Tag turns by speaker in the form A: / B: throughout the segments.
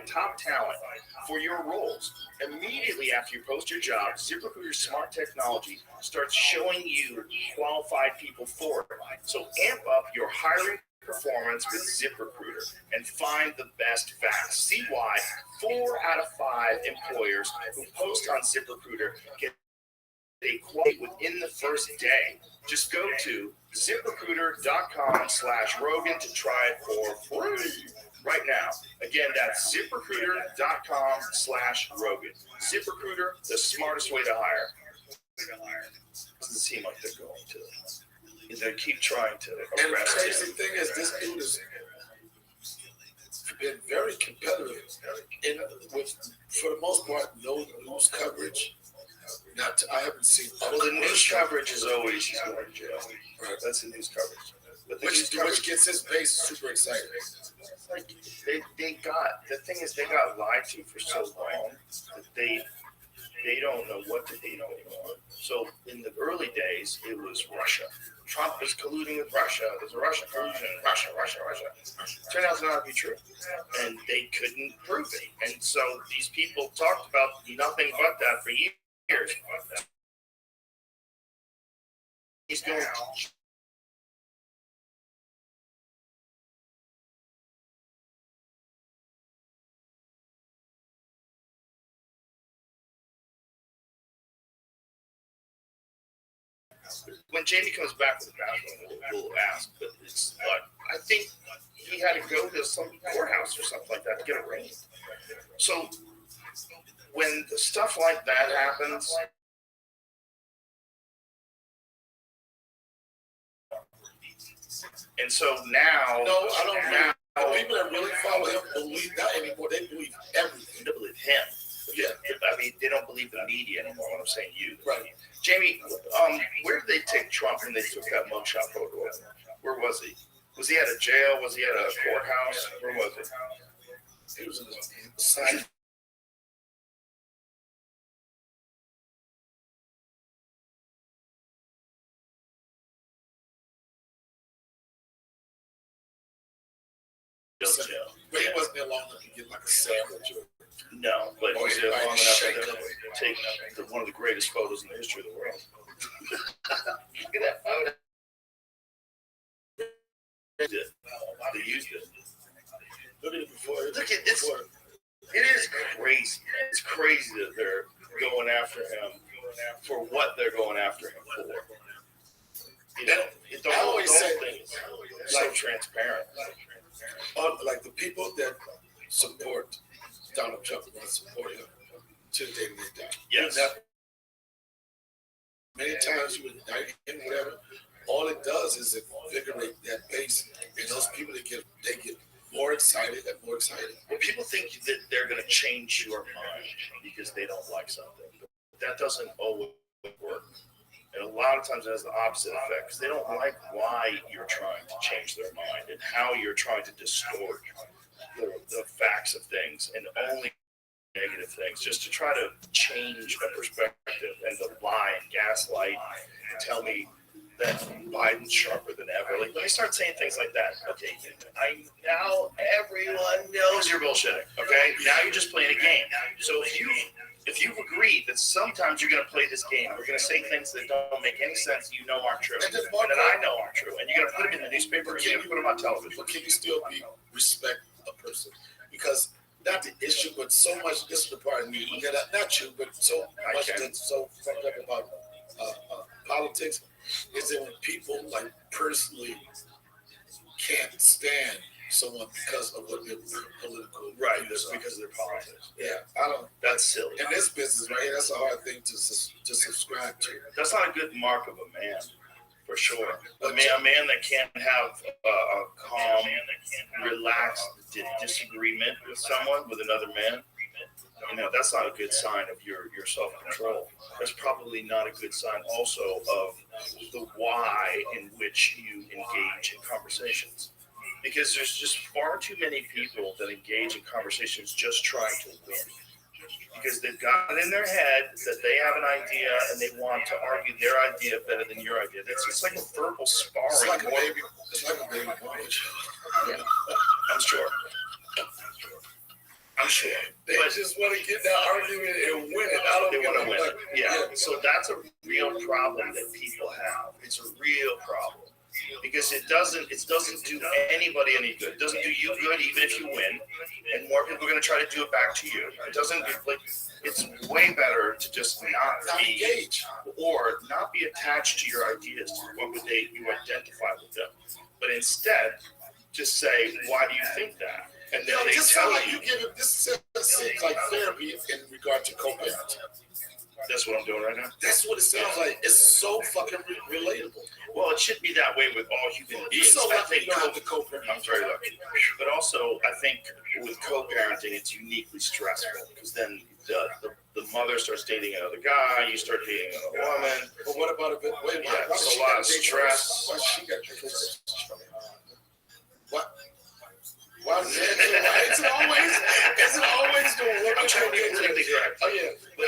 A: top talent for your roles. Immediately after you post your job, ZipRecruiter's smart technology starts showing you qualified people for it. So amp up your hiring performance with ZipRecruiter and find the best fast. See why 4 out of 5 employers who post on ZipRecruiter get a quote within the first day. Just go to ZipRecruiter.com/Rogan to try it for free right now. Again, that's ZipRecruiter.com/Rogan. ZipRecruiter, the smartest way to hire. Doesn't seem like they're going to. They keep trying to arrest him.
B: And the crazy thing is, this dude has been very competitive with, for the most part, no news coverage. I haven't seen.
A: Well, the news coverage is always he's going to jail. Right. That's the news coverage. But
B: which gets his base super excited.
A: Like they got, the thing is, they got lied to for so long that they don't know what to do anymore. So in the early days, it was Russia. Trump is colluding with Russia. There's a Russian collusion. Russia. Turned out to not be true. And they couldn't prove it. And so these people talked about nothing but that for years. He's going when Jamie comes back to the bathroom, we'll ask. But it's like, I think he had to go to some courthouse or something like that to get arraigned. So when the stuff like that happens, and so now,
B: no, I don't. The people that really follow him believe not anymore. They believe everything.
A: They believe him.
B: Yeah,
A: I mean, they don't believe the media anymore. When I'm saying you,
B: right?
A: Jamie, where did they take Trump when they took that mugshot photo of him? Where was he? Was he at a jail? Was he at a courthouse? Where was he?
B: He was in the side. But he wasn't there long enough to get like a sandwich or.
A: No, but he was there long enough for them to take one of the greatest photos in the history of the world. Look at that photo. They used it.
B: Look at it before.
A: Look at this. It is crazy. It's crazy that they're going after him for what they're going after him for. You know, the whole thing is so transparent.
B: Like the people that support Donald Trump are going to support him to the day they die.
A: Yes.
B: Many times you would indict him, whatever. All it does is invigorate that base, and those people they get more excited and more excited.
A: Well, people think that they're going to change your mind because they don't like something, but that doesn't always work. And a lot of times it has the opposite effect because they don't like why you're trying to change their mind and how you're trying to distort the facts of things and only negative things just to try to change a perspective and to lie and gaslight and tell me that Biden's sharper than ever. Like, when they start saying things like that, okay, now everyone knows you're bullshitting, okay? Now you're just playing a game. So if you've agreed that sometimes you're going to play this game, we're going to say things that don't make any sense, you know aren't true, and that I know aren't true, and you're going to put them in the newspaper, and you're going to put them on television.
B: But can you still respect a person? Because not the issue, but so much, this is the part of me, not you, but so much that's so fucked up about politics, is that when people like personally can't stand someone because of what their political
A: just because of their politics.
B: Yeah, I don't.
A: That's silly.
B: In this business, right here, that's a hard thing to subscribe to.
A: That's not a good mark of a man, for sure. A man that can't have a calm, relaxed disagreement with someone, with another man. You know, that's not a good sign of your self-control. That's probably not a good sign also of the why in which you engage in conversations. Because there's just far too many people that engage in conversations just trying to win. Because they've got it in their head that they have an idea and they want to argue their idea better than your idea. It's like a verbal sparring.
B: It's like a baby. Yeah,
A: I'm sure. I'm sure.
B: They just want to get that argument and win it. I don't
A: They want to win.
B: like,
A: Yeah. So that's a real problem that people have. It's a real problem. Because it doesn't do anybody any good. It doesn't do you good even if you win, and more people are going to try to do it back to you. It doesn't like it's way better to just not be
B: engaged
A: or not be attached to your ideas. What would you identify with them? But instead, just say, why do you think that? And then they tell you.
B: This seems like therapy in regard to co-parenting.
A: That's what I'm doing right now.
B: That's what it sounds like. It's so fucking relatable.
A: Well, it should be that way with all human beings.
B: So
A: I think
B: you have to co-parent.
A: I'm very lucky. But also, I think with co-parenting, it's uniquely stressful because then the mother starts dating another guy, you start dating another woman.
B: But what about
A: it's a lot of stress.
B: Why she got kids? What? Why is it always the woman?
A: I'm trying to be completely correct.
B: Oh yeah,
A: but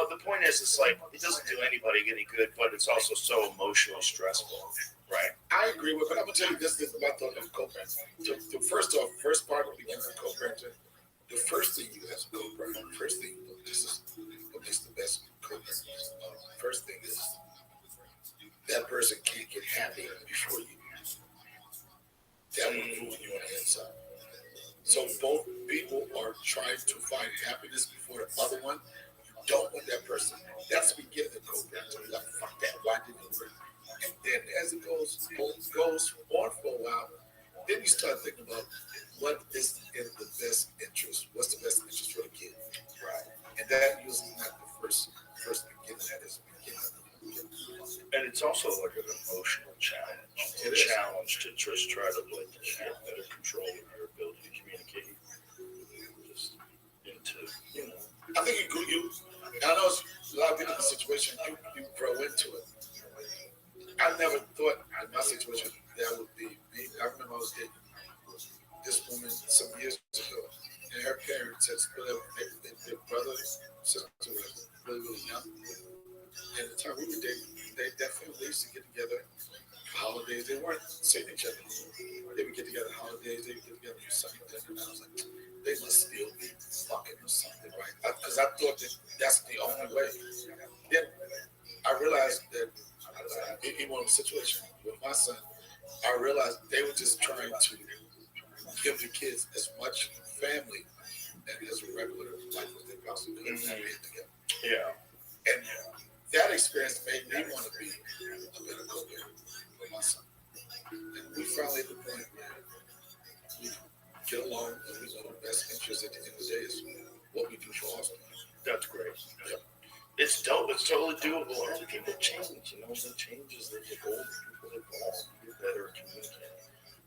A: the point is, it's like it doesn't do anybody any good, but it's also so emotionally stressful, right?
B: I agree with, but I'm gonna tell you this is my thought on co-parenting. First part of the beginning of co-parenting, the first thing you as a co-parent, this is what makes the best co-parent. First thing is that person can't get happy before you. That will ruin you on the inside. So both people are trying to find happiness before the other one. You don't want that person. That's the beginning of co-parenting. Like, fuck that. Why didn't it work? And then as it goes on for a while, then you start thinking about what is in the best interest. What's the best interest for the kid? Right. And that usually not the first beginning. That is the beginning.
A: And it's also like an emotional challenge. It's a challenge to just try to like get better control of your ability to communicate. Just into, you know.
B: I think you I know it's a lot of people in the situation, you grow into it. I never thought in my situation that would be me. I remember I was dating this woman some years ago, and her parents had split up. Their brother and sister was really, really young. And the time we were dating, they definitely used to get together for holidays. They weren't seeing each other. They would get together on holidays. They would get together for something. And I was like, they must still be fucking or something, right? Because I thought that that's the only way. Then I realized that even in a situation with my son, I realized they were just trying to give the kids as much family and as a regular life as they possibly could together.
A: Yeah.
B: And that experience made me want to be a better co-parent for my son. And we finally at the point where we get along and we know the best interest at the end of the day is what we do for us.
A: That's great. Yep. It's dope. It's totally doable. And people change, you know, the changes, they get older, people evolve, get better at communicating.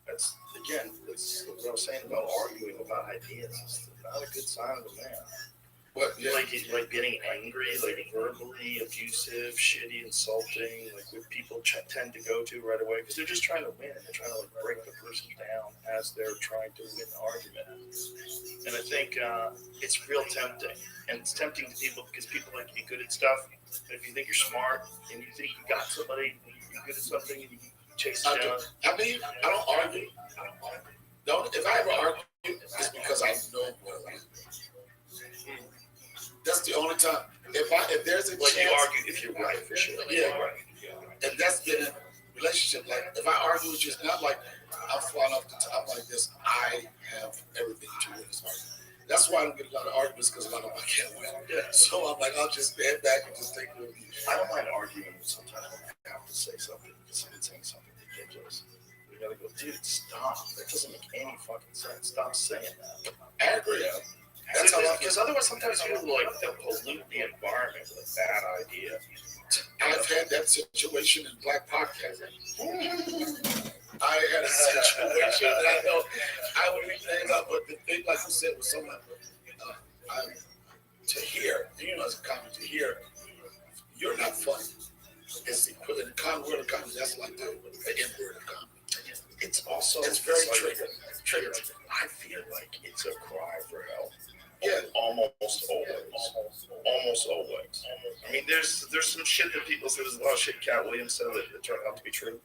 A: That's, again, that's what I was saying about arguing about ideas. It's not a good sign of a man.
B: What, yeah.
A: Like getting angry, like verbally abusive, shitty, insulting, like what people tend to go to right away because they're just trying to win. They're trying to like break the person down as they're trying to win the argument. And I think it's real tempting, and it's tempting to people because people like to be good at stuff. And if you think you're smart and you think you got somebody, you're good at something, and you chase it down.
B: I mean, I don't argue. If I ever argue, it's because I know what I like. That's the only time. If there's a chance,
A: you argue if you're right for sure.
B: Yeah, right. And that's been a relationship. Like if I argue with you, it's not like I'm flying off the top like this. I have everything to win this argument. That's why I don't get a lot of arguments because a lot of them I can't win. Yeah. So I'm like, I'll just stand back and just take it with you.
A: I don't mind arguing, but sometimes I have to say something because someone's saying something ridiculous. You gotta go, dude, stop. That doesn't make any fucking sense. Stop saying that.
B: I agree. Yeah.
A: Because otherwise, sometimes you like they'll pollute the environment with a bad idea.
B: I've had that situation in Black podcasting. I had a situation that I know I would be things up, but the thing, like you said, was someone to hear, you know, as a comic, to hear, you're not funny. It's the equivalent of comedy, word of comedy. That's like the N-word of comedy.
A: It's also
B: very triggering.
A: I feel like it's a cry for help.
B: Yeah,
A: almost always. I mean, there's some shit that people say. There's a lot of shit Cat Williams said that turned out to be true.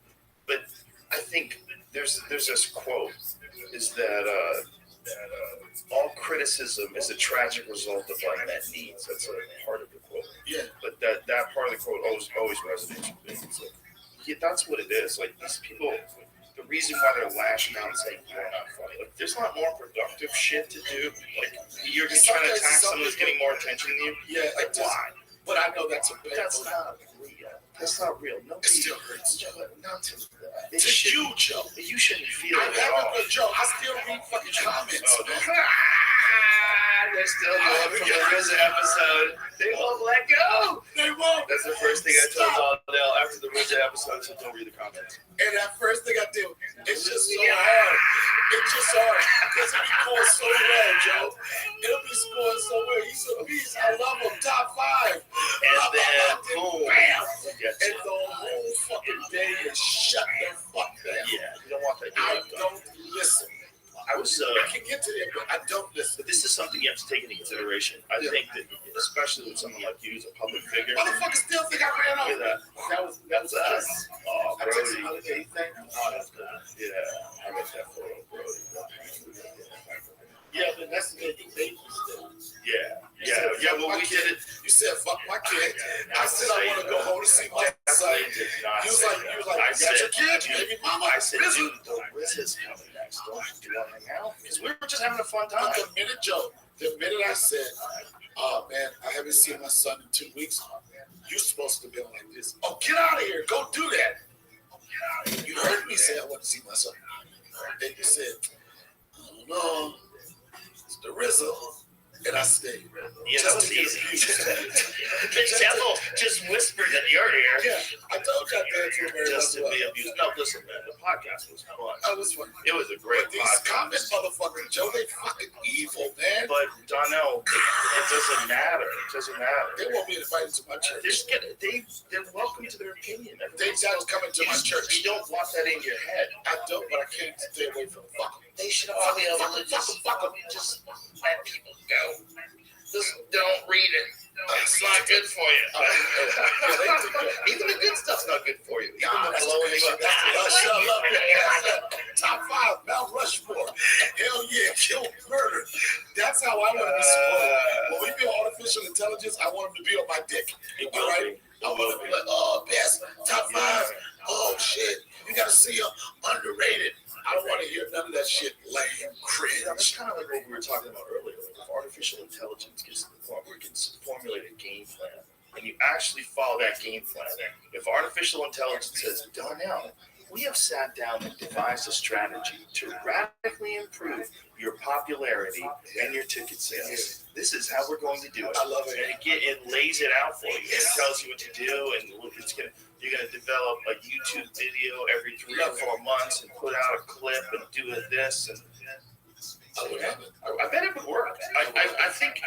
A: But I think there's this quote is that all criticism is a tragic result of unmet needs. That's a part of the quote.
B: Yeah.
A: But that part of the quote always resonates with me. It's like, yeah, that's what it is. Like these people, the reason why they're lashing out and saying you're not funny, like there's not more productive shit to do. Like you're just trying to attack someone who's getting more attention than you.
B: Yeah,
A: like why?
B: But I know that's a bad.
A: That's not real. That's not real. Nobody,
B: it still hurts.
A: Not to that.
B: To you, Joe.
A: You shouldn't feel
B: I'm
A: it at all.
B: having a Joe. I still read fucking comments.
A: Oh, they're still going from the RZA episode. They won't let go.
B: They won't.
A: That's the first thing I told Donnell after the RZA episode. So don't read the comments.
B: And that first thing I do, it's just so hard. It's just hard because it be going so well, Joe. It'll be scoring so well. He's a beast. I love him. Top 5.
A: And then boom,
B: bam. And the whole fucking day is shut the fuck down.
A: Yeah, you don't want that.
B: I don't listen.
A: I
B: can get to it, but I don't listen.
A: But this is something you have to take into consideration. I think that, especially with someone like you, as a public figure.
B: Motherfuckers still think I ran over.
A: That was us. Oh,
B: I took some other day thing.
A: Oh, that's good. Yeah, I got that photo, Brody.
B: Yeah, but that's the baby still.
A: Yeah. Well, we did it.
B: You said fuck my kid. I said I want to go home to see my son. You was like, I got your kid, baby mama.
A: I said, dude, the RZA's coming next. Don't you want to hang out? Because we were just having a fun time.
B: But the minute I said, oh man, I haven't seen my son in 2 weeks. You're supposed to be like this. Oh, get out of here. Go do that. You heard me say I want to see my son. And you said, I don't know. It's the RZA. And I stayed.
A: Yeah, that was easy. The devil just whispered in your ear.
B: Yeah, I told you I danced to very
A: just to be abused. No, listen, man. The podcast was fun.
B: Oh, it was fun.
A: It was a great
B: these
A: podcast.
B: comment motherfuckers, Joe, they fucking evil, man.
A: But Donnell, it doesn't matter. It doesn't matter.
B: They want me invited to my church.
A: They're welcome to their opinion.
B: They just coming to my church.
A: You don't want that in your head.
B: I don't, but I can't stay away from the fuck.
A: They should all be able to just let people go. Just don't read it. It's not good for you. Even the good stuff's not good for you. Even the blowing
B: up. Top 5, Mount Rushmore. Hell yeah, kill, murder. That's how I want to be supported. When we build artificial intelligence, I want them to be on my dick. All right? I want to be like, oh, best, top 5. Oh, shit. You got to see them underrated. I don't want to hear none of that shit lame, cringe.
A: That's kind of like what we were talking about earlier. Like if artificial intelligence gets to the point where it can formulate a game plan, and you actually follow that game plan. If artificial intelligence says, Donnell, we have sat down and devised a strategy to radically improve your popularity and your ticket sales. This is how we're going to do it.
B: I love it.
A: And it lays it out for you. It tells you what to do, and you're going to develop a YouTube video every 3 or 4 months and put out a clip and do this. And I bet it would work. I think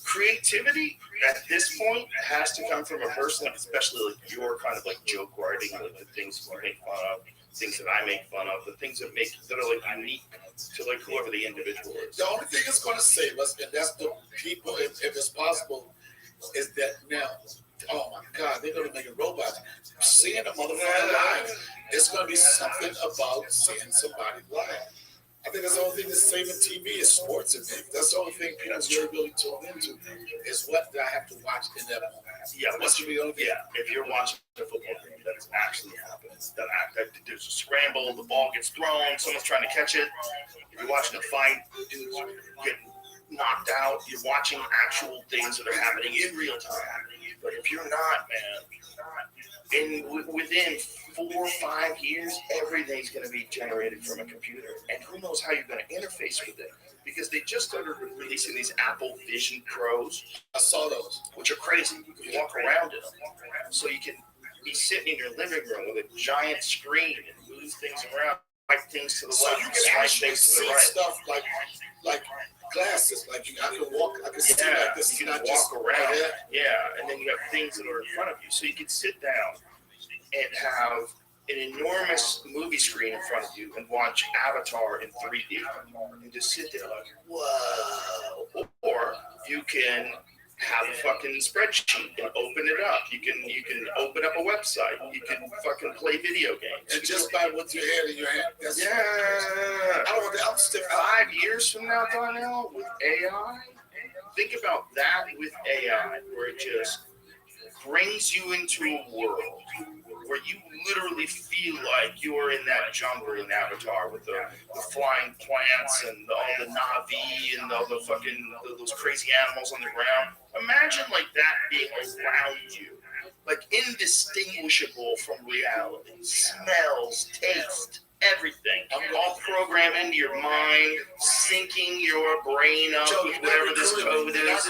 A: creativity at this point has to come from a person, like especially like your kind of like joke writing, like the things you make fun of, things that I make fun of, the things that are like unique to like whoever the individual is.
B: The only thing that's going to save us, and that's the people, if it's possible, is that now. Oh my God, they're going to make a robot. Seeing a motherfucker live, it's going to be something about seeing somebody live. I think that's the only thing that's saving TV is sports events. That's the only thing people really tune into is what I have to watch in that moment.
A: Yeah, if you're watching a football game that's actually happening, that there's a scramble, the ball gets thrown, someone's trying to catch it. If you're watching a fight, dudes get knocked out, you're watching actual things that are happening in real time. But if you're not, man, within 4 or 5 years, everything's going to be generated from a computer. And who knows how you're going to interface with it. Because they just started releasing these Apple Vision Pros.
B: I saw those.
A: Which are crazy. You can walk around in them. So you can be sitting in your living room with a giant screen and move things around, like things to the
B: so
A: left,
B: you can actually see
A: right.
B: stuff like glasses. Like I can see like this.
A: You can walk around. And then you have things that are in front of you. So you can sit down and have an enormous movie screen in front of you and watch Avatar in 3D and just sit there like, whoa. Or you can have a fucking spreadsheet and open it up. You can open up a website. You can fucking play video games.
B: And just by with your head in your hand.
A: Yeah.
B: I don't want to. I'm still
A: 5 years from now, Donnell, with AI, think about that with AI, where it just brings you into a world where you literally feel like you're in that jungle in Avatar with the flying plants and all the Na'vi and all the fucking those crazy animals on the ground. Imagine like that being around you, like indistinguishable from reality. Smells, taste, everything. All programmed into your mind, syncing your brain up with whatever this code is.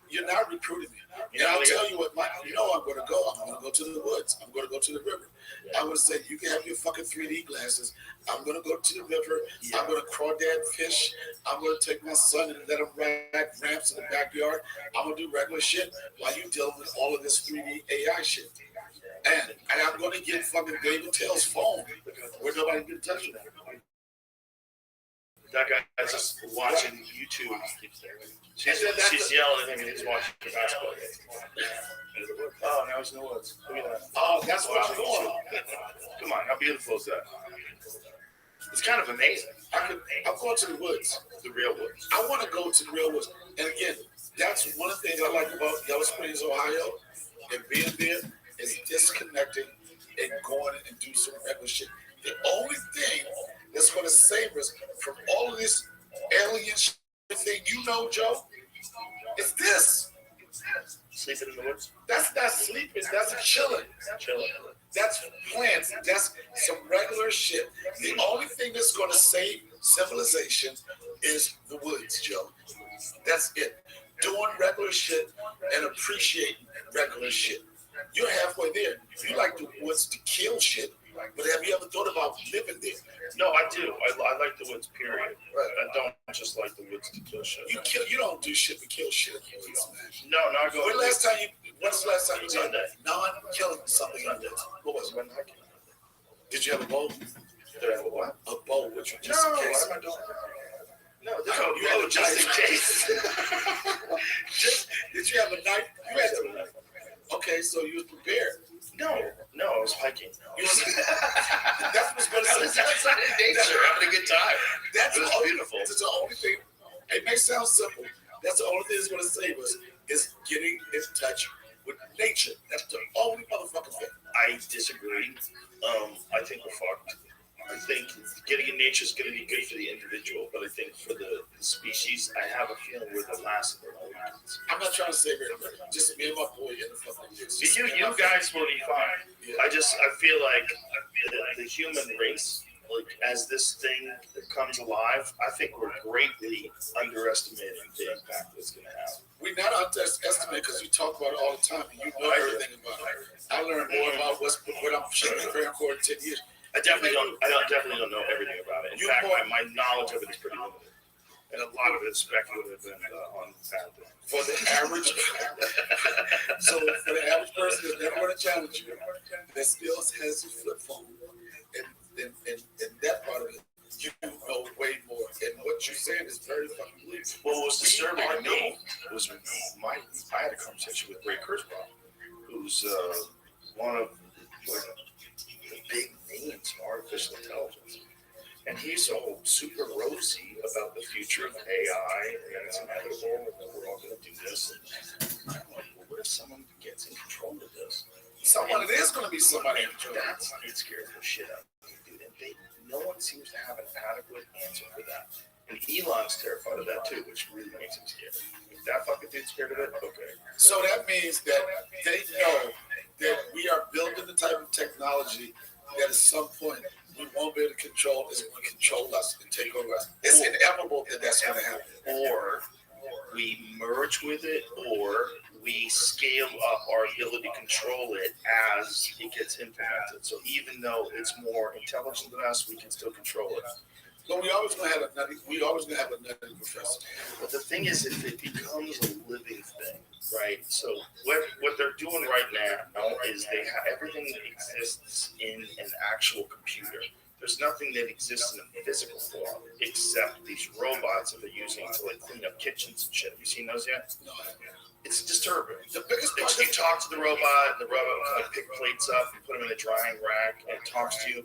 B: You're not recruiting me. And I'll tell you what, I'm going to go. I'm going to go to the woods. I'm going to go to the river. I'm going to say, you can have your fucking 3D glasses. I'm going to go to the river. Yeah. I'm going to crawdad fish. I'm going to take my son and let him ride ramps in the backyard. I'm going to do regular shit while you dealing with all of this 3D AI shit. And I'm going to get fucking David Taylor's phone where nobody can touch it.
A: That guy's just watching YouTube. She's yelling at him and he's watching the basketball game. Oh, now he's in the woods. Look at that. Oh, that's what I'm going. Come on, how beautiful is that? It's kind of amazing.
B: I'm going to the woods.
A: The real woods.
B: I want to go to the real woods. And again, that's one of the things I like about Yellow Springs, Ohio, and being there is disconnecting and going and do some regular shit. The only thing that's going to save us from all of this alien shit thing, Joe, is this.
A: Sleeping in the woods?
B: That's not sleeping. That's chilling. That's plants. That's some regular shit. The only thing that's going to save civilization is the woods, Joe. That's it. Doing regular shit and appreciating regular shit. You're halfway there. You like the woods to kill shit. But have you ever thought about living there?
A: No, I do. I like the woods, period. Right. I don't just like the woods to kill shit.
B: You don't do shit to kill shit.
A: No, I go.
B: When's the last time you did
A: Sunday.
B: Non-killing something? Sunday. What was it? Did you have a bow?
A: Did I have a what?
B: A bow, which was just
A: in case. What am I doing? No, just in case. Did you have a knife? You had a knife. Okay, so you was prepared. No, I was hiking. That's what's going to say. I was outside in nature, having a good time. It was beautiful. That's the only thing. It may sound simple. That's the only thing that's going to save us is getting in touch with nature. That's the only motherfucking thing. I disagree. I think we're fucked. I think getting in nature is going to be good for the individual, but I think for the species, I have a feeling we're the last of our weekends. I'm not trying to save everybody. Just me and my boy in the fucking years. You guys will be fine. Yeah. I feel like the human race, like as this thing comes alive, I think we're greatly underestimating the impact it's going to have. We're not underestimating because you talk about it all the time and you know everything about it. I learned more about what I'm preparing for in 10 years. I definitely don't know everything about it. In fact, my knowledge of it is pretty limited. And a lot of it is speculative and unfounded. For the average person that's never going to challenge you, that still has his flip phone, and that part of it, you know way more. And what you're saying is very fucking weird. Well, what was disturbing to me was I had a conversation with Ray Kurzweil, who's one of the big names in artificial intelligence. And he's all super rosy about the future of AI and it's inevitable and we're all going to do this. And I'm like, well, what if someone gets in control of this? It is going to be somebody in control. It scares the shit out of me, dude. And no one seems to have an adequate answer for that. And Elon's terrified of that too, which really makes him scared. If that fucking dude's scared of it, okay. So that means that they know that we are building the type of technology that at some point we won't be able to control. It's going to control us and take over us. It's inevitable that that's going to happen. Or we merge with it, or we scale up our ability to control it as it gets implemented. So even though it's more intelligent than us, we can still control it. But we always going to have a nutty professor. But the thing is, if it becomes a living thing, right? So what they're doing right now is everything exists in an actual computer. There's nothing that exists in a physical form except these robots that they're using to like clean up kitchens and shit. Have you seen those yet?
B: No,
A: It's disturbing.
B: the biggest part
A: You talk to the robot, and the robot will kind of pick plates up and put them in a drying rack, and it talks to you.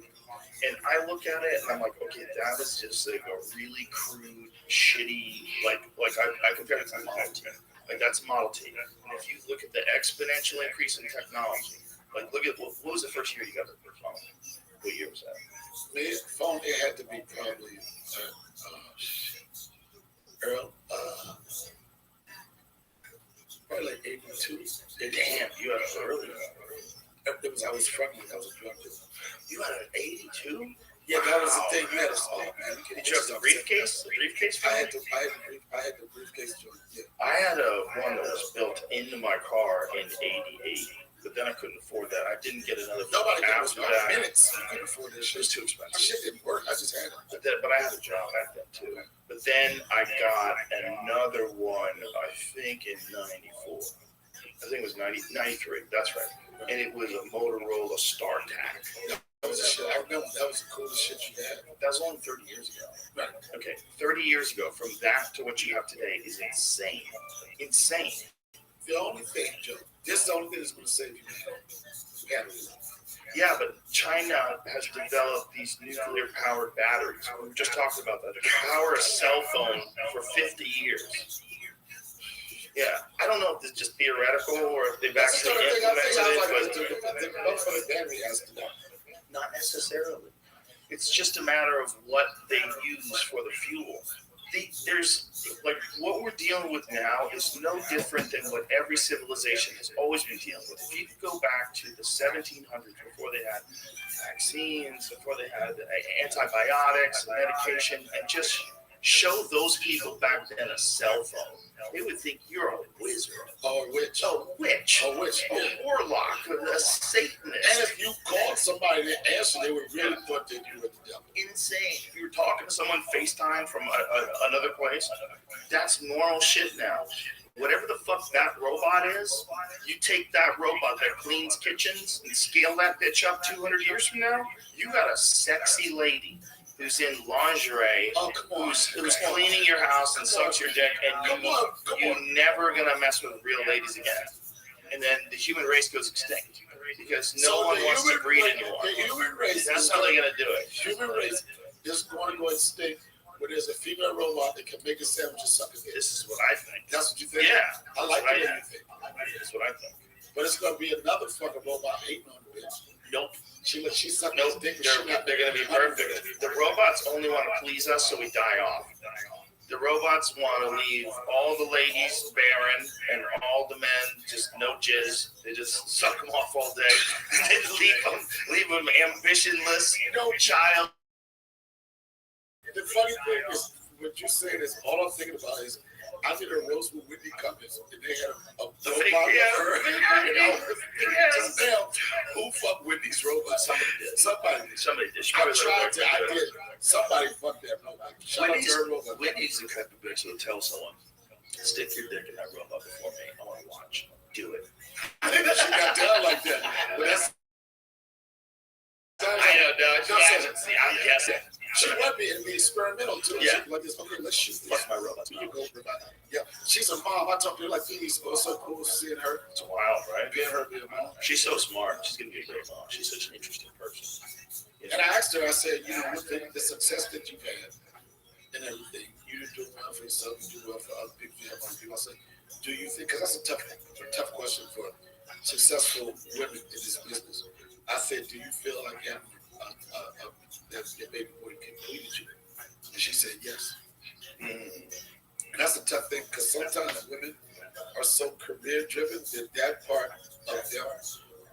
A: And I look at it and I'm like, okay, that is just like a really crude, shitty, like I compare it to a Model T. Like that's a Model T. And if you look at the exponential increase in technology, like look at what was the first year you got the phone? What year was that?
B: me, phone, it had to be probably Earl, probably like 82.
A: Damn, you had it early.
B: I was struggling. I was a drug dealer.
A: You had an 82?
B: Yeah, that was the thing. You had to man.
A: Did you have the briefcase? The briefcase?
B: I had the briefcase joint. Yeah.
A: I had one that was built into my car in '88, but then I couldn't afford that. I didn't get another phone
B: Nobody could
A: after
B: afford
A: that.
B: minutes. You couldn't afford this
A: It was
B: shit.
A: too expensive.
B: My shit didn't work. I just had it.
A: But I had a job back then too. But then I got another one, I think in '94. I think it was 93. That's right. And it was a Motorola StarTAC.
B: That was the shit. I remember that was the coolest shit you had.
A: That was only 30 years ago.
B: Right.
A: Okay, 30 years ago, from that to what you have today is insane. Insane.
B: The only thing, Joe, this is the only thing that's going to save you, man. Battery.
A: Yeah, but China has developed these nuclear-powered batteries. We were just talking about that. To power a cell phone for 50 years. Yeah, I don't know if this is just theoretical or if they've
B: That's the
A: actually
B: sort of thing I
A: implemented
B: think
A: it, but
B: the motherfucking battery has to die.
A: not necessarily. It's just a matter of what they use for the fuel. There's like what we're dealing with now is no different than what every civilization has always been dealing with. If you could go back to the 1700s before they had vaccines, before they had antibiotics, and medication, and just show those people back then a cell phone, they would think you're a wizard,
B: Or which?
A: a witch,
B: Or which?
A: a warlock, a Satanist.
B: And if you called somebody to answer, they would really thought that you were the devil.
A: Insane. If you were talking to someone FaceTime from another place, that's normal shit now. Whatever the fuck that robot is, you take that robot that cleans kitchens and scale that bitch up 200 years from now, you got a sexy lady who's in lingerie, who's cleaning your house and sucks your dick, and you're never gonna mess with real ladies again. And then the human race goes extinct because no one wants to breed anymore.
B: The human race.
A: That's how they're gonna do it.
B: Human race is going to go extinct when there's a female robot that can make a sandwich and suck a dick.
A: This is what I think.
B: That's what you think?
A: Yeah,
B: I like the way
A: I-
B: you think.
A: that's what I think.
B: But it's going to be another fucking robot hating on the bitch.
A: Nope.
B: She's sucking
A: Nope.
B: his dick and
A: They're gonna be perfect. The robots only want to please us, so we die off. The robots want to leave all the ladies barren and all the men just no jizz. They just suck them off all day. They leave them ambitionless, no child.
B: The funny thing is, what you say is all I'm thinking about is I did a roast with Whitney Cummings, and they had a
A: The
B: robot
A: fake,
B: of her.
A: yes.
B: Just damn, who fucked Whitney's robot?
A: Somebody did.
B: Somebody did.
A: She
B: I
A: probably
B: tried
A: would've
B: to. I
A: worked
B: did. Somebody fucked that robot. Shout out to her robot.
A: Whitney's the type of bitch that'll tell someone, stick your dick in that robot before me. I want to watch. Do it.
B: She got down like that. But that's.
A: I know, no, she hasn't. See, I'm guessing.
B: She would be and be experimental too.
A: Yeah.
B: She'd be like this. Okay, let's shoot this.
A: Fuck my robot.
B: You go, yeah, she's a mom. I talked to her like 2 weeks ago. So cool seeing her.
A: It's wild, right?
B: Being her being a mom.
A: She's so smart. She's gonna be a great mom. She's such an interesting person. You know?
B: And I asked her. I said, you know, the success that you've had and everything, you didn't do well for yourself. You do well for other people. You help other people. I said, do you think? Because that's a tough question for successful women in this business. I said, do you feel like having that baby boy completed you? And she said, yes. And that's a tough thing because sometimes women are so career driven that part of them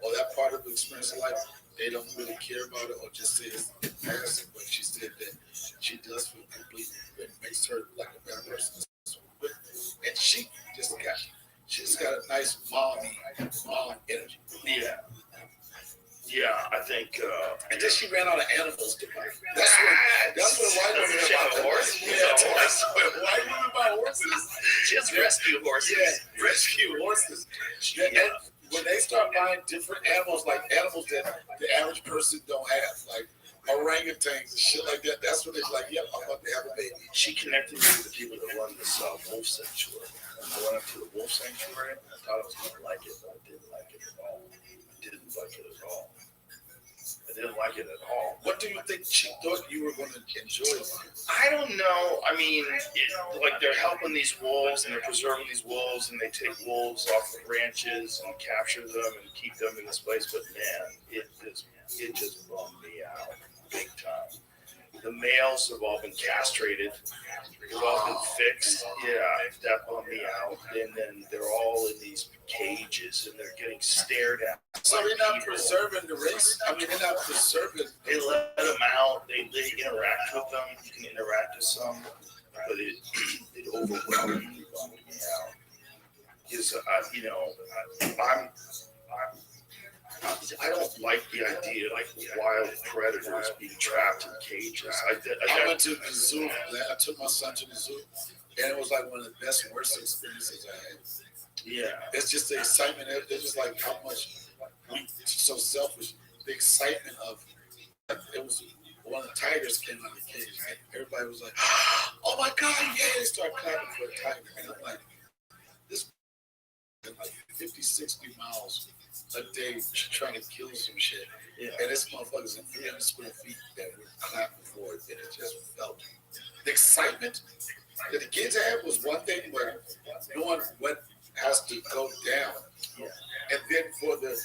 B: or that part of the experience of life, they don't really care about it or just say it's embarrassing. But she said that she does feel complete. It makes her like a better person. And she just got a nice mom energy.
A: Yeah. Yeah, I think.
B: And then she ran out of animals to buy. That's what white women
A: She had a horse?
B: That's what white women buy horses.
A: She has rescue horses.
B: Yeah, rescue horses. And when they start buying different animals, like animals that the average person don't have, like orangutans and shit like that. That's what they're like, yep, I'm about to have a baby.
A: She connected me with the people that run this wolf sanctuary. And I went up to the wolf sanctuary. And I thought I was going to like it, but I didn't like it at all. I didn't like it at all. I didn't like it at all.
B: What do you think she thought you were going to enjoy?
A: I don't know. I mean, like they're helping these wolves and they're preserving these wolves and they take wolves off the ranches and capture them and keep them in this place. But man, it just bummed me out big time. The males have all been castrated. They've all been fixed. Yeah, that bummed me out. And then they're all in these cages and they're getting stared at.
B: So they're not preserving the race? I mean, they're not preserving.
A: They let them out. They interact with them. You can interact with some, but it overwhelmingly bummed me out. Because, I don't like the idea like wild predators being trapped in cages.
B: I went to the zoo. I took my son to the zoo, and it was like one of the best, worst experiences I had.
A: Yeah,
B: it's just the excitement. It's just like how much we so selfish. The excitement of it was one of the tigers came out of the cage, and everybody was like, "Oh my God, yeah!" They started clapping for a tiger, and I'm like, "This like 50, 60 miles a day trying to kill some shit, yeah. And this motherfucker's in 300 square feet that we're clapping for it, and it just felt the excitement that the kids had was one thing, but knowing what has to go down, yeah. And then for the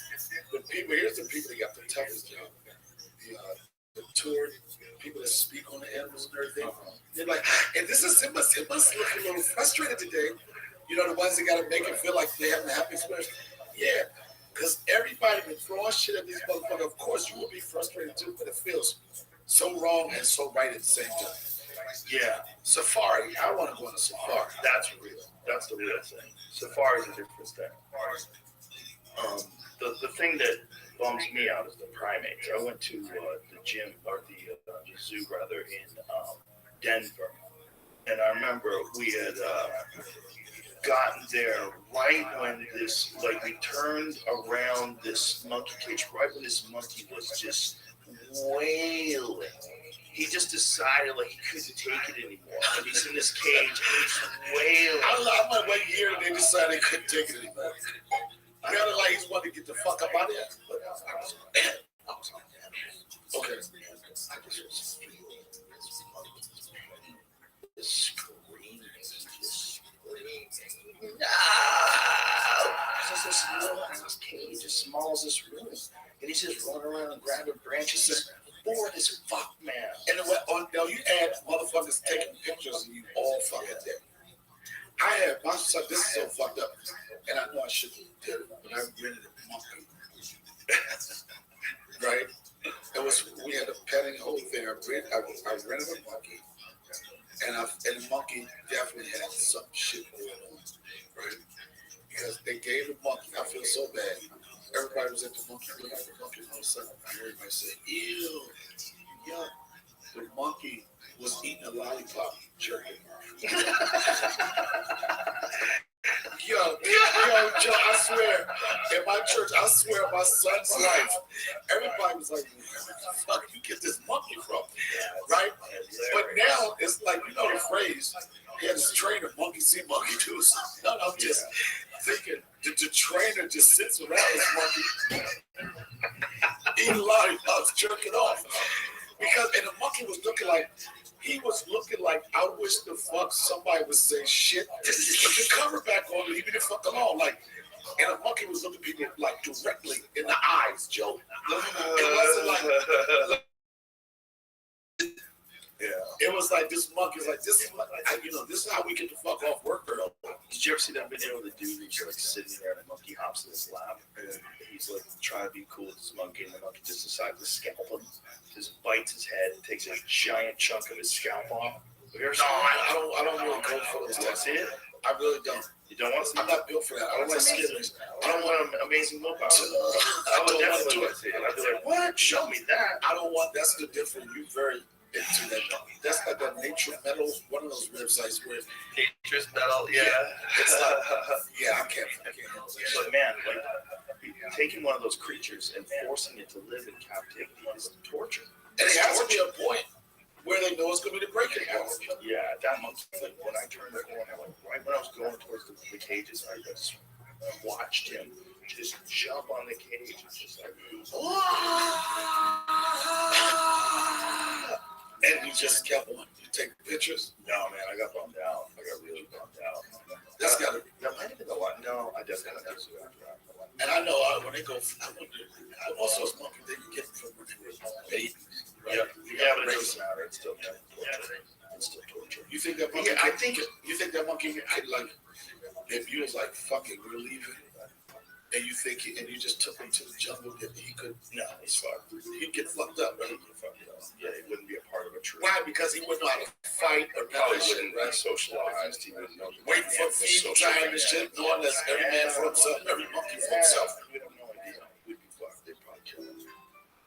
B: people, here's the people that got the toughest job, the tour people that speak on the animals and everything. They're like, and this is it must look a little frustrated today. You know, the ones that got to make it feel like they have a happy experience. Yeah. Because everybody been throwing shit at these motherfuckers. Of course, you will be frustrated too, but it feels so wrong and so right at the same time. Yeah. Safari. I want to go on a safari.
A: That's real. That's the real thing. Safari is a different thing. The thing that bums me out is the primates. I went to the gym, or the zoo rather, in Denver. And I remember we had gotten there right when this, like we turned around this monkey cage, right when this monkey was just wailing. He just decided like he couldn't take it anymore. And he's in this cage and he's wailing.
B: I might wait a year and they decided they couldn't take it anymore. Kind of like he's wanting to get the fuck up out of there. But I was okay. I just was screaming. No! It's this little house cage as small as this room. And he's just running around and grabbing branches. Just bored as fuck, man. And then you add motherfuckers taking pictures and you all fucking there. I had my son, this is so fucked up. And I know I shouldn't have did it, but I rented a monkey. Right? We had a petting whole thing. I rented a monkey. And the monkey definitely had some shit going on, right? Because they gave the monkey, I feel so bad. Everybody was at the monkey, looking at the monkey, and all of a sudden, I heard everybody say, ew, yuck. The monkey was eating a lollipop, jerking Yo, Joe, I swear, in my church, I swear my son's life, everybody was like, where the fuck you get this monkey from, right? But now, it's like, you know the phrase, he had this trainer, monkey see, monkey do. No, I'm just thinking, the trainer just sits around this monkey, eating lollipops, jerking off. Because, and the monkey was looking like, I wish the fuck somebody would say shit. Put the cover back on, leave me the fuck alone. Like, and the monkey was looking people like directly in the eyes, Joe. It wasn't like, yeah. It was like this monkey's like, this is like, this is how we get the fuck off work early. Did you ever see that video of the dude who's like sitting there and the monkey hops in his lap and he's like trying to be cool with this monkey and the monkey just decides to scalp him. Just bites his head and takes a giant chunk of his scalp off. No, I don't really go for those. That's it. I really don't. You don't want to see? I'm not built for that. I don't like skittles. I don't want an amazing willpower. I would definitely do it. I'd be like, what? Show me that. I don't want. That's the difference. You very into that. That's like that Nature Metal. One of those websites where
A: Nature's Metal. Yeah.
B: It's like, yeah. I can't.
A: But man, like taking one of those creatures and forcing it to live in captivity is torture.
B: And it has to be a point where they know it's going to be the breaking point.
A: Yeah, that monkey, like, when I turned the corner, like, right when I was going towards the cages, I just watched him just jump on the cage and just like,
B: and you just kept on. You take pictures?
A: No, man, I got bummed out. I got really bummed out.
B: That's got to.
A: That might have been the one. No, I definitely got to do that.
B: And I know when they go, I also those monkeys they can get from when they were babies. Right?
A: Yeah, but it doesn't matter. It's still torture. It's still torture.
B: You think that monkey?
A: Yeah, I think.
B: You think that monkey could, like, if you was like, fuck it, we're leaving, and you think and you just took him to the jungle, that he could?
A: No, he's fucked.
B: He'd get fucked up, right?
A: He'd get fucked up. Yeah, he wouldn't be a part of a troop.
B: Why? Because he wouldn't know how to fight or
A: Probably
B: nothing,
A: wouldn't be socialized. He wouldn't know.
B: waiting for feeding time and shit, knowing that every man for himself, every monkey for himself.
A: We have no idea. We'd be fucked. They'd probably kill him.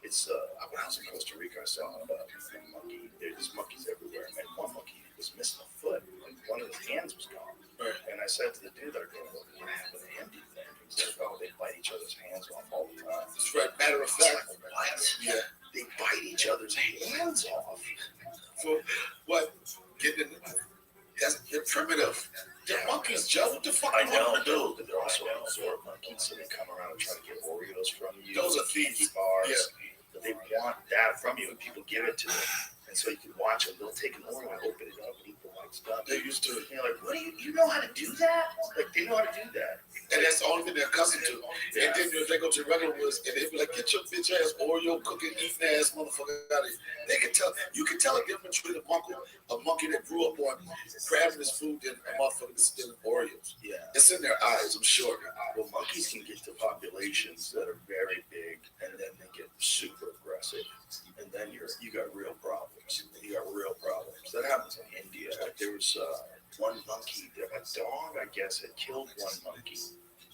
A: It's when I was in Costa Rica, I saw a monkey. There's monkeys everywhere, and one monkey was missing a foot. Like, one of his hands was gone.
B: Right.
A: And I said to the dude, "What happened to him? Do you think?" He said, "Oh, they bite each other's hands off all the time."
B: That's right. Matter of fact,
A: What?
B: yeah.
A: They bite each other's hands off.
B: For what? Getting they're primitive. They're monkeys, Joe. What the fuck?
A: I know, dude. But they're also absorb monkeys, so they come around and try to get Oreos from you.
B: Those are thieves.
A: Bars.
B: Yeah.
A: But they want that from you, and people give it to them. And so you can watch them. They'll take an Oreo and open it up and eat the white stuff.
B: They're used to it.
A: And you're like, what do you know how to do that? Like, they know how to do that.
B: And that's the only thing they're accustomed to.
A: Yeah.
B: And then if they go to the regular woods and they be like, get your bitch ass Oreo cooking eating ass motherfucker out of here. They can tell. You can tell a difference between a monkey that grew up on grabbing his food and a motherfucker that's stealing Oreos.
A: Yeah.
B: It's in their eyes, I'm sure.
A: Well, monkeys can get to populations that are very big, and then they get super aggressive, and then you got real problems. You got real problems. That happens in India. There was one monkey. A dog, I guess, had killed one monkey,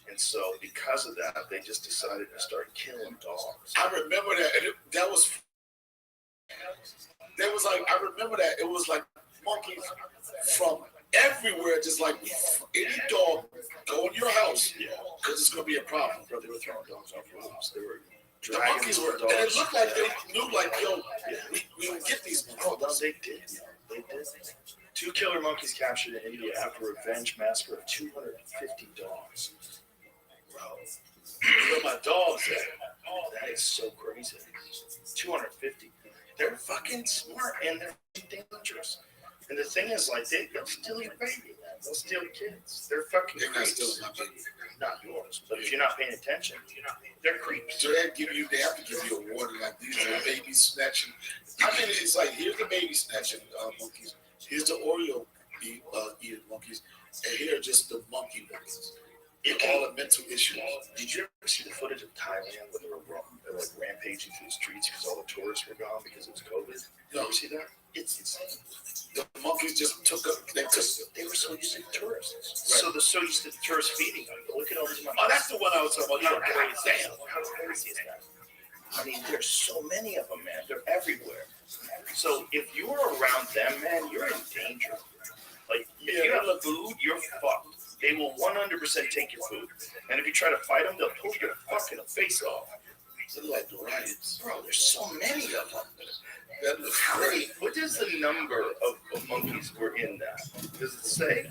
A: and so because of that, they just decided to start killing dogs.
B: I remember that, and that was like, I remember that it was like monkeys from everywhere, just like any dog go in your house, because it's gonna be a problem.
A: Bro, they were throwing dogs off roofs. They were
B: The monkeys were, and it looked like they knew, like, yo, we can get these
A: Oh, no,
B: monkeys.
A: they did. They did. 2 killer monkeys captured in India after a revenge massacre of 250 dogs. Bro, where my dogs at? Oh, that is so crazy. 250. They're fucking smart and they're dangerous. And the thing is, like, they'll steal your baby. They'll steal kids. They're fucking
B: They're not
A: creeps.
B: stealing my baby.
A: Not yours. But if you're not paying attention, they're creeps.
B: So they have to give you a warning, like, these are baby snatching. I mean, it's like, here's the baby snatching monkeys. Here's the Oreo eating monkeys. And here are just the monkey monkeys. All the mental issues.
A: Did you ever see the footage of Thailand when they were like rampaging through the streets because all the tourists were gone because it was COVID? You ever see that? It's insane.
B: The monkeys just took up.
A: They were so used to the tourists. Right. So they're so used to the tourists feeding them. Look at all these monkeys.
B: Oh, that's the one I was talking about.
A: Damn, how crazy is that? I mean, there's so many of them, man. They're everywhere. So if you are around them, man, you're in danger. Like, if you have food, you're fucked. They will 100% take your food. And if you try to fight them, they'll pull your fucking face off.
B: They're like the riots.
A: Bro, there's so many of them.
B: That looks great.
A: What is the number of monkeys were in that? Does it say?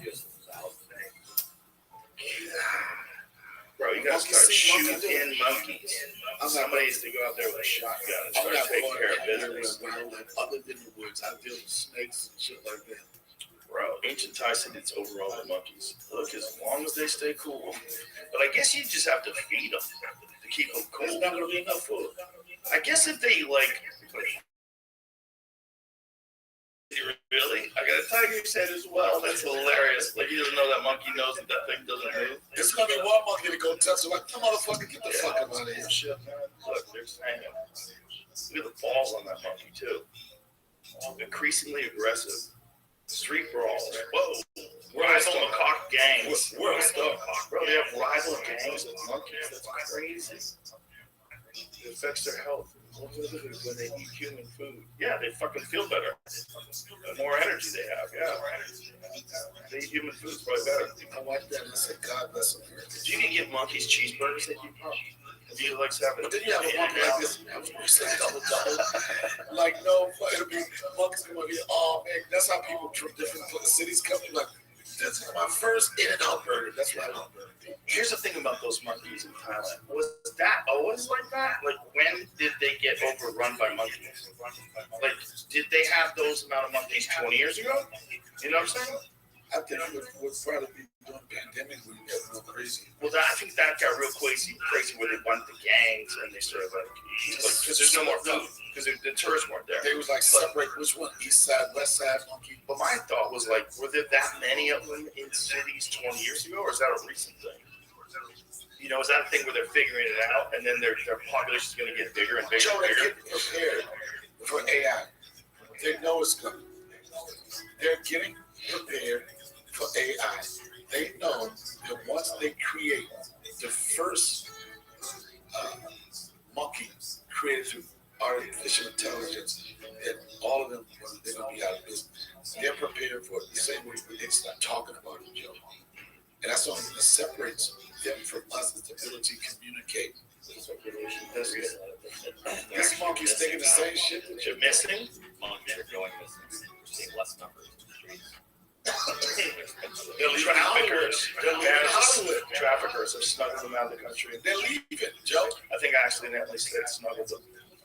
A: Bro, you gotta start shooting monkeys. Somebody needs to go out there with a shotgun and start taking care of business.
B: Other than the woods, I deal with snakes and shit like that.
A: Bro, ancient Thai said it's overall the monkeys. Look, as long as they stay cool. But I guess you just have to feed them to keep them cool.
B: There's not gonna be enough food.
A: I guess if they like. Really? I got a tiger's head as well. That's hilarious. Like, he doesn't know that monkey knows that thing doesn't move.
B: It's gonna be one monkey to go touch him. Like, come motherfucker, get the fuck out of here.
A: Shit, man. Look, they're hanging. Look at the balls on that monkey, too. Increasingly aggressive. Street brawls. Whoa. Rival macaque gangs.
B: World stuff.
A: Bro, they have rival gangs of monkeys. That's crazy. It affects their health. When they eat human food. Yeah, they fucking feel better. The more energy they have, yeah. They eat human food, it's probably better.
B: I watched that and I said, God bless them.
A: You can give monkeys cheeseburgers, they keep up. If he likes having,
B: But then you have a monkey like this, double. Like, no, it'll be monkeys come over here. Oh, man, that's how people from different cities come to, like, that's my first In-N-Out burger. That's why I love burger.
A: here's the thing about those monkeys in Thailand. Was that always like that? Like, when did they get overrun by monkeys? Like, did they have those amount of monkeys 20 years ago? You know what I'm saying?
B: I think it would probably be during the pandemic when you got real crazy.
A: Well, I think that got real crazy where they went to gangs and they started like because there's no more food because the tourists weren't there.
B: They was like separate which one, east side, west side monkey.
A: But my thought was like, were there that many of them in cities 20 years ago, or is that a recent thing? You know, is that a thing where they're figuring it out and then their population is going to get bigger and bigger
B: Joe,
A: and bigger?
B: they're getting prepared for AI. They know it's coming. They're getting prepared for AI. They know that once they create the first monkey created through artificial intelligence, that all of them they're gonna be out of business. They're prepared for it the same way they start talking about it, Joe. And that's the only thing that separates them from us is the ability to communicate. This monkey's thinking the same shit that
A: You're missing?
C: Monkeys are going missing. We're seeing less numbers in the streets.
A: Traffickers have smuggled them out of the country.
B: they're leaving, Joe.
A: I think I accidentally said smuggled them.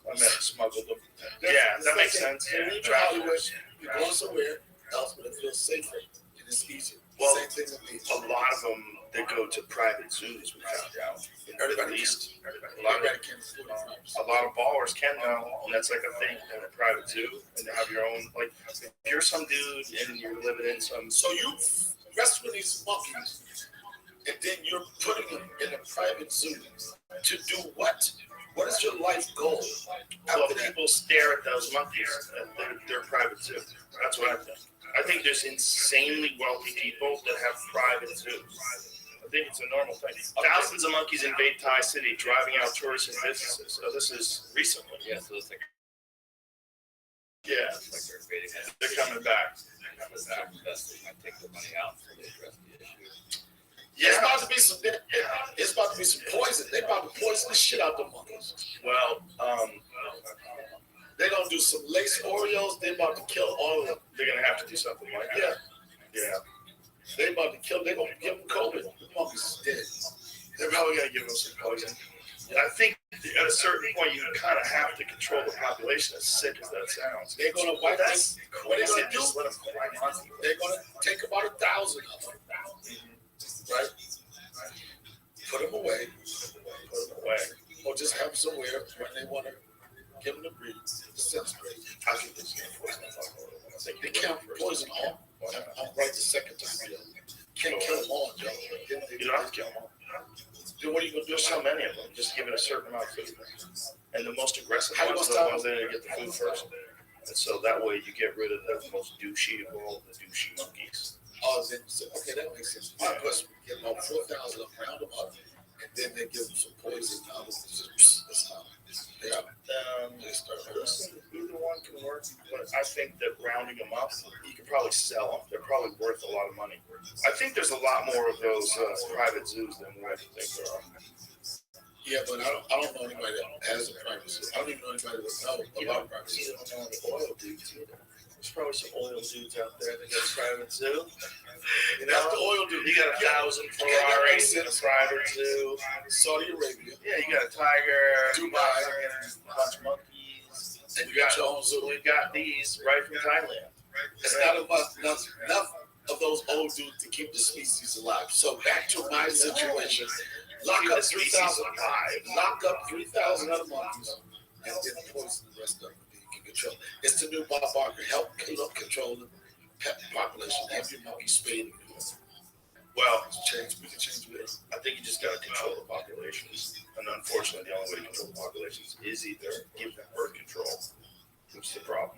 A: I meant smuggled them. Yeah, that makes sense.
B: They're leaving Hollywood. You're going somewhere else, but it feels safer and it's easier.
A: Well,
B: same thing with me.
A: a lot of them they go to private zoos. We found out.
B: Everybody
A: At least
B: can.
A: a lot of ballers can now, and that's like a thing in a private zoo, and they have your own. Like, if you're some dude and you're living in some.
B: So you rest with these monkeys, and then you're putting them in a private zoo to do what? What is your life goal?
A: Well,
B: After that?
A: people stare at those monkeys at their private zoo. That's what I think. I think there's insanely wealthy people that have private zoos. I think it's a normal thing. Thousands of monkeys invade Thai city, driving out tourists and businesses. So this is recently.
C: Yeah, so it's like
A: Yeah,
C: they're invading us.
A: they're coming back.
C: Because they're investing, might take the money out so they address the issue.
B: It's about to be some. It's about to be some poison. They about to poison the shit out the monkeys.
A: Well,
B: They're gonna do some lace Oreos. They're about to kill all of them.
A: they're gonna have to do something like that. Yeah.
B: They about to kill. They're gonna give them COVID. The monkeys is dead.
A: They're probably gonna give them some poison. I think at a certain point you kind of have to control the population. As sick as that sounds,
B: They're gonna wipe
A: that's
B: this. What they're
A: crazy.
B: gonna do?
A: Just let them climb on you.
B: They're gonna take about 1,000 of them, right? Put them away,
A: Put them away.
B: or just have them somewhere when they want to give them the breed. The sense breed.
A: I think this is enforcement.
B: They can't poison all. I'm right the second time. You know. Can't kill them all, Joe.
A: You don't have to kill them all.
B: Then what are you gonna do?
A: There's so many of them. Just give it a certain amount of food. And the most aggressive
B: How you
A: ones are
B: gonna
A: the ones that are gonna get the food first. And so that way you get rid of the most douchey of all the douchey monkeys.
B: Oh, then okay, that makes sense. My question: get about 4,000 of them, round them up, and then they give them some poison. That's how they are. They start.
A: Listen, either one can work, but I think that rounding them up, you can probably sell them. They're probably worth a lot of money. I think there's a lot more of those private zoos than we think there are.
B: Yeah, but I don't know anybody that has a private zoo. I don't even know anybody that know about private
A: You
B: zoo.
A: don't know any oil dudes either. There's probably some oil dudes out there that got a private zoo. You know,
B: That's the oil dude.
A: you got 1,000 Ferraris in a private zoo.
B: Saudi Arabia.
A: Yeah, you got a tiger,
B: Dubai.
A: a bunch of monkeys.
B: And you got your own zoo.
A: We've got these right from Thailand.
B: It's not enough of those old dudes to keep the species alive. So back to my situation. Lock
A: Keep
B: up
A: the species
B: 3,000
A: alive.
B: Lock up 3,000 other monkeys and then poison the rest of them. You can control. It's the new Bob Barker. Help control the pet population. Have your monkeys spayed.
A: Well,
B: We can change it.
A: I think you just got to control the populations. And unfortunately, the only way to control the populations is either give them birth control, which is the problem,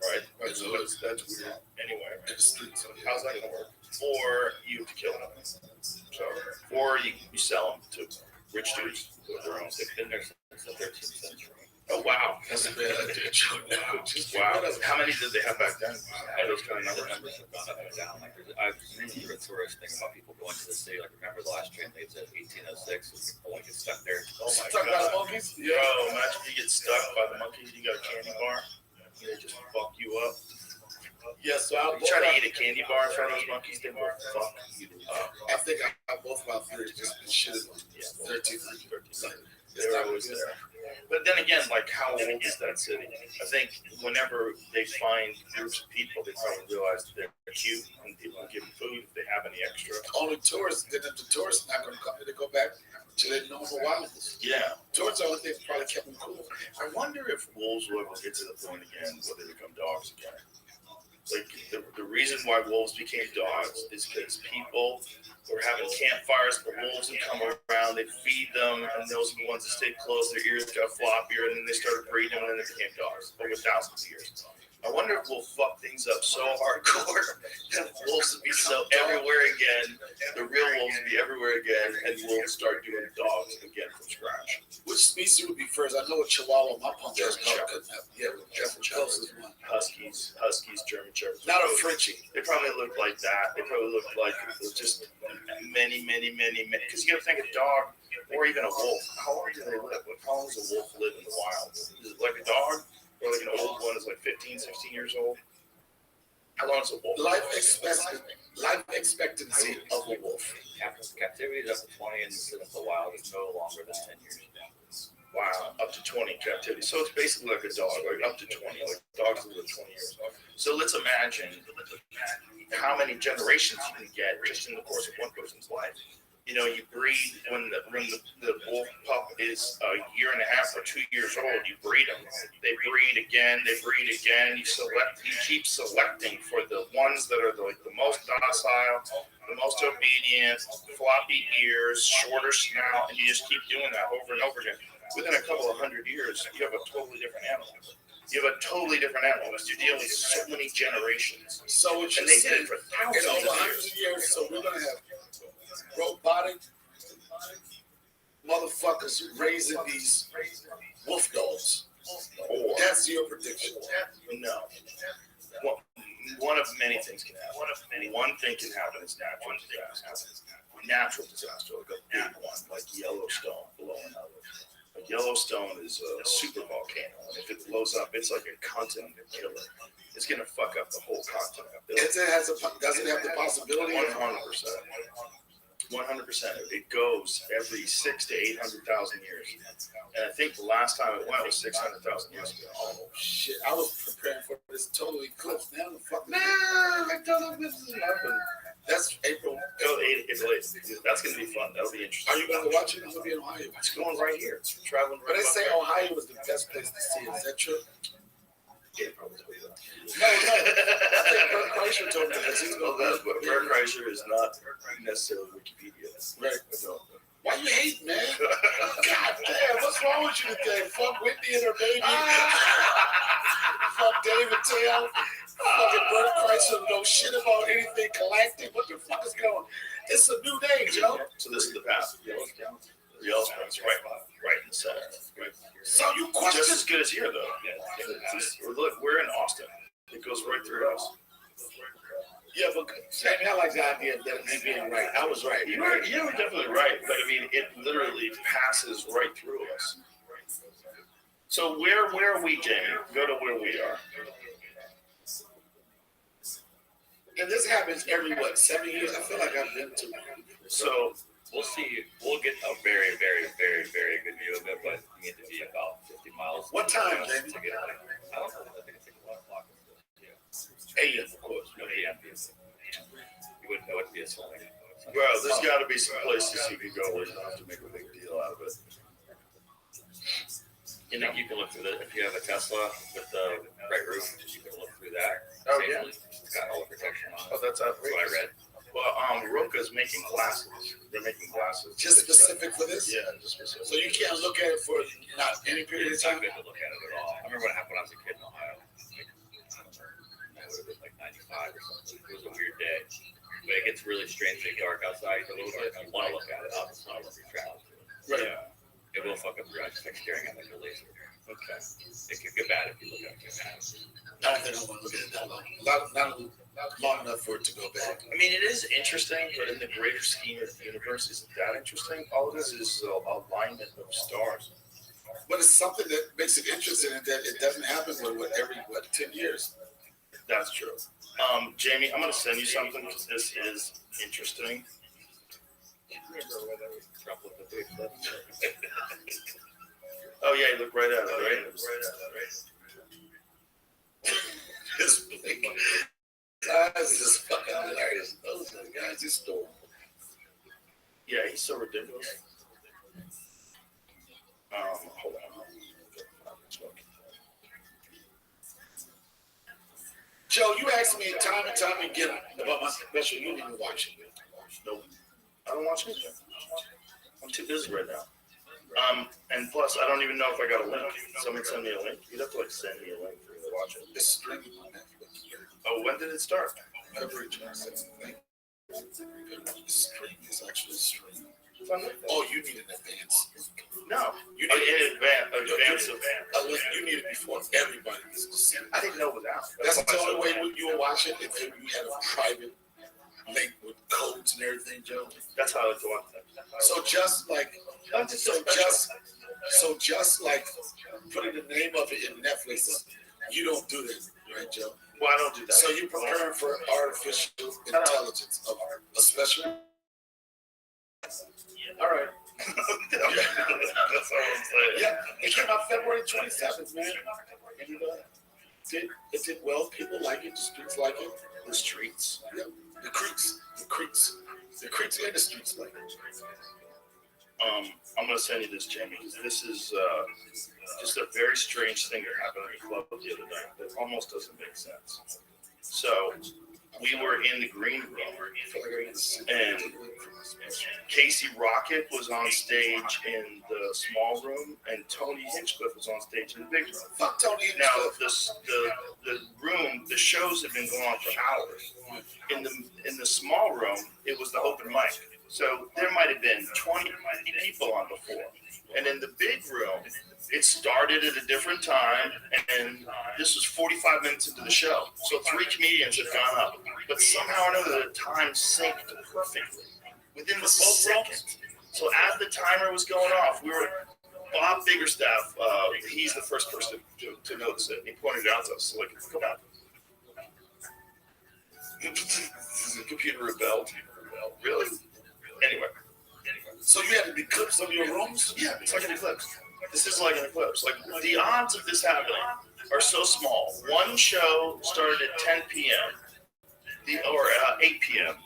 A: right? So that's weird anyway.
B: In the streets.
A: How's that going to work? Or you have to kill them. So, or you sell them to rich dudes with their own.
C: They've been there since the 13th century.
A: Oh, wow.
B: That's a bad idea, Joe. No, just
A: Wow. How many did they have back then? Those kind of
C: The
A: numbers?
C: numbers have gone up and down. Like I've seen a tourist thing about people going to the city. Like remember the last train they said 1806, people like get stuck there.
A: Oh my
B: Stuck by the
A: God.
B: monkeys?
A: Bro, imagine if you get stuck by the monkeys, you got a candy bar, they just fuck you up.
B: Yeah, so I
A: You try to eat a candy bar in front of those monkeys, they will fuck you up.
B: I think I both of our theories just been shit. 13.
A: They're always there. But then again, like, how old is that city? I think whenever they find groups of people, they probably realize that they're cute and people give them food if they have any extra.
B: Only tourists, then the tourists not going to come here to go back to their normal wildness.
A: Yeah.
B: Tourists are the only thing that probably kept them cool.
A: I wonder if wolves will ever get to the point again where they become dogs again. Like, the reason why wolves became dogs is because people were having campfires, the wolves would come around, they'd feed them, and those are the ones that stayed close, their ears got floppier, and then they started breeding them, and then they became dogs over thousands of years. I wonder if we'll fuck things up so hardcore that wolves will be so everywhere again, the real wolves will be everywhere again, and we'll start doing dogs again from scratch.
B: Which species would be first? I know a Chihuahua, my punk is
A: German
B: called. Yeah, German closest one.
A: Huskies, German Shepherds.
B: Not a Frenchie.
A: They probably look like that. They probably look like just many, because you gotta think a dog or even a wolf. How long do they live? Like, how long does a wolf live in the wild? Is it like a dog? Or like an old one is like 15, 16 years old? How long is a wolf?
B: Life expectancy of a wolf.
C: Captivity is up to 20, and in the wild is no longer than 10 years.
A: Wow, up to 20 captivity. So it's basically like a dog, like up to 20. Like dogs live 20 years. So let's imagine how many generations you can get just in the course of one person's life. You know, you breed when the wolf pup is a year and a half or 2 years old. You breed them. They breed again. You keep selecting for the ones that are the most docile, the most obedient, floppy ears, shorter snout, and you just keep doing that over and over again. Within a couple of 100 years, you have a totally different animal. You're dealing with so many generations.
B: So
A: And they did it for thousands
B: in over
A: of
B: 100
A: years.
B: years, so we're gonna have robotic motherfuckers raising these wolf dogs.
A: Or
B: That's your prediction.
A: no. One of many things can happen. One thing can happen is natural disaster. Natural disaster, like a big one, like Yellowstone blowing up. Like Yellowstone is a super volcano, and if it blows up, it's like a continent killer. It's gonna fuck up the whole continent.
B: Does it have the possibility?
A: 100%. 100%. It goes every 600,000 to 800,000 years, and I think the last time it went was 600,000 years ago.
B: Oh shit! I was preparing for this total eclipse. Now the fuck, I don't know if this is happening. That's April.
A: April 8th. That's gonna be fun. That'll be interesting.
B: Are you gonna watch it? I'm gonna be in Ohio.
A: It's going right here. It's traveling right.
B: But they say
A: about
B: Ohio is the best place to see it. Is that true?
A: there. Yeah, probably.
B: No. I think Bert Kreischer told me that.
A: Well, that, but Bert Kreischer is not necessarily Wikipedia.
B: Right.
A: So,
B: Why you hate, man? God damn, what's wrong with you today? Fuck Whitney and her baby. Fuck David Tail. Fucking Bert Kreischer know shit about anything galactic. What the fuck is going on? It's a new day, Joe.
A: so this is the path. Yellowstone's right in the center. Right.
B: So you question
A: Just as good as here, though. Look, we're in Austin. It goes right through us.
B: Yeah, but Sammy, I like the idea of that me being right. I was right.
A: You were definitely right, but I mean, it literally passes right through us. So where are we, Jamie? Go to where we are.
B: And this happens every, 7 years? I feel like I've been to.
A: So
C: We'll see. We'll get a very, very, very, very good view of it, but you need to be about 50 miles.
B: What time, Jamie?
C: To get it. I don't know. I think it's like 1 o'clock. Yeah.
B: AM, of course.
C: No, yeah. You wouldn't know it would be a swimming.
A: well, there's got to be some places you can go where you don't have to make a big deal out of it.
C: You think you can look through if you have a Tesla with the right roof, you can look through that.
A: Oh, yeah.
C: It's got all the protection on it.
A: Oh, that's
C: That's what I read.
A: Well, Roka's making glasses. They're making glasses.
B: Just specific for this?
A: Yeah, just specific.
B: So you can't look at it for not any period of
C: It's not
B: time?
C: good to look at it at all. I remember what happened when I was a kid in Ohio. It would have been like 95 or something. It was a weird day. But it gets really strangely dark outside a little bit. You want to look at it, obviously, if you're traveling.
B: Right.
A: Yeah.
C: It will fuck up your eyes. It's like staring at like a laser.
A: Okay.
C: It could get bad if you look at it.
B: I don't think I want to look at it that long. Not long enough for it to go bad.
A: I mean, it is interesting, but in the greater scheme of the universe, isn't that interesting? All it is alignment of stars.
B: But it's something that makes it interesting, and that it doesn't happen every 10 years.
A: That's true. Jamie, I'm going to send you something because this is interesting. Oh yeah, you look right at it, right?
B: This guys is fucking hilarious. Those are the guys who stole.
A: Yeah, he's so ridiculous. Hold on.
B: Joe, you asked me time and time again about my special. You didn't even watch it.
A: Nope. I don't watch anything. I'm too busy right now. And plus, I don't even know if I got a link. Someone send me a link. You'd have to send me a link for me to watch it.
B: It's streaming on Netflix.
A: Oh, when did it start?
B: February 26th. The stream is actually streaming.
A: It's on Netflix.
B: Oh, you need an advance.
A: No,
B: You
A: in
B: need
A: advance of.
B: you need it before everybody gets to see it.
A: I didn't know it was out.
B: That's the only way you will watch it if you had a private link with codes and everything, Joe.
A: That's how I like to watch it.
B: So just like putting the name of it in Netflix, you don't do that, right, Joe?
A: Well, I don't do that.
B: So you're preparing for artificial intelligence of a special.
A: All right. That's all I'm saying.
B: Yeah, it came out February 27th, man. And it did well. People like it. The streets like it.
A: The streets.
B: Yeah. The creeks and the streets like it.
A: I'm gonna send you this, Jamie, because this is just a very strange thing that happened at the club the other night that almost doesn't make sense. So we were in the green room, and Casey Rocket was on stage in the small room, and Tony Hinchcliffe was on stage in the big room.
B: Fuck Tony
A: Now,
B: Hinchcliffe.
A: the room, the shows had been going on for hours. In the small room, it was the open mic. So there might have been 20 people on before. And in the big room, it started at a different time, and this was 45 minutes into the show. So 3 comedians had gone up. But somehow or another, the time synced perfectly within the second. So as the timer was going off, Bob Biggerstaff, he's the first person to notice it. He pointed it out to us, like, come on. The computer rebelled. Really? Anyway.
B: So you had to be clips of your rooms?
A: Yeah, it's like an eclipse. This is like an eclipse. Like, the odds of this happening are so small. One show started at 10 p.m. or 8 p.m.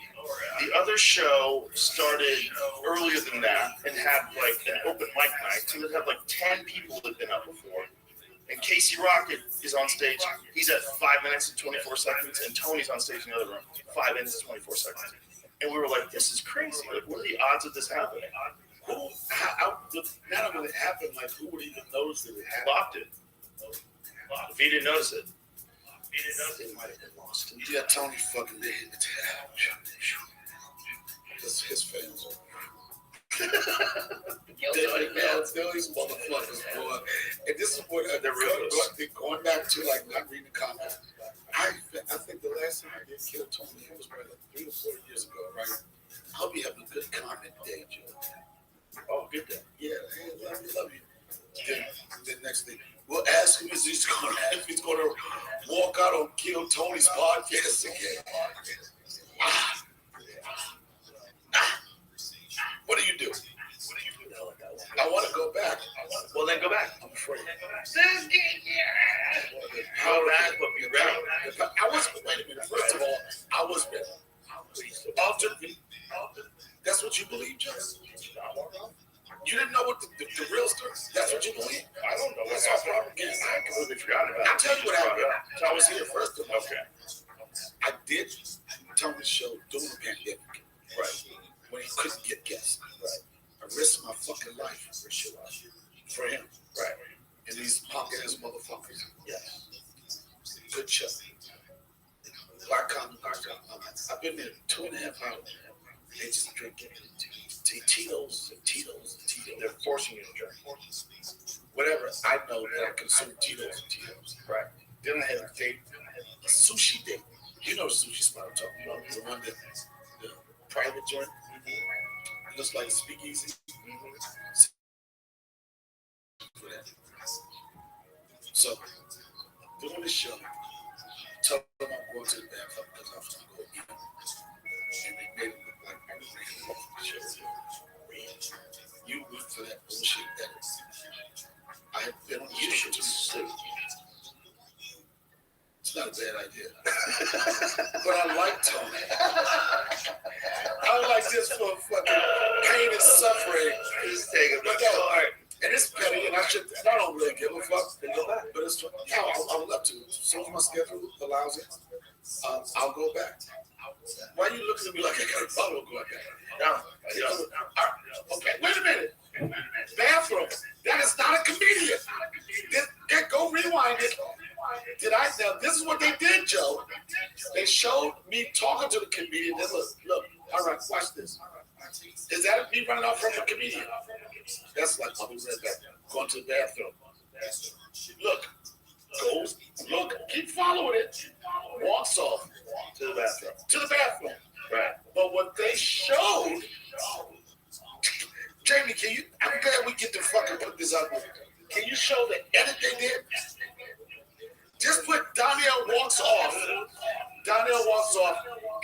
A: The other show started earlier than that and had like an open mic night. So it had like 10 people that had been up before. And Casey Rocket is on stage. He's at 5 minutes and 24 seconds, and Tony's on stage in the other room, 5 minutes and 24 seconds. And we were like, this is crazy. Like, what are the odds of this happening?
B: None of it happened. Like, who would even notice that it happened?
A: Bob did. If he didn't notice it, it might have been lost.
B: Yeah, Tony fucking did. Because his fans are. These motherfuckers, boy. And this is what they're going back to, like, not reading the comments. I think the last time I did kill Tony, it was probably like 3 or 4 years ago, right? I'll be having a good comment day, Joe.
A: Oh, good day.
B: Yeah, hey, I love you. Then next thing, we'll ask him if he's gonna walk out on Kill Tony's podcast again. What do you do? I want to go back.
A: Well, then go back.
B: I'm afraid.
A: Go back, but be ready.
B: Wait a minute. First of all, I was ready. Ultimately, that's what you believe, Jess? You didn't know what the real story is? That's what you believe?
A: I don't know.
B: That's all problem.
A: I completely forgot about it.
B: I'll tell you what happened. I was here first of all.
A: Okay.
B: I did Tony's show during the pandemic.
A: Right.
B: When he couldn't get guests. Right. I risked my fucking life for him.
A: Right.
B: And these punk-ass motherfuckers.
A: Yes.
B: Good show. Black comic. I've been there 2.5 hours. They just drinking Tito's.
A: They're forcing you to drink.
B: whatever, I know that I consume Tito's and Tito's.
A: Right.
B: Then I had a date, a sushi date. You know the sushi spot I'm talking about. The one that, the private joint. It looks like a speakeasy. For that. So, doing the show, tell them I'm going to the bathroom because I was going to go eat. And they made it look like I was making off the show. You went for that bullshit edit. I have been on the show to sleep. It's not a bad idea. But I like Tony. I like this for fucking pain and suffering.
A: He's taking
B: But
A: the card.
B: and it's petty, and I don't really give a fuck. But it's I would love to. As soon as my schedule allows it, I'll go back. Why are you looking at me like I got a follow going back? No. Okay, wait a minute. Bathroom. That is not a comedian. Go rewind it. Now, this is what they did, Joe. They showed me talking to the comedian. Then look. All right, watch this. Is that me running off from a comedian? That's like I'll be right back. Going to the bathroom. Look, keep following it. Walks off
A: To the bathroom.
B: to the bathroom.
A: Right.
B: But what they showed, Jamie, I'm glad we get to fucking put this out there. Can you show the edit they did? Just put Donnell walks off,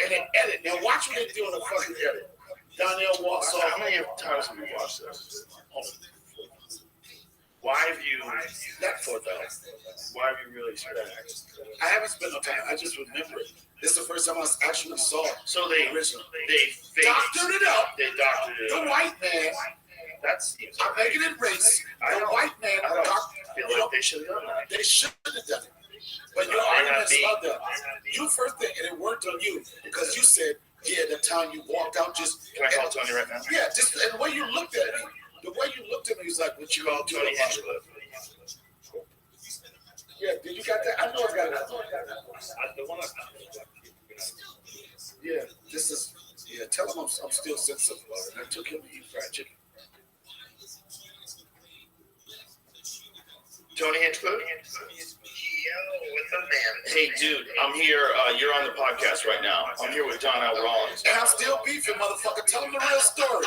B: and then edit. Now watch what they do in the fucking edit. Donnell walks off.
A: How many times have you watched this? Why have you
B: Not 4,000.
A: Why have you really spent?
B: I haven't spent no time. I just remember it. This is the first time I actually saw it.
A: So they
B: Original.
A: faked,
B: Doctored it up.
A: They doctored it
B: The
A: up.
B: white man.
A: That seems.
B: I'm making it race.
A: I
B: The
A: don't-
B: white man.
A: I don't feel like they should have done that.
B: They should have done it. But your
A: May not
B: arguments
A: be.
B: about that. You first thing, and it worked on you because you said, yeah, the time you walked out, just.
A: Can I call Tony right now?
B: Yeah, just and the way you looked at me, was like, what you
A: Call
B: all do
A: Tony
B: about it?
A: Hinchcliffe.
B: Yeah, did you got that? I know I got it.
C: The one
B: Yeah, this is. Yeah, tell him I'm still sensitive about it. I took him to eat fried chicken.
A: Tony Hinchcliffe?
D: Yo, what's up, man?
A: Hey, dude, I'm here. You're on the podcast right now. I'm here with Donnell Rollins.
B: And I'm still beefing, motherfucker. Tell him the real story.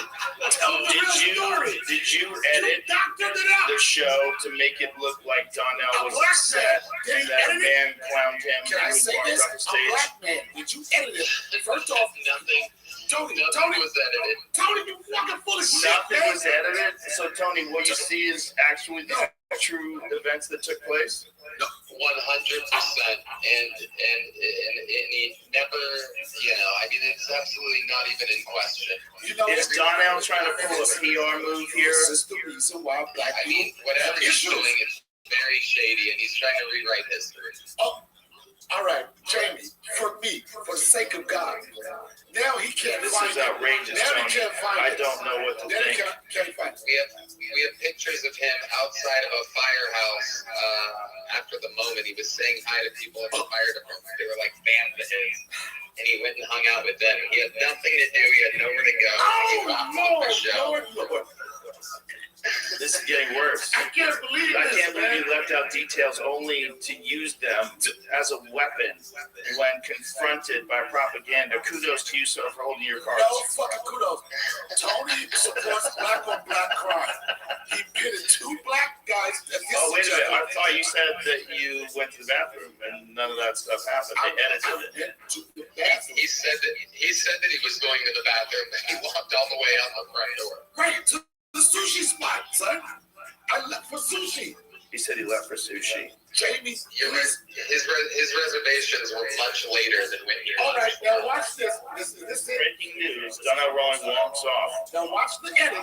B: Tell him the real story.
A: Did you
B: You
A: edit
B: doctored it out.
A: the show to make it look like Donnell was
B: A black
A: upset
B: man. Did he
A: that a
B: edit it?
A: man clowned him
B: Can I
A: and he
B: say
A: walked
B: this?
A: off the
B: A
A: stage?
B: black man. Did you edit it? First off,
D: Nothing
B: Tony
D: was edited.
B: Tony, you fucking full of shit,
A: Nothing
B: man.
A: was edited. So, Tony, what you see is actually the true events that took place.
D: 100%, and he never, I mean, it's absolutely not even in question.
B: You know,
A: Is Donnell trying to pull a PR move here?
B: This is the reason why black
D: I mean,
B: people
D: whatever
B: have
D: he's
B: issues.
D: doing is very shady, and he's trying to rewrite history.
B: Oh, all right, Jamie, for me, for the sake of God. Now he can't
A: This
B: find
A: is
B: it.
A: outrageous,
B: Now he
A: Tony.
B: can't find
A: I
B: it.
A: don't know what to
B: Now he
A: think.
B: can't find it.
D: We have pictures of him outside of a firehouse after the moment. He was saying hi to people in the fire department. They were like fans of his, and he went and hung out with them. He had nothing to do. He had nowhere to go. He dropped off the show.
B: Lord.
A: This is getting worse.
B: I can't believe
A: I
B: this,
A: can't believe
B: man.
A: you left out details only to use them as a weapon when confronted by propaganda. Kudos to you, sir, for holding your cards.
B: No fucking kudos. Tony supports black on black crime. He pitted two black guys against
A: Oh, wait
B: each
A: a minute. I
B: other.
A: thought you said that you went to the bathroom and none of that stuff happened. They edited it.
B: went to the bathroom.
D: He said that he was going to the bathroom, and he walked all the way out the front door.
B: Right to the sushi spot, son. I left for sushi.
A: He said he left for sushi.
B: Jamie, please.
D: His reservations were much later than when he
B: All right,
D: left.
B: now watch this. This is it.
A: Breaking news. Donnell Rollins walks off.
B: Now watch the edit.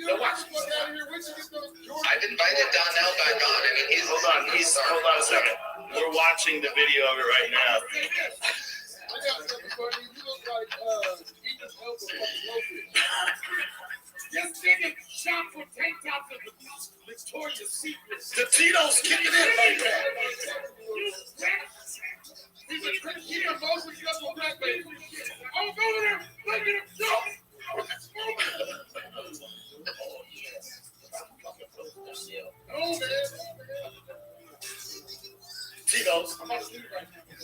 B: Now watch.
D: I've invited Donnell back on. I mean, he's
A: Hold on a second. We're watching the video of it right now.
B: This nigga shot for tank tops of Victoria's Secret. The Tito's kicking in right there. He's a crazy emotion just for black baby. Oh, go over there. Look at him. Go.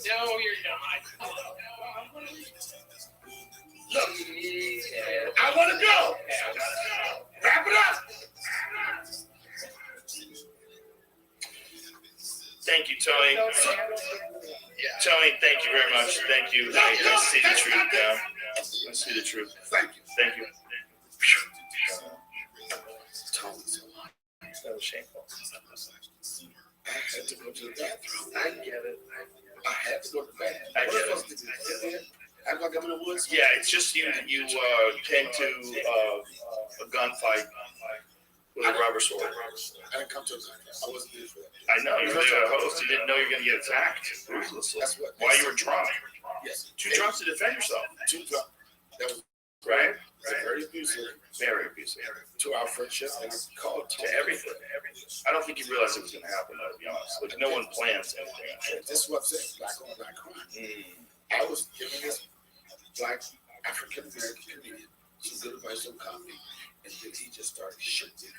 D: No, you're not.
B: Look, I want to go. Wrap it up.
A: Thank you, Tony.
D: Yeah.
A: Tony, thank you very much. Thank you. I see the truth now. I see the truth.
B: Thank you.
A: Thank you.
B: Tony's
A: That was shameful.
B: I had to go to the bathroom.
A: I get it.
B: I had to go to the bathroom.
A: I
B: What
A: get
B: else did you do? Act like I'm in the woods?
A: Yeah, it's just you came to a gunfight with a rubber sword.
B: I didn't come to a gunfight. I wasn't there for that.
A: I know, you were there to host. You didn't know you were going to get attacked ruthlessly.
B: That's what.
A: While you were drunk.
B: Yes.
A: Too drunk to defend yourself.
B: Too drunk. That was
A: Right?
B: very abusive
A: Very abusive.
B: to our friendship and called
A: To everything. I don't think you realized it was going to happen, to be honest. Like, no one plans anything.
B: This is what I'm saying. Black on black crime.
A: Mm.
B: I was giving this black African American comedian some good advice on comedy, and then he just started shooting.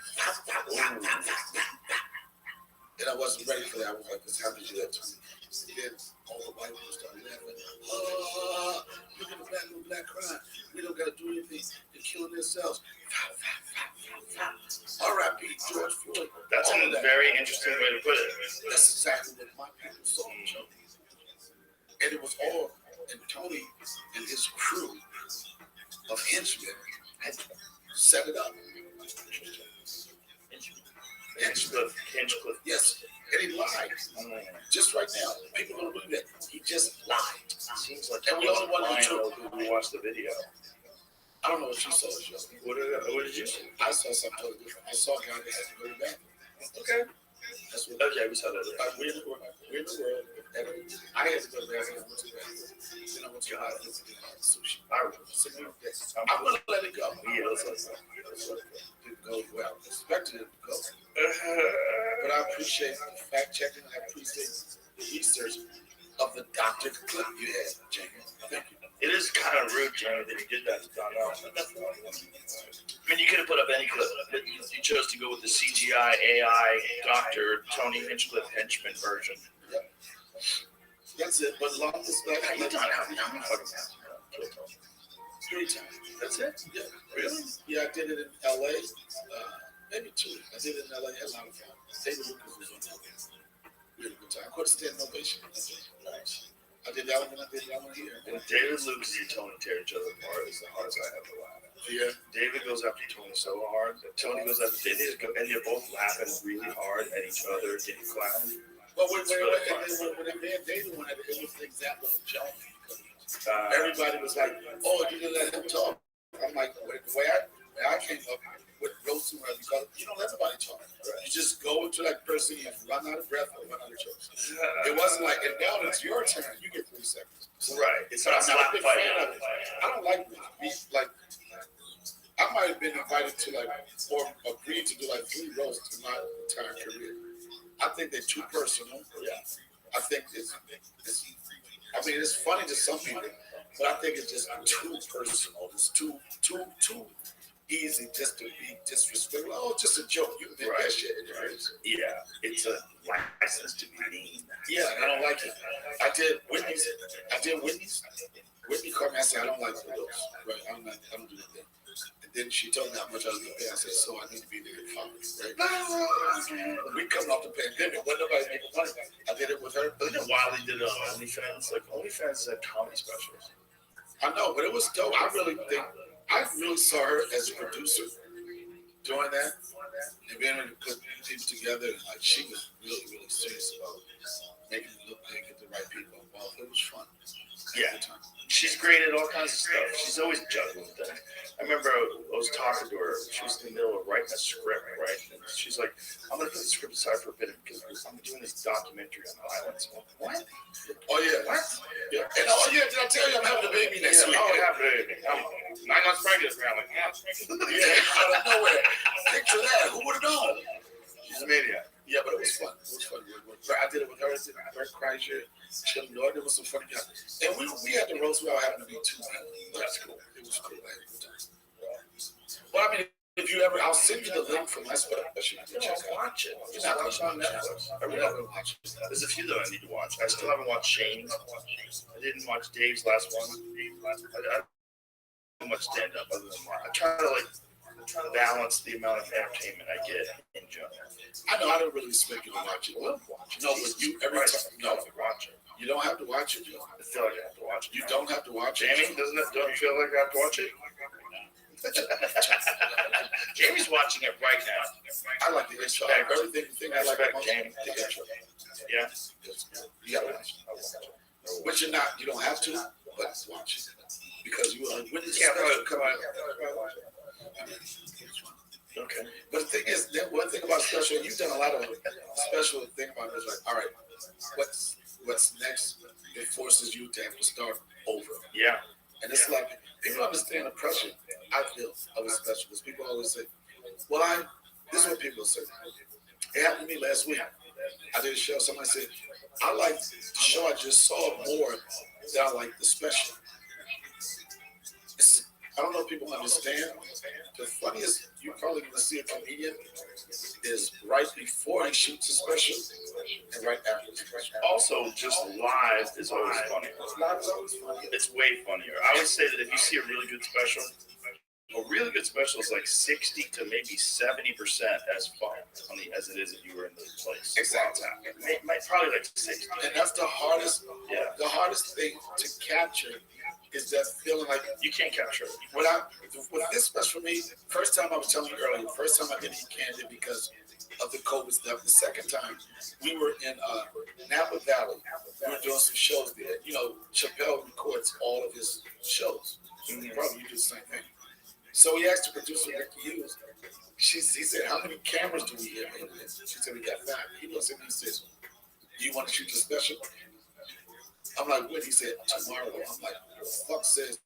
B: And I wasn't ready for that. I was like, "This how did you do that to me?" And then all the white people started laughing. Oh, look at the black on black crime. We don't got to do anything. They're killing themselves. R.I.P. George Floyd.
A: That's
B: All
A: a
B: of that.
A: very interesting way to put it.
B: That's exactly what my people saw. And it was all, and Tony and his crew of henchmen had set it up.
A: Hinchcliffe.
B: Yes, and he lied. Just right now, people don't believe that. He just lied.
A: Seems like
B: And we only want to
A: who watched the video.
B: I don't know what you saw, Joe.
A: What did you see?
B: I saw something totally different. I saw a guy that had to go to the bathroom.
A: Okay.
B: That's what.
A: Okay, we saw that.
B: We're in the world. And I had to go to the bathroom. I went to the bathroom. Then I went to the bathroom to get sushi. I'm going to let it go.
A: Yeah, let's let it go.
B: Didn't go well. I expected it to go. But I appreciate the fact checking. I appreciate the research of the doctor clip you had, Jamie. Thank you.
A: It is kind of rude, Jamie, that he did that to Donnell. I mean, you could have put up any clip, but you chose to go with the CGI AI Dr. Tony Hinchcliffe henchman version.
B: Yep. That's it. But long as that,
A: How many fucking times?
B: 3 times.
A: That's it?
B: Yeah.
A: Really?
B: Yeah, I did it in LA. Maybe 2. I did it in LA. Had a lot of fun. David Lucas was on that. We had a good time. I couldn't stand ovation. Nice. I did that one and I did that one here.
A: And David Lucas and Tony tear each other apart is the hardest I ever laughed.
B: Yeah.
A: David goes after Tony so hard that Tony goes after David, and they're both laughing really hard at each other, getting clowned.
B: But when that man David went at it, it was the example of John. Everybody was like, "Oh, you didn't let him talk." I'm like, the way I came up with roasting, because you don't let nobody talk. Right. You just go into that person, you run out of breath or run out of jokes. It wasn't like, and now it's your turn. You get 3 seconds.
A: Right. It's not
B: I'm not a
A: slap
B: big
A: fight.
B: fan of it. I don't like I might have been invited to or agreed to do 3 roasts in my entire career. I think they're too personal.
A: Yeah.
B: I think it's funny to some people, but I think it's just too personal. It's too easy just to be disrespectful. Oh, just a joke. You can make that shit in your face.
A: Yeah. It's a license to be mean.
B: Yeah, I don't like it. I did Whitney's. Whitney called me and said, "I don't like those. Right? I don't do that thing." And then she told me how much I was going to pay. I said, "So I need to be there at 5, right?" We coming off the pandemic. When nobody making money. I did it with her.
A: But you know, Wiley did it on OnlyFans. Like, OnlyFans is a comedy specialist.
B: I know, but it was dope. I really saw her as a producer doing that. And being able to put people together. And she was really, really serious about making it look good, get the right people involved. It was fun.
A: Yeah. She's great at all kinds of stuff. She's always juggling things. I remember I was talking to her. She was in the middle of writing a script, right? And she's like, "I'm going to put the script aside for a bit because I'm doing this documentary on violence." What?
B: Oh, yeah.
A: What?
B: Yeah. And did I tell you I'm having a baby next week?
A: Oh, yeah, baby. I'm 9 months pregnant, apparently.
B: Yeah, out of nowhere. Picture that. Who would have known?
A: She's a maniac.
B: Yeah, but it was fun. It was fun. I did it with her. I did it with Bert Kreischer, Chim Lord. There was some funny guys. And we had the roast without having to be too many. That's cool. It was cool. I had a good time. Well, I mean, if you ever, I'll send you you the link for my special. You can check out.
A: Watch it.
B: You're
A: Just
B: not
A: watch it on Netflix. I really haven't watched it. There's a few that I need to watch. I still haven't watched Shane's. I didn't watch Dave's last one. I don't much stand up other than that. I try to balance the amount of entertainment I get in general.
B: I know I don't really expect you to watch it.
A: I love watching.
B: No, but you every time. No,
A: watch it.
B: you don't have to watch it. Joe.
A: I feel like I have to watch it.
B: You don't have to watch it.
A: Jamie, don't you feel like I have to watch it? Jamie's watching it right now.
B: I like the intro. Everything I like about
A: Jamie.
B: the intro.
A: Yeah.
B: You gotta watch it. Which you're not. You don't have to, but watch it because you will witness.
A: Yeah, come on. Okay.
B: But the thing is, that one thing about special, you've done a lot of special thing about it is like, all right, what's next? It forces you to have to start over.
A: Yeah.
B: And it's like people understand the pressure I feel of a specialist. People always say, well, this is what people say. It happened to me last week. I did a show, somebody said, I like the show I just saw more than I like the special. I don't know if people understand. The funniest you're probably going to see a comedian is right before he shoots a special and right after the special.
A: Also, just live is always funny.
B: Live is always funny.
A: It's way funnier. I would say that if you see a really good special, a really good special is like 60 to maybe 70% as fun as it is if you were in the place.
B: Exactly.
A: Probably like 60.
B: And that's the hardest.
A: Yeah.
B: The hardest thing to capture is that feeling like
A: You can't capture it.
B: with this special for me, first time I was telling you earlier, first time I didn't eat candy because of the COVID stuff. The second time we were in Napa Valley. We were doing some shows there. You know, Chappelle records all of his shows. Probably you do the same thing. So he asked the producer, Ricky Hughes, he said, how many cameras do we have? She said, we got 5. He looks at me and says, do you want to shoot the special? I'm like, what? He said, tomorrow. I'm like, what the fuck says?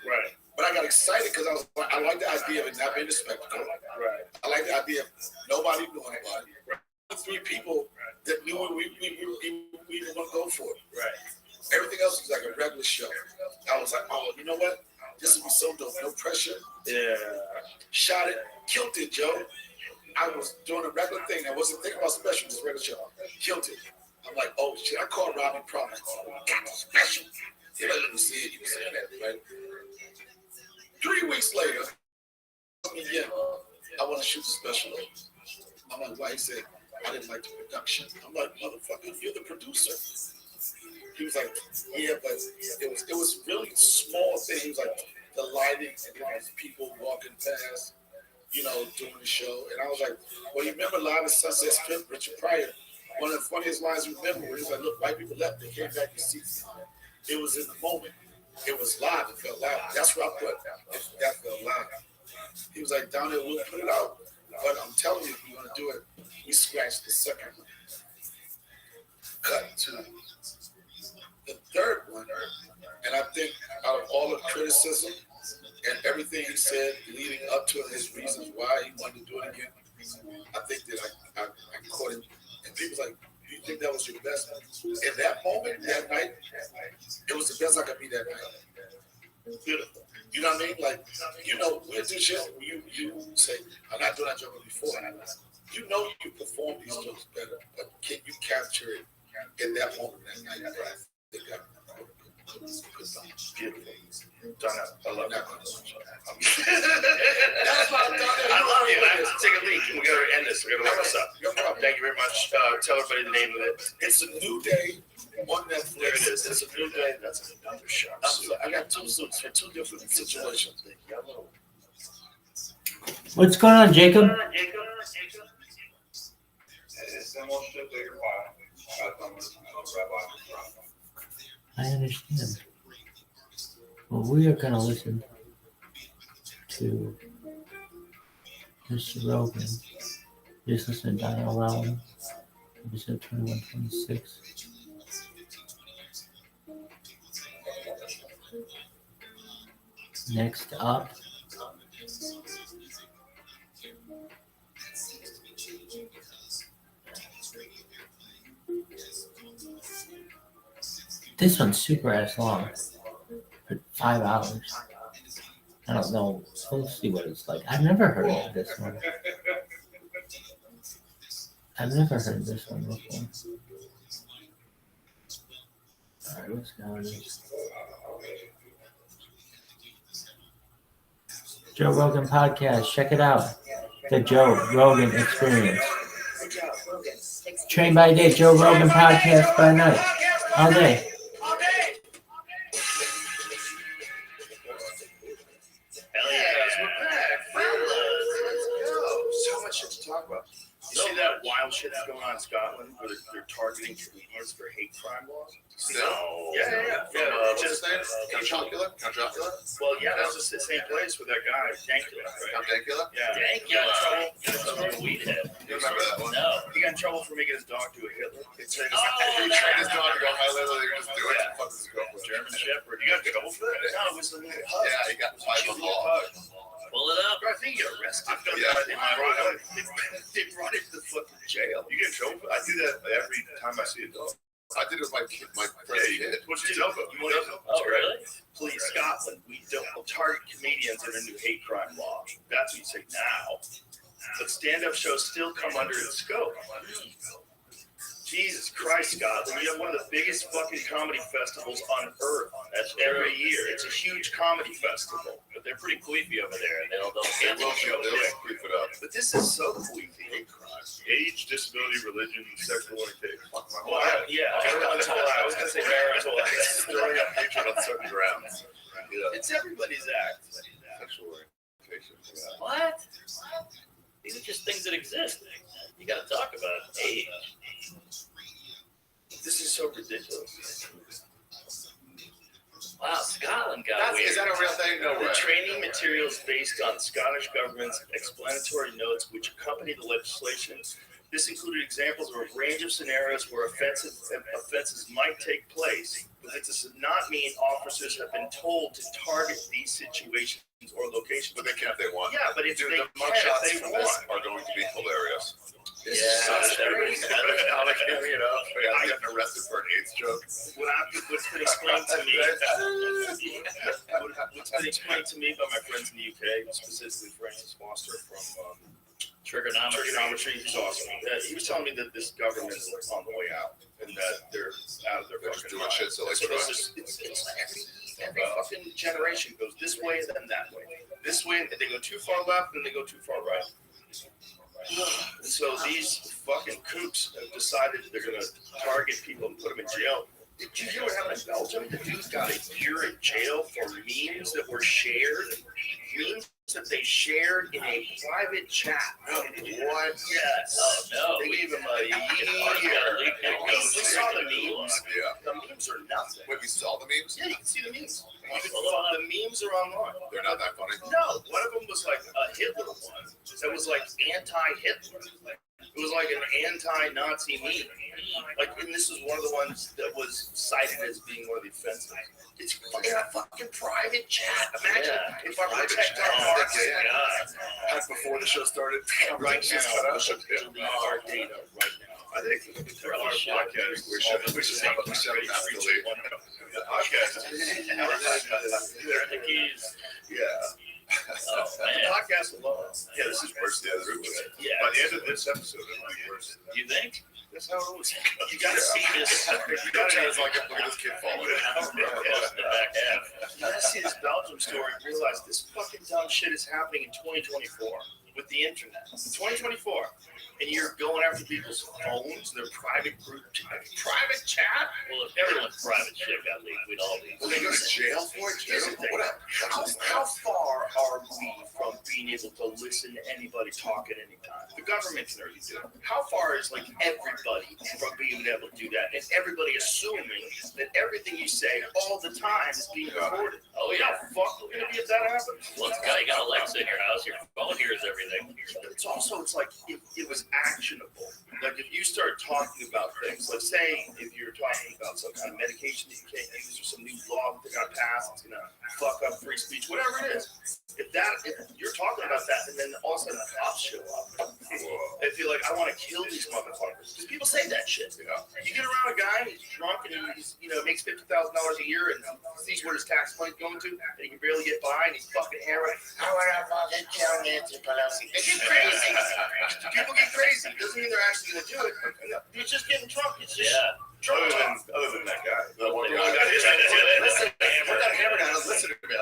A: Right.
B: But I got excited because I like the idea of it not being a spectacle.
A: Right.
B: I like the idea of nobody knowing about it. Right. 3 people that knew we were going to go for it.
A: Right.
B: Everything else was like a regular show. I was like, oh, you know what? This would be so dope. No pressure.
A: Yeah.
B: Shot it. Killed it, Joe. I was doing a regular thing. I wasn't thinking about special. This regular show. Killed it. I'm like, oh, shit. I called Robin Promise. Got the special. He let me see it. He was saying that, right? 3 weeks later, yeah, I want to shoot the special. I'm like, why? He said, I didn't like the production. I'm like, motherfucker, you're the producer. He was like, yeah, but it was really small things. He was like the lighting and these people walking past, you know, doing the show. And I was like, well, you remember Live at Sunset Strip, Richard Pryor? One of the funniest lines you remember where he was like, look, white people left, they came back to seats. It was in the moment. It was live. It felt live. That's what I put. That felt live. He was like, down there, we'll put it out. But I'm telling you, if we're going to do it, we scratched the second one. Cut to the third one. And I think out of all the criticism and everything he said leading up to his reasons why he wanted to do it again, I think that I caught him. And people's like, do you think that was your best? In that moment, that night, it was the best I could be that night. Beautiful. You know what I mean? Like, you know, we'll do shit. You say, I'm not doing that joke before. You know you perform these jokes better, but can you capture it in that moment that night? I think that beautiful.
A: Donna, I love
B: that.
A: That's why I love you. I have to take a leak. We got to end this. We got to wrap this up.
B: No problem.
A: Thank you very much. Tell everybody the name of it.
B: It's A New Day on Netflix.
A: There it is. It's A New Day. That's another shot.
B: I got 2 suits for 2 different situations.
E: What's going on, Jacob? I understand. Well, we are going to listen to Mr. Rogan. Just listen to Dial Allen, episode 2126. Next up, this one's super ass long, for 5 hours. I don't know. Let's see what it's like. I've never heard of this one. I've never heard this one before. Alright, let's go on this. Joe Rogan Podcast. Check it out. The Joe Rogan Experience. Trained by day, Joe Rogan Podcast by night. All day.
A: Hell yeah, we're back. So much shit to talk about. You see that wild shit that's going on in Scotland where they're targeting comedians for hate crime laws?
F: No.
A: Yeah.
F: What's his name? Count Chocula?
A: Well, yeah, that's just the same place with that guy, Dankula, right?
F: Count Dankula?
A: Yeah.
C: He got in trouble for weed head.
F: You remember that one?
C: No.
A: He got in trouble for making his dog do a Hitler.
F: He trained his dog to go high level. They just do it.
A: Yeah.
F: Fuck this girlfriend.
A: German Shepherd. You got in trouble for that? No, it was the little hug.
F: Yeah, he got five
A: Cute
F: of
A: little
F: law.
A: hug.
C: Pull it up.
A: I think he got arrested. I've done
F: Yeah.
A: that. They brought him to the fucking jail. You get in trouble? I do that every time I see a dog.
F: I did it with my friend's kid.
A: What's your elbow? You want to know?
C: Oh, really?
A: Please, Scotland, we don't target comedians under new hate crime law. That's what you say now. But stand-up shows still come under its scope. Jesus Christ, Scotland, you have one of the biggest fucking comedy festivals on earth. That's every year. It's a huge comedy festival.
C: But they're pretty queefy over there, and they'll
F: They will creep it up.
A: But this is so queefy.
F: Age, disability, religion, sexual orientation.
A: Well, everyone's allowed. I was going to say everyone's allowed.
F: Stirring up hatred on certain grounds. Yeah.
A: It's everybody's act.
F: Sexual orientation. Yeah.
C: What? These are just things that exist. You got to talk about age.
A: This is so ridiculous.
C: Wow, Scotland got weird.
F: Is that a real thing? No way.
A: The training materials based on Scottish government's explanatory notes which accompany the legislation. This included examples of a range of scenarios where offenses might take place, but it does not mean officers have been told to target these situations or locations.
F: But they can if they want.
A: Yeah, but if
F: Dude,
A: they
F: the
A: can,
F: mugshots
A: if they
F: from
A: want.
F: this are going to be hilarious.
A: This is so
F: Everybody's
A: strange.
F: like, I'm getting arrested for an AIDS joke.
A: What's been explained to me, what's been explained to me by my friends in the UK, specifically Francis Foster from Trigonometry, he's awesome. He was telling me that this government is on the way out and that they're out of their
F: They're just
A: fucking
F: doing
A: mind.
F: shit so they
A: So
F: try.
A: it's every fucking generation goes this way and then that way. This way, and they go too far left and they go too far right. And so these fucking kooks have decided they're going to target people and put them in jail. Did you hear what happened in Belgium? The dude got a year in jail for memes that were shared. Memes that they shared in a private chat.
F: What?
A: Yes.
C: Oh, no.
A: They gave him a year. We saw the memes.
F: Yeah.
A: The memes are nothing.
F: Wait, we saw the memes?
A: Yeah, you can see the memes. The memes are online.
F: They're not that funny.
A: No, one of them was like a Hitler one. That was like anti-Hitler. It was like an anti-Nazi meme. Like, and this was one of the ones that was cited as being one of the offensive. It's in a fucking private chat. Imagine if our protect our hearts.
F: That's before the show started.
A: Right
F: Just
A: now,
F: cut out.
A: delete our data right now.
F: I think for our podcast, we should have delete the podcast.
C: They're in the keys.
F: Yeah.
C: Oh,
A: The
C: man.
A: podcast alone.
F: Yeah, this is worse than the other.
C: Yeah.
F: By the end of this episode, it might be worse.
C: You think?
A: That's how it was. You gotta see this.
F: You gotta it's like, look at this kid falling.
C: The back half.
A: You gotta see this Belgium story and realize this fucking dumb shit is happening in 2024 with the internet. In 2024. And you're going after people's phones, their private group, private chat.
C: Well, if everyone's private shit got leaked, we'd all be.
F: Will they go to jail for it?
A: Here's the thing. How far are we from being able to listen to anybody talk at any time? The government can already do it. How far is like everybody from being able to do that? And everybody assuming that everything you say all the time is being recorded.
C: Oh,
A: How
C: yeah.
A: fuck we're gonna be if that happens?
C: Well, you got Alexa in your house. Your phone hears everything.
A: It's also, it's like if it was actionable. Like if you start talking about things, let's say if you're talking about some kind of medication that you can't use or some new law that they're gonna pass, it's gonna fuck up free speech, whatever it is. If you're talking about that and then all of a sudden the cops show up,
F: Whoa.
A: They feel like I want to kill these motherfuckers. Because people say that shit.
F: Yeah.
A: You get around a guy and he's drunk and he's makes $50,000 a year and sees where his tax money's going to, and he can barely get by and he's fucking hammered. I want to fucking kill Nancy Pelosi. They get crazy. People get crazy. It doesn't mean they're actually gonna do it. He's just getting drunk. It's just drunk.
F: Other than that guy, the one
A: The
F: guy.
A: one guy is like,
B: Listen, man, we're not hammered on. Listen to me.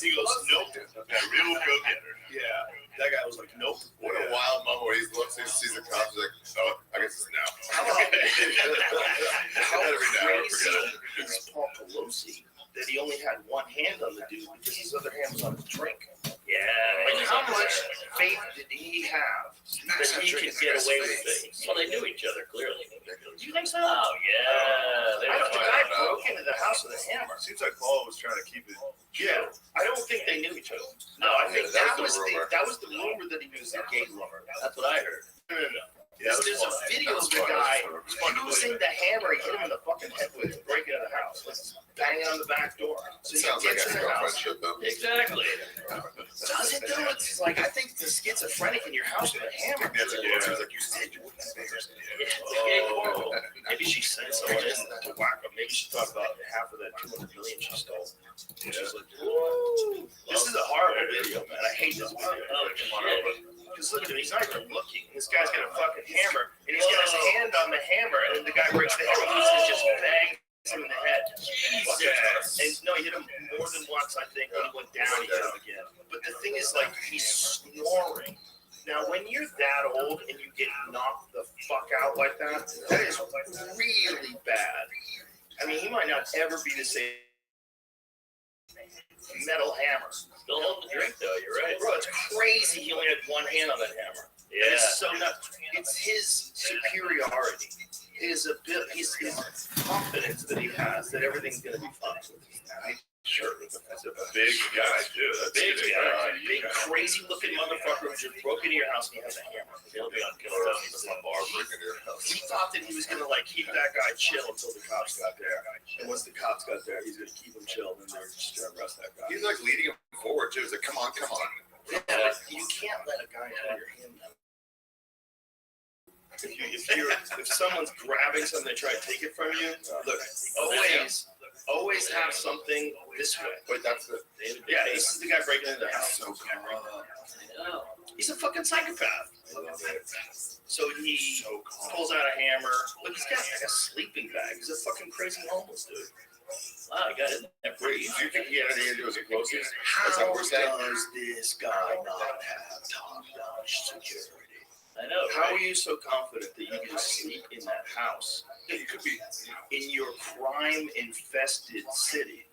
A: He goes, nope.
F: Yeah, real go-getter.
A: Yeah, that guy was like, nope.
F: What a wild moment where he looks and sees the cops like, oh, I guess it's now.
A: How
F: Every now and
A: crazy
F: forget
A: is Paul Pelosi that he only had one hand on the dude because his other hand was on his drink?
C: Yeah.
A: Like, how much faith did he have that he could get away with things?
C: Well, they knew each other clearly.
A: Do you think so?
C: Oh yeah. They
A: I
C: were
A: think the guy broke into the house with a hammer.
F: Seems like Paul was trying to keep it.
A: Yeah, I don't think they knew each other. No, I think that was the rumor that he was a gay lover.
C: That's what I heard.
A: No. There's a video of the guy using the hammer he hit him in the fucking head with to break into the house. Let's bang on the back door. So he
F: Sounds like
A: gets
F: a
A: in the house.
F: friendship though.
C: Exactly.
A: Does it though? It's like, I think the schizophrenic in your house with a hammer.
F: That's a good. Sounds like you said you wouldn't embarrass me.
A: Oh, maybe she sent someone in to whack him. Maybe she thought about half of that 200 million she stole. And she's like, woo. This is a horrible video, man. I hate this video.
C: Oh shit.
A: Because look at him, he's not even looking. This guy's got a fucking hammer, and he's got his hand on the hammer, and then the guy breaks the hammer. He's just bangs him in the head.
F: Jesus.
A: And no, he hit him more than once, I think. When he went down, he hit him again. But the thing is, like, he's snoring. Now, when you're that old and you get knocked the fuck out like that, that is really bad. I mean, he might not ever be the same. Metal hammer.
C: Still holding the drink though. You're right.
A: Bro, it's crazy he only had one hand on that hammer.
C: Yeah.
A: It's so nuts. It's his superiority, his ability, his confidence that he has that everything's gonna be fine.
F: Sure. That's a big guy too. That's
A: Big
F: a
A: guy, big crazy looking motherfucker who just broke into your house and he has a hammer.
C: He'll be on Kill
F: bar breaking your house.
A: He thought that he was gonna like keep that guy chill until the cops got there. And once the cops got there, he's gonna keep him chill, and they're just gonna arrest that guy.
F: He's like leading him forward too. He's like, come on, come on.
A: Yeah, but you can't let a guy hold your hand down. If someone's grabbing something to try to take it from you, look, always have something this way.
F: Wait, that's the.
A: Yeah, this is the guy breaking into the house.
F: So calm.
A: He's a fucking psychopath. So he pulls out a hammer. Look, he's got like a sleeping bag. He's a fucking crazy homeless dude.
C: Wow, he got in there pretty
F: Do you think he had anything to do with explosives?
A: How
F: That's what we're saying.
A: does this guy not have top-notch security?
C: I know.
A: How
C: Right?
A: are you so confident that you can sleep in that house?
F: Yeah, you could be.
A: In your crime-infested city.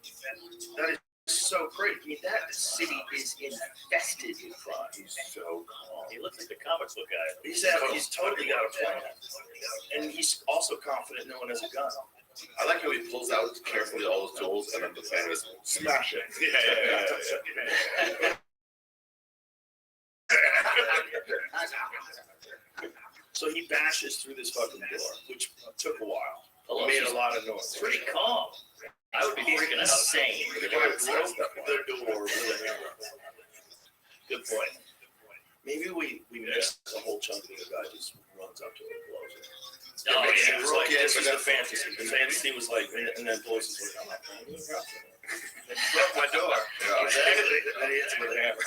A: That is so crazy. I mean, that city is infested with crime.
F: He's so calm.
C: He looks like the comic book guy.
A: He's totally got a plan. And he's also confident no one has a gun.
F: I like how he pulls out carefully all his tools and then the plan is smash it. Yeah.
A: So he bashes through this fucking door, which took a while.
C: Pelosi's
A: Made a lot of noise.
C: pretty calm. I would be freaking out.
A: Insane. The guy broke the door with a hammer. Good point. Maybe we missed the whole chunk of the guy just runs up to him and blows it.
C: Oh,
A: It
C: yeah.
A: was like, this was the fantasy. The fantasy was like, and then Boyce is like, I'm not playing you. Broke my door.
F: Yeah.
A: Exactly. And he hits him with a hammer.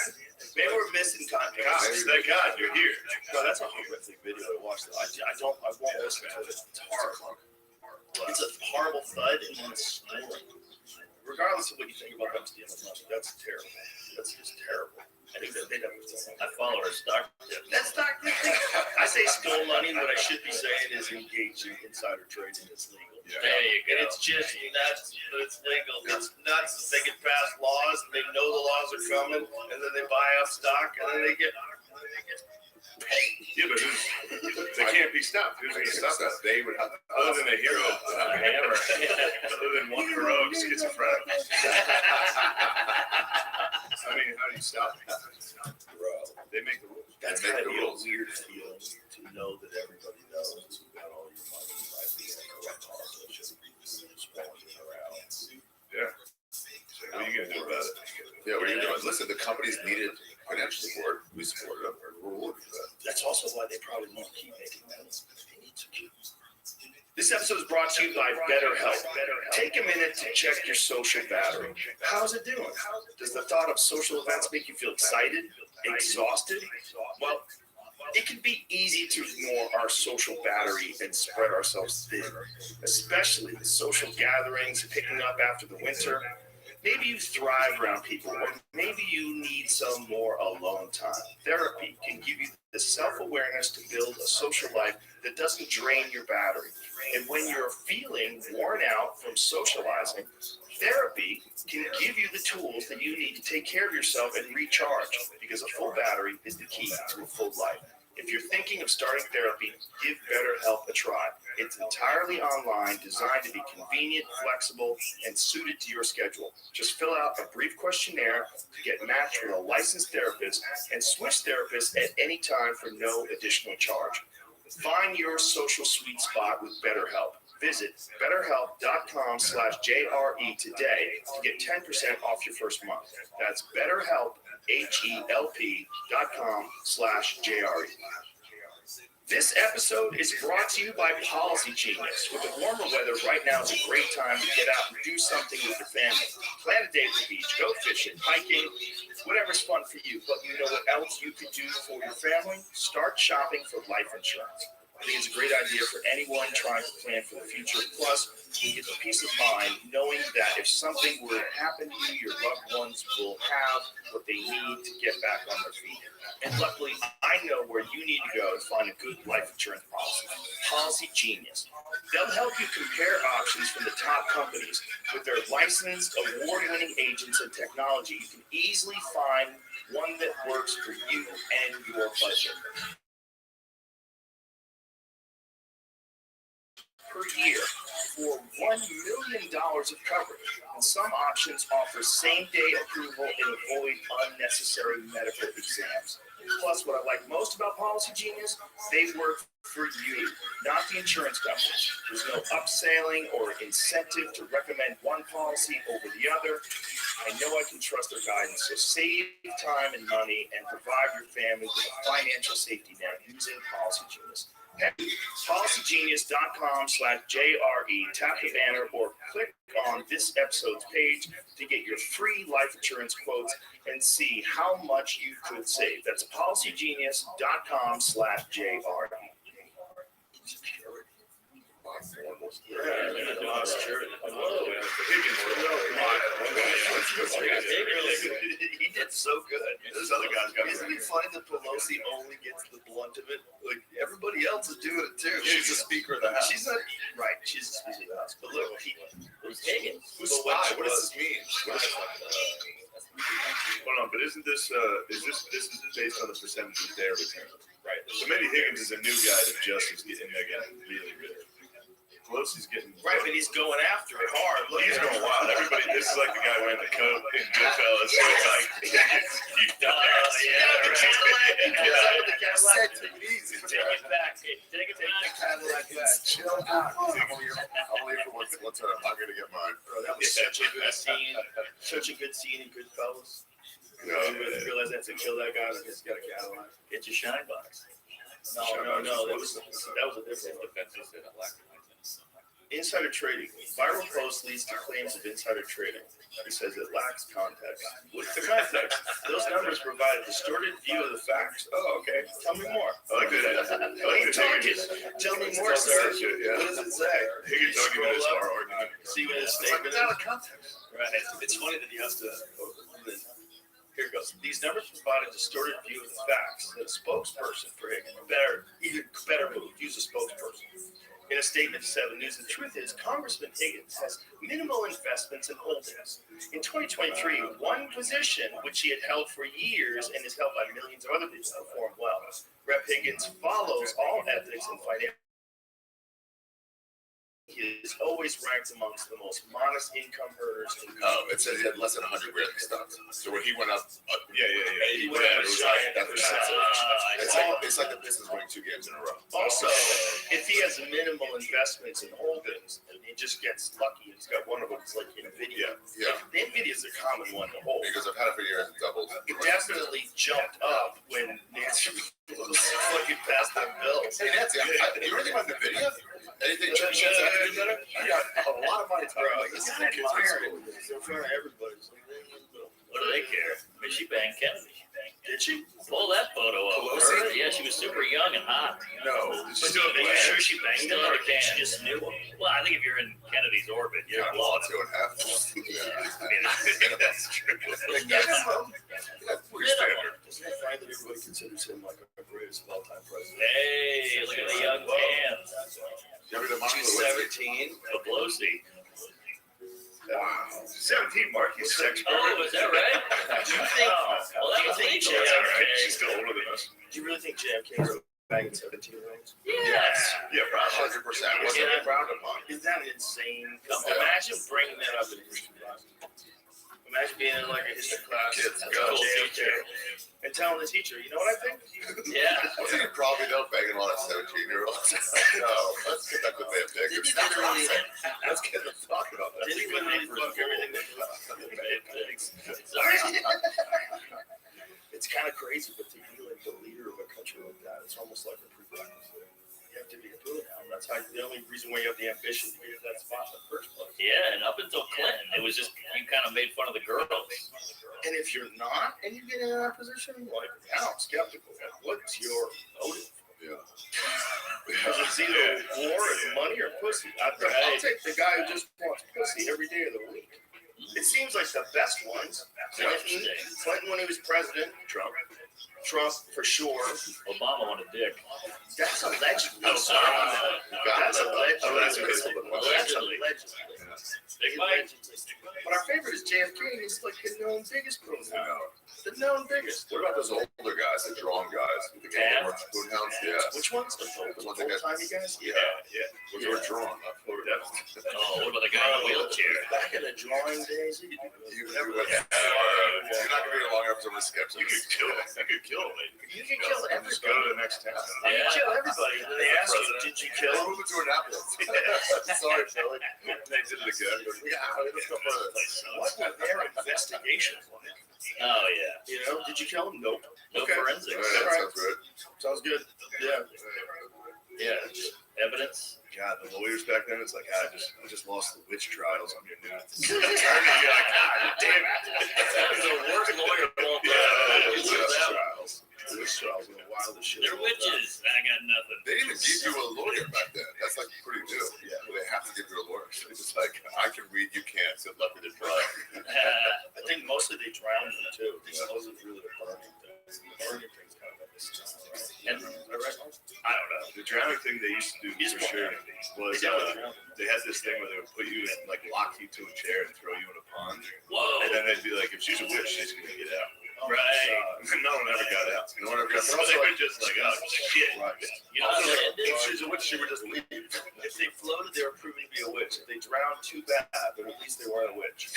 A: Maybe we're missing context. Thank God you're here. No, that's a horrific video to watch. I won't listen to it. It's horrible. It's a horrible thud and then it's snoring. Regardless of what you think about them stealing money, that's terrible. That's just terrible. I think that they never steal money.
C: I follow her stock tip.
A: That's not good. I say stole money, what I should be saying is engage in insider trading is legal.
F: Yeah.
C: There you go.
A: And it's just nuts, but it's legal. It's nuts that they can pass laws and they know the laws are coming, and then they buy up stock, and then they get paid.
F: Yeah, but they can't be stopped. Who's going to stop that? They would have, other than a hero, hammer, other than one heroic schizophrenic. I mean, how do you stop it?
A: Bro,
F: They make the rules.
A: that's
F: They
A: gotta
F: make
A: be
F: the
A: a
F: rules.
A: weird feeling to know that everybody knows you got all your money by being a corrupt politician, just walking around.
F: Yeah. So what are you going to do about it? Yeah, what are you doing? Listen, the companies needed financial support. We supported them. We're rewarded for that.
A: That's also check your social battery. How's it doing? Does the thought of social events make you feel excited, exhausted? Well, it can be easy to ignore our social battery and spread ourselves thin, especially the social gatherings picking up after the winter. Maybe you thrive around people, or maybe you need some more alone time. Therapy can give you the self-awareness to build a social life that doesn't drain your battery. And when you're feeling worn out from socializing, therapy can give you the tools that you need to take care of yourself and recharge, because a full battery is the key to a full life. If you're thinking of starting therapy, give BetterHelp a try. It's entirely online, designed to be convenient, flexible, and suited to your schedule. Just fill out a brief questionnaire to get matched with a licensed therapist and switch therapists at any time for no additional charge. Find your social sweet spot with BetterHelp. Visit BetterHelp.com/JRE today to get 10% off your first month. That's BetterHelp, HELP.com/JRE. This episode is brought to you by Policy Genius. With the warmer weather right now is a great time to get out and do something with your family. Plan a day at the beach, go fishing, hiking, whatever's fun for you. But you know what else you could do for your family? Start shopping for life insurance. I think it's a great idea for anyone trying to plan for the future. Plus, you get the peace of mind knowing that if something were to happen to you, your loved ones will have what they need to get back on their feet. And luckily, I know where you need to go to find a good life insurance policy. Policy Genius. They'll help you compare options from the top companies. With their licensed, award-winning agents and technology, you can easily find one that works for you and your budget. Per year for $1 million of coverage. And some options offer same-day approval and avoid unnecessary medical exams. Plus, what I like most about Policy Genius, they work for you, not the insurance companies. There's no upselling or incentive to recommend one policy over the other. I know I can trust their guidance, so save time and money and provide your family with a financial safety net using Policy Genius. PolicyGenius.com/JRE. Tap the banner or click on this episode's page to get your free life insurance quotes and see how much you could save. That's PolicyGenius.com/JRE. He did so good.
F: Those other guys got
A: Isn't it funny that Pelosi only gets the blunt of it? Like, everybody else is doing it too.
F: She's the Speaker of the House.
A: She's not right. She's the Speaker of the House. But look, who's taking?
F: Who's spy? What does this mean? Hold on, but isn't this is based on the percentage of their return?
C: Right.
F: So maybe Higgins is a new guy that just is getting really rich. Pelosi's getting
A: Right, but he's going after it hard. Look,
F: he's going wild. Everybody, this is like the guy wearing the coat in Goodfellas. So it's like,
A: Take it back. Take the Cadillac back.
B: Chill out. I'll leave for once. I'm not gonna get mine.
A: Bro, that was such a good scene. Such a good scene in Goodfellas. You really realize they have to kill that guy because he's got a Cadillac. Get your shine box. No. That was a different
C: Defenses in election.
A: insider trading. Viral post leads to claims of insider trading. He says it lacks context. What's the context? Those numbers provide a distorted view of the facts. Oh, okay. Tell me more.
F: I like that.
A: Tell me more, sir.
F: Yeah.
A: What does it say?
F: Higgins argument is our argument.
A: See what his
B: It's
A: statement
B: out
A: is?
B: of context.
A: Right. It's funny that he has to. Here it goes. These numbers provide a distorted view of the facts. The spokesperson for Higgins, better move, use a spokesperson. In a statement to 7 News, the truth is Congressman Higgins has minimal investments and holdings. In 2023, one position, which he had held for years and is held by millions of other people, performed well. Rep. Higgins follows all ethics and financial. He is always ranked amongst the most modest income earners in the
B: Oh, it says he had less than 100 grand in stocks. So when he went up,
A: He went up
B: it was
A: giant
B: like that percent. It's like the business winning 2 games in a row.
A: Also, if he has minimal investments in holdings, and he just gets lucky, he's got one of them, it's like NVIDIA.
B: Yeah.
A: The NVIDIA is a common one to hold.
B: Because I've had it for years, it doubled.
A: It definitely jumped up when Nancy Pelosi fucking passed them bills.
B: Hey Nancy, you know anything about NVIDIA? Anything church says I can do better? I got a lot of money talking
A: Bro,
B: about this.
A: you gotta admire it in front of everybody. It's like,
C: What do they care? I mean, she banged Kennedy.
A: did she?
C: Pull that photo up.
B: Pelosi?
C: Yeah, she was super young and hot.
F: No.
A: But are you sure she banged him, or did she just knew him?
C: Well, I think if you're in Kennedy's orbit, you're
F: Yeah,
C: blowing
F: two and a half.
C: That's true.
A: Pretty standard. Isn't it funny that everybody considers him like the greatest of all time president?
C: Hey, look at the young hands.
B: She's
A: 17.
C: Pelosi.
F: Wow. 17, Mark. He's sex.
C: Oh, is that right?
A: Do you think?
C: Well, that
A: do you
C: was
A: think
C: legal.
A: JFK?
F: She's still older than us.
A: Do you really think JFK is banging 17-year-olds?
C: Yes.
F: Yeah, probably.
B: 100%. Wasn't it frowned upon?
A: Isn't that insane?
F: Yeah.
A: Imagine bringing that up in history class. Imagine being in like a history class
F: Kids
A: and
F: go.
A: JFK and telling the teacher, you know what I think?
C: Yeah.
F: I think you probably don't bang a lot of 17-year-olds. No, let's get back to the
A: Did
F: pictures.
A: he literally?
F: Let's get them talking about that.
A: Did he literally fuck everything that
C: Sorry.
A: It's kind of crazy, but to be like the leader of a country like that, it's almost like a prerequisite. You have to be a billionaire. That's how the only reason why you have the ambition to be at that spot in the first place.
C: Yeah, and up until Clinton, it was just you kind of made fun of the girls.
A: And if you're not, and you get in that position, like now I'm skeptical. What's your motive?
F: Yeah.
A: Because it's either war or money or pussy. I'll take the guy who just wants pussy every day of the week. It seems like the best ones. Clinton when he was president. Trump for sure.
C: Obama wanted dick.
A: That's allegedly.
C: Oh, sorry.
A: That's allegedly.
F: Oh, that's
A: That's
C: Allegedly.
A: allegedly.
C: Big Mike.
A: But our favorite is JFK. He's like the known biggest criminal. The known biggest.
F: What about those older guys, the drawn guys? The
C: Yeah.
F: Spoonhounds? Yeah.
A: Which ones? The
F: ones that got-
A: old-timey guys?
F: Yeah. Those were drawn.
C: Oh, what about the guy in the wheelchair?
A: Back in the drawing days, you could do
F: You're
A: whatever.
F: not going to be here long enough for someone skeptical.
A: You could kill him. You can kill
F: Just
A: everybody.
F: go to the next town.
A: You can kill everybody. They ask you, did you kill him?
F: Move it to Annapolis. Sorry, Philly. They did it again. Yeah, let's go further.
A: What were their investigations like?
C: Oh yeah.
A: You know, did you kill him? Nope.
C: No
A: Okay.
C: forensics.
F: All right, that sounds good.
A: Sounds good. Yeah.
C: Yeah. Evidence.
F: God, the lawyers back then, it's like, I just lost the witch trials on your news.
A: You're like, God damn it.
C: The worst lawyer won't
F: Witch trials.
A: Witch trials are the wildest shit.
C: They're witches. I got nothing.
F: They didn't give you a lawyer back then. That's like pretty new.
A: Yeah.
F: They have to give you a lawyer. So it's just like, I can read, you can't. So luck me to try.
A: I think mostly they drowned them too. This wasn't really a burning thing. The burning thing's kind of a misnomer, right?
C: And
A: I don't know.
F: The drowning thing they used to do for sure was they had this thing where they would put you in, like lock you to a chair and throw you in a pond.
C: whoa.
F: And then they'd be like, if she's a witch, she's going to get out.
C: Right.
F: No one ever got out. No one ever got out.
A: But
F: They were just like, oh, shit.
C: You know how that ended?
F: If she's a witch, she would just leave.
A: If they floated, they were proving to be a witch. If they drowned too bad, then at least they weren't a witch.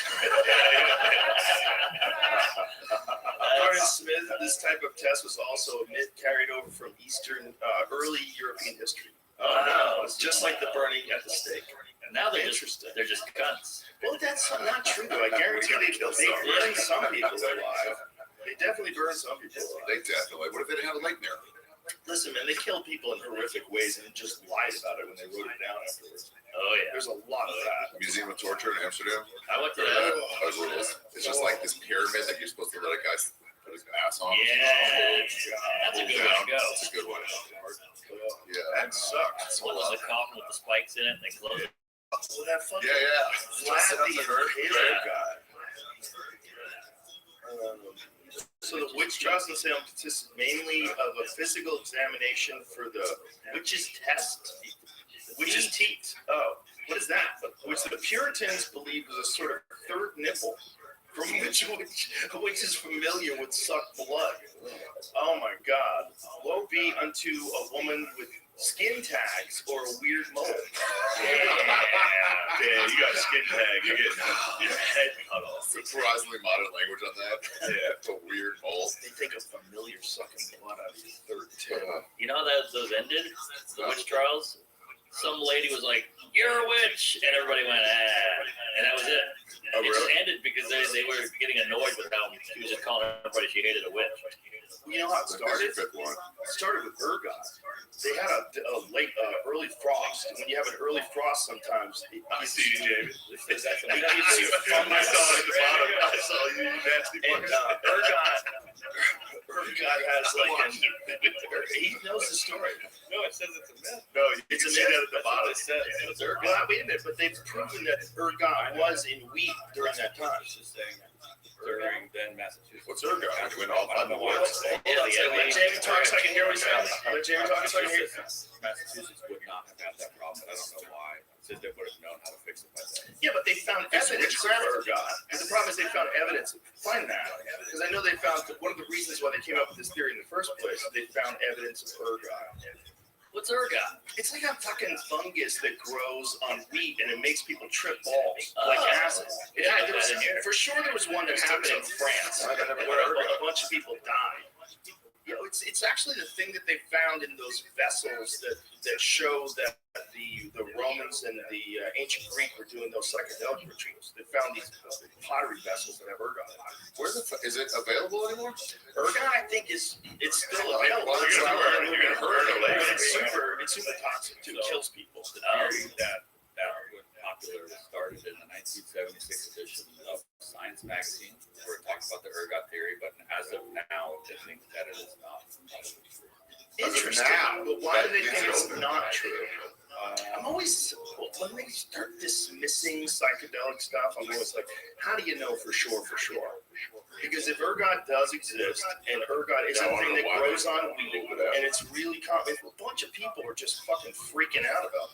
A: According to Smith, this type of test was also a myth carried over from early European history.
C: Oh, no.
A: It's just like the burning at the stake.
C: Now they're
A: Interesting.
C: just cunts.
A: Well, that's not true. I guarantee they burned some people alive. They definitely burned some people alive.
F: They definitely. What if they didn't have a lake there?
A: Listen, man, they killed people in horrific ways and just lied about it when they wrote it down afterwards.
C: Oh yeah.
A: There's a lot of that.
F: Museum of Torture in Amsterdam.
C: I went to
F: Or,
C: that.
F: It's just like this pyramid that you're supposed to let a guy put his ass on.
C: Yeah. That's a good one to go.
F: That's a good one. Yeah.
A: That sucks.
C: What was the coffin with the spikes in it? And they closed it.
A: Well, that fucking
F: Yeah.
A: Vlad the
F: Just
A: Impaler guy. So the witch trials in Salem consisted mainly of a physical examination for the witch's test. Witch's teat. Oh, what is that? Which the Puritans believed was a sort of third nipple from which a witch is familiar with sucked blood. Oh my God. Woe be unto a woman with skin tags or a weird mole.
F: Yeah, you got a skin tag. You're getting your head cut off.
B: Surprisingly modern language on that.
F: Yeah.
B: It's a weird hole.
A: They think of familiar sucking blood out of your third tip.
C: You know how those ended? The witch trials? Some lady was like, "You're a witch," and everybody went, "Ah," and that was it.
F: Oh,
C: It
F: really?
C: just ended because they were getting annoyed with how she was just calling everybody she hated a witch.
A: You know how it started?
F: Fifth one.
A: It started with ergot. They had a late, early frost. When you have an early frost, sometimes
F: I see you, David.
A: it gives you
F: I saw it at the bottom. I saw you, nasty
A: And ergot has like he knows the story.
C: No, it says it's a myth.
F: No, you
A: It's
F: can
A: a
F: see
A: myth.
F: that at the
C: That's what
F: bottom.
C: it says. It's ergot.
A: Well, wait a minute, but they've proven that ergot was in wheat during that time.
C: It's just saying during then Massachusetts.
F: What's ergot? It went off on the woods.
A: Let Jamie talk so I can hear what he's saying. Let Jamie talk so I can hear.
C: Massachusetts would not have had that problem. I don't know why. It says they would have known how to fix it by then.
A: Yeah, but they found evidence of ergot. And the problem is they found evidence. Find that. Because I know they found one of the reasons why they came up with this theory in the first place, they found evidence of ergot.
C: What's ergot?
A: It's like a fucking fungus that grows on wheat and it makes people trip balls like acid. Yeah, there was, for sure there was one that happened in France where a bunch of people died. You know, it's actually the thing that they found in those vessels that show that the Romans and the ancient Greek were doing those psychedelic rituals. They found these pottery vessels that have ergot.
F: Where's is it available anymore?
A: Ergot, I think, it's still available.
F: Well, you're gonna burn it later.
A: It's super toxic too. It kills people.
C: The theory that was popular started in the 1976 edition of Science magazine, where it talks about the ergot theory, but as of now, they think that it is not true.
A: Interesting.
F: Now,
A: But why do they think it's
F: open.
A: not true? I'm always, when they start dismissing psychedelic stuff, I'm always like, how do you know for sure? Because if ergot does exist, and ergot is something that grows on wheat, and it's really common, a bunch of people are just fucking freaking out about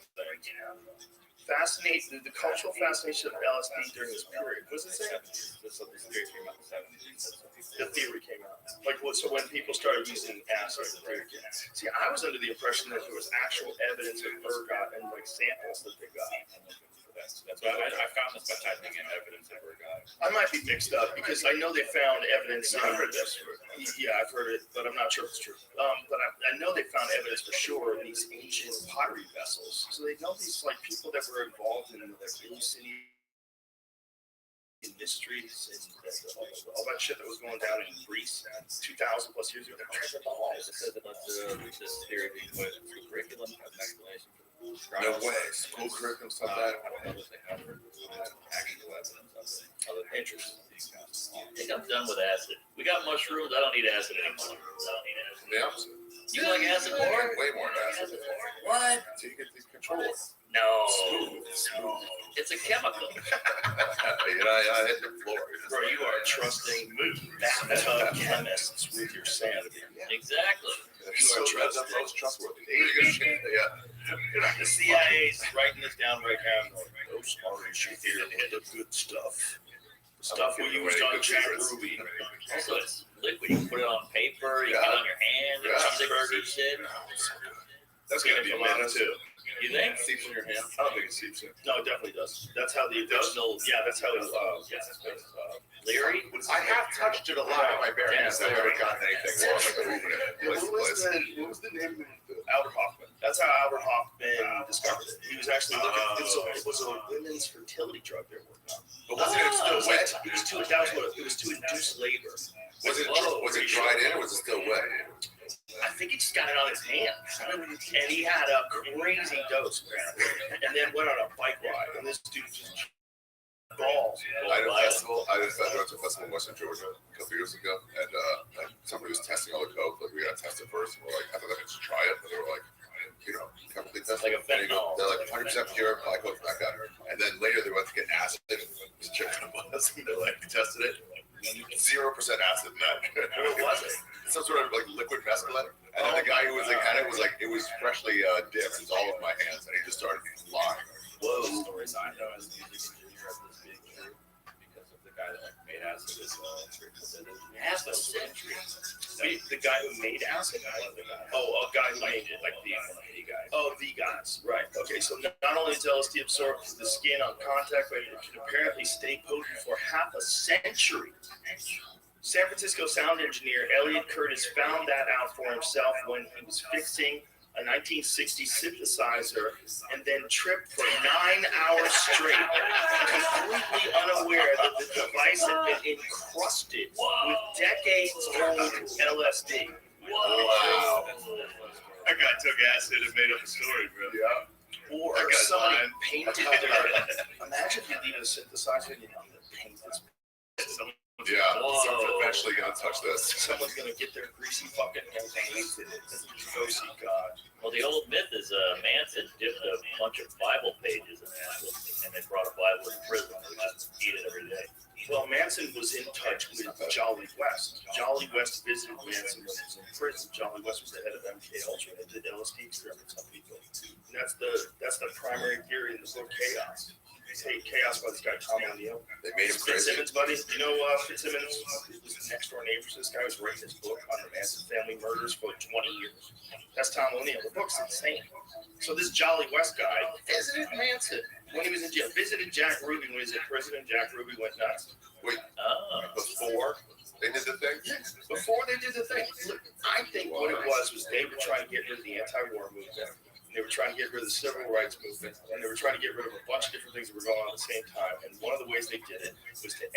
A: things. The cultural fascination of LSD during this period. What does it say?
C: This theory came out in the 70s.
A: The theory came out. Like, so when people started using acid, the theory came out. See, I was under the impression that there was actual evidence of ergot and like samples that they got.
C: That's why I found this by typing in evidence of ergot.
A: I might be mixed up because I know they found evidence.
F: I heard this.
A: Yeah, I've heard it, but I'm not sure if it's true. But I know they found evidence for sure in these ancient pottery vessels. So they know these like people that were involved in like Eleusinian mysteries and all that shit that was going down in Greece 2,000 plus years ago. They're tripping balls.
C: It says that this theory being put into the curriculum has an explanation for
F: No way. School curriculum, stuff like that.
C: I don't know if they have actual evidence of it. Other than
A: Interesting.
C: I think I'm done with acid. We got mushrooms. I don't need acid anymore.
F: The opposite.
C: You like acid more?
F: Way more than acid.
C: What?
F: So you get these controls.
C: No.
F: Smooth.
C: It's a chemical.
F: I hit the floor.
A: Bro, you are trusting bathtub chemists with your sanity.
C: Exactly.
F: You are the most trustworthy. Yeah.
A: The CIA's writing this down right now. Those orange here are the good stuff. The stuff we used on Jack Ruby.
C: Also, it's liquid. You can put it on paper. You can put it on your hand.
F: Yeah.
C: Cheeseburger shit.
F: That's gonna be a minute too.
C: You think?
F: It seeps in your hand. I don't think it seeps in.
A: No, it definitely does. That's how the original. Yeah, that's how it's.
C: Leary?
F: I have touched it a lot with my bare hands. I've never gotten anything wrong with moving it.
A: What was the name of Albert Hoffman? That's how Albert Hoffman discovered it. He was actually looking. It was a women's fertility drug they were working on.
F: But wasn't it still wet?
A: It was to. That was what it was to induce labor.
F: Was it dried in or was it still wet?
A: I think he just got it on his hands, and he had a crazy dose, and then went on a bike ride, and this dude just balls.
F: I went to a festival in Western Georgia a couple years ago, and somebody was testing all the coke. Like, we got to test it first. And we're like, I thought I could just try it. And they were like, chemically tested.
C: Like a fentanyl.
F: They're like 100% pure, black coke, back up. And then later they went to get acid. This chick on a bus, and they like tested it. 0% acid in that.
A: What was it?
F: Some sort of like liquid mescaline. And then the guy who was like, had it was like, it was freshly dipped. It was all over my hands, and he just started flying.
C: Whoa. Stories I know as a music engineer of this being true because of the guy that made acid as well. Half a century.
A: The guy who made acid. Oh, a guy who made it, like the guy. Oh, the guys. Right. Okay. So not only is LSD absorbed through the skin on contact, but it can apparently stay potent for half a century. San Francisco sound engineer Elliot Curtis found that out for himself when he was fixing a 1960 synthesizer and then tripped for 9 hours straight, completely unaware that the device had been encrusted with decades-old LSD.
F: Wow.
G: That guy took acid and made up a story, bro.
F: Yeah.
A: Or
G: That guy's
A: somebody
G: lying.
A: painted their. Imagine if you leave a synthesizer and you know to paint this.
F: Yeah.
C: Whoa.
F: Someone's eventually gonna touch this.
A: Someone's gonna get their greasy fucking hands and painted it. Go see God.
H: Well, the old myth is Manson dipped a bunch of Bible pages in acid, and they brought a Bible in prison. They just eat it every day.
A: Well, Manson was in touch with Jolly West. Jolly West visited Manson when he was in prison. Jolly West was the head of MK Ultra and did LSD experiments on people. And that's the primary theory in the book Chaos. Hey, Chaos by this guy Tom O'Neill.
F: They made him crazy.
A: Fitzsimmons, buddy. You know Fitzsimmons was the next door neighbor to this guy. Was writing this book on the Manson family murders for like 20 years. That's Tom O'Neill. The book's insane. So this Jolly West guy visited Manson when he was in jail. Visited Jack Ruby when he was in prison, and Jack Ruby went nuts. Before
F: They did the thing.
A: before they did the thing. Look, I think what it was they were trying to get rid of the anti-war movement. They were trying to get rid of the civil rights movement, and they were trying to get rid of a bunch of different things that were going on at the same time. And one of the ways they did it was to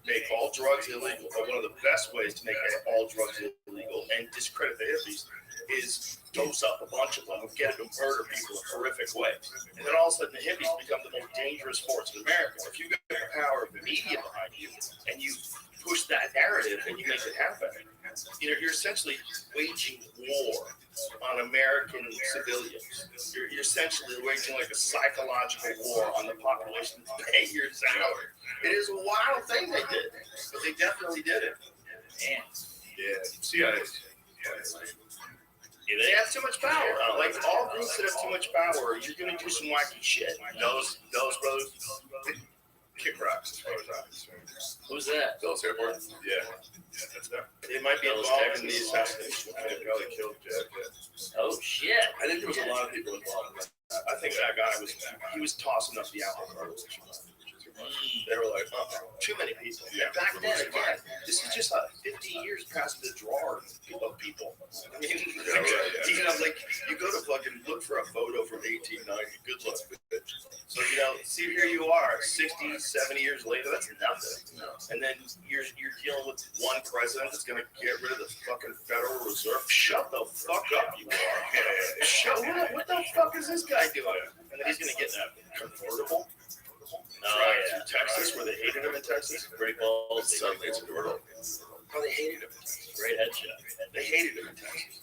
A: make all drugs illegal. But one of the best ways to make all drugs illegal and discredit the hippies is dose up a bunch of them and get them to murder people in horrific ways. And then all of a sudden the hippies become the most dangerous force in America. If you get the power of the media behind you and you push that narrative and you make it happen, you're essentially waging war on American civilians. You're essentially waging like a psychological war on the population to pay your salary. It is a wild thing they did, but they definitely did it.
H: Man,
G: Yeah, CIA.
A: They have too much power. Like all groups that have too much power, you're gonna do some wacky shit.
G: Those brothers kick rocks as far as I'm concerned.
H: who's that?
F: Dulles Airport.
G: Yeah, that's them.
A: They might be
H: Those
A: involved in the
H: Texans.
A: assassination.
G: They probably killed Jack. Yeah.
H: Oh shit!
G: I think there was a lot of people involved.
A: I think that guy was tossing up the apple cart. They were like, too many people.
G: Yeah.
A: Back then, again, this is just 50 years past the drawer of people. I mean,
G: yeah.
A: you know, like, you go to fucking look for a photo from 1890. Good luck with it. So, you know, see, here you are, 60, 70 years later, that's nothing. And then you're dealing with one president that's going to get rid of the fucking Federal Reserve. Shut the fuck up, you are. Shut up. What the fuck is this guy doing? And then he's going to get that convertible.
H: Yeah.
A: To Texas, where they hated him in Texas.
H: Great balls.
F: Suddenly it's adorable.
A: Oh, they hated him in Texas.
H: Great headshot.
A: They hated him in Texas.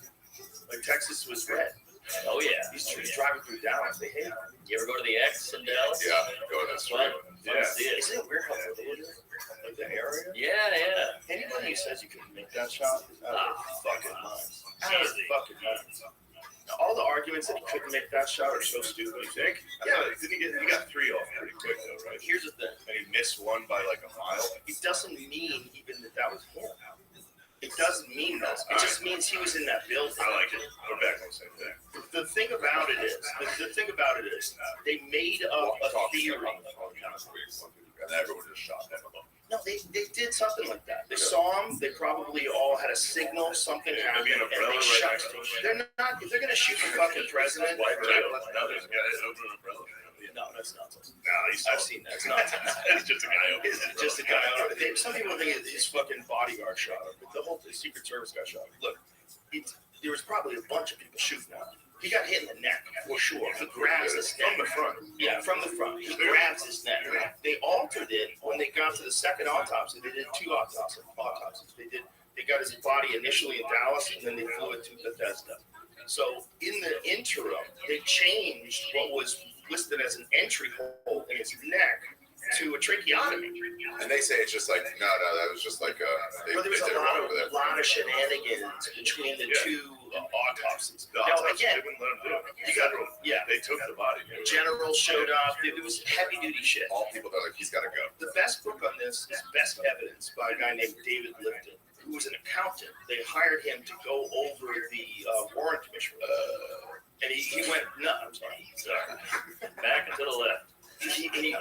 A: Like Texas was red.
H: Oh yeah.
A: He's driving through Dallas. They hated him.
H: You ever go to the X in Dallas?
F: Yeah, go this
H: Fun.
F: way.
H: Fun to see it.
A: Isn't it weird how familiar, like the area?
H: Yeah.
A: Anybody who says you couldn't make that shot is out of their fucking minds. Out of their fucking minds. Now, all the arguments that he couldn't make that shot are so stupid. You think?
G: Yeah, didn't he got 3 off pretty quick though, right?
A: Here's the thing.
G: And he missed one by like a mile.
A: It doesn't mean even that was him. It doesn't mean that. It just means he was in that building.
G: I like it. We're back on the same thing.
A: The thing about it is, they made up a theory.
F: And everyone just shot him.
A: No, they did something like that. They saw him. They probably all had a signal. Something
G: Yeah,
A: happened,
G: maybe an
A: and
G: umbrella
A: they
G: right
A: shot.
G: next to him.
A: They're not. If they're gonna shoot the fucking president,
G: White
A: for
G: rail.
A: real.
G: No, there's a guy that opened an umbrella.
A: No, that's nonsense.
G: No, he's
A: I've seen that. It's nonsense.
G: He's just a guy opening
A: It's
G: an
A: just a
G: umbrella.
A: guy. Some people think his fucking bodyguard shot him, but the whole Secret Service got shot. Look, there was probably a bunch of people shooting at him. He got hit in the neck for sure. He grabs his neck
G: From the front.
A: Yeah, from the front. He grabs his neck. They altered it when they got to the second autopsy. They did 2 autopsies. They got his body initially in Dallas, and then they flew it to Bethesda. So in the interim, they changed what was listed as an entry hole in his neck to a tracheotomy.
F: And they say it's just like, no, that was just like
A: But there was
F: did it wrong over there.
A: a lot of shenanigans between the 2 autopsies.
G: The
A: Now,
G: autopsy,
A: again,
G: they wouldn't let him do it. You got him.
A: yeah,
G: They took the body.
A: generals showed up. It was heavy duty shit.
F: All people are like, he's got to go.
A: The best book on this is Best Evidence by a guy named David Lipton, who was an accountant. They hired him to go over the Warren Commission. And he went, no, I'm sorry.
H: Back and to the left.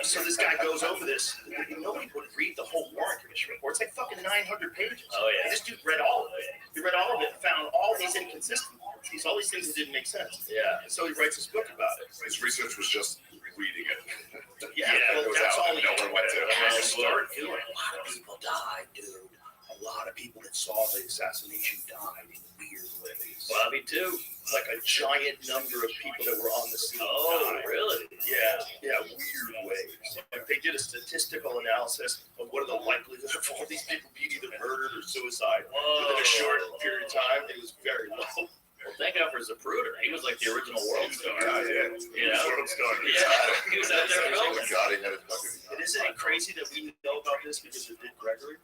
A: So this guy goes over this. Nobody would read the whole Warren Commission report. It's like fucking 900 pages.
H: Oh, yeah.
A: And this dude read all of it. He read all of it and found all these inconsistencies. These all these things that didn't make sense.
H: Yeah.
A: And so he writes his book about it.
F: His research was just reading it.
A: Yeah,
F: It
A: well,
F: was
A: that's
F: out
A: all
F: and
A: he
F: no one went to.
A: had to start doing. A lot of people died, dude. A lot of people that saw the assassination died in weird ways.
H: Bobby too.
A: Like a giant number of people that were on the scene.
H: Oh,
A: died.
H: really?
A: Yeah, weird ways. Like they did a statistical analysis of what are the likelihoods of all these people being either murdered or suicide within a short period of time. It was very low.
H: Well, thank God for Zapruder. He was like the original world star.
F: Yeah.
H: You know?
F: World star.
H: Yeah. He was out there filming.
F: God, he had his fucking.
A: And isn't it crazy that we know about this because of Dick Gregory?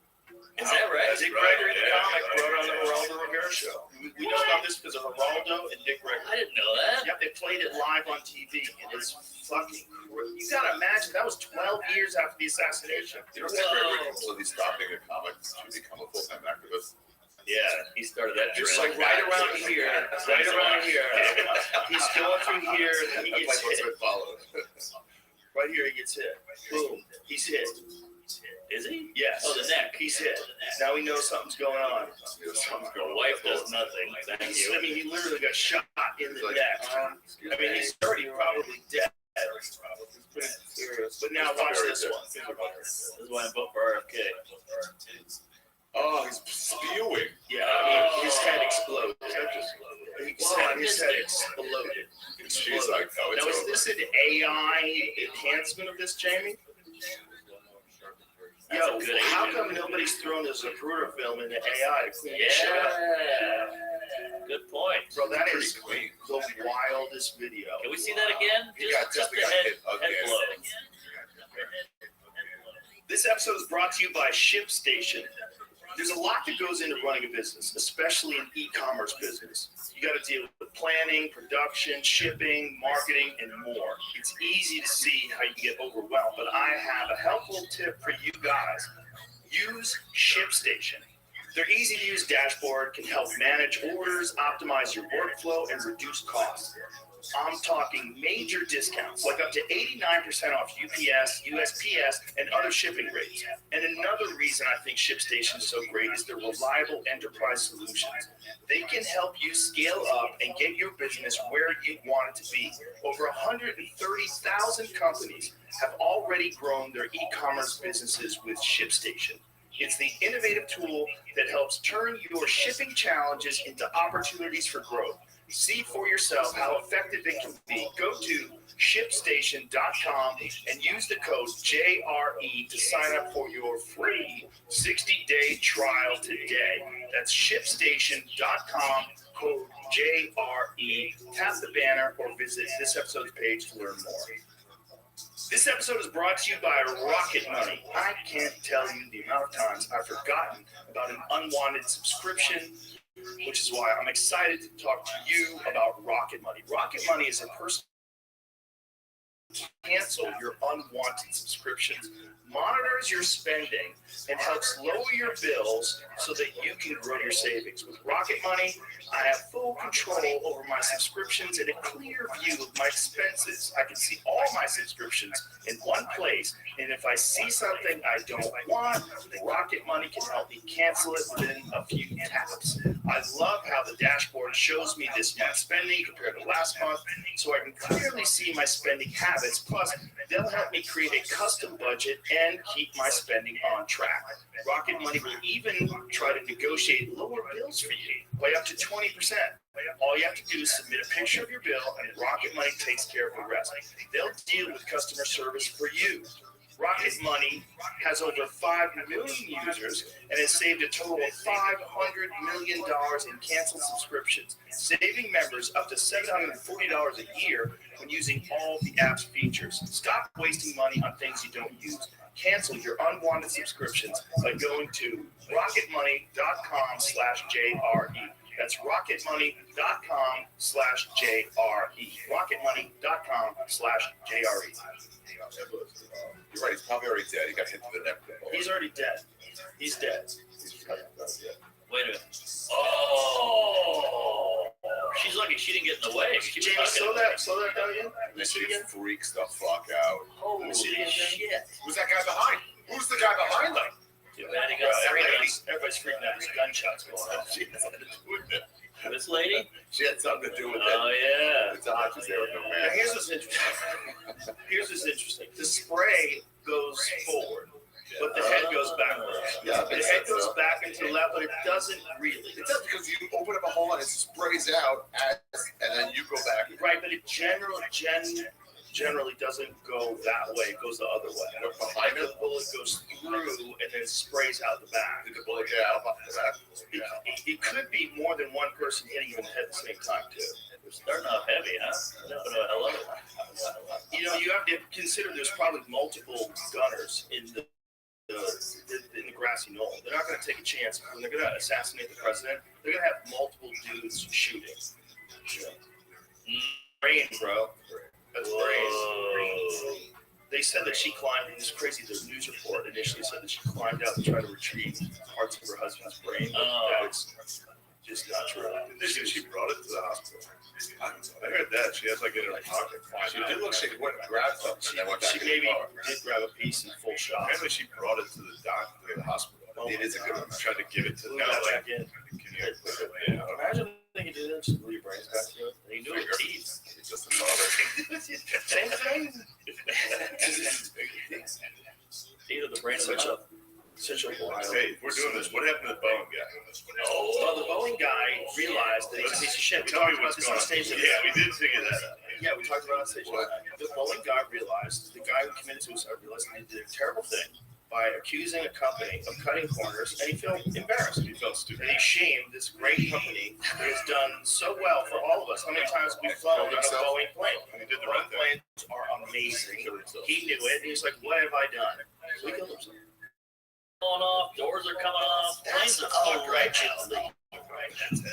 H: Is that right?
A: Dick Gregory, the comic, wrote on the Geraldo Rivera show. We know about this because of Geraldo and Dick Gregory.
H: I didn't know that.
A: Yep, they played it live on TV, and it's fucking crazy. You gotta imagine, that was 12 years after the assassination.
F: You know, Dick Gregory completely stopped being a comic to become a full-time activist.
H: Yeah, he started that
A: Just
H: trend.
A: like right around here, he's going through here, and he
F: That's
A: gets
F: like what's
A: hit.
F: been followed.
A: Right here, he gets hit. Boom, he's hit.
H: Is he?
A: Yes.
H: Oh, the neck.
A: He's hit. Now we know something's going on.
F: Something's
H: The
F: going on.
H: wife does nothing. Thank
A: I
H: you.
A: mean, he literally got shot in the
F: Like,
A: neck.
F: excuse
A: I mean,
F: me.
A: he's already probably dead. It's pretty serious. But now watch this one.
H: This is why I vote for RFK.
F: Oh, he's spewing.
A: Yeah, I mean, his head exploded. His head exploded.
F: She's like, oh, it's
A: Now, is
F: over.
A: this an AI enhancement of this, Jamie?
H: That's
A: Yo,
H: a good
A: how
H: idea.
A: come nobody's thrown the Zapruder film into AI to clean the shit up?
H: Yeah. Good point.
A: Bro, that
F: Pretty
A: is
F: clean.
A: the wildest video.
H: Can we see that again? Just the head blow.
A: This episode is brought to you by ShipStation. There's a lot that goes into running a business, especially an e-commerce business. You got to deal with planning, production, shipping, marketing, and more. It's easy to see how you can get overwhelmed, but I have a helpful tip for you guys. Use ShipStation. Their easy-to-use dashboard can help manage orders, optimize your workflow, and reduce costs. I'm talking major discounts, like up to 89% off UPS, USPS, and other shipping rates. And another reason I think ShipStation is so great is their reliable enterprise solutions. They can help you scale up and get your business where you want it to be. Over 130,000 companies have already grown their e-commerce businesses with ShipStation. It's the innovative tool that helps turn your shipping challenges into opportunities for growth. See for yourself how effective it can be. Go to ShipStation.com and use the code JRE to sign up for your free 60-day trial today. That's ShipStation.com, code JRE. Tap the banner or visit this episode's page to learn more. This episode is brought to you by Rocket Money. I can't tell you the amount of times I've forgotten about an unwanted subscription, which is why I'm excited to talk to you about Rocket Money. Rocket Money is a personal cancel your unwanted subscriptions, monitors your spending, and helps lower your bills so that you can grow your savings. With Rocket Money, I have full control over my subscriptions and a clear view of my expenses. I can see all my subscriptions in one place, and if I see something I don't want, Rocket Money can help me cancel it within a few taps. I love how the dashboard shows me this month's spending compared to last month, so I can clearly see my spending habits. Plus, they'll help me create a custom budget and keep my spending on track. Rocket Money will even try to negotiate lower bills for you by up to 20%. All you have to do is submit a picture of your bill, and Rocket Money takes care of the rest. They'll deal with customer service for you. Rocket Money has over 5 million users and has saved a total of $500 million in canceled subscriptions, saving members up to $740 a year when using all the app's features. Stop wasting money on things you don't use. Cancel your unwanted subscriptions by going to rocketmoney.com/JRE. That's rocketmoney.com/JRE. rocketmoney.com/JRE.
F: You're right. He's probably already dead. He got hit to the neck.
A: He's already dead. He's dead.
H: Wait a minute. Oh! She's lucky she didn't get in the way. She was
A: Jamie,
H: tugging.
A: slow that down again.
F: This shit freaks the fuck out.
H: Holy shit.
F: Who's that guy behind? Who's the guy behind them?
H: Too bad he got freaked.
A: Everybody's freaking out. There's gunshots going on.
H: This lady?
F: She had something to do with it.
H: Oh yeah.
F: The Dodgers, they were no
A: Now,
F: man.
A: here's what's interesting. Here's what's interesting. The spray goes forward, but the head goes backwards.
F: Yeah,
A: The head goes back into the left, but it doesn't really.
F: It does because you open up a hole and it sprays out, and then you go back.
A: Right, but it generally doesn't go that way. It goes the other way.
F: Behind
A: The bullet goes through and then sprays out the back.
F: Did the bullet get out of the back?
A: It could be more than one person hitting you in the head at the same time, too.
H: We're starting off heavy, huh? No, I love it.
A: You know, you have to consider there's probably multiple gunners in the grassy knoll. They're not going to take a chance when they're going to assassinate the president. They're going to have multiple dudes shooting. Brain, bro. That's brain. They said that she climbed. It was crazy. The news report initially said that she climbed out to try to retrieve parts of her husband's brain. That's just not true.
G: They said she brought it to the hospital. I heard that. She has like it in her pocket.
F: She did look. She went and grabbed something.
A: She,
F: and then went back
A: she
F: in
A: maybe
F: the car.
A: did grab a piece in full shot.
G: Apparently, she brought it to the doctor, to the hospital.
A: Oh
G: It is a good one. Tried to give it to
A: Blew
G: them.
A: that
G: Like,
A: back in.
G: can you? Yeah.
A: Imagine they could do that. Just blew your brains back to it. They knew her teeth.
F: It's just a father.
A: Same thing.
H: Either the brain or
A: Such a wild.
G: Hey, we're doing this. What happened to the Boeing guy?
A: Well, the Boeing guy realized that he's a piece of shit. We
G: Tell me
A: talked about
G: what's
A: this
G: going
A: on
G: on.
A: stage.
G: Yeah, we did figure that out.
A: Yeah, we talked about it on stage.
F: What?
A: The Boeing guy realized, the guy who committed suicide realized that he did a terrible thing by accusing a company of cutting corners, and he felt embarrassed.
G: He felt stupid.
A: And he shamed this great company that has done so well for all of us. How many times we've flown on a Boeing plane?
G: He did the
A: Boeing
G: right thing.
A: planes are amazing. He knew it, and he's like, what have I done? So he killed himself.
H: Going off, doors are coming off, planes are fucked right now.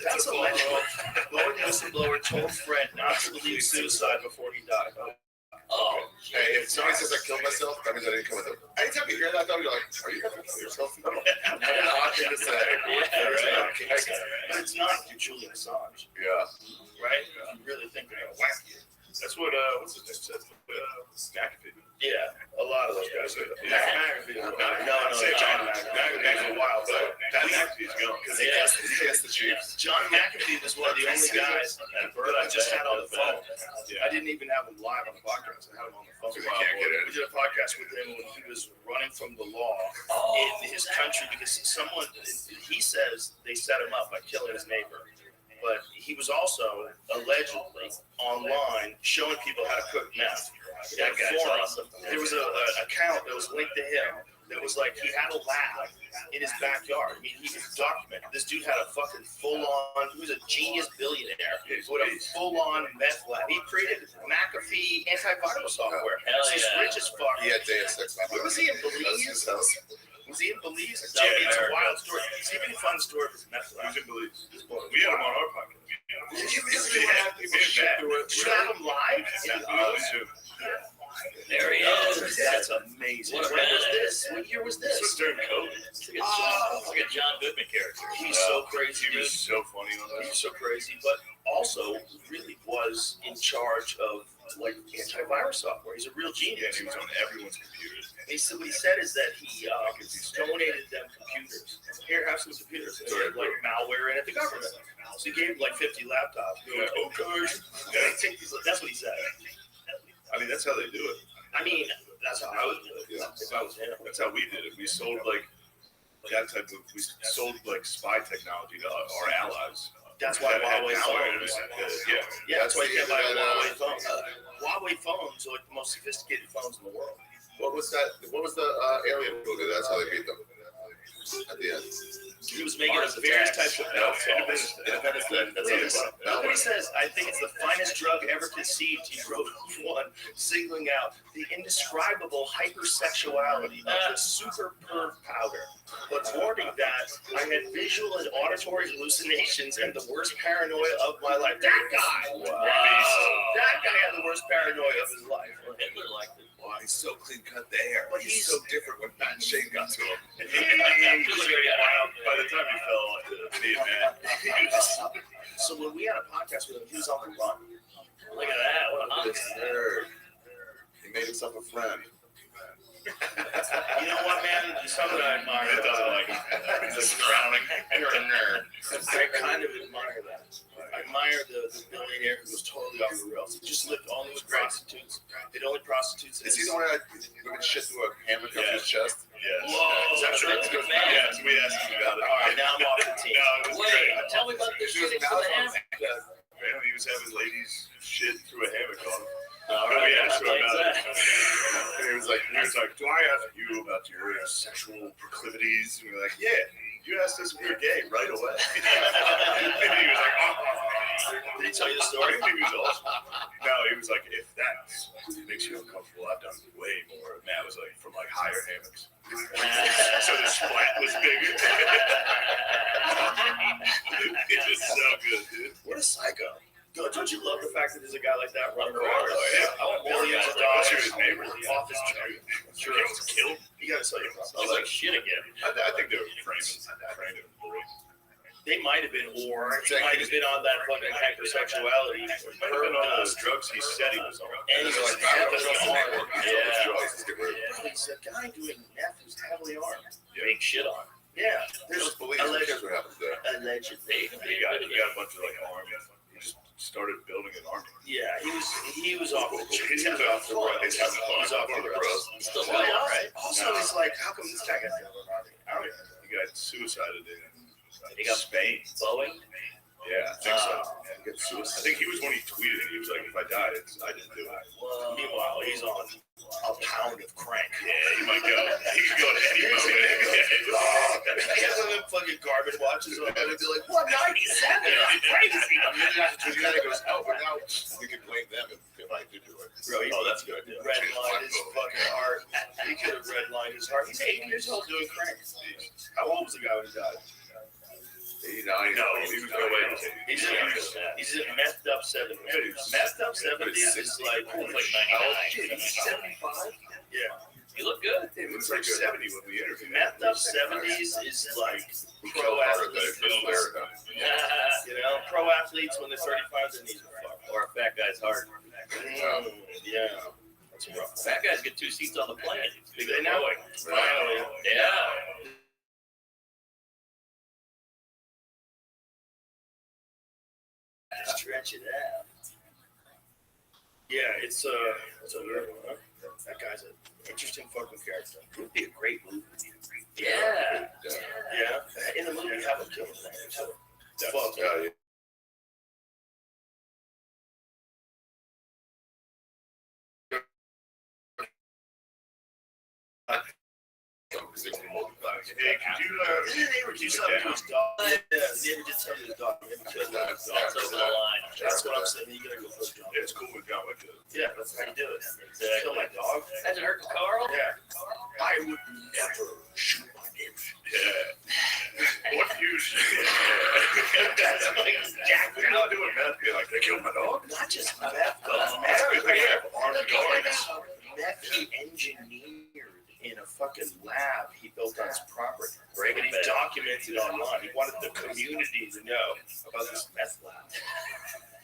A: That's allegedly. Boeing whistleblower told Fred not to believe suicide before he died.
H: Oh,
F: Hey, if somebody says I killed myself, that means I didn't kill myself. Anytime you hear that, though, you're like, are you going to kill yourself? I don't know how to say.
H: Yeah, right.
A: But it's not your Julian Assange,
F: Yeah.
A: right? If you really think they're going to whack you.
G: That's what what's his name said. McAfee.
A: Yeah, a lot of those guys say that.
G: Yeah.
A: McAfee. No, John McAfee's a while, but
G: McAfee's going.
F: Because he has the Chiefs.
A: John McAfee was one of the only guys that I just had on the phone. I didn't even have him live on the podcast. I had him on the phone.
F: So we can't get it.
A: We did a podcast with him when he was running from the law in his country because someone, he says they set him up by killing his neighbor. But he was also allegedly online showing people how to cook meth.
H: That guy's awesome.
A: There was an account that was linked to him that was like he had a lab in his backyard. I mean, he was documented. This dude had a fucking full-on. He was a genius billionaire with a full-on meth lab. He created McAfee antivirus software.
H: Hell
A: He's
H: yeah.
A: rich as fuck.
F: He had Day of Six.
A: Where was he in Belize? Was he in Belize? It's a wild story. See if you can find the story of his meth lab.
G: Who's in Belize? We had him on our podcast.
A: Should I have him live?
H: There he is.
A: That's amazing. When was this? What year was
G: This
A: this?
G: was during COVID.
H: It's like a John Goodman character.
A: He's so crazy,
G: He
A: dude.
G: was so funny on
A: He's
G: that.
A: so crazy, but also really was in charge of like antivirus software. He's a real
G: Yeah,
A: genius.
G: he was on everyone's computers.
A: He said what he said is that he donated them computers. Here, have some computers. And they had like malware in it. The government. So he gave him like 50 laptops. He was like, okay. Take these. That's what he said.
G: I mean, that's how they do it.
A: I mean, that's how I would do it. If I was him.
G: That's how we did it. We sold like that type of. We sold like spy technology to our allies.
A: That's why Huawei
G: malware.
A: phones.
G: Yeah.
A: Yeah, that's why you can't buy a Huawei phone.
F: Internet,
A: Huawei phones are like the most sophisticated phones in the world.
F: What was that? What was the alien movie? That's how they beat them at the end.
A: He was making various types of mouth phones. That's what he says. I think it's the finest drug ever conceived. He wrote one, singling out the indescribable hypersexuality of the super perv powder, but warning that I had visual and auditory hallucinations and the worst paranoia of my life. That guy, that guy had the worst paranoia of his life.
H: Hitler liked it.
F: Wow, he's so clean cut there.
A: But
F: He's so different when Matt and Shane got to him.
G: By the time he fell into me, man.
A: So when we had a podcast with him, he was on the run.
H: Look at that. What a hunk.
F: This nerd. He made himself a friend.
A: You know what, man? Something I admire.
G: It doesn't like him. He's just drowning.
F: You're a nerd.
A: I kind of admire that. I admire the billionaire who was totally off the rails. He just lived on those prostitutes. They'd only prostitutes.
F: Is he the one that women shit through a hammock up his chest?
G: Yes.
A: Whoa, is that true?
G: Yeah, so we asked him about it.
A: All right, now I'm off the team.
G: No, it was
H: Wait,
G: great.
H: tell me about the shit into the hammock.
G: Apparently he was having ladies shit through a hammock on him.
H: All
G: And we
H: right,
G: asked him about it.
H: that.
G: And he was like, do I ask you about your sexual proclivities? And we were like, yeah, you asked us if we were gay right away. And he was like,
A: Did he tell you the story?
G: He was awesome. No, he was like, if that makes you uncomfortable, I've done way more. And Matt was like, from like higher hammocks. So the splat was bigger. It was so good, dude.
A: What a psycho. Don't you love the fact that there's a guy like that running around?
G: Oh, yeah.
A: I want millions of
G: Unless
A: dollars
G: you're his neighbor.
A: off his tree. Sure,
G: He
A: it's
G: was
A: killed. You gotta sell your
H: I was
A: property.
H: like, shit again.
G: I think they were framing him.
A: They might have been, or he might have been on that fucking hypersexuality.
G: Been on those drugs he said he was on.
A: And he was
F: Like,
A: heavily
F: trust the
A: armed.
F: network.
H: Yeah.
F: Let's get rid of it.
A: Bro, he's a guy doing meth who's heavily armed.
H: Big shit on.
A: Yeah, there's
F: Just believe it. Here's what happens there.
A: allegedly.
G: He got a bunch of like army. He just started building an army.
A: Yeah, he was off the
G: He's off the rails.
A: He's off the rails.
H: He's still
A: Well,
H: going, right?
A: Also, it's like, how come this guy got the other army? I don't know.
G: He got suicided in
H: He got
G: Spain.
H: Boeing.
G: Yeah, I think so.
F: He gets
G: I
F: suicide.
G: think he was when he tweeted it. He was like, if I died, I didn't do it.
A: Meanwhile, he's on a pound of crank.
G: Yeah, he might go. He could go at any moment.
A: He has one of them fucking garbage watches on, and they'd be like, 197? I'm crazy.
F: So he kind of goes, oh, but now we can blame them if I do do it.
A: Bro,
G: Oh, that's good.
A: redlined his fucking heart. He could have redlined his heart. He's 80 years old doing crank. How old was the guy when he died?
F: 89.
G: No, he was no way.
A: He's in methed up 70s. Methed up 70s is like,
H: It's like
A: how old
H: 99.
A: is he? 75? Yeah.
H: You look good.
G: He was like 70 when we interviewed him.
A: Methed up 70s is like pro athletes. You know, pro athletes when they're 35, their knees are fucked.
H: Or a fat guy's heart.
A: Yeah. That's rough.
H: Fat guys get 2 seats on the plane.
A: Do they now? Finally.
H: Yeah.
A: Stretch it out. Yeah, it's a weird one. Huh? That guy's an interesting fucking character. It would be a great movie.
H: Yeah.
A: Yeah. In the movie, have him kill his name too. Fuck.
F: Yeah,
G: Hey, could you,
A: Didn't they ever do something to his dog? Yeah, they ever did something to his dog. Maybe kill his dog.
H: That's over the line.
A: That's what I'm saying. You gotta go for the dog.
G: it's cool with John Wick.
A: Yeah, that's how you do it.
H: Exactly.
A: Kill my dog.
H: Imagine hurting Carl.
A: Yeah. I would never shoot my neighbor.
G: Yeah. What you
A: That's like Jack.
G: You're not doing meth. Be like, they killed my dog.
A: Not just meth, but
G: Meth. They have armed guards.
A: meth he engineered in a fucking lab he built on his property.
H: Break
A: And
H: it
A: he
H: back.
A: documented it online. He wanted the community to know about this meth lab.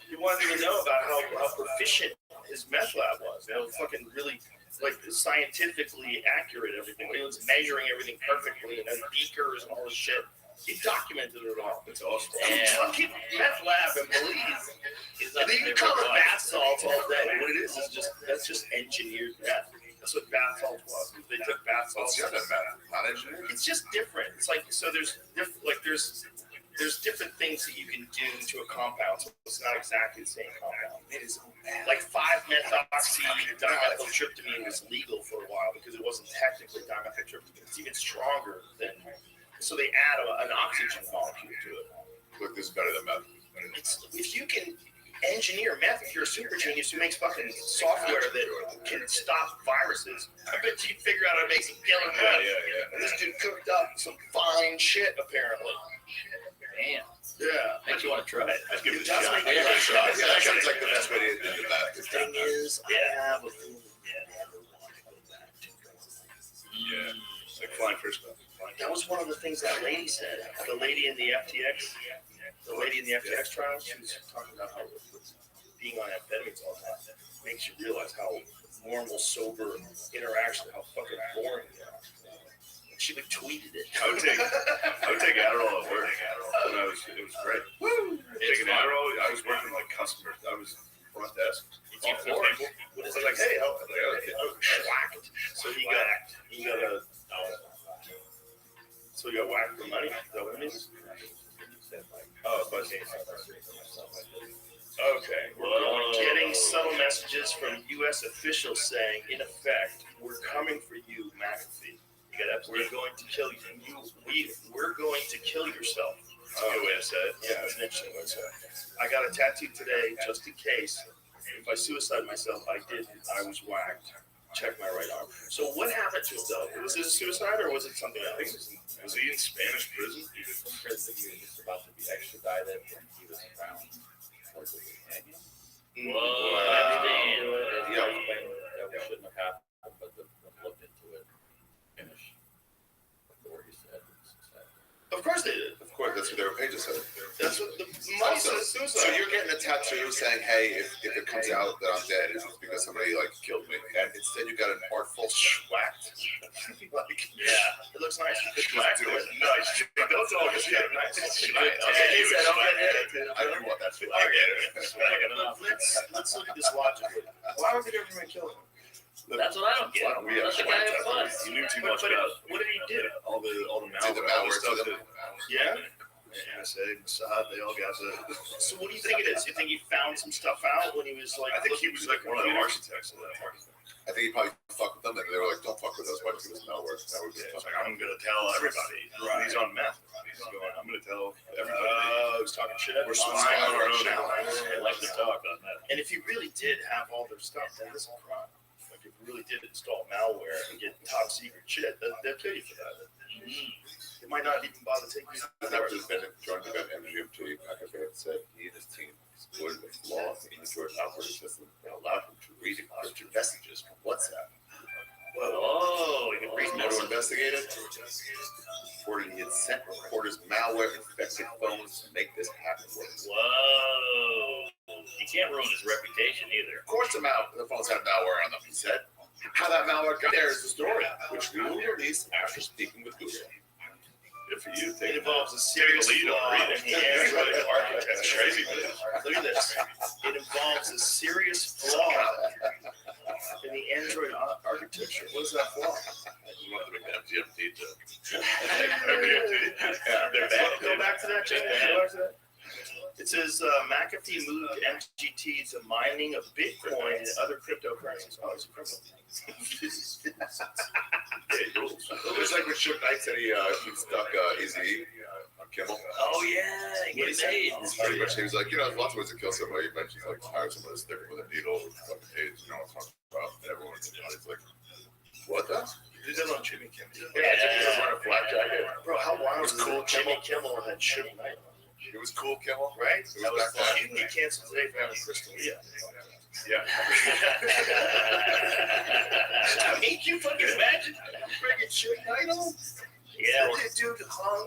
A: He wanted them to know about how proficient his meth lab was. How fucking really like scientifically accurate everything. He was measuring everything perfectly and had beakers and all this shit. He documented it all.
G: It's awesome.
H: Damn.
A: Fucking meth lab in Belize.
H: He's
A: And
H: not
A: then you
H: the
A: can call it
H: favorite
A: bath salts all day. What it is that's just engineered meth. That's what bath salt was. They took bath
F: Well,
A: salts.
F: see, I'm not engineering.
A: It's just different. It's like so. There's different things that you can do to a compound. So it's not exactly the same compound. It is like 5-methoxy dimethyltryptamine was legal for a while because it wasn't technically dimethyltryptamine. It's even stronger than. So they add an oxygen molecule to it.
F: Look, this is better than meth.
A: It's, if you can engineer meth, if you're a super genius who makes fucking software that can stop viruses, I bet you'd figure out how to make some killer meth.
G: Yeah.
A: And this dude cooked up some fine shit, apparently.
H: Damn.
A: Yeah.
H: Makes you want to try it.
G: I'd give it a
A: That's
G: shot.
A: what-
F: Yeah, that sounds like the best way to do that.
A: The thing is, I have a feeling I never want to go back to
G: Yeah. Like flying first class.
A: That was one of the things that lady said. The lady in the FTX trial, she was talking about how being on amphetamines all the time makes you realize how normal, sober interaction, how fucking boring they are. She like tweeted it.
G: I would take Adderall at work. It was great.
A: Woo!
G: Taking Adderall, I was working like customer. I was front desk.
H: It's your
G: People.
H: What is
G: I was like, hey, I was whacked.
A: So you got a. So you got whacked for money? Is that what it means? Oh, but okay. We're getting subtle messages from U.S. officials saying, in effect, we're coming for you, McAfee. We're going to kill you. We're going to kill yourself. That's a good way to say it. Yeah, it's an interesting way to say it. I got a tattoo today just in case. If I suicide myself, I was whacked. Check my right arm. So what happened to him though? Was it a suicide or was it something else?
G: Was he in Spanish prison?
C: He was in prison. He was just about to be extradited when he was found towards the canyon.
H: Whoa,
C: That we shouldn't have happened, but the looked into it. Finish. Authorities said it was suicide.
A: Of course they did.
F: Of course, that's what their pages said.
A: That's what the money
F: Also,
A: says. Suicide.
F: so you're getting a tattoo saying, hey, if it comes out that I'm dead, it's because somebody like killed me. And instead you got an artful
A: whacked. Like,
H: Yeah.
A: it looks nice.
G: Just do it. Nice. Don't tell us. Yeah, nice.
F: I do want that.
G: I get it.
A: Let's look at this logically. Why would the government kill him?
H: That's what I don't get.
F: We
H: Let the guy have fun.
G: He knew too
A: But
G: much about
A: what did he do?
G: all the
F: Did the
G: malware, all the
F: malware
G: stuff
F: to them.
G: that
A: Yeah.
G: NSA, Mossad, they all got the.
A: So what do you think it is? You think he found some stuff out when he was like?
G: I think he was like one of the architects of that.
F: I think he probably fucked with them, and they were like, "Don't fuck with us." Why do this malware? That would be
G: Yeah, it's like, I'm gonna tell everybody.
A: Right.
G: He's on meth. He's going, I'm gonna tell everybody.
A: He's talking shit.
G: We're spying on our own
H: I like to talk on that.
A: And if he really did have all their stuff, that is a crime. Like if he really did install malware and get top secret shit, they'll kill you for that. They might not even bother taking you.
F: That defendant joined the MGMT. McAfee said he and his team exploited the flaws in the Android operating system that allowed him to read encrypted messages from WhatsApp.
H: Oh, you can read
F: Photo
H: messages.
F: investigated reported he had sent reporters malware infected phones to make this happen.
H: Whoa. You can't ruin his reputation either.
F: Of course, the phones had malware on them, he said. How that malware got there is the story, which we will release after speaking with Google.
G: Good for you.
A: It involves a serious
G: lead on
A: flaw in
G: reading.
A: the Android
G: That's
A: architecture.
G: crazy.
A: Look at this. It involves a serious flaw in the Android architecture. What is that flaw?
G: You want to make the MGMT to.
A: They're back. Go back to that, Jay. Go back to that. It says McAfee moved MGT to mining of Bitcoin and other cryptocurrencies. Oh, it's a crypto.
F: It was like when Suge Knight said he stuck Eazy on Kimmel.
H: Oh, yeah. Get made.
F: It's pretty much, he was like, there's lots of ways to kill somebody, but he's like, hire someone to stick with a needle with fucking AIDS, you know what I'm talking about. And everyone's like, what the?
G: You did that on Jimmy Kimmel.
F: Yeah, he was wearing a flak jacket.
A: Bro, how wild
G: It was
A: is
G: cool.
A: it? Jimmy Kimmel had Suge Knight.
F: It was cool, Kimmel.
A: Right?
F: It was back then.
A: He canceled today for having Crystal Leah.
G: Yeah.
A: I mean, can you fucking imagine? Friggin' Suge Knight on?
H: Yeah.
A: That dude hung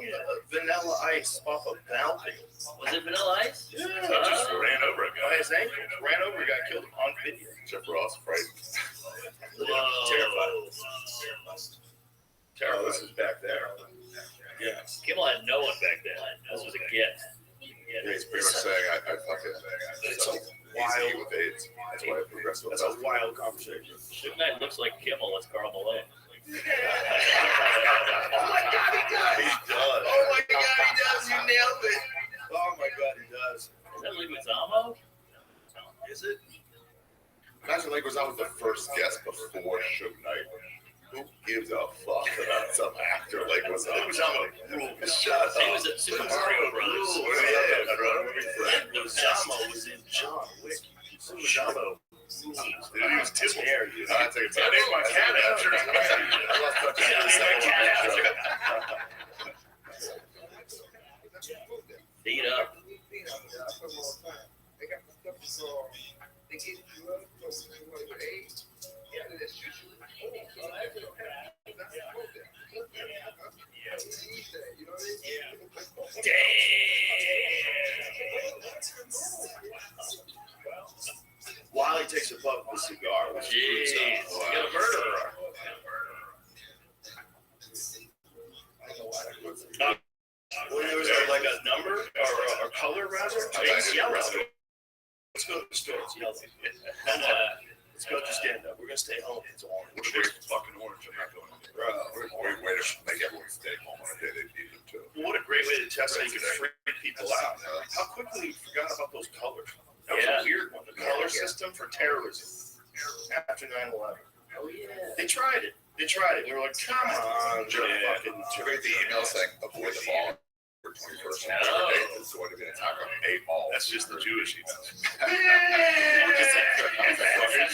A: Vanilla Ice off a balcony.
H: Was it Vanilla Ice?
A: Yeah.
G: I just ran over a
A: By
G: guy.
A: his ankle. Ran over a guy, killed him on video.
F: Jeff Ross, frightened.
H: Whoa.
A: Terrified. This is back there.
F: Yeah.
H: Kimmel had no one back then. This was a gift.
F: Yeah, he's pretty much saying, I fucking
A: It's a
F: easy with AIDS. That's why I progressed with
A: That's a wild conversation.
H: Suge Knight looks like Kimmel. That's Carl Malone.
A: Oh my God, he does!
G: He does.
A: Oh my God, he does! You nailed it! Oh my God, he does.
H: Is that Leguizamo?
A: Is it?
F: Imagine like was I was the first guest before Suge Knight. Who gives a fuck about some actor like was Shut up.
H: He was at Super Mario Brothers.
A: Yeah, bro. Leguizamo was in John Wick. Leguizamo.
G: Dude, he was Tibble.
F: I take it
G: I
F: back.
G: named my cat after him.
F: I lost touch with the second one.
H: Beat up.
A: While he takes a puff of the cigar, which is
H: Jeez.
A: wow.
H: You're a murderer.
A: When there was like a number or a color rather,
H: Are you
A: It's yellow. Let's go to the store. It's yellow. Let's go to stand up. We're gonna stay home. It's orange.
G: What if it's fucking orange? I'm not going to.
F: Way to make everyone stay home on a day they need them to.
A: Well, what a great way to test how you can freak people out. How quickly we forgot about those colors. That was a weird one. The color system for terrorism after 9/11.
H: Oh yeah.
A: They tried it. We were like, come on.
F: Did you read the email saying avoid the ball for 21st
H: No.
F: century? It's going to be an attack on a ball.
G: That's just the Jewish emails.
A: Yeah.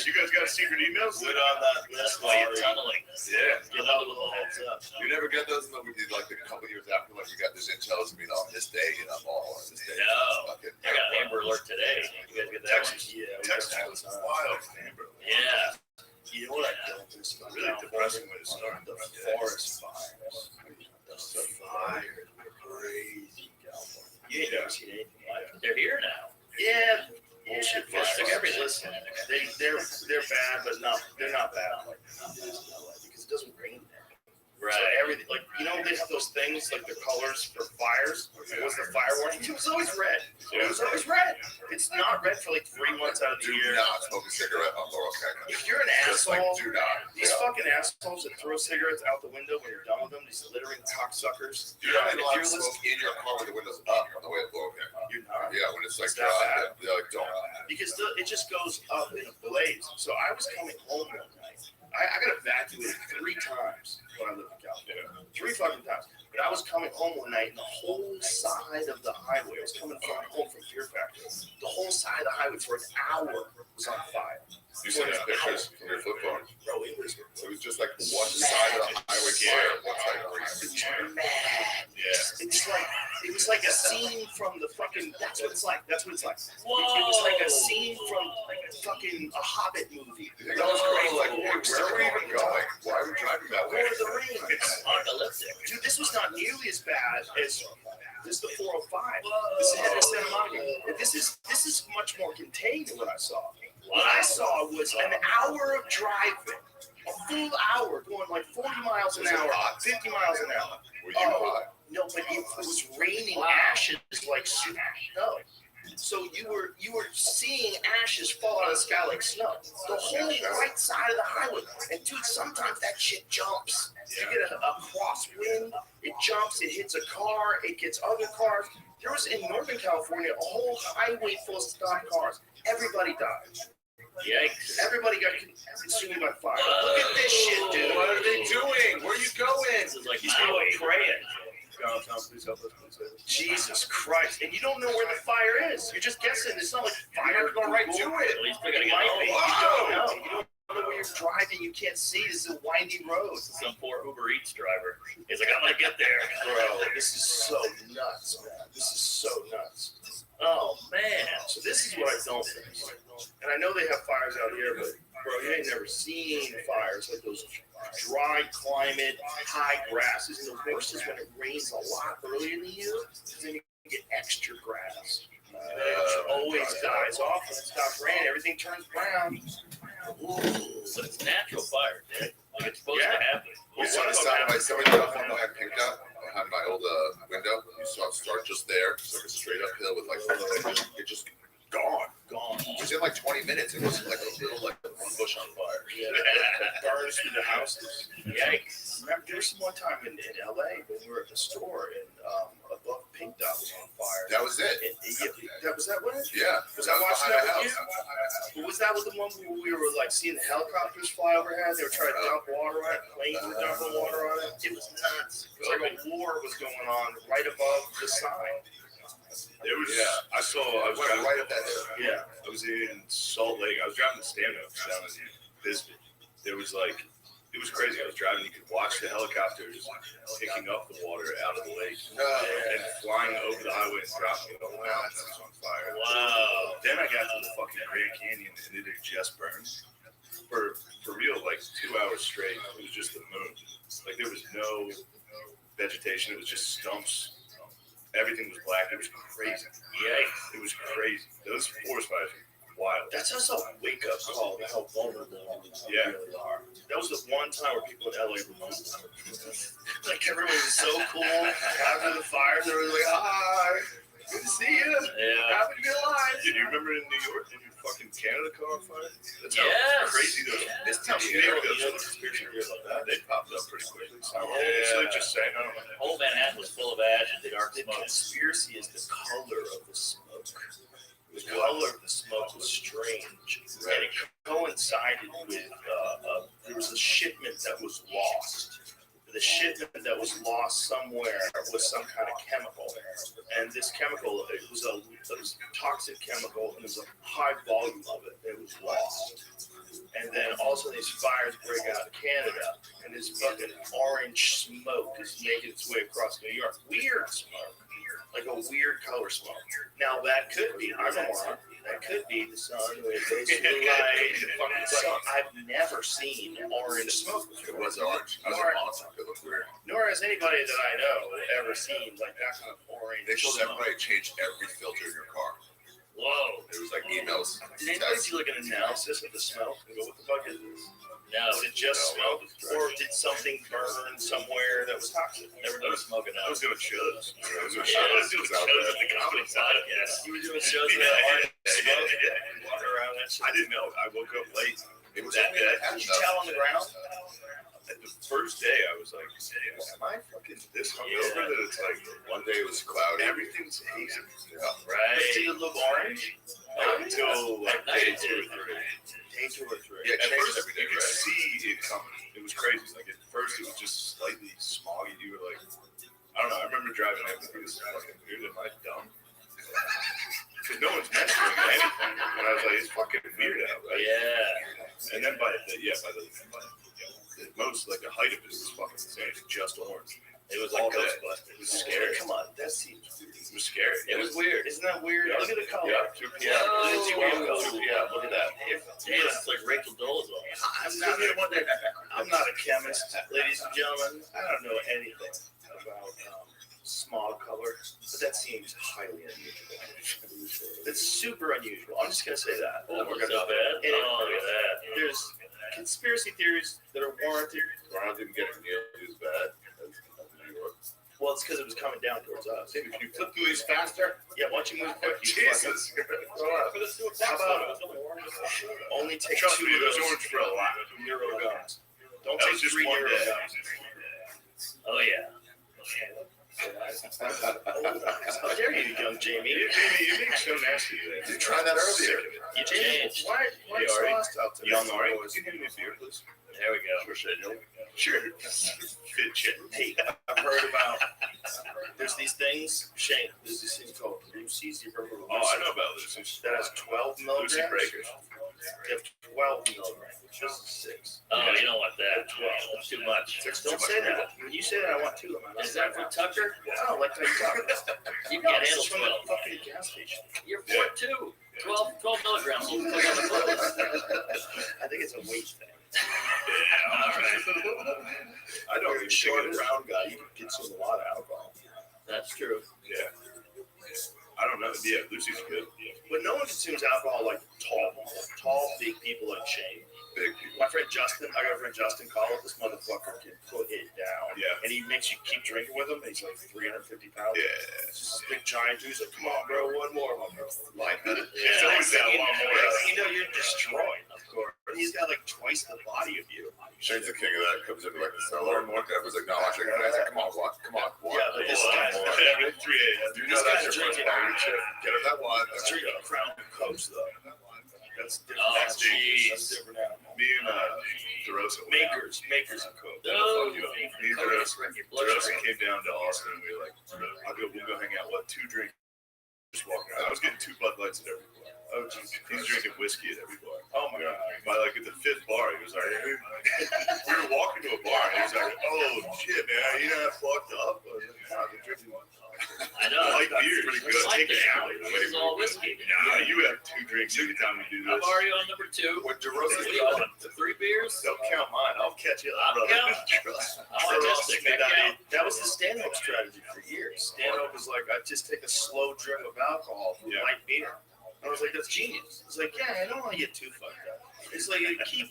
G: You guys got secret emails?
A: Put on that
H: That's
A: list
H: why
A: while
H: you're
A: you're
H: tunneling.
G: Yeah.
A: Give a little heads up.
F: You never get those, but we did like a couple years after, like you got this intel to be on this day and I'm all on this day.
H: No.
F: Fucking-
H: I got an Amber Alert today. You guys get that one?
A: Texas, yeah.
G: Texas was wild, Amber.
H: Yeah.
A: You know what I don't miss about
G: Really depressing way to start.
A: The forest fires. The fires were crazy in California. You ain't never seen anything like it.
H: They're here now.
A: Yeah, bullshit
H: Yeah,
A: fires.
H: like everything.
A: Listen, they're bad, but they're not bad like because it doesn't rain there.
H: Right.
A: So everything, like, you know, they have those things, like the colors for fires. What's the fire warning? It was always red. It was always red. It's not red for like 3 months out of the
F: Do
A: year.
F: not smoke a cigarette on Laurel Canyon.
A: If you're an
F: Just
A: asshole,
F: like, do not.
A: these fucking assholes that throw cigarettes out the window when you're done with them, these littering cocksuckers.
F: You're not
A: If
F: allowed
A: you're
F: to
A: listening-
F: smoke in your car with the windows up on the way to Laurel Canyon.
A: You're not.
F: Yeah, when it's like
A: It's that
F: dry,
A: bad?
F: they're like, don't.
A: Because it just goes up in a blaze. So I was coming home one night. I got evacuated 3 times when I lived in California. 3 fucking times. But I was coming home one night and the whole side of the highway, I was coming home from Fear Factory. The whole side of the highway for an hour was on fire.
F: You sent us pictures from your flip phone.
A: Bro, it was
F: just like one side of the highway fire, one side green.
A: mad.
G: Yeah.
A: It was like a scene from the fucking. That's what it's like.
H: Whoa.
A: It was like a scene from fucking a Hobbit movie.
F: That was crazy. Like, where are we even going? Why are we driving that way?
A: Lord of the Rings.
H: Apocalyptic.
A: Dude, this was not nearly as bad as this is the 405. This is headed to Santa Monica. This is much more contained than what I saw. What I saw was an hour of driving, a full hour going like 40 miles an hour, 50 miles an hour.
F: Were you hot?
A: No, but it was raining ashes like snow. So you were seeing ashes fall out of the sky like snow. The whole right side of the highway. And dude, sometimes that shit jumps. You get a crosswind, it jumps, it hits a car, it gets other cars. There was in Northern California a whole highway full of stopped cars. Everybody died.
H: Yikes.
A: Everybody got consumed by fire. Look at this shit, dude.
F: What are they doing? Where are you going?
H: This is like
A: He's going
H: highway.
A: praying.
G: Please help us. Please help us.
A: Jesus Christ. And you don't know where the fire is. You're just guessing. It's not like fire going right to it.
H: At least they're
A: It
H: gonna get
A: might be.
H: home.
A: You don't know. You don't know where you're driving. You can't see. This is a windy road.
H: Some poor Uber Eats driver. He's like, I'm gonna get there.
A: Bro, this is so nuts, man. This is so nuts.
H: Oh man.
A: So this is what I don't think. And I know they have fires out here, but bro, you ain't never seen fires like those dry climate, high grasses. And the worst is when it rains a lot earlier in the year, because then you get extra grass. It always dies off when it stops raining. Everything turns brown. Ooh.
H: So it's natural fire, dude. Like it's supposed to happen.
F: You saw the side of my somebody got one that had picked up behind my old window. You saw it start just there, just like a straight uphill with like it just gone. It was in like 20 minutes. It was like a little like one bush on fire.
A: Yeah, burns through the houses.
H: Yikes.
A: Remember, there was one time in LA when we were at the store and above Pink Dot was on fire.
F: That was it.
A: Was that what?
F: Yeah.
A: Was I watching that
F: behind
A: with
F: the
A: you? Was that with the one where we were like seeing the helicopters fly overhead? They were trying to dump water on it. Planes were dumping water on it. It was nuts. It was like a war was going on right above the sign.
G: There was,
F: Yeah.
G: I was
F: Went
G: driving,
F: right up that hill.
A: Yeah.
G: I was in Salt Lake. I was driving the stand-up down in Bisbee. There was like, it was crazy. I was driving. You could watch the helicopters picking up the water out of the lake and flying over the highway and dropping it on the mountain that was on fire.
H: Wow.
G: Then I got to the fucking Grand Canyon and it had just burned. For real, like 2 hours straight. It was just the moon. Like there was no vegetation. It was just stumps. Everything was black. It was crazy.
H: Yikes.
G: It was crazy. Those forest fires were wild.
A: That's just a wake-up call to how vulnerable we really are. That was the one time where people in LA were vulnerable. Like everyone was so cool. After the fire, they were like, "Hi, good to see you.
H: Yeah.
A: Happy to be alive."
G: remember in New York, when fucking Canada caught on fire? That's how
H: Yes.
G: crazy those.
A: This time
G: Yeah,
A: you know
G: those
A: the
G: ones.
A: conspiracy theories about that.
G: They popped up pretty quickly. So,
A: Yeah.
G: so just saying, I don't know.
H: Whole Manhattan was full of ash and dark
A: The
H: smoke.
A: conspiracy is the color of the smoke. The color of the smoke was strange, and it coincided with there was a shipment that was lost. The shipment that was lost somewhere was some kind of chemical, and this chemical it was a toxic chemical, and there was a high volume of it. It was lost, and then also these fires break out in Canada, and this fucking orange smoke is making its way across New York. Weird smoke. Like a weird color smoke. Now that could be, I'm wrong, that could be the sun with those light, the fucking sun. I've never seen orange smoke
F: It
A: before.
F: was orange. I was
A: Nor,
F: a monster. It looked weird.
A: nor has anybody that I know ever seen like that kind of orange
F: They told
A: smoke.
F: everybody to change every filter in your car.
A: Whoa.
F: It was like emails.
A: Did anybody do like an analysis of the smell and go, what the fuck is this?
H: No,
A: Was it just
F: No,
A: smoke? Or did something burn somewhere that was toxic?
H: never done smoking
G: I
H: out.
G: was doing shows. I was doing
H: Yeah,
G: shows. I was doing
F: out
G: shows
F: there.
G: at the comedy side.
H: Yes.
A: You were doing shows with
G: Yeah,
A: that orange
G: yeah,
A: smoke?
G: yeah.
A: Walking around that shit.
G: I didn't know. I woke up late.
F: It was
G: That
F: only
G: day.
F: like
A: Did you tell on the ground?
G: And the first day, I was like, am I fucking this hungover that it's like,
F: one day it was cloudy.
G: everything's hazy?
F: Yeah.
H: Right.
A: Did you look orange?
G: Until like
H: At night
G: day
H: it
G: 2 or
H: did.
G: 3.
A: Day 2 or 3.
F: Yeah,
G: At
F: changes
G: first,
F: every day,
G: you could
F: right?
G: see it coming. It was crazy. Like at first, it was just slightly smoggy. You were like, I don't know. I remember driving out and this is fucking weird. Am I dumb? Because no one's mentioning anything. And I was like, it's fucking weird out, right?
H: Yeah.
G: And then by the most, like the height of it was fucking insane. It's just orange.
H: It was
G: All
H: like
G: day.
H: Ghostbusters.
G: It was scary.
A: Come on, that seems weird.
G: It was scary.
H: It was weird.
A: Isn't that weird?
G: Yeah.
A: Look at the color.
G: Yeah, 2 p.m.
H: Oh,
A: Look at 2 p.m.
H: wow.
A: 2 p.m. Look at that.
H: Yeah, it's like Rachel Dolezal.
A: I'm not a chemist, ladies and gentlemen. I don't know anything about smog color, but that seems highly unusual. It's super unusual. I'm just gonna say that.
H: Oh, was that bad?
A: And
H: Oh, look at that.
A: There's conspiracy theories that are warranted.
F: Toronto didn't get nearly as bad as New York.
A: Well, it's because it was coming down towards us.
G: Can you flip through these faster?
A: Yeah, why don't you move quick? You
G: Jesus.
A: fucking- How about only take
G: Trust
A: 2
G: me,
A: of
G: there's
A: those
G: orange for a lot.
A: Euro guns? Don't
G: That
A: take
G: was just
A: 3
G: one
A: Euro
G: day.
A: guns.
H: Oh, yeah.
A: How dare you, young Jamie?
G: Jamie, you're being so nasty.
F: You tried that earlier.
A: You changed. Why
G: Yeah,
A: is
G: Ari.
A: lost out today?
G: Young Ari, can you give me a beer, please?
H: There we go.
G: For schedule. Sure. Fit shit.
A: Hey, I've heard about. There's these things, Shane. There's this thing called Lucy's. You heard of
G: Oh, I know about Lucy's.
A: That has 12 milligrams.
G: Lucy Breakers.
A: They have 12 milligrams. This is 6.
H: Oh, you don't want that. That's too much.
A: Don't say that. When you say that, I want 2 of them.
H: Is that for Tucker?
A: I don't like how you talk about it.
H: You
A: No,
H: can't
A: this
H: handle
A: is from the
H: 12.
A: fucking gas station.
H: You're 4'2". 12 milligrams. We'll put on the clothes.
A: I think it's a weight thing.
G: Yeah, all right. I don't even
A: Short
G: think it's
A: brown guy, you can consume a lot of alcohol.
H: That's true.
G: Yeah. I don't know. Yeah, Lucy's good.
A: But no one consumes alcohol like tall, big people like Shane.
F: Big people.
A: My friend Justin, I got a friend Justin Collins. This motherfucker can put it down.
G: Yeah.
A: And he makes you keep drinking with him. And he's like 350 pounds.
G: Yeah.
A: This big giant dude. He's like, come on, bro, one more. I'm like,
F: Like that.
G: It's always that one more.
A: You know, you're destroyed, of course. He's got like twice the body of you.
F: Shane's the king of that. Comes into like the cellar and everyone's like, no, I'm drinking. I was like, come on, what? Come on, what?
A: Yeah, but this
F: One
A: guy's
F: more.
G: Every 3 a.m.
F: You
A: this
F: know that's
A: guy's
F: your first
A: drinking-
F: part of your chip. Get him that one.
A: He's drinking a Crown Coast, though. That's different.
H: Oh,
A: That's
H: jeez.
A: That's a different animal.
G: Me and DeRosa.
A: Makers of Coke.
H: Oh,
G: Me and
H: Coke's
G: DeRosa.
H: wrecking your blood
G: DeRosa
H: sugar.
G: came down to Austin and we were like, we'll go hang out. What? 2 drinks. Just walking around. I was getting 2 Bud Lights at every bar. Oh, geez. He's drinking whiskey at every bar.
A: Oh, my God.
G: By like at the 5th bar, he was like, we were walking to a bar and he was like, oh shit, man, you not fucked up? I was like, nah, I've been drinking
H: I know.
G: light beer. Pretty good.
H: It's like
G: Take it
H: that.
G: out.
H: This is all whiskey.
G: Nah, you have 2 drinks every time we do
H: I'm
G: this.
H: already on number 2.
F: When
H: What do you
F: DeRosa
H: want? 3 beers?
G: Don't count mine. I'll catch you
H: I'll
G: brother.
H: count.
G: Trust me.
H: I'm autistic. I count.
A: That was the Stanhope strategy for years. Stanhope was like, I just take a slow drip of alcohol from
G: Yeah.
A: light beer. I was like, that's genius. It's like, yeah, I don't want to get too fucked up. It's like, keep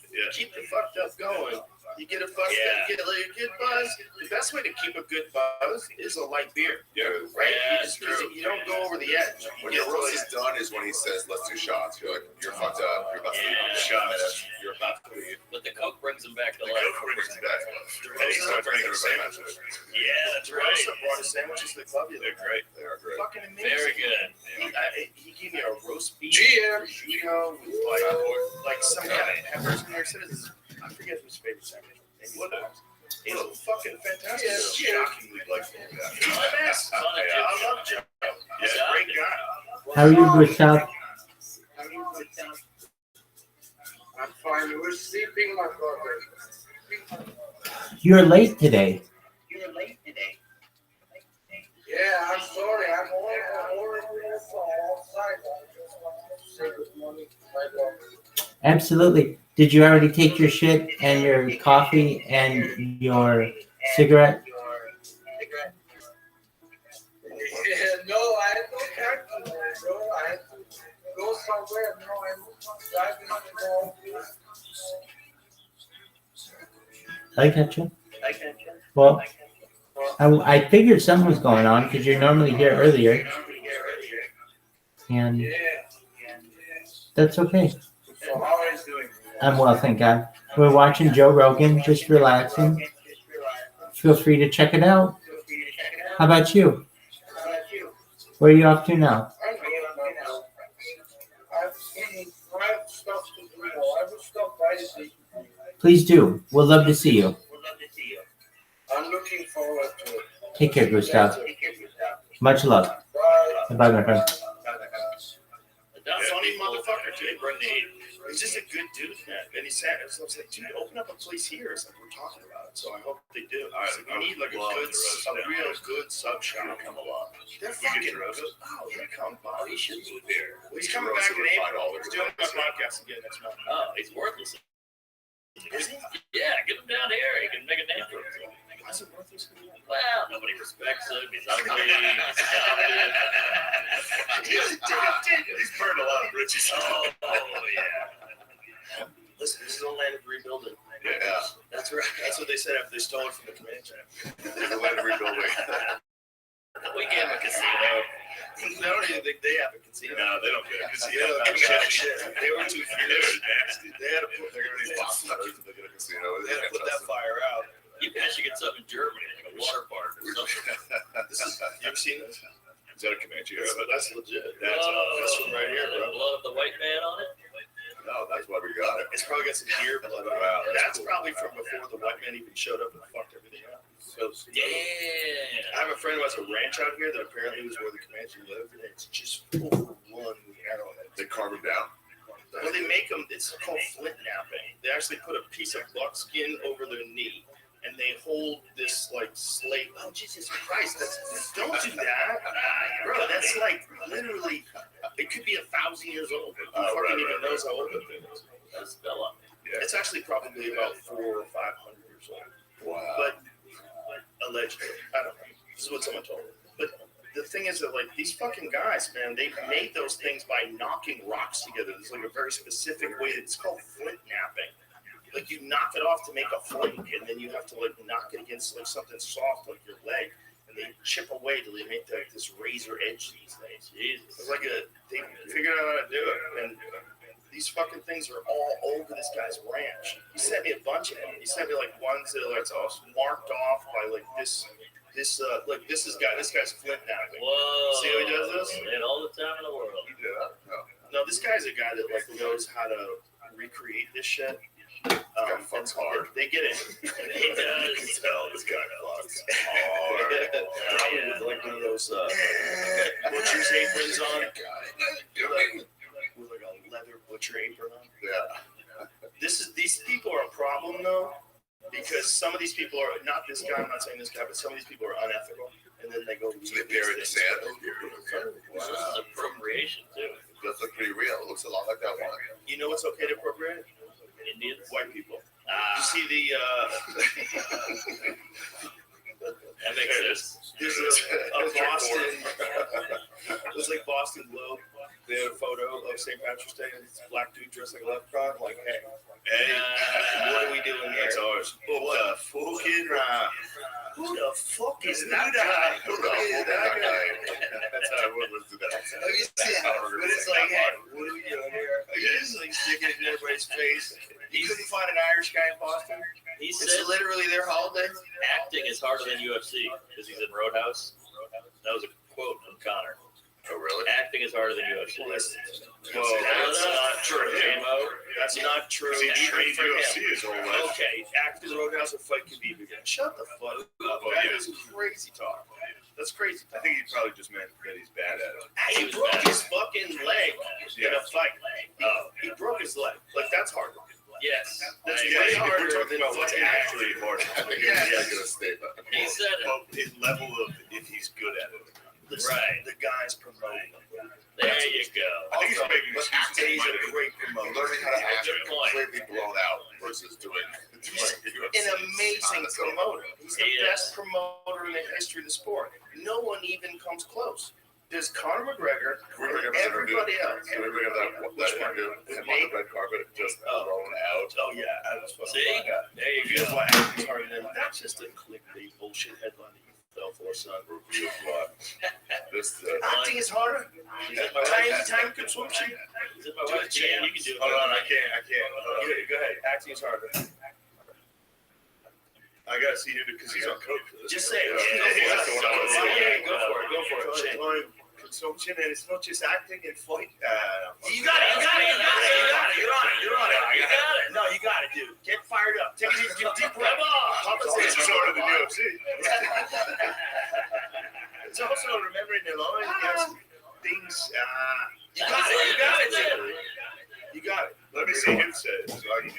A: the fucked up going, You get a buzz,
H: Yeah.
A: get like a good buzz. The best way to keep a good buzz is a light beer.
F: Yeah.
A: Right?
H: Yeah,
A: Because you don't go over the edge.
F: When your roast is done is when he says, let's do shots. You're like, you're fucked up. You're about to leave in
G: Shots.
F: You're about to leave.
H: But the Coke brings them back to
F: The
H: life.
F: Coke brings him back. And he starts making sandwiches.
H: Yeah, that's
A: Rosa
H: right.
A: brought his sandwiches to the club. The
G: They're
A: other
G: great.
F: They are great.
A: Fucking amazing.
H: Very good.
A: He gave me a roast beef,
B: GM.
A: prosciutto, with like some kind of peppers in there. Said it's- I forget whose favorite sandwich. Maybe
G: What
A: Bob's. It was fucking fantastic.
B: Yeah.
G: Shockingly like that.
A: He's the best.
H: Son of
A: I
H: Joe.
A: love Joe. He's
H: Yeah.
A: a great guy.
E: How are you, Gustav?
B: I'm fine. We're sleeping, my brother.
E: You're late today.
B: Yeah, I'm sorry. I'm already outside. I just wanted to say good morning to my daughter.
E: Absolutely. Did you already take your shit and your coffee and your cigarette?
B: Yeah, no, I don't have to, bro. I have to go somewhere. No, I'm driving to go.
E: I got you. Well, I figured something was going on because you're normally here earlier, and
B: Yeah.
E: that's okay.
B: So how are you doing?
E: I'm well, thank God. We're watching Joe Rogan, just relaxing. Feel free to check it out. How about you? Where are you off to now?
B: I'm here now. I have stuff to do. I will stop by this evening.
E: Please do. We'll love to see you.
B: I'm looking forward to it.
E: Take care, Gustav. Much love.
B: Bye.
E: Bye, my friend.
H: The dumb
A: Funny
H: people,
A: motherfucker,
H: they
A: too.
H: bring the heat.
A: He's just a good dude, man. And he said, I was like, dude, open up a place here. It's like we're talking about it. So I hope they do. I was like, we need like a
G: love
A: good,
G: to roast
A: a
G: them.
A: real good sub shop.
G: Come along.
A: They're
G: We get
A: fucking
G: to roast
A: good. Oh, here come Bob.
H: He should move here.
A: He's coming back in April. He's doing my podcast again next month.
H: Oh, he's worthless.
A: Is he?
H: Yeah, get him down here. He can make a name for himself.
A: Why is it worthless?
H: Well, nobody respects him. He's ugly.
G: He's burned a lot of bridges.
H: Oh, yeah.
A: Listen, this is a land of rebuilding.
F: Yeah.
A: That's right. That's what they said after they stole it from the Comanche.
F: There's a lot of rebuilding.
H: We gave him a casino.
A: I don't even think they have a casino.
G: No, they don't get it.
A: They don't have shit. They were too
G: They're
A: fierce.
G: nasty.
A: They had to put,
F: They're going to be lost in the casino.
A: they had to put that fire out.
H: You guys should get something in Germany, like a water park or something.
A: This is, you ever seen this?
G: Is that a Comanche?
A: That's legit.
G: That's
H: Whoa.
A: This one right here,
H: The
A: bro.
H: blood of the white man on it?
F: No, that's why we got it.
A: It's probably got some deer blood on it.
G: Wow,
A: That's
G: that's cool.
A: probably from before the white man even showed up and fucked everything up. So, I
H: Damn.
A: have a friend who has a ranch out here that apparently was where the Comanche lived, and it's just overrun with arrowheads.
F: They carve them down.
A: Well, they make them, it's called flint napping. They actually put a piece of buckskin over their knee, and they hold this, like, slate. Oh, Jesus Christ, don't do that. Bro, that's like, literally, it could be 1,000 years old. Who
F: Oh,
A: fucking
F: right,
A: even
F: right,
A: knows how old it is?
H: That's spell on me.
G: Yeah.
A: It's actually probably about 400 or 500 years old.
F: Wow.
A: But allegedly, I don't know. This is what someone told me. But the thing is that, like, these fucking guys, man, they made those things by knocking rocks together. There's like a very specific way. It's called flint napping. Like, you knock it off to make a flint, and then you have to like knock it against like something soft, like your leg, and they chip away till they make like this razor edge these days.
H: Jesus.
A: It's like they figured out how to do it, and these fucking things are all over this guy's ranch. He sent me a bunch of them. He sent me like ones that are like marked off by like this guy's flint napping.
H: Whoa.
A: See how he does this?
H: And all the time in the world.
F: You did that? No.
A: No, this guy's a guy that like knows how to recreate this shit.
F: Fucks hard.
A: They get it.
H: He does.
F: You can tell this guy fucks
A: Probably
F: hard.
A: with like one of those butcher's aprons on. With like a leather butcher apron on.
F: Yeah.
A: These people are a problem though, because some of these people are not this guy. I'm not saying this guy, but some of these people are unethical, and then they go.
F: So they bury it in sand.
H: This is appropriation, too.
F: Does look pretty real. It looks a lot like that one.
A: You know what's okay to appropriate?
H: Indians?
A: White people.
H: Ah,
A: You see the
H: that makes sense.
A: there's a Boston. It was like Boston Globe. their photo of St. Patrick's Day and it's a black dude dressed like a leprechaun. I'm like, hey, what are we doing here?
G: That's ours. What the fucking
A: Who the fuck is
G: Who
A: that
G: the
A: guy?
G: Who the fuck is that guy? That's how I would listen to that.
A: Have you seen it? But it's like, hey, what are we doing here? Like, you just like sticking it in everybody's face. You couldn't find an Irish guy in Boston.
H: He
A: It's
H: said
A: literally their holiday.
H: acting is harder than UFC because he's in Roadhouse. That was a quote from Connor.
F: Oh, really?
H: Acting is harder than UFC.
A: Listen,
G: Well,
A: that's not true.
H: J-Mo.
A: That's not true.
G: Because he
A: Even
G: trained
A: for him.
G: UFC his whole life.
A: Okay, acting the Roadhouse or fight Khabib again. Shut the fuck up.
G: Oh,
A: That
G: yeah.
A: is crazy talk. That's crazy
G: I
A: talk.
G: think he probably just meant that he's bad at it.
A: He broke his fucking leg in a fight. He broke his leg. Like, that's hard.
H: Yes.
A: That's
G: Yeah,
A: way
G: if we're
A: harder
G: talking
A: than
G: about what's
A: fucking
G: actually hard.
F: I think
A: Yes.
F: it's a good statement.
H: He said it.
G: Well, his level of if he's good at it.
A: Listen,
H: Right.
A: the guy's promoting.
H: There you go.
G: I think he's
F: Also,
G: making
F: but
G: excuses.
A: He's
G: He might
A: a
G: have-
A: great promoter.
F: Learning how to act
H: Good point.
F: completely blown out versus doing
A: An amazing promoter. He's the
H: He is.
A: best promoter in the history of the sport. No one even comes close. There's Conor McGregor and everybody else.
F: Can we bring up that interview? Him on the red carpet, just thrown out.
A: Oh yeah, I was fucking
H: See?
A: like that.
H: There you
A: Here's
H: go.
A: why acting's harder than that's just a clickbait bullshit headline that you fell for, son.
F: Review of what? This,
A: Acting is harder. Time consumption.
H: Is it my wife's jam? You can do it.
G: Hold on, I can't. Hold on.
A: Go ahead. Acting is harder.
G: I gotta see him because he's on coke for this.
A: Just say it.
G: Yeah, that's the one I want to see.
A: Yeah, go for it. Go for it. Shane.
G: Time consumption, and it's not just acting and fight.
A: You got it. You're on it.
H: You got it.
A: No, you got it, dude. Get fired up. Take a deep breath.
H: Come on.
G: It's just harder than UFC.
A: It's also remembering the line. Yes, things. You got it, dude. You got it.
G: Let me see him say it. So I can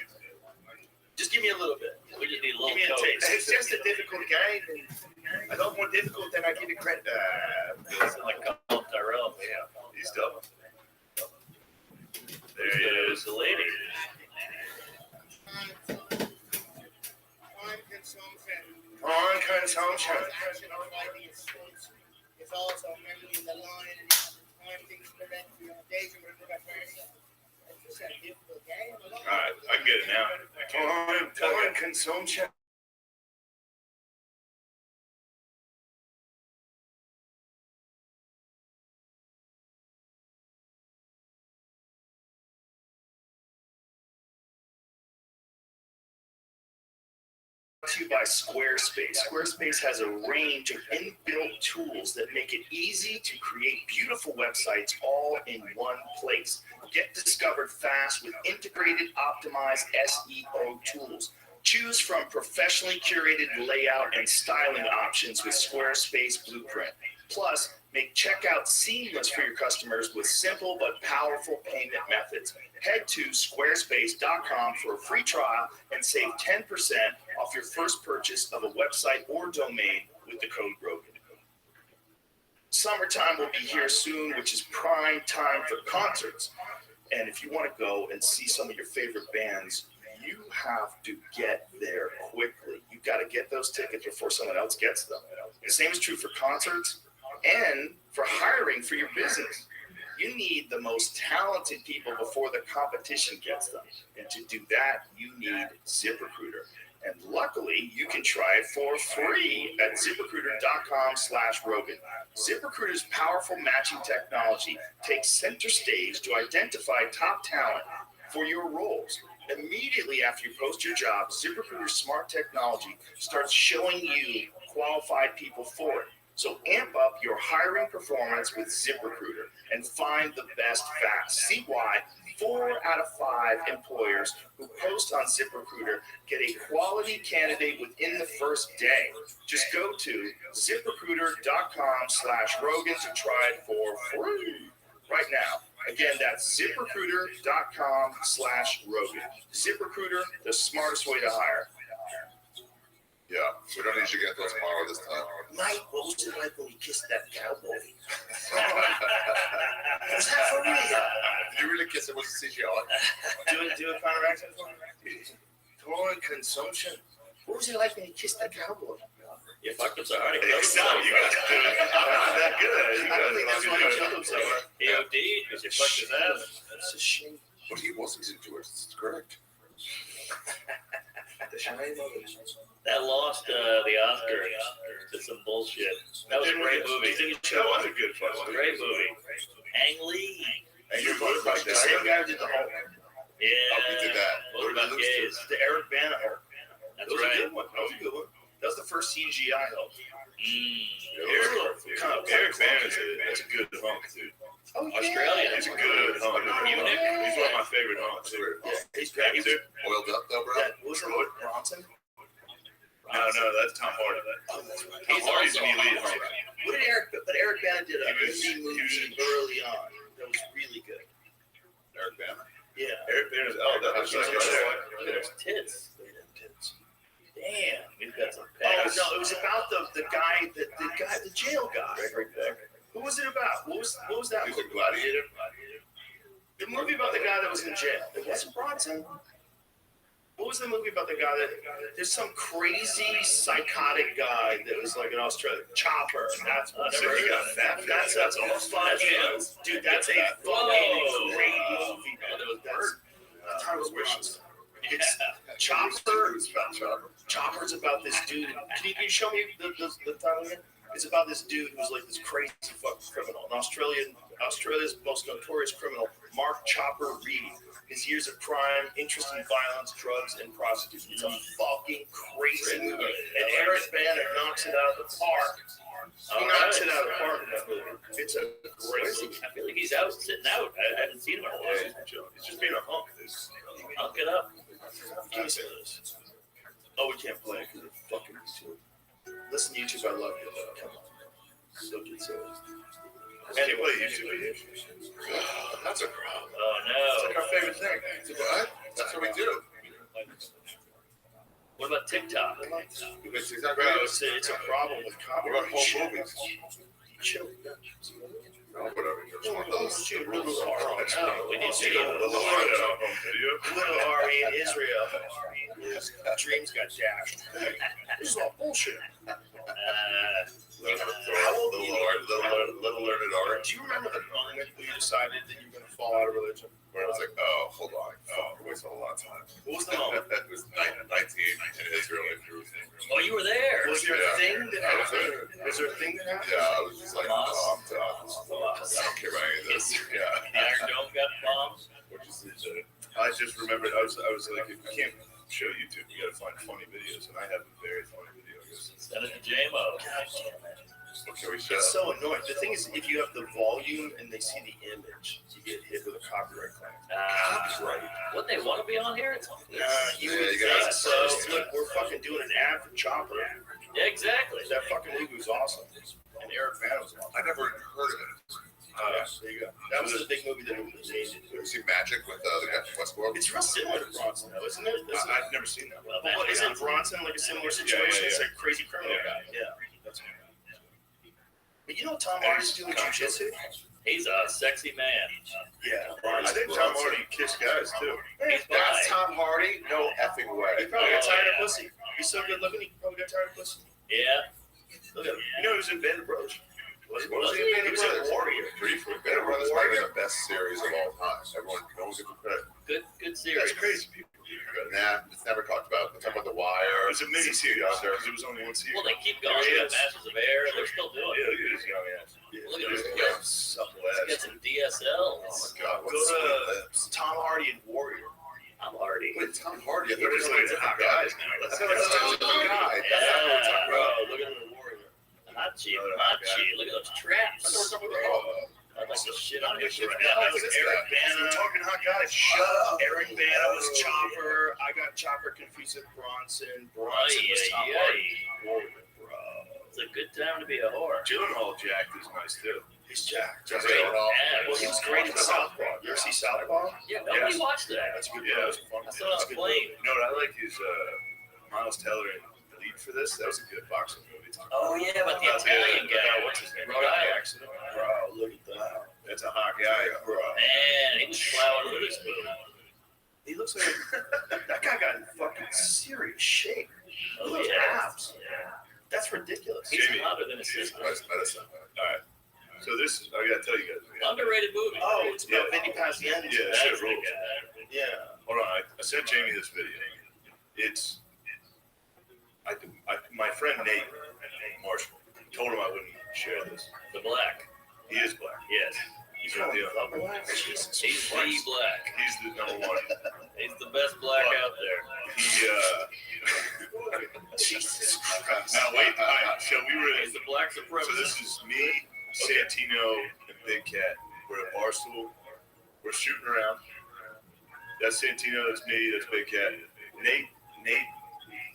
A: Just give me a little bit.
H: We just need a
A: Give
H: little
A: me a
H: coke.
A: taste. It's just a difficult game. And I don't more difficult than I give it credit.
H: Feels like Colin Tyrell.
A: Yeah.
G: he's double. There he
H: There's
G: is.
H: the lady.
A: On consumption.
I: It's also memory in the line and time things prevent the days of it's just a difficult game.
G: All right, I can get it now.
A: On consumption. To you by Squarespace. Squarespace has a range of inbuilt tools that make it easy to create beautiful websites all in one place. Get discovered fast with integrated, optimized SEO tools. Choose from professionally curated layout and styling options with Squarespace Blueprint. Plus, make checkout seamless for your customers with simple but powerful payment methods. Head to squarespace.com for a free trial and save 10% off your first purchase of a website or domain with the code Rogan. Summertime will be here soon, which is prime time for concerts. And if you want to go and see some of your favorite bands, you have to get there quickly. You've got to get those tickets before someone else gets them. The same is true for concerts and for hiring for your business. You need the most talented people before the competition gets them. And to do that, you need ZipRecruiter. And luckily, you can try it for free at ZipRecruiter.com/Rogan. ZipRecruiter's powerful matching technology takes center stage to identify top talent for your roles. Immediately after you post your job, ZipRecruiter's smart technology starts showing you qualified people for it. So amp up your hiring performance with ZipRecruiter and find the best fast. See why 4 out of 5 employers who post on ZipRecruiter get a quality candidate within the first day. Just go to ZipRecruiter.com/Rogan to try it for free right now. Again, that's ZipRecruiter.com/Rogan. ZipRecruiter, the smartest way to hire.
F: Yeah, we don't need you to get those tomorrow this time.
A: Mike, what was it like when you kissed that cowboy?
F: Was
A: that for real?
F: Did you really kiss it with a CGI?
A: Do a Connor accent for me. Torn consumption. What was it like when you kissed that cowboy?
H: It You fucked him so hard.
G: Exactly. You guys do it. I'm not that good.
A: I don't think that's why he killed himself.
H: He OD'd because you fucked his ass.
A: It's a shame.
F: But he wasn't into it. It's correct.
H: That lost the Oscar to some bullshit. That was a great movie.
G: That was a good fuck.
H: Great movie. Ang Lee.
G: And you're both like
A: The same guy who did the Hulk.
H: Yeah.
F: We did that.
H: What about gays?
A: The Eric Bana Hulk.
H: That's
A: That was a
H: right.
A: good one. That was a good one. That was the first CGI Hulk.
G: Eric Bana is a good hunk, dude.
A: Oh, yeah.
H: Australian.
G: He's a good hunk.
H: Munich?
G: He's one of my favorite hunks.
A: Yeah, he's
G: Yeah,
A: great.
G: he's a,
F: Oiled up though, bro.
A: That was it Bronson.
G: no, that's Tom Hardy.
A: Oh, that's right.
G: Tom
H: He's
G: Hardy's
H: also
G: an elite
H: a
G: hunk.
A: What did Eric Bana did a
G: He was-
A: indie movie early on that was really good.
F: Eric Bana.
A: Yeah.
G: Eric Bana's that was like
H: There's tits. Damn, we've got some
A: Oh
H: past.
A: no, it was about the guy, the jail guy. Who was it about? What was that?
G: He's
A: movie?
G: a gladiator.
A: The movie about the guy that was in jail. It wasn't Bronson. What was the movie about the guy that? There's some crazy psychotic guy that was like an Australian Chopper. That's what.
G: So you got that.
A: That's all fucking. Dude, that's a fucking great movie. That's time was Bronson. It's Chopper. Chopper's about this dude. Can you show me the title again? It's about this dude who's like this crazy fucking criminal, Australia's most notorious criminal, Mark Chopper Reed. His years of crime, interest in violence, drugs, and prostitution. It's a fucking crazy movie. And Eric Bana knocks it out of the park. He knocks it out of the park in that movie. It's a great movie.
H: I feel like he's out, sitting out. I haven't seen him in a while.
G: He's just being a hunk.
H: I'll get up.
A: Give me some of this. Oh, we can't play it because it's fucking YouTube. Listen, YouTube, I love you. Come on. Don't get silly.
G: Anyway, YouTube.
F: That's a problem.
H: Oh,
A: It's
H: no.
A: like our favorite thing.
F: What? That's what we do.
H: What about TikTok?
F: It's exactly
A: Bro,
F: right.
A: it's a problem with
F: What about
A: copyright.
F: home movies?
A: Chill.
F: No, whatever. Just one of those.
A: Little R.
H: No, we need to see
G: Little
H: it.
G: home video.
A: Little Ari in Israel. His dreams got dashed. This is all bullshit.
F: Little learned art.
A: Do you remember the moment when you decided that you were going to fall out of religion?
F: Where I was like, oh, hold on. Oh, we're wasting a lot of time.
A: What was the moment?
F: It was 19 in Israel and Jerusalem.
H: Oh, you were there.
A: Was there a thing that
F: I was
A: happened?
F: there.
A: Was there a thing that happened?
F: Yeah, I was just like, oh, I'm done. I don't care about any of this. Yeah.
H: The Iron Dome got bombed.
F: Which is
G: I just remembered. I was like, if you can't show YouTube, you gotta find funny videos, and I have a very funny video. I guess.
H: Send it to JMO.
F: what can we show?
A: It's so annoying. The thing is, if you have the volume and they see the image, you get hit with a copyright claim.
H: What, they want to be on here? It's
A: You
F: Yeah,
A: would
F: you gotta
A: think
F: ask
A: so.
F: first.
A: Look, we're fucking doing an ad for Chopper.
H: Yeah, exactly.
A: That fucking movie was awesome. And Eric Bana was awesome.
F: I never heard of it.
A: There you go. That was the big movie that it was made.
F: You ever see Magic with the guy from Westworld?
A: It's real similar to Bronson, though, isn't it?
G: I've never seen that.
H: Well,
A: But what, isn't Bronson like a similar situation? It's like a crazy criminal guy. Yeah. That's But you know Tom Hardy's doing jujitsu?
H: He's a sexy man.
A: Yeah.
G: I think Tom Hardy kissed guys too.
H: He's
F: That's
H: bi.
F: Tom Hardy? No effing
A: He
F: way.
A: probably got tired
H: yeah.
A: of pussy. He's so good looking, he probably got tired of pussy.
H: Yeah.
A: Look at him.
G: You know, he was in Band of Brothers.
A: Was
F: What was
A: he?
F: he?
A: He was a warrior.
F: Briefly. Band of Brothers might be the best series of all time. Everyone, no one gives a credit.
H: Good series.
G: That's crazy. People.
F: Nah, it's never talked about. They talk about The Wire.
G: It was a mini series because it was only one series.
H: Well, they keep going. They got Masters of Air. They're still doing it.
G: Yeah, it is young ass.
H: Look at this.
G: Yeah, supple
H: Let's get
G: ass.
H: some DSLs.
F: Oh my God,
A: Go
F: what's
A: to Tom Hardy and Warrior.
H: I'm already.
F: Wait, Tom Hardy. I
G: They're
F: thought
G: just
F: he
G: like
F: was
G: hot guys now.
F: I thought he was a different guy. That's not what we're talking
A: Bro,
F: about.
A: look at him in Warrior.
H: Hachi. Look at those traps.
F: I thought we were talking about.
H: I'd like to shit on
A: That
H: his right
A: was
F: This
A: Eric
F: guy.
A: Bana.
G: We're talking hot guys. Shut up.
A: Eric Bana was Chopper. I got Chopper confused with Bronson. Bronson was Tom
H: Ay, ay,
A: Hardy. Warrior, bro.
H: It's a good time to be a whore.
G: Gyllenhaal Jack is nice too.
A: He's jacked.
F: Just
H: Great
F: Gyllenhaal.
H: abs.
A: Well, he was great in Southpaw. You ever see Southpaw?
H: Yeah, nobody
G: Yes.
H: watched that.
A: That's a good
G: Yeah.
A: movie.
H: I saw it on a plane.
G: You know what I like is Miles Teller in the lead for this. That was a good boxing movie.
H: Oh, yeah, but the Italian guy.
G: What's his name?
H: Rhode Island.
G: Accident.
A: Bro, look at that.
G: That's a hot guy, bro.
H: Man, he was plowing with his spoon.
A: He looks like that guy got in fucking serious shape.
H: Oh,
A: Look at
H: yeah.
A: abs. That's ridiculous.
H: He's
G: Jamie.
H: louder than his sister.
F: That's medicine.
G: All right. So this is, I gotta tell you guys.
H: Underrated movie.
A: Oh, it's about Vinny Pazienza.
G: Yeah,
H: That's
G: shit
H: the
G: rules.
H: guy.
A: Yeah.
G: Hold on, I sent Jamie this video. It's, my friend Nate Marshall told him I wouldn't share this.
H: The black.
G: He is black.
H: Yes.
G: He's not the other.
A: Jesus
H: He's the
A: Christ.
H: black.
G: He's the number one.
H: He's the best black out there.
G: He,
A: Jesus Christ.
G: now wait, all right, so we were,
H: He's the black
G: so
H: supremacist.
G: this is me, Santino, and Big Cat. We're at Barstool. We're shooting around. That's Santino, that's me, that's Big Cat. Nate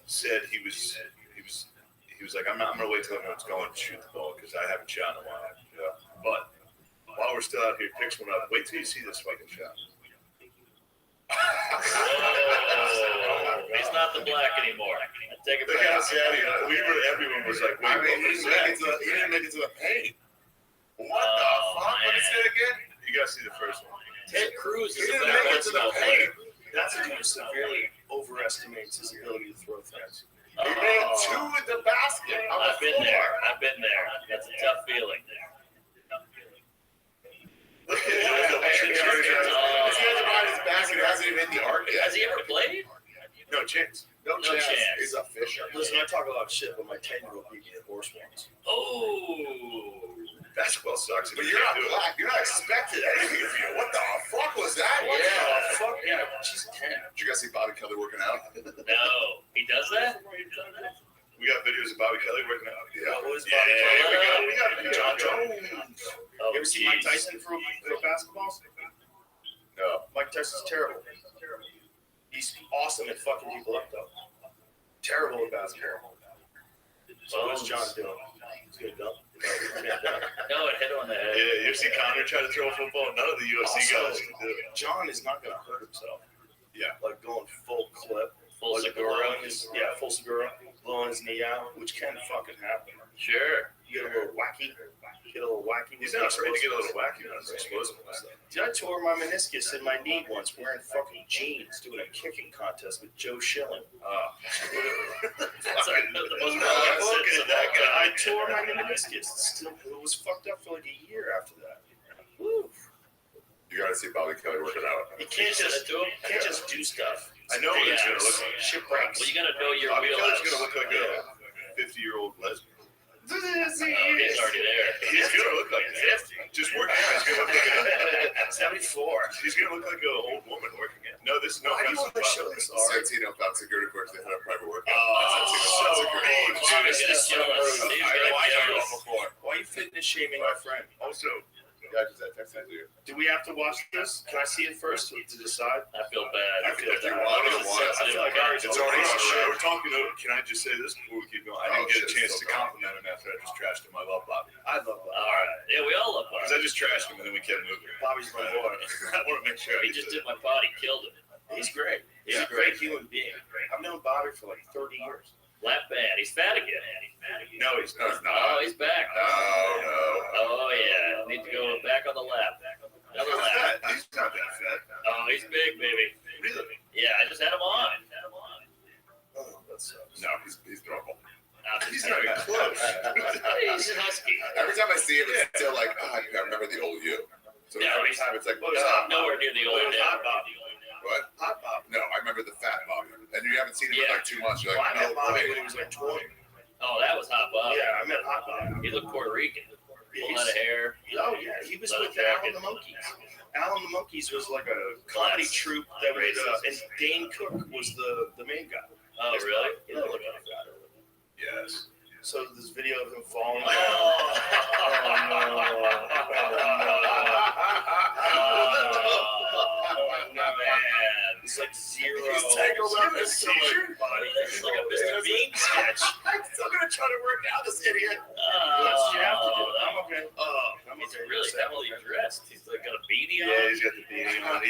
G: said he was like, I'm gonna wait till everyone's going to shoot the ball because I haven't shot in a while. Yeah. But while we're still out here, picks one up. Wait till you see this fucking shot.
H: Oh, he's not the black anymore. I take it
G: The
H: back.
G: guy's everyone was like, wait,
B: I mean,
G: what was that?
B: he didn't make it to the paint.
F: What the fuck? What is it again?
G: You guys see the first one.
H: Ted Cruz
B: He
H: is a
B: didn't
H: better
B: make it to the
H: basketball
B: paint.
H: player.
A: That's a dude who severely overestimates his ability to throw things.
B: He made two with the basket.
H: I've been there. I've been there. That's a tough feeling.
G: Look at
B: This guy's behind his basket. He hasn't even hit the arc yet.
H: Has he ever played?
G: No chance.
B: No chance.
H: chance.
B: He's a fisher.
A: Listen, I talk a lot of shit, but my 10-year-old beat me at horse once.
H: Oh.
G: Basketball sucks.
B: But you're not black. You're not expected anything of you. What the fuck was that?
H: Yeah.
A: Fuck yeah. She's 10.
F: Did you guys see Bobby Kelly working out?
H: No. He does that?
G: We got videos of Bobby Kelly working out.
A: Yeah, who is
G: Yeah,
A: Bobby Kelly?
G: we got
A: John
G: Jones.
A: Jones.
H: Oh,
A: You ever see Mike
H: geez.
A: Tyson for basketball?
G: No.
A: Mike Tyson's terrible. He's awesome at fucking people up, though. Terrible at basketball. So what's John doing? He's gonna dunk.
H: No, it hit on the head.
G: Yeah, you ever see Connor try to throw a football? None of the UFC guys can do it.
A: John is not gonna hurt himself.
G: Yeah.
A: Like going full clip.
H: Full
A: Like
H: Segura.
A: blowing his, full Segura. Blowing his knee out, which can fucking happen.
H: Sure.
A: You get a little wacky.
G: He's not afraid to get a little wacky on his explosive stuff.
A: Dude, I tore my meniscus in my knee once wearing fucking jeans doing a kicking contest with Joe Schilling.
H: That's like the most
A: Look at that guy. I
H: guy.
A: tore my meniscus. It was fucked up for like a year after that. Woo.
F: You gotta see Bobby Kelly working out.
A: You can't
H: Send
A: just
H: it to him.
A: do stuff.
G: I know what he's gonna look like.
A: Shit breaks.
H: Well, you gotta know your
G: Bobby Kelly's
H: wheelhouse.
G: gonna look like a 50-year-old lesbian.
H: Oh, he's already there.
G: He's gonna look like that. Just working out. He's gonna look like
A: 74.
G: he's gonna look like an old woman working out. No, this is no
A: Why do you
G: offense
A: want
G: to
A: to show
G: Bobby.
A: this? Ari?
F: Santino found security course. They had a private workout.
G: So big.
H: Dude, he's gonna kill us. He's gonna kill us.
A: Why are you fitness shaming my friend?
G: Also,
F: Yeah, just that text I do.
A: Do we have to watch this? Can I see it first to decide?
H: I feel bad.
G: I feel
F: If you
G: bad.
F: want it,
H: It's
F: want it.
H: sensitive.
A: I feel like Ari's
G: It's
A: already
G: already
A: on the
G: We're talking. Can I just say this before we keep going? I didn't get a
F: shit,
G: chance
F: it's
G: to
F: so
G: compliment him after I just trashed him. I love Bobby.
A: I love that.
H: All right. Yeah, we all love
G: Because
H: Bobby.
G: I just trashed him and then we kept moving.
A: Bobby's my boy.
G: I want to make sure.
H: He just did my potty, killed him.
A: He's great. He's
H: Yeah.
A: a great human being. I've known Bobby for like 30 years.
H: Lap band. He's fat again.
G: No, he's
F: No,
G: not.
F: it's not.
H: Oh, he's back.
F: No.
H: Oh, yeah. Need to go back on the lap. Another
G: He's
H: lap.
G: fat. He's not that fat.
H: Oh, he's big, baby.
G: Really?
H: Yeah, I just had him on.
A: Oh, that sucks.
F: No, he's normal.
G: He's not even close.
H: He's a husky.
F: Every time I see him, it's still like, I remember the old you. So
H: Yeah,
F: every
H: he's-
F: time it's like,
H: Nowhere near the old
A: What was
H: man.
A: Hot Bobby?
F: what?
A: Hot Bobby.
F: No, I remember the fat Bobby. And you haven't seen him in
H: Yeah.
F: like 2 months. You're
A: Well,
F: like,
A: I met
F: no
A: Bobby
F: way.
A: when he was like 20.
H: Oh, that was Hot Bob.
A: Yeah, I met Hot Bobby.
H: He looked Puerto Rican. Full
A: He's-
H: head of hair.
A: Oh, yeah. He was
H: Leather
A: with
H: jacket.
A: Alan the Monkeys. Alan the Monkeys was like a comedy troupe that was, and Dane Cook was the main guy.
H: Oh, really?
A: He looked like that.
G: Yes.
A: So this video of him falling
H: Oh, man.
A: It's like zero.
B: He's tangled up in so much
A: Seizure?
B: body.
H: It's like a Mr. Bean sketch.
B: I'm still gonna try to work out this idiot.
A: That's what you have to do. I'm okay.
H: He's really heavily dressed. He's like got a beanie on.
G: Yeah, he's got the beanie on.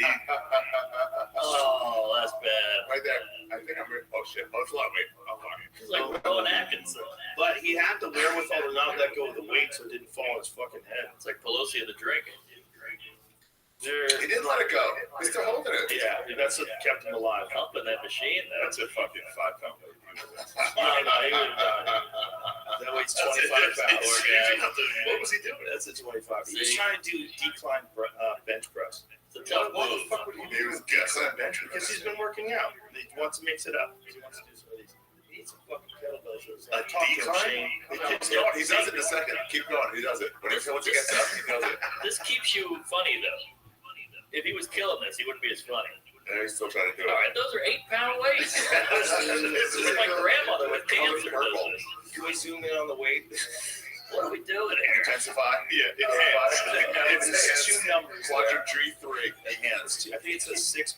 H: Oh, that's bad.
F: Right there. I think I'm ready. Oh shit. Oh, it's a lot. Wait. I'm fine.
H: He's like Rowan Atkinson.
A: But he had the wherewithal to not let go of the weight so it didn't fall on his fucking head.
H: It's like Pelosi of the drink.
F: He didn't let it go. He's still holding it.
A: Yeah, that's what kept him alive.
H: Pumping that machine.
G: That's a fucking 5-pound.
A: No, he would have died. That weighs
G: That's
A: 25
G: it.
A: pounds.
G: It's changing up the- What was he doing?
A: That's a 25. He was
C: See?
A: trying to do decline bench press.
C: It's a tough
A: What the
C: move.
A: fuck would he
G: He
A: do?
G: was guessing bench
A: Because he's been working out. He wants to mix it up. He wants to do some of these. He needs some fucking kettlebells.
G: A
A: Talk to him,
G: decline?
A: Shane.
F: He does it in a second. Keep going. He does it. Once he gets up, he does it.
C: This keeps you funny though. If he was killing this, he wouldn't be as funny.
F: And he's still trying to do
C: All
F: it.
C: right, those are 8-pound weights. This is my grandmother with cancer. does this.
A: Can we zoom in on the weight?
C: What are we doing here?
F: Intensify.
G: Yeah, enhanced.
A: It's two numbers.
F: Quadrant G3. Enhanced.
A: I think it's a 6.0.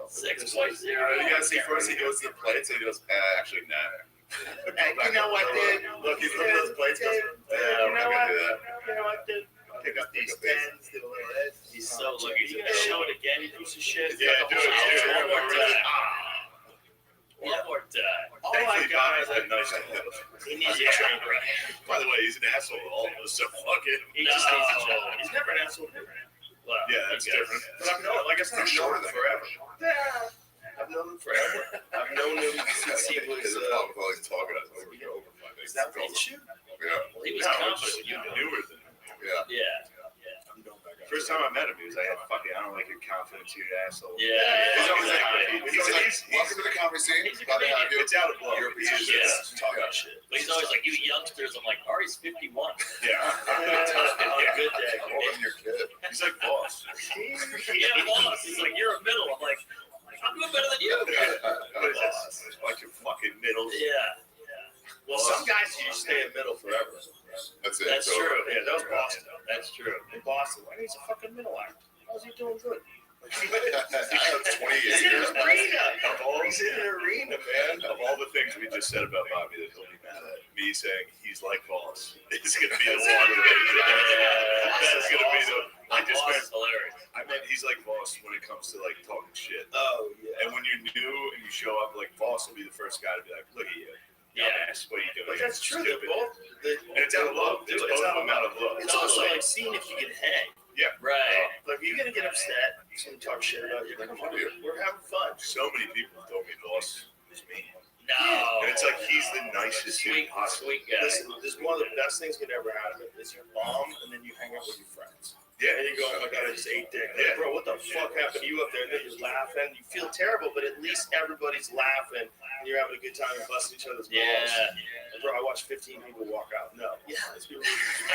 C: 6.0.
F: You gotta see first he goes to the plates and he goes, actually, nah.
A: Hey, you know what, dude?
F: Look, he's looking at those plates. Goes,
A: You
F: we're
A: know
F: not
A: what?
F: gonna do that.
A: You know what, dude?
F: Pick up
A: These
F: these.
A: pens, do a little this.
C: He's so lucky.
A: You gonna show it again, you piece of shit?
G: Yeah, do it.
C: One more time.
A: Yeah.
C: One more time.
A: All I
G: Thankfully,
A: got
G: Bobby's
A: is
G: had nice elbows.
A: he needs
C: Yeah.
A: a train right.
G: By the way, he's an asshole to all of us, so fuck it.
A: He just needs a
C: No.
A: job. He's never an asshole to me.
C: Well,
G: Yeah, that's
C: you guys-
G: different. But I've known, like I said, I've known him forever.
A: Yeah. I've known him forever. I've known him since he was.
F: His problem with all these talking us over over 5 days.
A: Is that what he shoot?
F: Yeah.
C: Well, he was
G: No,
C: confident.
G: it's
C: You know.
G: newer than him.
F: Yeah.
C: Yeah.
G: First time I met him, he was like, fuck it, I don't like your confidence, you asshole.
C: Yeah.
G: He's always like,
F: He's welcome to the comedy scene.
C: He's a
F: Glad to have you.
G: it's out of love.
F: You're a piece of
C: Yeah.
F: shit. Talk about shit.
C: But he's always like, you youngsters. I'm like, Ari's 51.
G: Yeah.
C: On a good day.
F: More than your kid.
G: He's like boss.
C: Yeah, boss. He's like, you're a middle. I'm like, I'm doing better than you.
G: Like your fucking middle.
C: Yeah.
A: Well, some guys you stay in middle forever.
F: That's it.
C: That's
F: So,
C: true.
A: Yeah, that was Boston.
C: That's true.
A: In Boston, why he's a fucking middle actor? How's he doing good?
F: 28
A: He's in
F: years.
A: an arena. He's in an arena, man.
G: Of all the things we just said about Bobby that he'll be mad at, me saying he's like boss is going to be the one. That's going to be the. I just
C: Boss
G: meant,
C: is hilarious.
G: I meant he's like boss when it comes to like talking shit.
A: Oh, yeah.
G: And when you're new and you show up, like boss will be the first guy to be like, look at you.
C: Yeah.
G: Dumbass, what are you doing?
A: But that's true. They're
G: Stupid.
A: both.
G: And it's out of love. It's both of them out of love.
A: It's also like seeing if you can hang.
C: Right.
A: Like, you're going to get upset. Someone talk shit about you. Like, come on, we're having fun.
G: So many people told me boss was mean.
C: No.
G: And it's like he's the nicest
C: Sweet,
G: dude possible.
C: sweet guy.
A: Listen, this is one of the best things you can ever out of it is you bomb and then you hang out with your friends.
G: Yeah.
A: And you go, oh my God, I just ate dick. Like,
G: Yeah.
A: bro, what the fuck happened to you up there? And then you're laughing. You feel terrible, but at least everybody's laughing and you're having a good time and busting each other's balls.
C: Yeah.
A: And bro, I watched 15 people walk out. No. Yeah, these people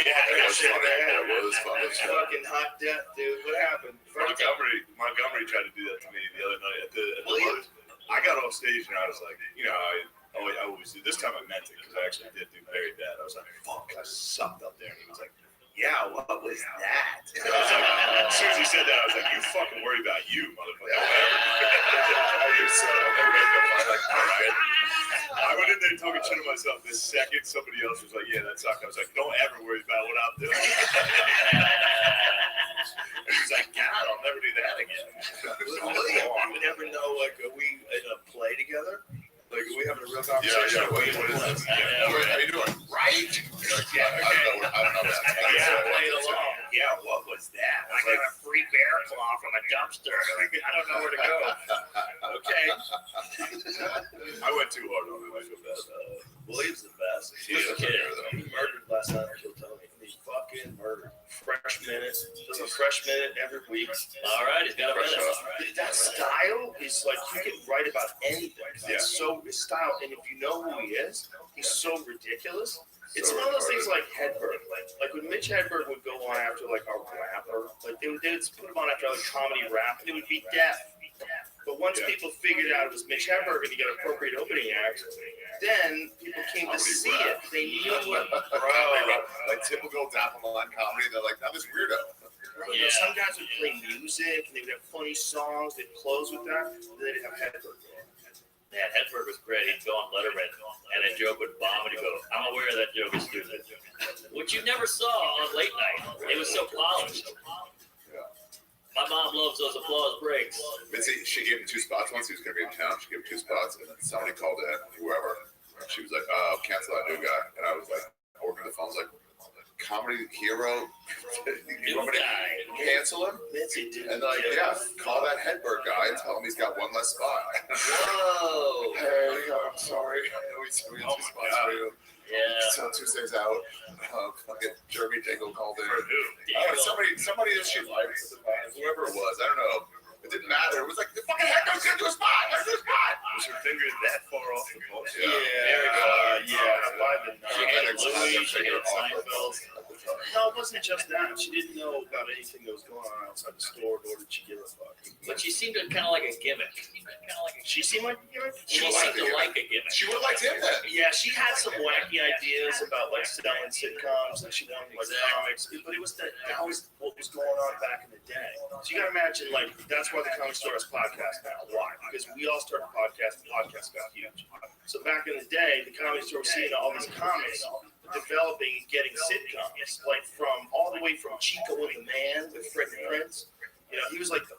F: Yeah, it was
A: shit,
F: funny.
A: man.
F: It was funny.
A: It's fucking hot death, dude. What happened?
G: Montgomery tried to do that to me the other night at the I got off stage and I was like, you know, I always do. This time I meant it because I actually did do very bad. I was like, fuck, I sucked up there. And he was like, yeah, what was that? And I was like, as soon as he said that, I was like, you fucking worry about you, motherfucker. I went in there talking shit to myself. This second, somebody else was like, yeah, that sucked. I was like, don't ever worry about what I'm doing. And he's like, God, I'll never do that again.
A: You never know, like, are we in a play together? Like, are we having a real conversation?
F: Yeah. What is this? How you doing? Right? I don't know.
A: Yeah, play it along.
G: Yeah, what was that?
A: I got a free bear claw from a dumpster. Like, I don't know where to go. Okay.
G: I went too hard on him. I feel bad.
A: William's the best.
C: He's a kid.
A: He murdered last night. He'll tell me. He fucking murdered. Fresh minute. Does a fresh minute every week.
C: All right, he's got a minute.
A: That style is like you can write about anything.
G: Yeah.
A: It's so his style, and if you know who he is, he's so ridiculous. It's one of those things like Hedberg. Like when Mitch Hedberg would go on after like a rapper, like they would put him on after like comedy rap, and it would be death. But once people figured out it was Mitch Hedberg and he got appropriate opening acts, then people came to see it. They knew what, bro.
F: Like typical Dapple Line comedy, they're like, now this weirdo.
A: You know, some guys would play music and they would have funny songs. They'd close with that. And then they'd have Hedberg.
C: Man, Hedberg was great. He'd go on Letterman, and a joke would bomb, and he'd go, I'm aware that joke is stupid. Which you never saw on late night. It was so polished. My mom loves those applause breaks.
F: Mitzi, she gave him 2 spots once. He was going to be in town. She gave him 2 spots, and then somebody called in, whoever. And she was like, oh, cancel that new guy. And I was like, over the phone, I was like, comedy hero? You want me to cancel him?
A: Mitzi, dude.
F: And they're like, yeah, call that Hedberg guy and tell him he's got one less spot.
C: Whoa.
F: Hey, I'm sorry. We have 2 spots for you.
H: Yeah.
F: So Tuesday's out. Fucking Jeremy Dingle called in.
G: For who?
F: Somebody that she liked, whoever it was, I don't know. It didn't matter. It was like the fucking heck goes into a spot. There's a spot.
G: Was her finger that far off the post?
F: Yeah.
A: By the
H: She had Louis, she had Seinfeld.
A: No, it wasn't just that. She didn't know about anything that was going on outside the store, nor did she give a fuck.
H: But she seemed kind of like a gimmick.
A: She seemed like a gimmick.
H: She seemed to like a gimmick.
F: She would have liked him then.
A: Yeah, she had some wacky ideas about like selling sitcoms, and she wanted like comics, but it was that was what was going on back in the day. So you gotta imagine, like, that's why the Comedy Store has podcasts now. Why? Because we all started podcasts, and podcasts got huge. So back in the day, the Comedy Store was seeing all these comics developing and getting sitcoms, like from all the way from Chico and the Man with Fred Prince. You know, he was like the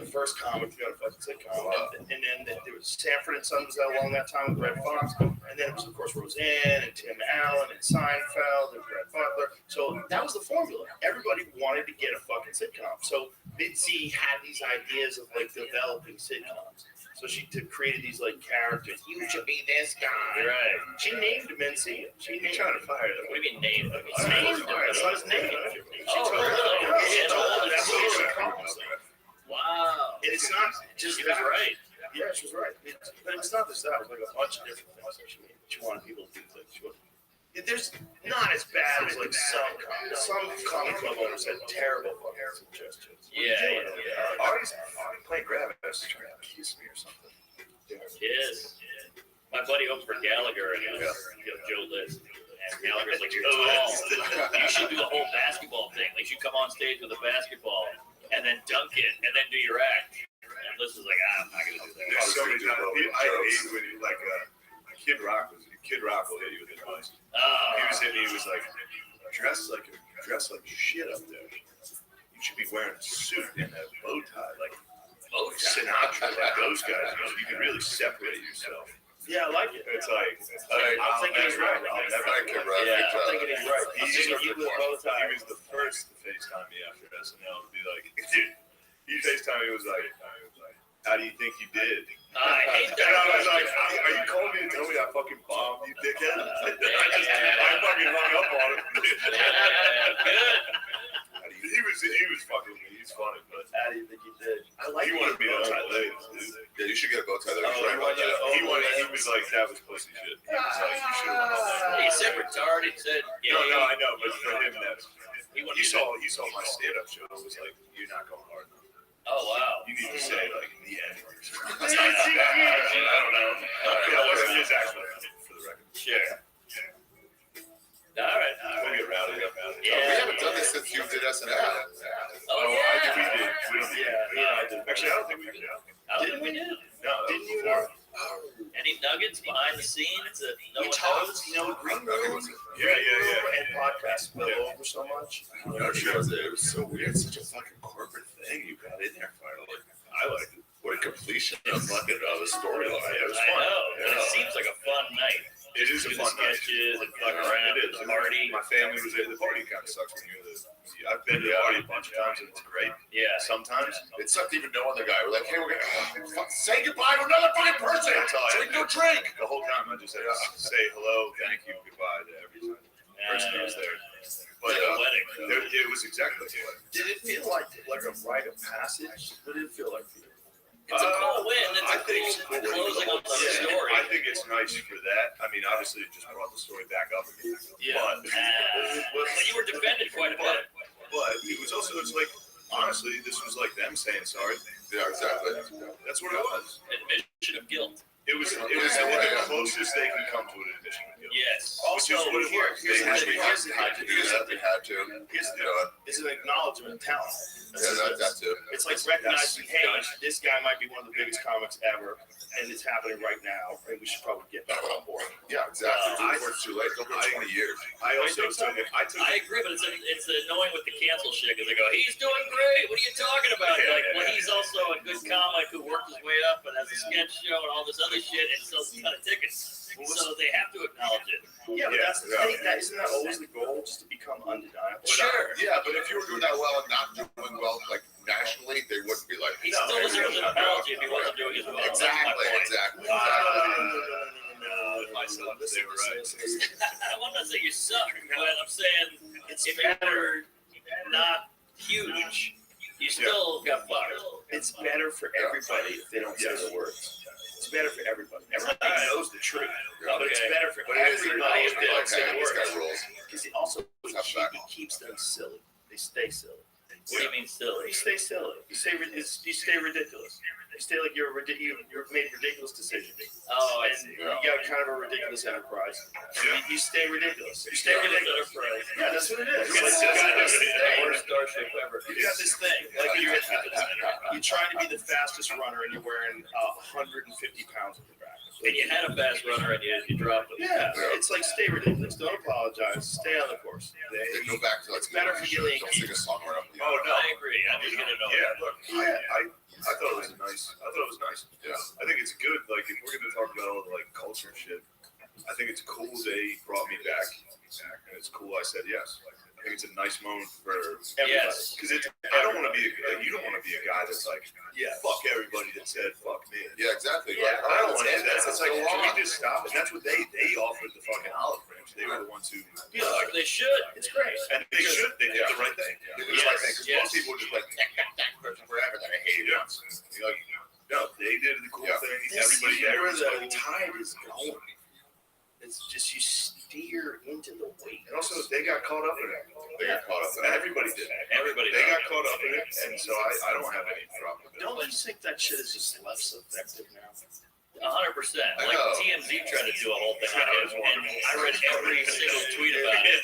A: first comic to go to fucking sitcom. And then there was Sanford and Son was out along that time with Red Fox. And then it was, of course, Roseanne and Tim Allen and Seinfeld and Brett Butler. So that was the formula. Everybody wanted to get a fucking sitcom. So Mitzi had these ideas of like developing sitcoms. So she created these like characters. You should be this guy.
H: Right.
A: She named him NC. She named
G: Trying to fire them.
H: What do you mean name?
A: She named him. That's not his name.
H: Oh, really?
A: She told him that's what she called himself.
H: Wow.
A: And it's not just
H: She was
A: that.
H: right.
A: Yeah, she was right. But it's not just that. It was like a bunch of different things that she made. She wanted people to do things. There's not as bad as like some comic club owners had terrible fucking suggestions.
H: Yeah.
G: Artie's playing grab ass trying to kiss me or something.
H: Yes. My buddy opened for Gallagher and Joe List. And Gallagher's like, you should do the whole basketball thing. Like, you come on stage with a basketball and then dunk it and then do your act. And List was like, I'm not going to do that.
G: There's so many times. I hate when you like Kid Rock will hit you with advice. He was hitting me. He was like, dress like shit up there. You should be wearing a suit and a bow tie, like Sinatra, like those guys. You can really separate yourself.
A: Yeah, I like it.
G: It's like
A: I'm thinking he's right.
F: I'm thinking
A: he's right.
G: He was the first to FaceTime me after SNL to be like, dude, he FaceTime me was like, how do you think you did?
H: I hate that.
G: And I was like, are you calling me to tell me I fucking bombed, you dickhead? I fucking hung up on him. He was fucking me. He's funny, but
A: How do you think he did? I like
G: he wanted me to tie ladies, dude.
F: Yeah, you should get a bow tie.
G: He was like, that was pussy shit. He was like, you should have done that.
H: He said retarded. He said,
G: No, I know, but for him, that's.
H: He
G: You saw my stand-up show. It was like, you're not going hard enough.
H: Oh, wow.
G: You need to say like the N word. I
H: Yeah.
G: don't know. That wasn't his actual for the record.
H: Sure. All right.
G: We'll get rowdy up out of it.
F: We haven't done this since you did SNL.
H: Oh, yeah.
G: We did.
A: I did.
G: Actually, I don't think we did.
H: I don't think we did.
G: No,
A: Didn't you know?
H: Any nuggets behind the scenes that no one knows?
A: You know, Green Room
G: Yeah.
A: and podcasts spill over so much.
F: No, sure. It was so weird. Such a fucking corporate thing you got in there finally. I liked it. What a completion of fucking the storyline. It was
H: I
F: fun.
H: know.
F: Yeah.
H: It seems like a fun night.
G: It is a
H: Do the
G: fun night.
H: sketches and fuck around
G: It
H: at
G: is.
H: the party.
G: My family was there. The party kind of sucks when you're the. I've been to the party a bunch of times and it's great.
H: Yeah.
G: Sometimes.
F: It sucked even knowing the guy. We're like, hey, we're gonna say goodbye to another fucking person.
G: That's all I
F: So we can go drink.
G: The whole time I just had to say hello, thank you, goodbye to every person that was there. But
H: Like a wedding.
G: it was exactly what.
A: Did it feel like a rite of passage? What did it feel like for you?
H: It's a cool win. It's
G: I
H: a
G: think
H: cool closing up the story.
G: I think it's nice for that. I mean, obviously, it just brought the story back up again.
A: Yeah.
G: But
H: But you were defended quite a bit.
G: But it was also, it's like, honestly, this was like them saying sorry.
F: Yeah, exactly.
G: That's what it was.
H: Admission of guilt.
G: It was the closest they can come to an admission of guilt.
H: Yes.
G: Which is what it was.
A: Here's
G: They
A: the
F: Had to do that. They had to.
A: Here's
F: You know,
A: It's an acknowledgement of talent.
F: yeah, that too.
A: It's like recognizing, hey, this guy might be one of the biggest comics ever, and it's happening right now, and we should probably get back on board.
F: Yeah, exactly. Before it's too late. Go for 20 years.
G: I also took
H: I agree, but it's annoying with the cancel shit because they go, he's doing great. What are you talking about? You're like, well, he's also a good comic who worked his way up and has a sketch show and all this other shit and sells a ton of tickets. So they have to acknowledge it.
A: Yeah, but that's the thing. Isn't that always the goal, just to become undeniable?
H: Sure.
F: Yeah, but if you were doing that well and not doing well, like nationally, they wouldn't be like.
H: He still deserves an apology if he wasn't doing as well. That's my
F: Exactly,
H: point.
F: exactly.
A: No.
G: myself.
A: Listen,
G: They were right.
A: listen.
H: not saying you suck, but I'm saying
A: It's
H: if
A: better.
H: you're not huge, you still got fucked.
A: It's better for everybody if they don't say the words. It's better for everybody. Everybody knows the truth, but it's
H: Okay.
A: better for
F: But it is
A: everybody if they don't
F: okay,
A: say the
F: this guy
A: words.
F: rules.
A: Because it also
F: Tough back.
A: keeps them silly. They stay silly.
H: What do you mean silly?
A: You stay silly. You stay ridiculous. You stay like you've made ridiculous decisions.
H: Oh, I
A: And
H: see.
A: you got kind of a ridiculous enterprise. You stay ridiculous. You stay ridiculous.
H: Enterprise.
A: Yeah, that's what it is.
H: It's
A: It's like, you got this thing.
H: Worst starship ever.
A: You got this thing. Like you're trying to be the fastest runner and you're wearing 150 pounds on your back.
H: And you had a fast runner and you dropped it.
A: Yeah, it's like stay ridiculous. Don't apologize. Stay on the course.
F: They go back to like.
A: It's better for you than
F: Don't sing a song right up.
G: Oh, no.
H: I agree. I'm just gonna know.
G: Yeah, look, I thought it was nice. I thought it was nice.
F: Yeah.
G: I think it's good. Like, if we're going to talk about all the, like, culture and shit, I think it's cool they brought me back. And it's cool I said yes. I think it's a nice moment for everybody.
H: Yes.
G: Because I don't want to be, you don't want to be a guy that's like, fuck everybody that said fuck me.
F: Yeah, exactly.
A: Yeah,
G: I don't want to do that. It's like,
F: Go
G: can we
F: on.
G: just stop? And that's what they offered the fucking olive branch. They were the ones who,
H: Yeah, like they should.
A: It's great.
G: and they should, they did the right thing.
F: They did the right thing. 'Cause
H: Yes.
F: most people just like that person forever that I hate
G: Yeah.
F: once. You're like,
G: No, they did the cool
F: Yeah.
G: thing.
A: Everybody
G: Everybody there
A: where
G: was
A: the
G: cool.
A: tide is going. It's just you steer into the weight.
G: And also, they got caught up in it.
F: they got caught up in it.
G: Everybody did.
H: Everybody
G: They
H: knows.
G: got caught up in it, and so I don't have any problem with it.
A: Don't you think that shit is just less effective now?
H: 100%.
F: I
H: Like
F: know.
H: TMZ tried to do a whole thing on
G: I
H: it,
G: was
H: and
G: wondering.
H: I read every single tweet about it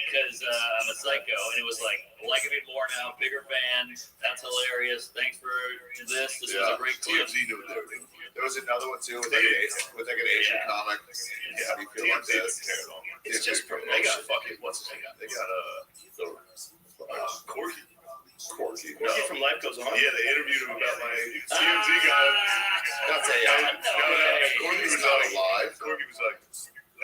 H: because I'm a psycho, and it was like, liking me more now, bigger fan. That's hilarious. Thanks for this. This was a great clip.
G: TMZ knew what they were doing.
F: There was another one too with like an Asian
H: Yeah.
F: comic.
G: Yeah,
F: We feel like
G: TMZ
F: this.
G: didn't care at all.
A: It's just
G: They got
A: promotion.
G: fucking, what's his name? They got Corky.
F: Corky.
A: Corky from Life Goes On.
G: Yeah, they interviewed him about my TMZ guy.
F: That's a
G: Corky
F: He's
G: was
F: not
G: like,
F: alive.
G: Corky was like,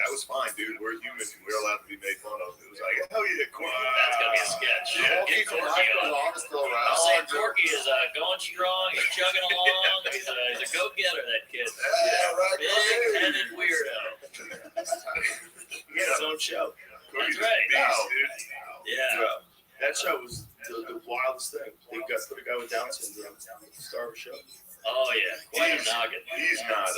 G: that was fine, dude. We're human. We're allowed to be made fun of. It was like, hell yeah, Corky.
H: That's going to be a sketch.
G: Yeah.
F: Corky
H: Get
F: from
H: Corky
F: Life Goes
H: on.
F: On is still
H: I'll
F: around.
H: say Corky is going strong. He's chugging along. He's a go-getter, that kid.
F: Yeah, right.
H: Big-headed weirdo.
A: He had his own show.
G: Corky's
H: That's right.
G: a beast, dude.
H: Yeah.
A: That show was the wildest thing. They got put a guy with Down syndrome star of a show.
H: Oh, yeah. Quite a noggin.
G: He's not,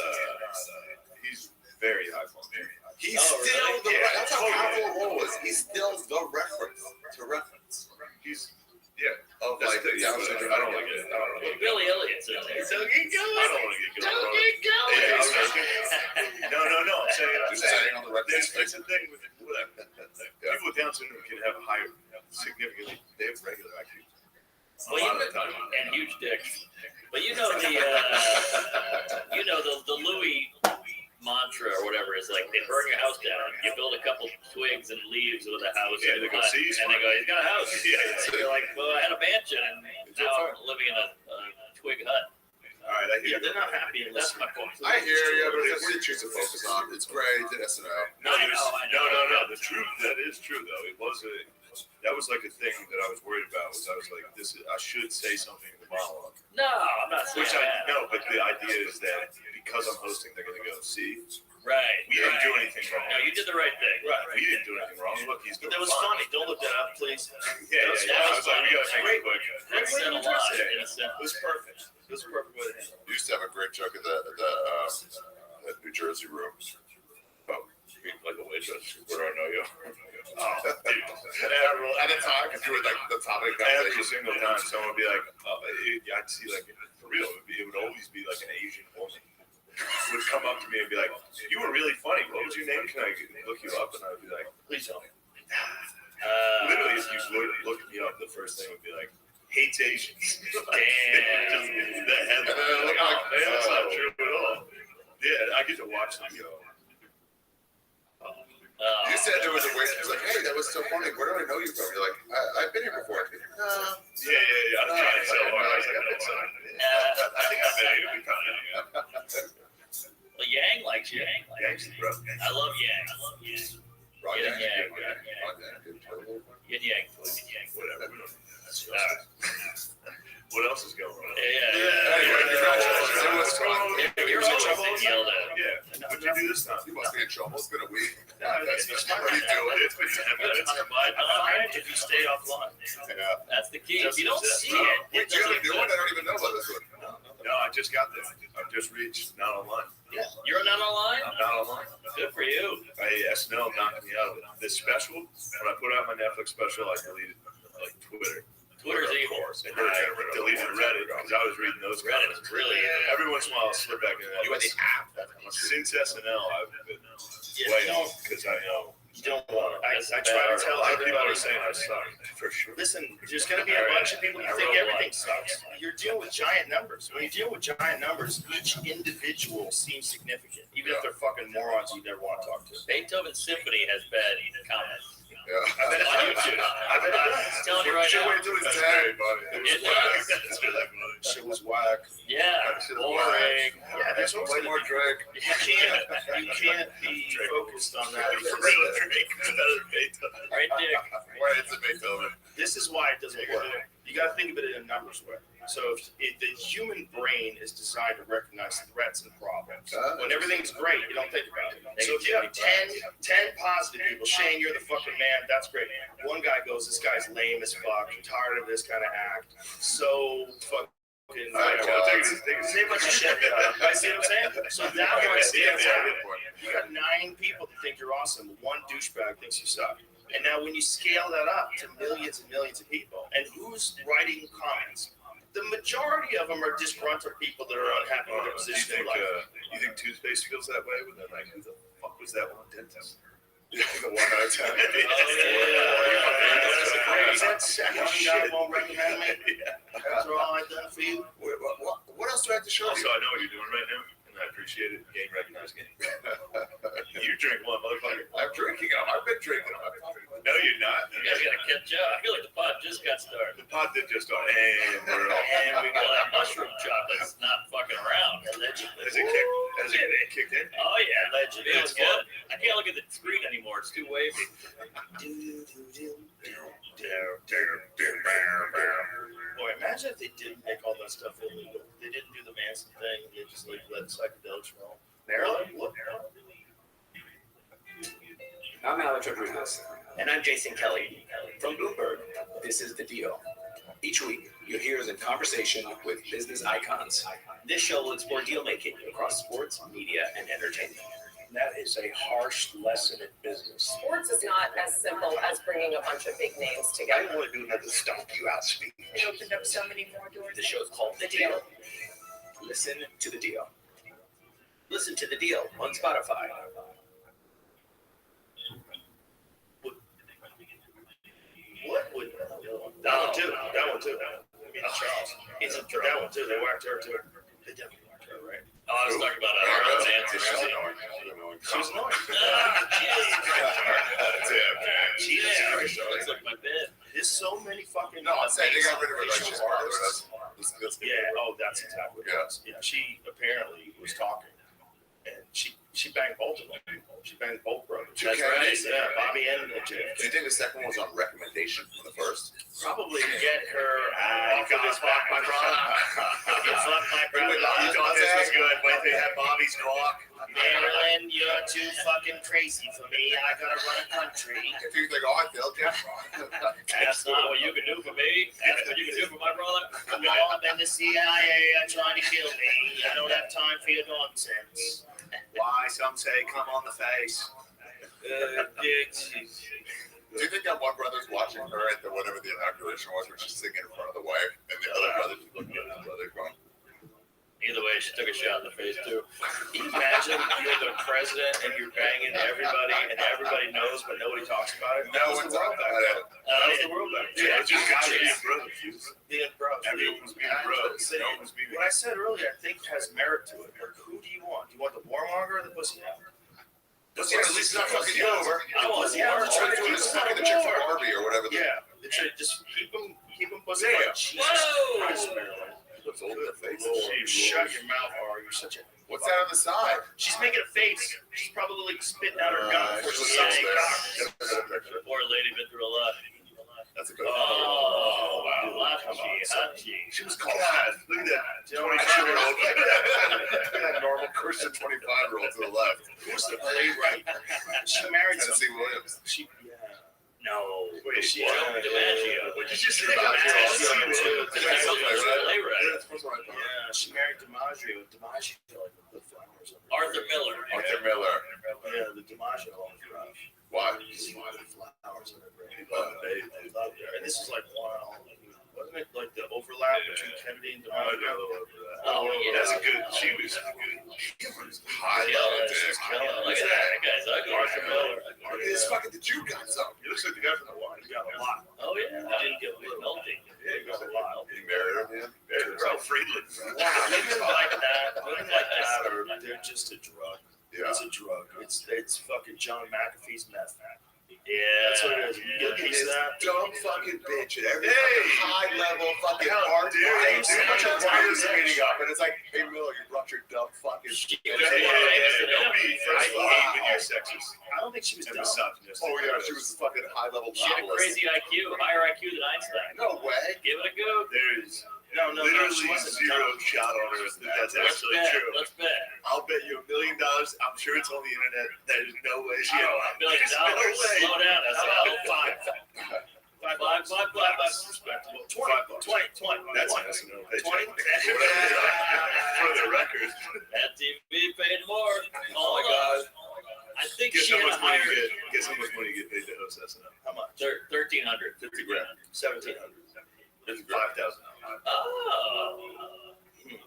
G: he's very high functioning.
F: He's
H: Oh,
F: still
H: really?
F: the
G: Yeah,
F: that's how
G: totally.
F: powerful the role is. He's still the reference to reference
G: He's,
F: of
G: that's
F: like
G: the thing.
F: Down
G: I
F: syndrome.
G: don't like it. I don't like it.
H: Billy Elliott's in there.
A: So get
G: I
A: going.
G: don't want to get
A: Don't
G: going.
A: get going.
G: Yeah, I was like, no. I'm saying,
F: Just saying on the record.
G: there's a thing with whatever. People with Down syndrome can have a higher, significantly, they have regular IQ. A
H: Well,
G: lot of the time.
H: and huge dicks. But you know the Louis mantra or whatever is like they burn your house down. You build a couple twigs and leaves with a house.
G: Yeah,
H: and
G: they go,
H: hut,
G: see, he's
H: and they
G: fine.
H: go, he's got a house.
G: Yeah,
H: And you're like, well, I had a mansion and now I'm living in a twig hut.
G: All right, I hear
A: Yeah, they're not happy.
H: That's my point.
F: I hear you, but what do you choose to focus on? It's great. Did SNL.
G: No,
H: I know.
G: no. The truth, that is true though. That was like a thing that I was worried about. Was I was like, I should say something in the monologue.
H: No, I'm not saying
G: Which
H: that.
G: no, but the idea is that because I'm hosting, they're gonna go, see,
H: Right.
G: we didn't do anything wrong.
H: No, you did the right thing.
G: Right, we didn't do anything wrong. Look, he's
A: But
G: doing
A: that was
G: fine.
A: funny. Don't look that up, please.
G: Yeah. I was like, we gotta make it quick.
H: That said a lot.
G: Yeah.
H: in a sentence.
A: It was perfect. It was a perfect way to handle it.
F: We used to have a great joke at the New Jersey room.
G: Oh, like a waitress. Where do I know you?
F: Oh, at the time, because you were like the topic of
G: Every
F: conversation.
G: single time, someone would be like, I'd see like, for real, it would always be like an Asian woman would come up to me and be like, you were really funny. What was your name? Can I look you up? And I would be like, please tell me. Literally, if you look me up, the first thing would be like, hates Asians.
H: Damn.
G: The headline. Like, oh, man, that's not true at all. Yeah, I get to watch them go.
F: You said there was a waitress like, hey, that was so funny. Where do I know you from? You're like, I've been here before.
G: Yeah. I'm trying so hard. I was like, that's I think I've been able to become
H: Well, Yang likes Yang.
G: Gangster, bro.
H: I love Yang.
F: Rock
H: Yin
F: that.
H: Yang.
F: Rock that. Good turtle.
H: Yin Yang.
G: Whatever. What else is going on?
H: Yeah.
F: Anyway, congratulations. It was fun.
H: You're always getting yelled at.
G: Yeah. What'd you do this time?
F: You must be in trouble. It's been a week.
G: That's
A: fine.
G: What are you doing? It's been 10 minutes.
A: Fine if you stay offline.
F: Yeah.
C: That's the key. If you don't see
G: No.
C: it,
F: Wait,
C: it
F: do you have a
C: doesn't
F: new one? I
C: exist.
F: don't even know about this one.
G: No, I just got this. I've just reached not online.
C: You're not online?
G: I'm not online.
C: Good for you.
G: SNL knocked me out of it. This special, when I put out my Netflix special, I deleted like Twitter.
C: Twitter's evil.
G: And then I deleted Reddit because I was reading those
C: Reddit
G: comments.
C: is really
G: Every once in a while, I'll slip back into that.
F: You had the app.
G: Since SNL, I've been way off because I know.
A: You don't want it. I try to tell
G: A lot of people
A: everybody.
G: are saying I suck for sure.
A: Listen, there's going to be a bunch of people who think everything sucks. You're dealing with giant numbers. When you deal with giant numbers, each individual seems significant, even if they're fucking morons you never want to talk to.
C: Beethoven's Symphony has bad comments.
F: Yeah.
A: I bet it's
C: On YouTube.
A: I bet it does.
C: I'm telling you right
F: Should
C: now.
F: wait till it's
G: That's
F: 10.
G: very funny.
F: It
C: It
F: was whack.
G: That's really funny.
A: Shit was whack.
C: Yeah, boring.
A: Yeah, there's always
F: Play
A: gonna
F: more
A: be-
F: Drake.
A: You can't be focused on that.
G: For real, Drake. Another Beethoven.
C: Right, Dick.
F: Why it's a Beethoven?
A: This is why it doesn't work. You got to think of it in a numbers way. So the human brain is designed to recognize threats and problems. When everything's great, you don't think about it. So if you have 10 positive people, Shane, you're the fucking man, that's great. One guy goes, this guy's lame as fuck, I'm tired of this kind of act. So fucking say a bunch of shit. I see what I'm saying? So that way, you got 9 people that think you're awesome. One douchebag thinks you suck. And now when you scale that up to millions and millions of people, and who's writing comments? The majority of them are disgruntled people that are unhappy with their position in life.
G: You think toothpaste feels that way? When they're like, who the fuck was that one dentist? The one at a time.
A: That second guy won't recommend me. After all I've done for you.
F: What else do I have to show
G: Also,
F: you?
G: I know what you're doing right now, and I appreciate it. Game recognized game. You drink one, motherfucker.
F: I'm drinking them. I've been drinking them.
G: No, you're not.
C: You guys gotta catch up. I feel like the pod just got started.
G: The pot did just start. And we're
C: And we got that mushroom chocolate's not fucking around. Allegedly.
G: Has it kicked in?
C: Oh yeah, allegedly. It was
G: It's
C: good. I can't look at the screen anymore. It's too wavy.
A: Boy, imagine if they didn't make all that stuff illegal. They didn't do the Manson thing. They just like let psychedelics roll. What?
J: I'm Alex Rodriguez. And I'm Jason Kelly from Bloomberg. This is The Deal. Each week, you'll hear us in conversation with business icons. This show will explore deal making across sports, media, and entertainment.
K: That is a harsh lesson in business.
L: Sports is not as simple as bringing a bunch of big names
K: I
L: together.
K: don't want to do another stomp you out speech.
I: It opened up so many more doors.
J: The show's called The Deal. Listen to The Deal. Listen to The Deal on Spotify.
A: What would that one too? That one too. I mean, Charles.
C: He's in
A: That
C: trouble.
A: one too. They whacked her too. They definitely whacked her, right?
C: Oh, I was talking about our answer.
A: She was annoying.
C: Jesus, looks like my bed.
A: There's so many fucking.
F: No, I'm saying they got rid of her. Like,
A: amazing
F: she's part of
A: artists.
F: it. Let's
A: Yeah. Oh, that's exactly what it was. Yeah. She apparently was talking, and she banged both of them. She banged both brothers.
F: Two candidates.
A: Yeah, Bobby and JFK.
F: Do you think the second one was on recommendation from the first?
A: Probably to get her. You could just fuck my brother. You fuck my brother.
G: You thought this was good. Wait, they had Bobby's cock.
A: Marilyn, you're too fucking crazy for me. I gotta run a country.
F: If you think, oh, I failed you.
C: That's not what you can do for me. That's what you can do for my brother.
A: No, I'm in the CIA. Are trying to kill me. I don't have time for your nonsense.
G: Why? Some say, come on the face.
F: Do you think that one brother's watching her at the whatever the inauguration was, where she's singing in front of the wife, and the other brother's looking at his brother going,
C: Either way, she took a shot in the face too.
A: Can you imagine you're the president and you're banging everybody and everybody knows but nobody talks about it?
F: no one's on that.
A: That was the world back then.
G: Yeah, just got being brothers.
A: Being bros.
G: Everyone was being bros. No one was being.
A: What I said earlier, I think has merit to it. Like, who do you want? Do you want the warmonger or the pussy hound?
F: Let's at least not fucking you over.
A: I don't want the warmonger.
F: Try to do this fucking the chick from Barbie or whatever.
A: Yeah, just keep them pussy.
F: Yeah.
A: Jesus Christ, Marilyn.
F: Looks old in the face.
A: Lord, shut your mouth, Ari. You're such a.
F: What's that on the side?
A: She's making a face. She's probably like spitting out her gum before she
F: Yeah,
A: sucks
F: yeah.
A: cock.
C: The poor lady been through a lot.
F: That's a good one.
C: Oh, wow. Hachi.
G: She was called. Look at that. 22-year-old.
A: Look at that normal
F: Christian 25-year-old to the left.
A: Who's the playwright? She married some.
F: Tennessee Williams.
H: No.
A: Wait,
H: Joe
A: yeah.
H: DiMaggio.
A: What did you say?
H: DiMaggio.
F: That's what I thought.
A: Yeah, she married DiMaggio. DiMaggio like the flowers.
H: Arthur Miller.
F: Arthur Miller.
A: Yeah, the DiMaggio home for us.
F: Why?
A: She wanted flowers on her grave. They loved her. And this is like wow. Wasn't it like the overlap between Kennedy and DiMaggio?
H: Oh, yeah.
G: That's a good. She was
F: High
H: Yeah,
F: level
H: she's
F: dick.
H: killing it. Look at that. That guy's ugly.
A: Arthur Miller.
F: This fucking the Jew got something.
G: He looks like the guy from the wine.
A: He got a lot.
H: Oh, yeah. Didn't get melting.
A: Yeah, he got a lot.
F: He married him.
G: Earl Friedland.
A: Women like that. Women like that are they're just a drug.
F: Yeah.
A: It's a drug. It's fucking John McAfee's meth.
H: Yeah.
A: That's what it is. You get a piece of that.
B: Dumb fucking bitch. And every
F: Hey!
B: high level fucking
F: How
B: art.
F: dare
B: They
F: you
B: so
F: do
B: much
F: that?
B: wireless meeting up, and it's like, hey Miller, you brought your dumb fucking.
H: She
G: Yeah,
H: was
G: don't be
H: I
G: first of all,
H: hate
G: when you're sexist
A: I don't think she was
G: and
A: dumb.
G: misogynist.
B: Oh yeah, she was fucking high level.
H: She had a crazy IQ, higher IQ than Einstein.
B: No way.
H: Give it a go.
G: There is
A: No,
G: literally
A: she wasn't
G: zero
A: dumb.
G: shot on her that that's
H: Let's
G: actually
H: bet.
G: true.
H: Let's bet.
G: I'll bet you $1 million. I'm sure it's on the internet. There's no way she.
H: $1 million.
G: There's no way.
H: Slow down. That's
A: Five. That's respectable. 20.
G: That's
A: That's
G: no
A: 20.
G: For the record.
H: That TV paid more.
A: Oh my God.
H: I think
G: Guess
H: she
G: how
H: had a
G: much money
H: higher.
G: you get? Guess how much money you get paid to host SNL?
A: How much?
H: 1,300.
G: 50 grand.
A: 1,700.
G: It's 5,000.
H: Oh.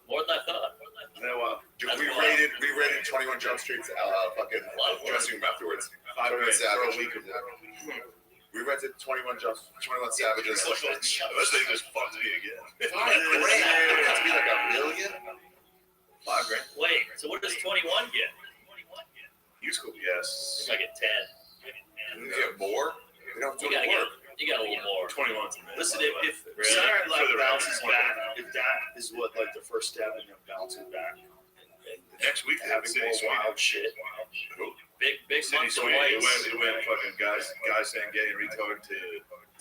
H: More than I thought.
G: Now,
F: Dude,
H: That's
F: we
H: wild.
F: rated 21 Jump Street's fucking dressing room afterwards.
G: 5 grand for a week.
F: We rented 21 Savages.
G: Unless they just fucked me again.
F: $5 grand. It has to be like $1 million.
G: 5 grand.
H: Wait, so what does 21 get?
G: You school, yes.
H: I get 10.
F: You get more. They don't do
H: You gotta
F: the
H: get,
F: work.
H: you got a little more.
G: 21's a
A: Listen, if
H: Really?
A: Saturday Night
G: For the
A: bounces
G: record.
A: back, if that is what like the first step in him bouncing back, and
G: Next week,
A: having
G: City
A: more
G: Sweden.
A: wild shit.
H: Big
G: City
H: months of
G: Sweden.
H: whites.
G: It went fucking guys saying gay and retarded to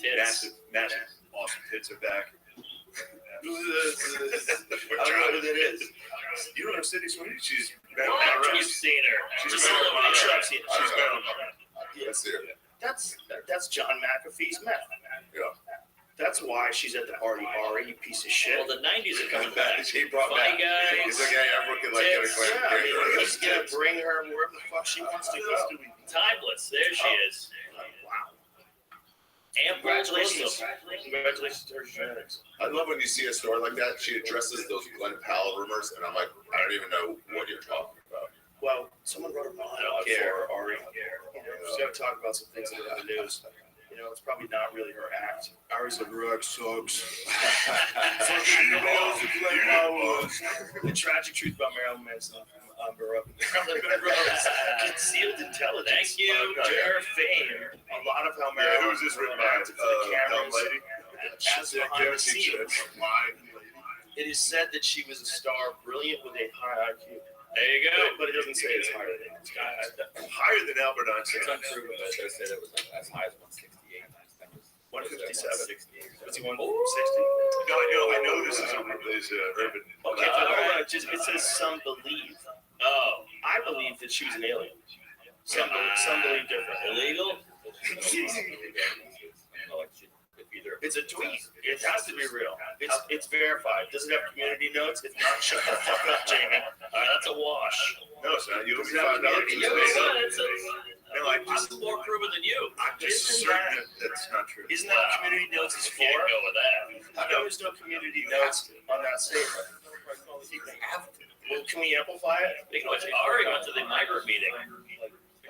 H: Tits.
G: massive, awesome tits are back.
A: I don't know who that is.
G: You don't know City Sweden? She's
H: You've seen her.
G: She's
H: Just
G: been
H: a little
A: I'm
H: bit.
A: sure I've seen it.
G: She's been on.
F: Let's see it.
A: That's John McAfee's meth.
F: Yeah.
A: That's why she's at the party, Ari, you piece of shit.
H: Well, the 90s are coming back.
F: He brought
H: Funny
F: back.
H: guys.
F: He's like, yeah, I'm looking like
H: Tits.
F: getting
A: Yeah, I mean, he's gonna
F: clean.
A: bring her wherever the fuck she wants to go.
H: Timeless. There she is.
A: Wow.
H: And
A: Congratulations. Congratulations to her genetics.
F: I love when you see a story like that. She addresses those Glenn Powell rumors, and I'm like, I don't even know what you're talking about.
A: Well, someone wrote a blog for Ari. You know, she's got to talk about some things that are in the news. You know, it's probably not really her act. Ari's like, her act sucks. The tragic truth about Marilyn Manson. Marilyn Monroe's concealed intelligence.
H: Thank you.
A: To her fame, a lot of how
G: Yeah,
A: Marilyn
G: who's this written by?
A: acted for the
G: Dumb
A: cameras.
G: lady?
A: As behind the scenes, it is said that she was a star, brilliant with a high IQ.
H: There you go.
A: But it doesn't say it's higher than this guy.
G: Higher than Albert Einstein.
M: It's unproven, but they said it was like as high as 168.
A: 157. Was he 160?
G: No, I know this is urban.
A: Okay, but hold on. Just, it says some believe.
H: Oh,
A: I believe that she was an alien. Some believe different.
H: illegal?
A: It's a tweet. It has to be real. It's verified. Does it have community notes? If not, shut the fuck up, Jamie.
H: That's a wash.
G: No, it's not. You owe me
A: Does it have
G: $5.
A: community
H: Yeah,
A: notes?
G: No,
H: I'm more proven than you.
G: I'm just
A: Isn't
G: certain that's not true.
A: Isn't that what community notes is for?
H: Can't go with that.
A: How come there's no community notes on that statement? Well, can we amplify it?
H: Speaking of which, Ari went to the migrant meeting.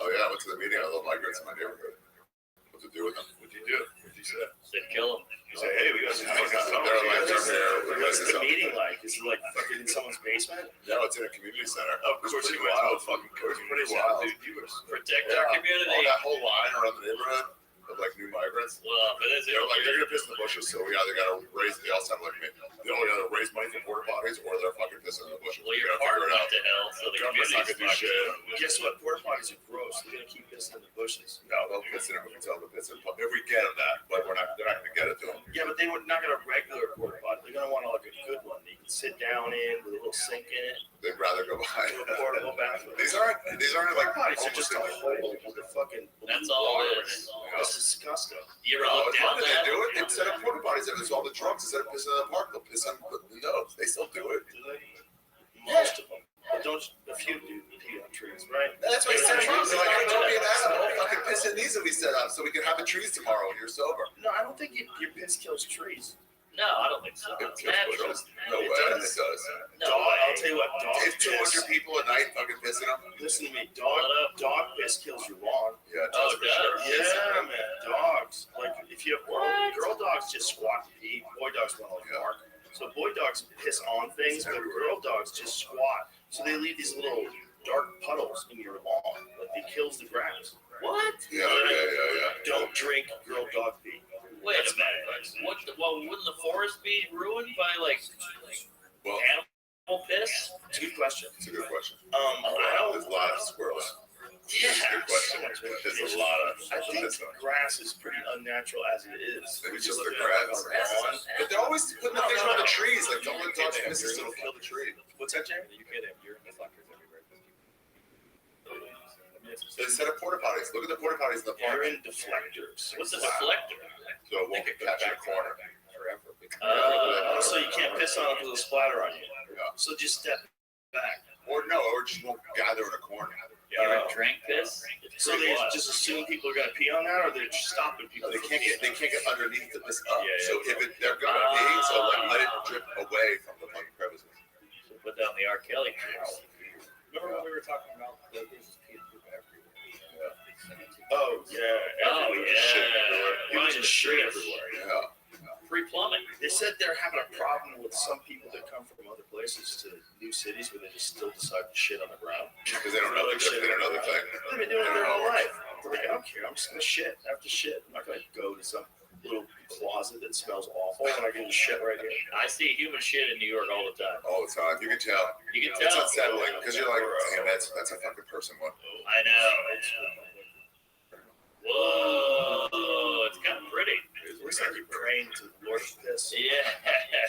F: Oh yeah, I went to the meeting. I love migrants in my neighborhood. What to do with them?
G: What'd you do? What'd you say?
H: Said kill him.
G: You say, hey, we got some fucking
F: They're like,
G: stuff.
F: they're here.
A: What's the meeting like? Is it like fucking in someone's basement?
F: No, it's in a community center.
G: Of course,
F: It's
G: you
F: pretty
G: went to a
F: wild.
G: fucking
F: Pretty
G: community
F: wild.
G: center, dude. You were
H: Protect
F: Yeah,
H: our community.
F: all that whole line around the neighborhood of like new migrants.
H: Well, but is it?
F: They're like, they're gonna piss in the bushes, so we either gotta raise. They also have like, they only gotta raise money for porta potties, or they're fucking pissing in the bushes.
H: Well,
F: We
H: your
F: gotta
H: heart
F: figure it
H: went
F: out.
H: to hell, so the
F: Government's not
H: community's
F: gonna do
H: fucked.
F: shit.
A: Guess what? Porta potties are gross. They're gonna keep pissing in the bushes.
F: No, they'll piss in it. We can tell them to piss in. If we get them that, but they're not gonna get it to them.
A: Yeah, but they would not get a regular porta potty. They're gonna want like a good one that you can sit down in with a little sink in it.
F: They'd rather go behind.
A: A portable bathroom.
F: These aren't like
A: Potties are just a hole with a fucking
C: That's all
A: water
C: it
A: in
C: is.
A: it. That's disgusting.
C: You ever
F: No,
C: look
F: as
C: down
F: long as they
C: that?
F: do it, they set up porta potties there. There's all the drunks. Instead of pissing in the park, they'll piss on the nose. They still do it.
A: Most of them. But don't a few do pee on trees, right?
F: That's why I said trees. They're like, don't be an asshole. Fucking piss in these that we set up so we can have the trees tomorrow when you're sober.
A: No, I don't think your piss kills trees.
C: No, I don't think so.
F: It
C: It's
F: kills
C: natural.
F: bushes. No way. It does.
C: No
A: Dog,
C: way.
A: I'll tell you what, dog
F: If 200
A: piss.
F: people a night fucking pissing them,
A: Listen to me, dog piss kills your lawn.
F: yeah, it
C: Oh,
F: does for
C: it
F: sure.
C: does?
A: Yeah, man, dogs. Like if you have girl dogs just squat and pee. Boy dogs want to bark. So boy dogs piss on things, but girl dogs just squat. So they leave these little dark puddles in your lawn. Like it kills the grass.
C: What?
F: Yeah.
A: Don't drink girl dog pee.
C: Wait
A: That's
C: a minute. What? Well, wouldn't the forest be ruined by like
F: Well,
C: animal piss?
A: It's a good question.
F: it's a good question.
A: I
F: There's a lot of squirrels.
C: Yeah.
F: It's a good question. There's a lot of.
A: think grass is pretty unnatural as it is.
F: Maybe
A: We
F: just
A: look
F: the
A: at
F: grass.
A: lawn.
F: But they're always putting the things around the trees. Like, don't let dogs piss, it'll kill the tree.
A: What's that, Jerry?
M: You could have urine deflectors everywhere.
F: They set up porta potties. Look at the porta potties in the park.
A: Urine deflectors.
C: What's a deflector?
F: So it won't get catch in a corner.
M: Forever.
A: So you can't piss on it because it'll splatter on you.
F: Yeah.
A: So just step back.
F: Or just won't gather in a corner.
C: You ever drink piss?
A: So they just assume people are gonna pee on that, or they're just stopping people.
F: They can't get underneath to piss up.
A: Yeah,
F: So if they're gonna pee, so let it drip away from the fucking crevices.
C: So put down the R. Kelly juice.
M: Remember when we were talking about there's just pee and poop everywhere?
A: Oh yeah.
C: Oh yeah.
A: People
C: Mine
A: just
C: is
A: shit
C: free.
A: everywhere.
F: Yeah.
C: Free plumbing.
A: They said they're having a problem with some people that come from other places to new cities where they just still decide to shit on the ground.
F: Because they don't know the thing.
A: They've been doing it their whole life. They're like, I don't care. I'm just gonna shit after shit. I'm not gonna go to some little closet that smells awful and I can just shit right here.
C: I see human shit in New York all the time.
F: All the time. You can tell.
C: You can
F: It's
C: tell.
F: unsettling because you're like, damn, that's a fucking person one.
C: I know. Whoa, it's kind of pretty.
A: It looks like you're praying to the Lord of Piss.
C: Yeah.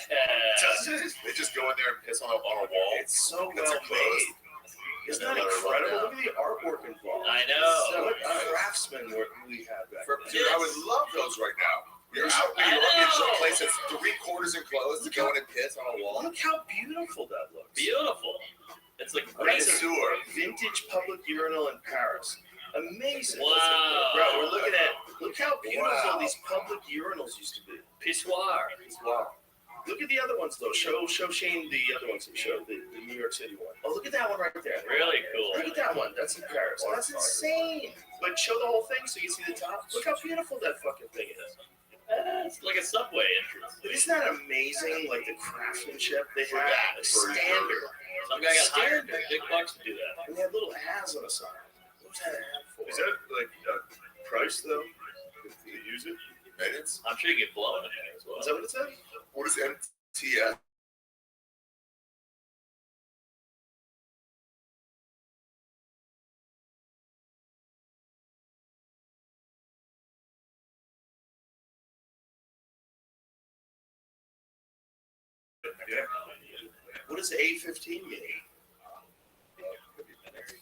F: They just go in there and piss on a wall.
A: It's so
F: That's
A: well
F: enclosed.
A: made. Isn't that incredible? Look at the artwork involved.
C: I know.
A: What craftsmen we have back then.
F: Dude, I would love those right now. You're out in
C: I
F: New York,
C: know.
F: it's a place that's 3/4 enclosed. You go in and piss on a wall.
A: Look how beautiful that looks.
C: Beautiful. It's like
F: I mean,
A: That's a
F: sewer.
A: vintage public urinal in Paris. Amazing.
C: Wow.
A: Bro, we're looking at, look how beautiful
F: Wow.
A: these public urinals used to be.
C: pissoir.
F: Wow.
A: Look at the other ones though. Show Shane the other ones that show the New York City one. Oh, look at that one right there.
C: Really cool.
A: Look at that one. That's in Paris. That's insane. But show the whole thing so you see the top. Look how beautiful that fucking thing is.
C: It's like a subway entrance.
A: But isn't that amazing? Like the craftsmanship they
C: For
A: have.
C: that,
A: A
C: for
A: standard.
C: Some guy got hired big bucks to do that.
A: And they have little ads on the side. What's that ad for?
G: Is that like a price though? If you use it?
F: Maintenance?
C: I'm sure you get blown in there as well.
A: Is that what it said?
F: What is MTS?
G: Yeah.
A: What does A15 mean?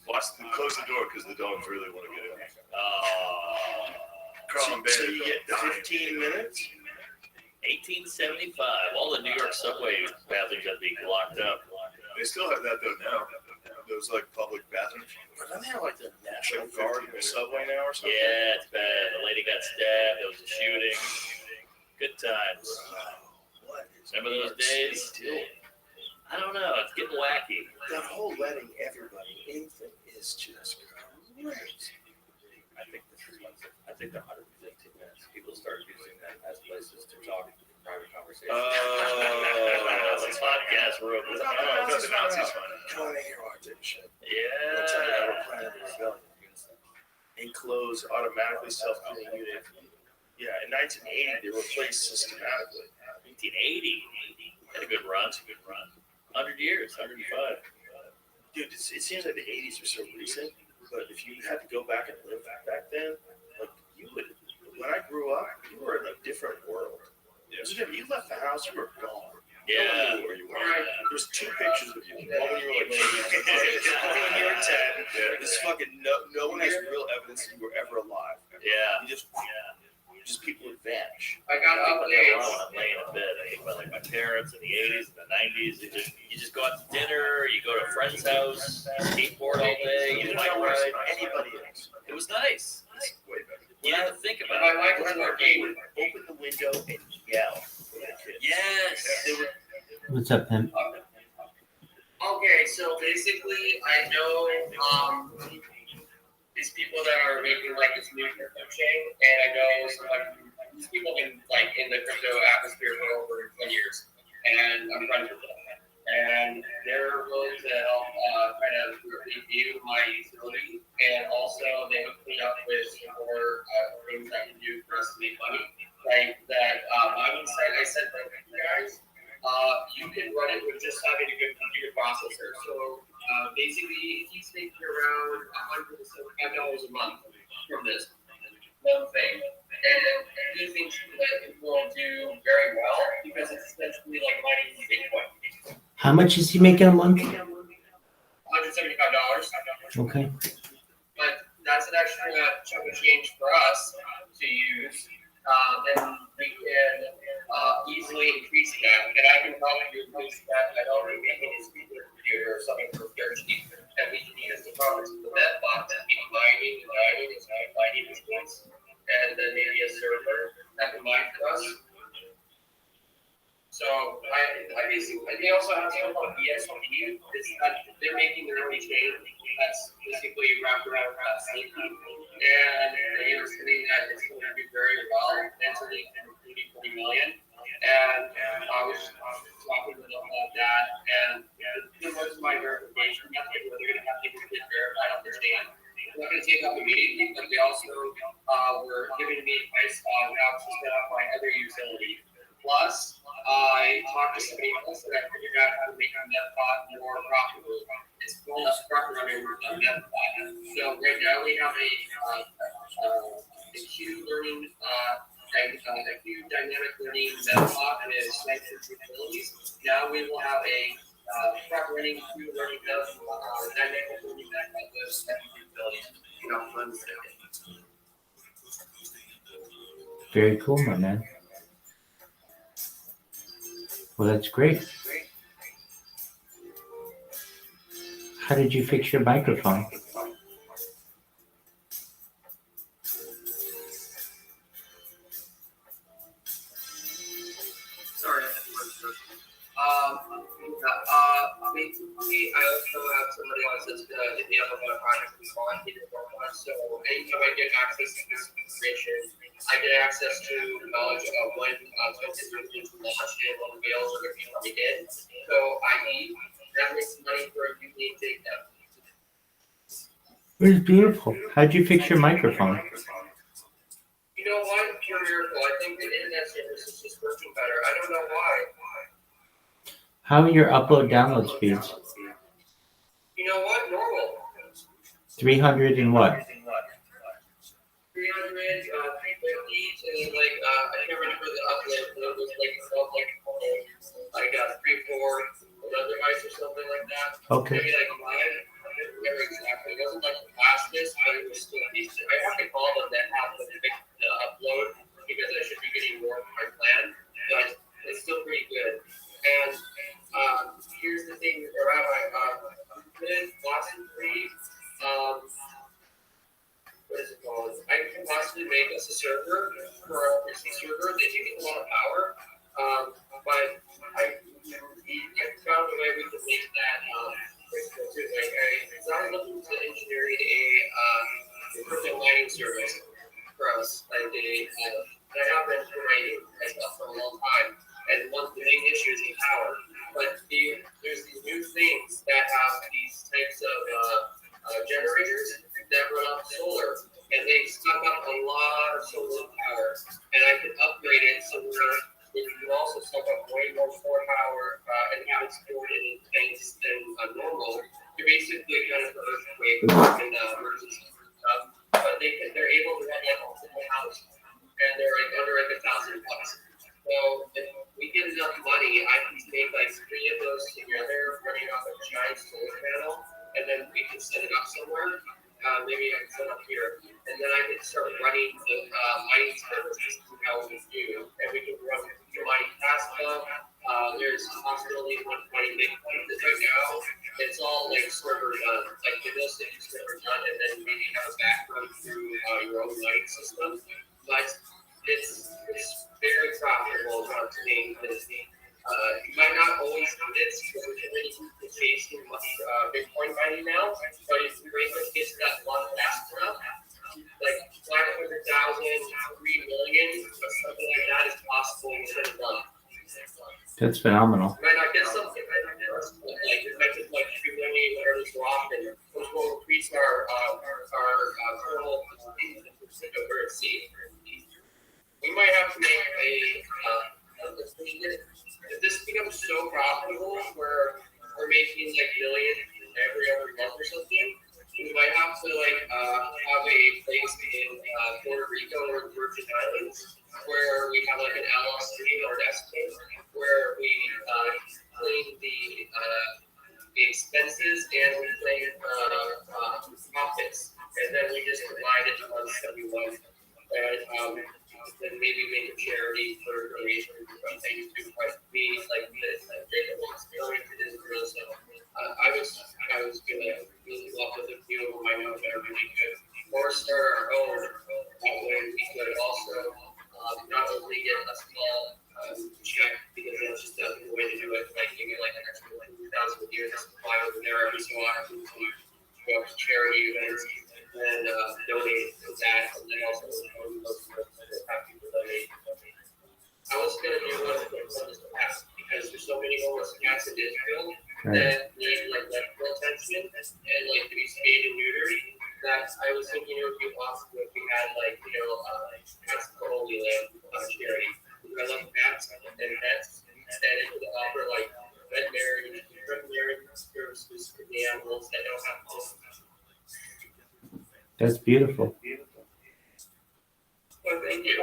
G: Close the door because the dogs really want to get in.
A: So, so you get 15 minutes?
C: 1875. All the New York subway bathrooms had to be locked up.
G: They still have that though now. Those like public bathrooms.
A: But don't they have like the National Guard in the subway now or something?
C: Yeah, it's bad. The lady got stabbed. There was a shooting. Good times.
A: What is
C: Remember those
A: New York
C: days?
A: City doing?
C: I don't know. It's getting wacky.
A: That whole letting everybody in thing is just crazy.
M: I think this is what's, I think the 115 minutes, people start using them as places to talk private conversations.
C: It's a podcast room.
A: No,
G: That's the Nazis fun.
A: Come on in here, I'll take a shit.
C: Yeah.
A: They'll tell you how we're planning the rebellion. Enclose automatically self-cleaning unit. Yeah, in 1980, they replaced systematically.
C: 1980. Had a good run. 100 years. 105.
A: Dude, it seems like the 80s are so recent, but if you had to go back and live back then, like you would, when I grew up, you were in a different world.
G: Yeah.
A: You left the house, you were gone.
H: Yeah.
A: Where you were. There's two pictures of you. One when you were like 10, one when you were 10.
G: Yeah.
A: This fucking no one has real evidence that you were ever alive.
H: Yeah.
A: You just people would vanish.
D: I got
H: I think
D: updates.
H: when I'm laying in bed, I think about like my parents in the 80s and the 90s. You just go out to dinner, you go to a friend's house, you skateboard all day, you bike ride.
A: Anybody else.
H: It was nice.
A: It's way better.
H: You didn't think about
D: My
H: it.
D: mic was working.
A: Open the window and yell for the kids.
H: Yes.
A: They were
E: What's up, Pimp?
D: Okay, so basically, I know these people that are making like this new crypto chain, and I know some like these people in the crypto atmosphere for over 20 years, and I'm friends with them, and they're willing to help kind of review my utility, and also they hook me up with some more things I can do for us to make money, like that mining site I sent them to you guys. You can run it with just having a good computer processor. So basically, he's making around $175 a month from this one thing. And he thinks that it will do very well because it's essentially like mining Bitcoin.
E: How much is he making a month?
D: $175.
E: Okay.
D: But that's an extra chunk of change for us to use. And we can easily increase that, and I can probably replace that. I don't really make any speaker computer or something for dirt cheap, and we can use the progress of the net bot to keep mining these points, and then maybe a server that can mine for us. So I basically, they also have something called ESP. They're making their own chain that's basically wrapped around that safety. And they are saying that it's going to do very well, mentally including 40 million. And I was talking to them about that. And it was my verification method where they're going to have people get verified on their chain. I'm not going to take up immediately, but they also were giving me advice on how to set up my other utility. Plus, I talked to somebody else and I figured out how to make a NetBot more profitable. It's called a front running NetBot. So right now we have a Q learning, a Q dynamic learning NetBot and its licensed utilities. Now we will have a front running Q learning dynamic learning NetBot with utilities.
E: Very cool, my man. Well, that's great. How did you fix your microphone?
D: Sorry. Basically, I also have somebody else that's going to hit me up about a project we want. So anytime I get access to this information, I get access to knowledge of when tokens are going to launch and when whales are going to be coming in. So, i.e., that makes money for a unique take down.
E: It was beautiful. How'd you fix your microphone?
D: You know what? Pure miracle. I think the internet service is just working better. I don't know why.
E: How are your upload-download speeds?
D: You know what? Normal.
E: 300 and what?
D: 300, 350, and like, I can't remember the upload, but it was like, like 3, 4, another device or something like that.
E: Okay.
D: Maybe like 5. I don't remember exactly. It wasn't like the fastest, but it was still decent. I have to call them that have to fix the upload because I should be getting more from my plan, but it's still pretty good. And here's the thing, Rabbi, with Boston 3, what is it called? I can possibly make us a server for our PC server. They do need a lot of power, but I found a way we can make that too. So I'm looking to engineering a crypto mining service for us. Like that have been writing myself for a long time. And one of the main issues is power. But there's these new things that have these types of generators that run off solar, and they suck up a lot of solar power. And I can upgrade it so it can also suck up way more solar power and have it stored in tanks than normal. To basically kind of earthquake and emergency stuff. But they're able to run like a whole house, and they're like under like $1,000 bucks. So if we get enough money, I can
N: giant solar panel, and then we can set it up somewhere. Maybe I can set it up here, and then I can start running the mining services how we do, and we can run the mining Caspa. There's possibility of mining Bitcoin right now. It's all like server done, like the real estate server done, and then maybe have a background through your own mining system. But it's very profitable to me. You might not always convince everybody chasing Bitcoin mining now, but if you're able to get to that one fast enough, like 500,000, 3 million, or something like that is possible within a month.
E: That's phenomenal.
N: You might not get something right now, but like it might get like 3 million, whatever so often, which will increase our total where it's safe. We might have to make if this becomes so profitable where we're making like millions every other month or something, we might have to have a place in Puerto Rico or the Virgin Islands where we have like an LLC or an S where we claim the expenses and we claim profits, and then we just provide it to us that we want. And then maybe make a charity for donation or things to me like this. Jacob wants to go into Israel, so I was gonna really love with a few of my own that are really good, or start our own. That way we could also not only get a small check because that's just the way to do it, like you get like an extra $2,000 a year to fly over there every so often to go to charity events and donate to that, and then also have people donate. I was going to do one of the homeless cats because there's so many homeless cats in Israel that need like medical attention and like to be spayed and neutered. That I was thinking it would be awesome if we had like cats for Holy Land charity. I love cats and pets, and it would offer like veterinary services for the animals that don't have homes.
E: That's beautiful.
N: Well, thank you.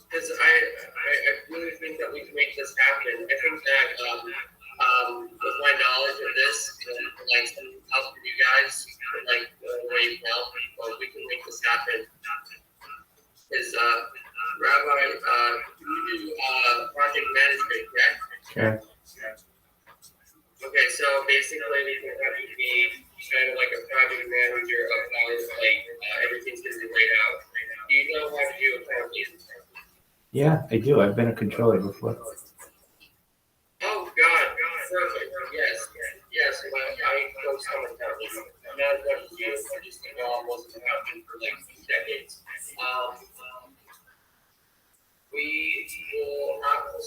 N: Because I really think that we can make this happen. I think that with my knowledge of this, and like help from you guys, and like the way you help, we can make this happen. Is Rabbi, you do project management, correct?
E: Sure.
N: Okay, so basically we can have you be kind of like a project manager of how like everything's going to be laid out. Do you know how to do accounting?
E: Yeah, I do. I've been a controller before.
N: Oh God, perfect. Yes. I know some accounting. Not as much as you. I just wasn't accounting for like 2 decades. We will have to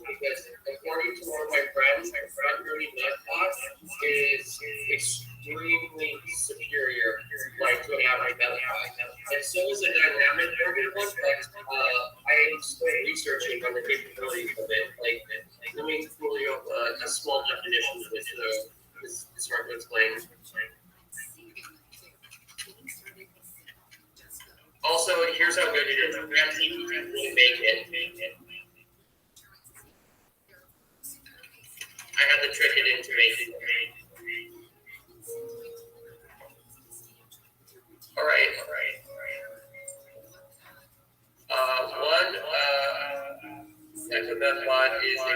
N: because according to one of my friends, veterinary med cost is extremely superior like to an average med cost. And so is a dynamic organ one, but I am still researching on the capabilities of it. Like let me pull you up a small definition of it it's hard to explain. Also, here's how good it is. We have to really make it. I had to trick it into making it. All right. One FMF bot is a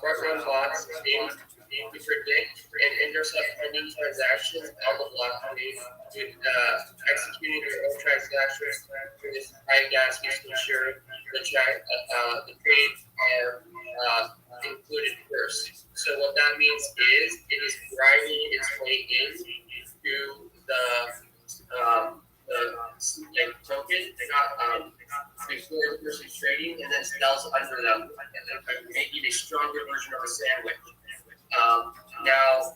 N: front run bots to predict and intercept pending transactions on the blockchain, executing their own transactions through this high gas fees to ensure the trades are included first. So what that means is it is driving its way in to the token, before the person's trading, and then sells under them, and making a stronger version of a sandwich. Now,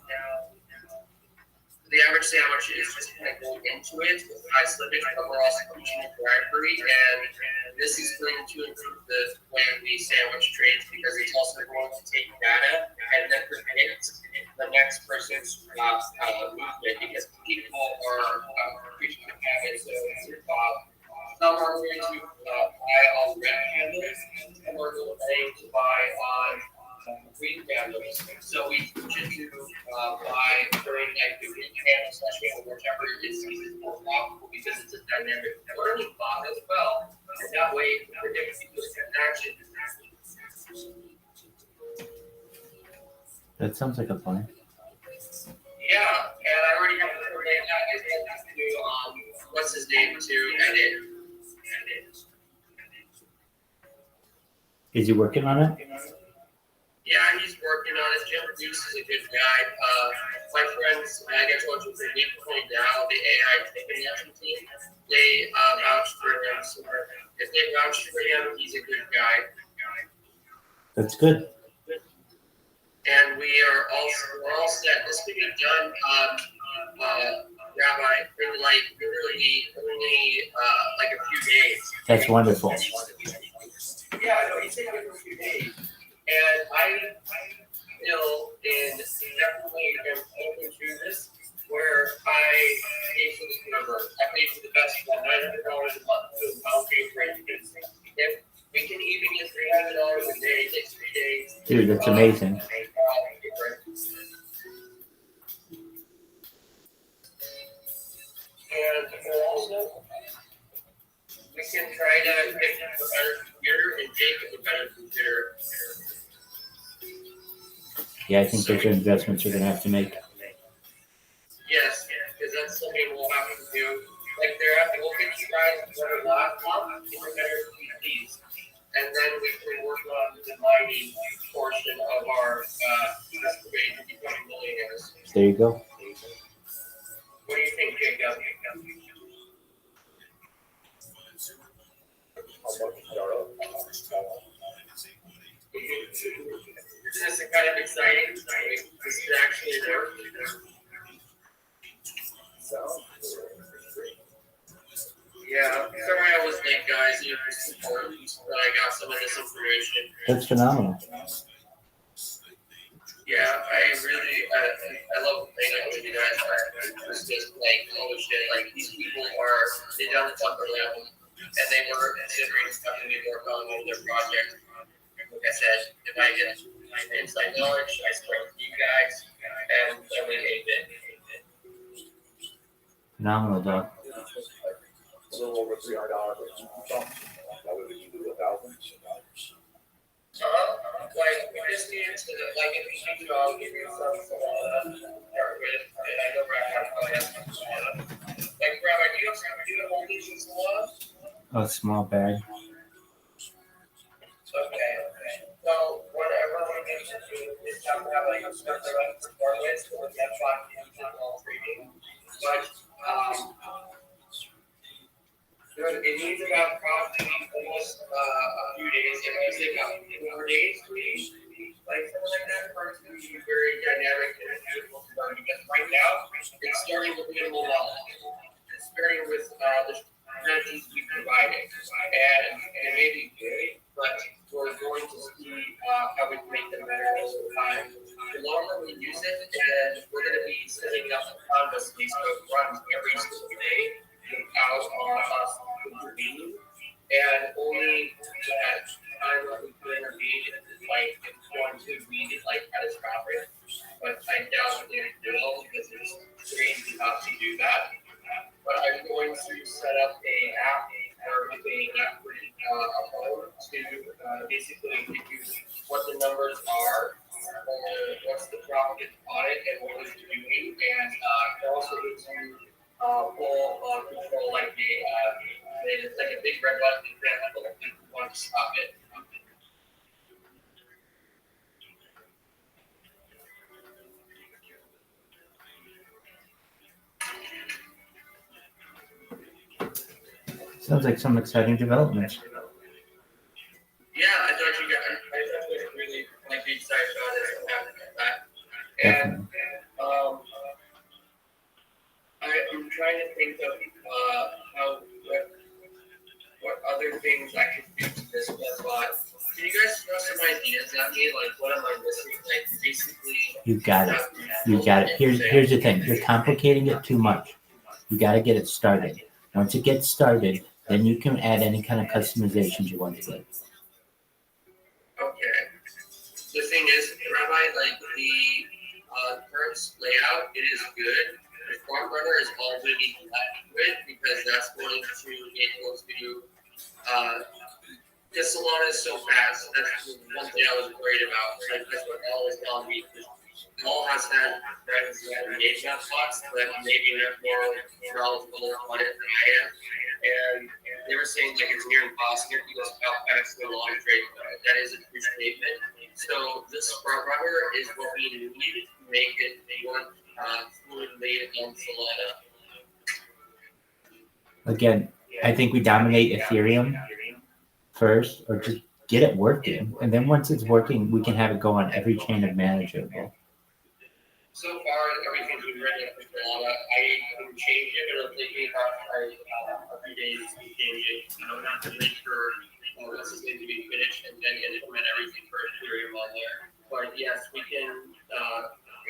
N: the average sandwich is just kind of going into it with high slippage, but we're also teaching the bribery, and this is going to improve the way we sandwich trades because it's also going to take data and then predict the next person's movement because people are creatures of habit. So some are going to buy on red candles, and we're going to buy on green candles. So we teach you to buy during like the green candle session or whichever is more profitable because it's a dynamic learning bot as well. And that way it predicts people's transactions.
E: That sounds like a plan.
N: Yeah, and I already have the name that is to do what's his name to edit.
E: Is he working on it?
N: Yeah, he's working on it. Jim Bruce is a good guy. My friends, like I told you, they point out the AI technology team. They vouch for him. So if they vouch for him, he's a good guy.
E: That's good.
N: And we're all set. This could be done, Rabbi, in like only like a few days.
E: That's wonderful.
N: Yeah, I know. He's taking it for a few days. And I feel definitely am open to this, where I pay for the universe. I pay for the best one, $900 a month. So I'll pay for it. If we can even get $300 a day, it takes 3 days.
E: Dude, that's amazing.
N: And also, we can try to get a better computer and take a better computer.
E: Yeah, I think those are investments you're going to have to make.
N: Yes, because that's something we'll have to do. Like we'll get you guys a better laptop and better PCs. And then we can work on the mining portion of our excavation to becoming millionaires.
E: There you go.
N: What do you think, Jacob? This is kind of exciting. This is actually there. So, yeah, sorry I was late, guys. It was important that I got some of this information.
E: That's phenomenal.
N: Yeah, I really, I love hanging out with you guys. It's just like, holy shit, like these people they down the upper level, and they were considering something to work on their project. Like I said, if I get inside knowledge, I spread with you guys, and we hate it.
E: Phenomenal, dog.
F: A little over $300. That would be $1,000.
N: Like, we just need to, like, if you think I'll give you some start with, and I know Rabbi has some salad. Like, Rabbi, do you have all these in salad?
E: A small bag.
N: Okay. So, whatever we need to do is have like a start to start with, so we have fun all treating. But, it needs about probably almost a few days. It might take about 4 days, 3 days, like something like that. For it to be very dynamic and beautiful to learn. Because right now, it's starting with minimal knowledge. It's starting with the strategies we provided, and it may be good, but we're going to see how we can make them better over time. The longer we use it, and we're going to be setting up a canvas piece that runs every single day out on us intervening, and only at time when we can intervene is like it's going to be like catastrophic. But I doubt that it will because it's crazy not to do that. But I'm going to set up a app or a phone to basically give you what the numbers are, or what's the profit on it, and what it's doing, and also gives you full control, like it's like a big red button example if you want to stop it.
E: Sounds like some exciting developments.
N: Yeah, I thought you guys, I definitely really like be excited about this and happy about that. And trying to think of what other things I could do to this website. Can you guys throw some ideas at me? Like, what am I missing? Like, basically.
E: You got it. You got it. Here's the thing. You're complicating it too much. You got to get it started. Once it gets started, then you can add any kind of customizations you want to it.
N: Okay. The thing is, Rabbi, like the current layout, it is good. The front runner is all we need left with because that's going to be able to. This salon is so fast. That's one thing I was worried about. Like, that's what all is telling me. All has had friends that engage that spots that maybe they're more knowledgeable on it than I am. And they were saying like it's near impossible because of how fast the lawn trade. That is a true statement. So this front runner is what we need to make it work fluidly on Solana.
E: Again, I think we dominate Ethereum first, or just get it working, and then once it's working, we can have it go on every chain of manageable.
N: So far, everything's been ready for Solana. I can change it, but it'll take me about a few days to change it. I'm not really sure this is going to be finished, and then implement everything for Ethereum on there. But yes, we can.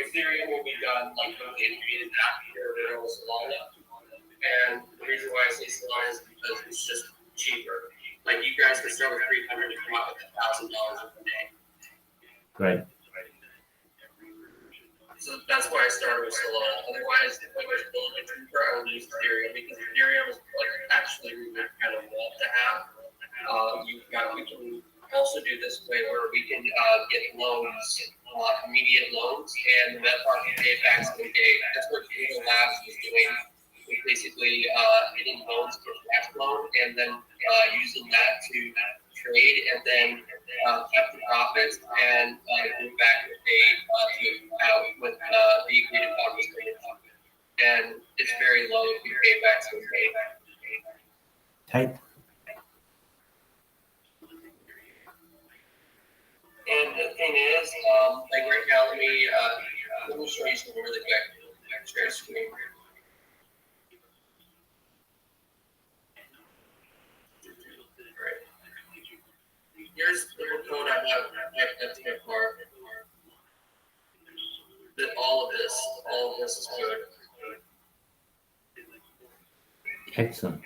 N: Ethereum will be done like completely after Solana. And the reason why I say Solana is because it's just cheaper. Like you guys could start with $300 and come out with $1,000 a day.
E: Right.
N: So that's why I started with Solana. Otherwise, if I was building a cheaper, I would use Ethereum because Ethereum is like actually we would kind of want to have. We can also do this way where we can get loans, immediate loans, and the Met Parking pay back same day. That's what Google Labs was doing. Basically getting loans for cash loan and then using that to trade and then keep the profits and move back to pay out with the agreed upon restrictions. And it's very low if you pay back some pay.
E: Tight.
N: And the thing is, like right now, let me show you some really quick. Share screen. Here's the code I have at the car. That all of this is good.
E: Excellent.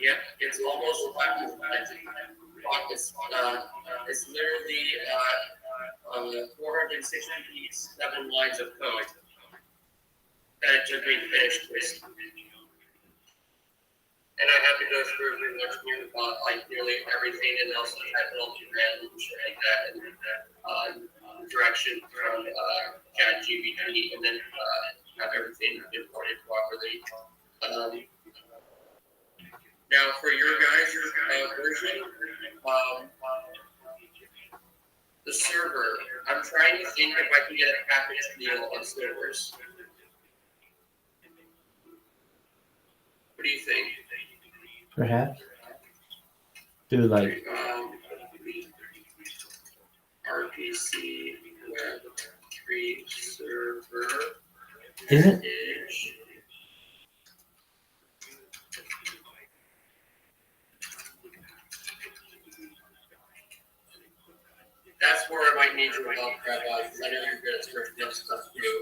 N: Yep, it's almost it's literally 467 lines of code that took me finished with. And I have to go through pretty much like nearly everything and also type it all to random and shit like that and direction from ChatGPT and then have everything imported properly. Now for your guys' version, the server, I'm trying to think if I can get a package deal on servers. What do you think?
E: Perhaps. Do like
N: RPC Web3 server.
E: Isn't
N: that's where I might need your help, Rabbi, because I know you're good at scripting up stuff too.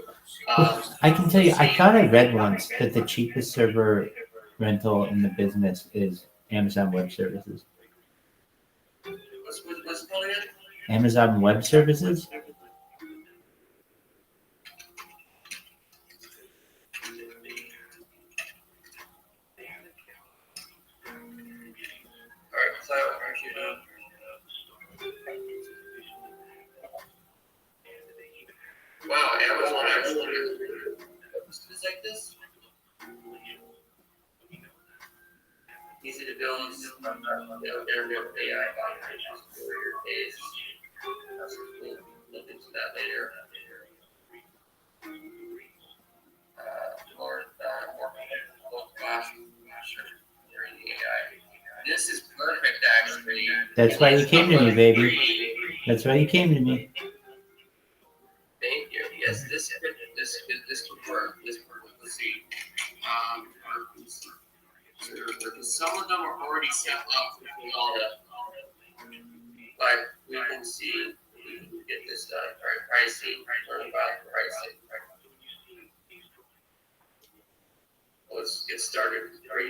E: I can tell you, I thought I read once that the cheapest server rental in the business is Amazon Web Services.
N: What's it called again?
E: Amazon Web Services?
N: Alright, so actually, wow, Amazon actually is like this. Easy to build, internet AI applications for your case. We'll look into that later. More flash during the AI. This is perfect, actually.
E: That's why you came to me, baby. That's why you came to me.
N: Thank you. this could work. Let's see. Some of them are already set up with all the, but we can see we can get this done. All right, pricing, learn about pricing. Let's get started.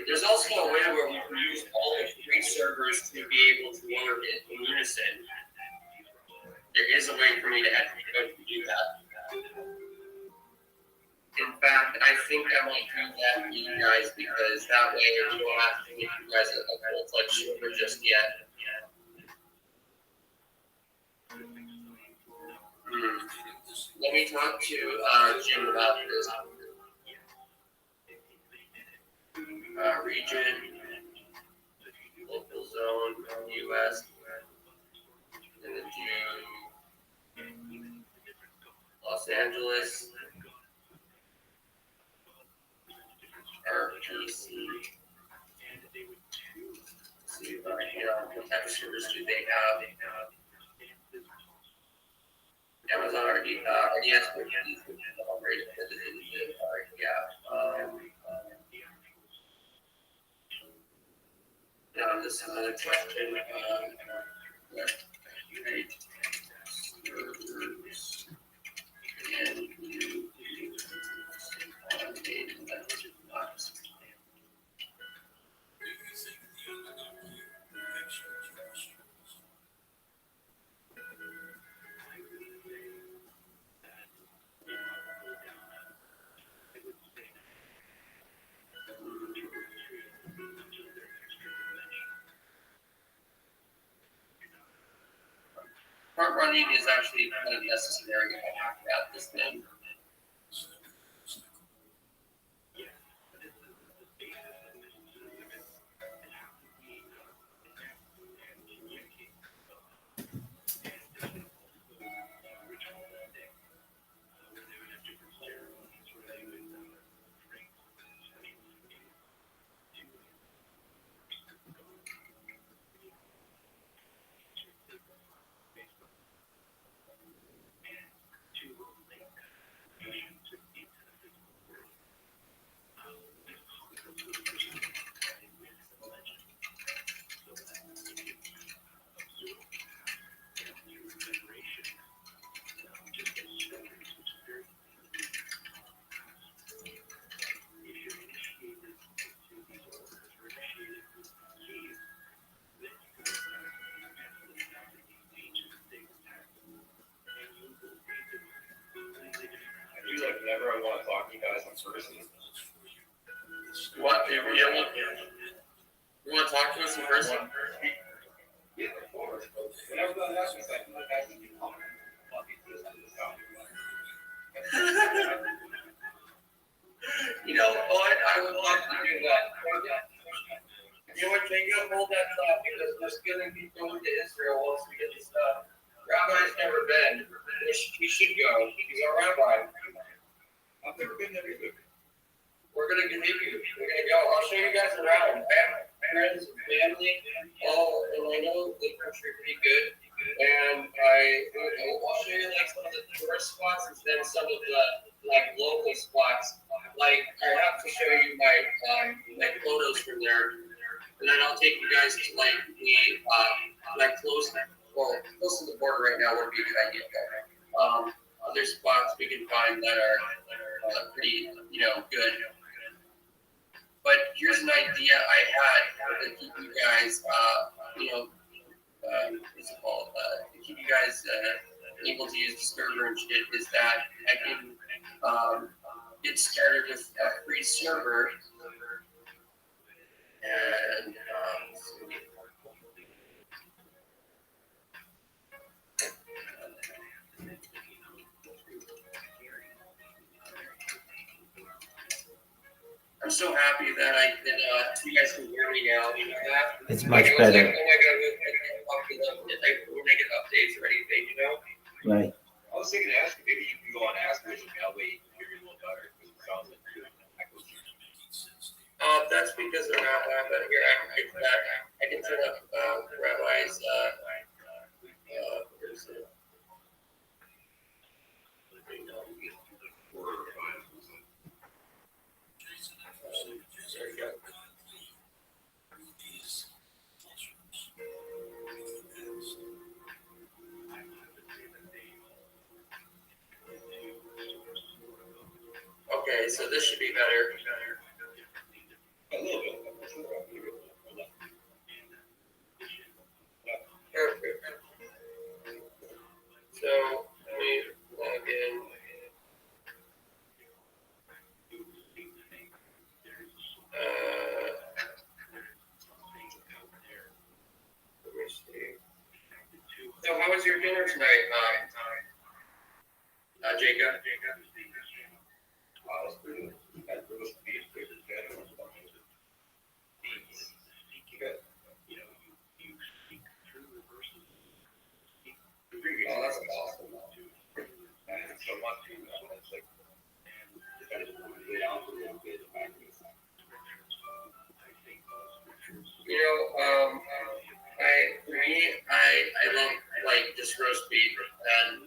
N: There's also a way where we can use all the three servers to be able to work in unison. There is a way for me to actually do that. In fact, I think I might do that for you guys because that way we don't have to make you guys a full-fledged server just yet. Let me talk to Jim about this. Region, local zone, US, and then do Los Angeles, RPC. See what type of service do they have? Amazon RDS, now this is another question. Front running is actually kind of necessary if I have to have this thing.
M: Whenever I want to talk to you guys in person.
N: What? You want to talk to us in person?
M: Yeah, of course. Whenever that happens, I can
N: You know what? I would love to do that. You know what? Can you hold that thought because we're still going to be going to Israel once we get this stuff. Rabbi's never been. He should go. He's our rabbi.
M: I've never been there either.
N: We're gonna take you. We're gonna go. I'll show you guys around. Friends, family, all, and I know the country pretty good. And I'll show you like some of the tourist spots and then some of the like local spots. Like I have to show you my photos from there, and then I'll take you guys to like the like close to the border right now would be a good idea. Other spots we can find that are pretty, good. But here's an idea I had to keep you guys, what's it called? To keep you guys able to use the server and shit is that I can get started with a free server and I'm so happy that you guys can hear me now. You know that?
E: It's much better.
N: Like, oh my God, we're making updates or anything,
E: Right.
M: I was thinking to ask you, maybe you can go on Ask Vision, that way you can hear me a little better. Because it sounds like you're echoes.
N: That's because of Rabbi, but here I can get that. I can turn up Rabbi's. Where's it? Okay, so this should be better.
D: A little bit.
N: Perfect. So let me log in. Let me see. So how was your dinner tonight, Jacob? Oh, that's awesome. You know, I love like just roast beef and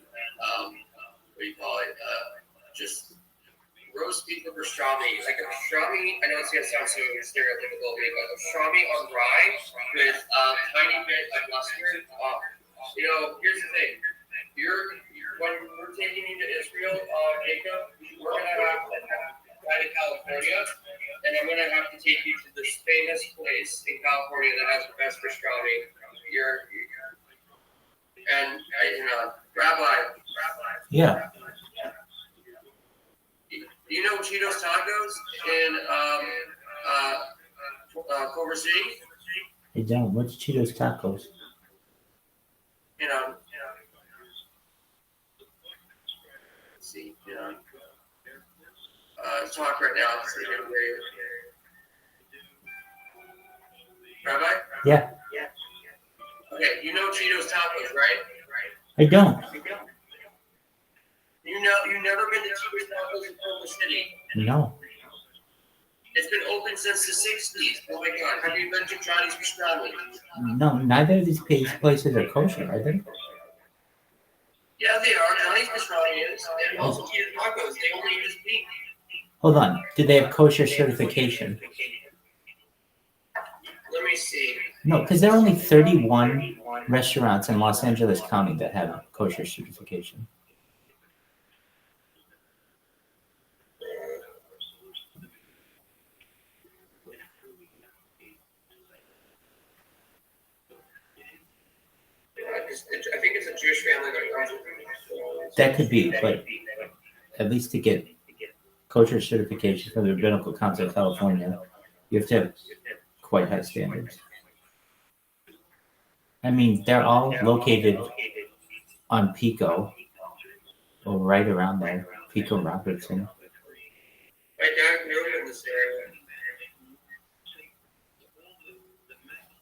N: what do you call it? Just roast beef with pastrami. Like a pastrami, I know it's gonna sound so stereotypical, but a pastrami on rye with a tiny bit of mustard. You know, here's the thing. When we're taking you to Israel, Jacob, we're gonna have to fly to California, and I'm gonna have to take you to this famous place in California that has the best pastrami. Rabbi.
E: Yeah.
N: You know Cheetos Tacos in Culver City?
E: Hey, John, what's Cheetos Tacos?
N: You know. Let's see. You know. Talk right now. So you can hear you. Rabbi?
E: Yeah.
N: Okay, you know Cheetos Tacos, right?
E: I don't.
N: You've never been to Cheetos Tacos in Culver City?
E: No.
N: It's been open since the 60s. Oh my God. Have you been to Johnny's Pastrami?
E: No, neither of these places are kosher, are they?
N: Yeah, they are. Johnny's Pastrami is. And also Cheetos Tacos. They only use beef.
E: Hold on. Do they have kosher certification?
N: Let me see.
E: No, because there are only 31 restaurants in Los Angeles County that have kosher certification.
N: I think it's a Jewish family that runs it.
E: That could be, but at least to get kosher certification from the Rabbinical Council of California, you have to have quite high standards. I mean, they're all located on Pico, or right around there, Pico Robertson.
N: My dad grew up in this area.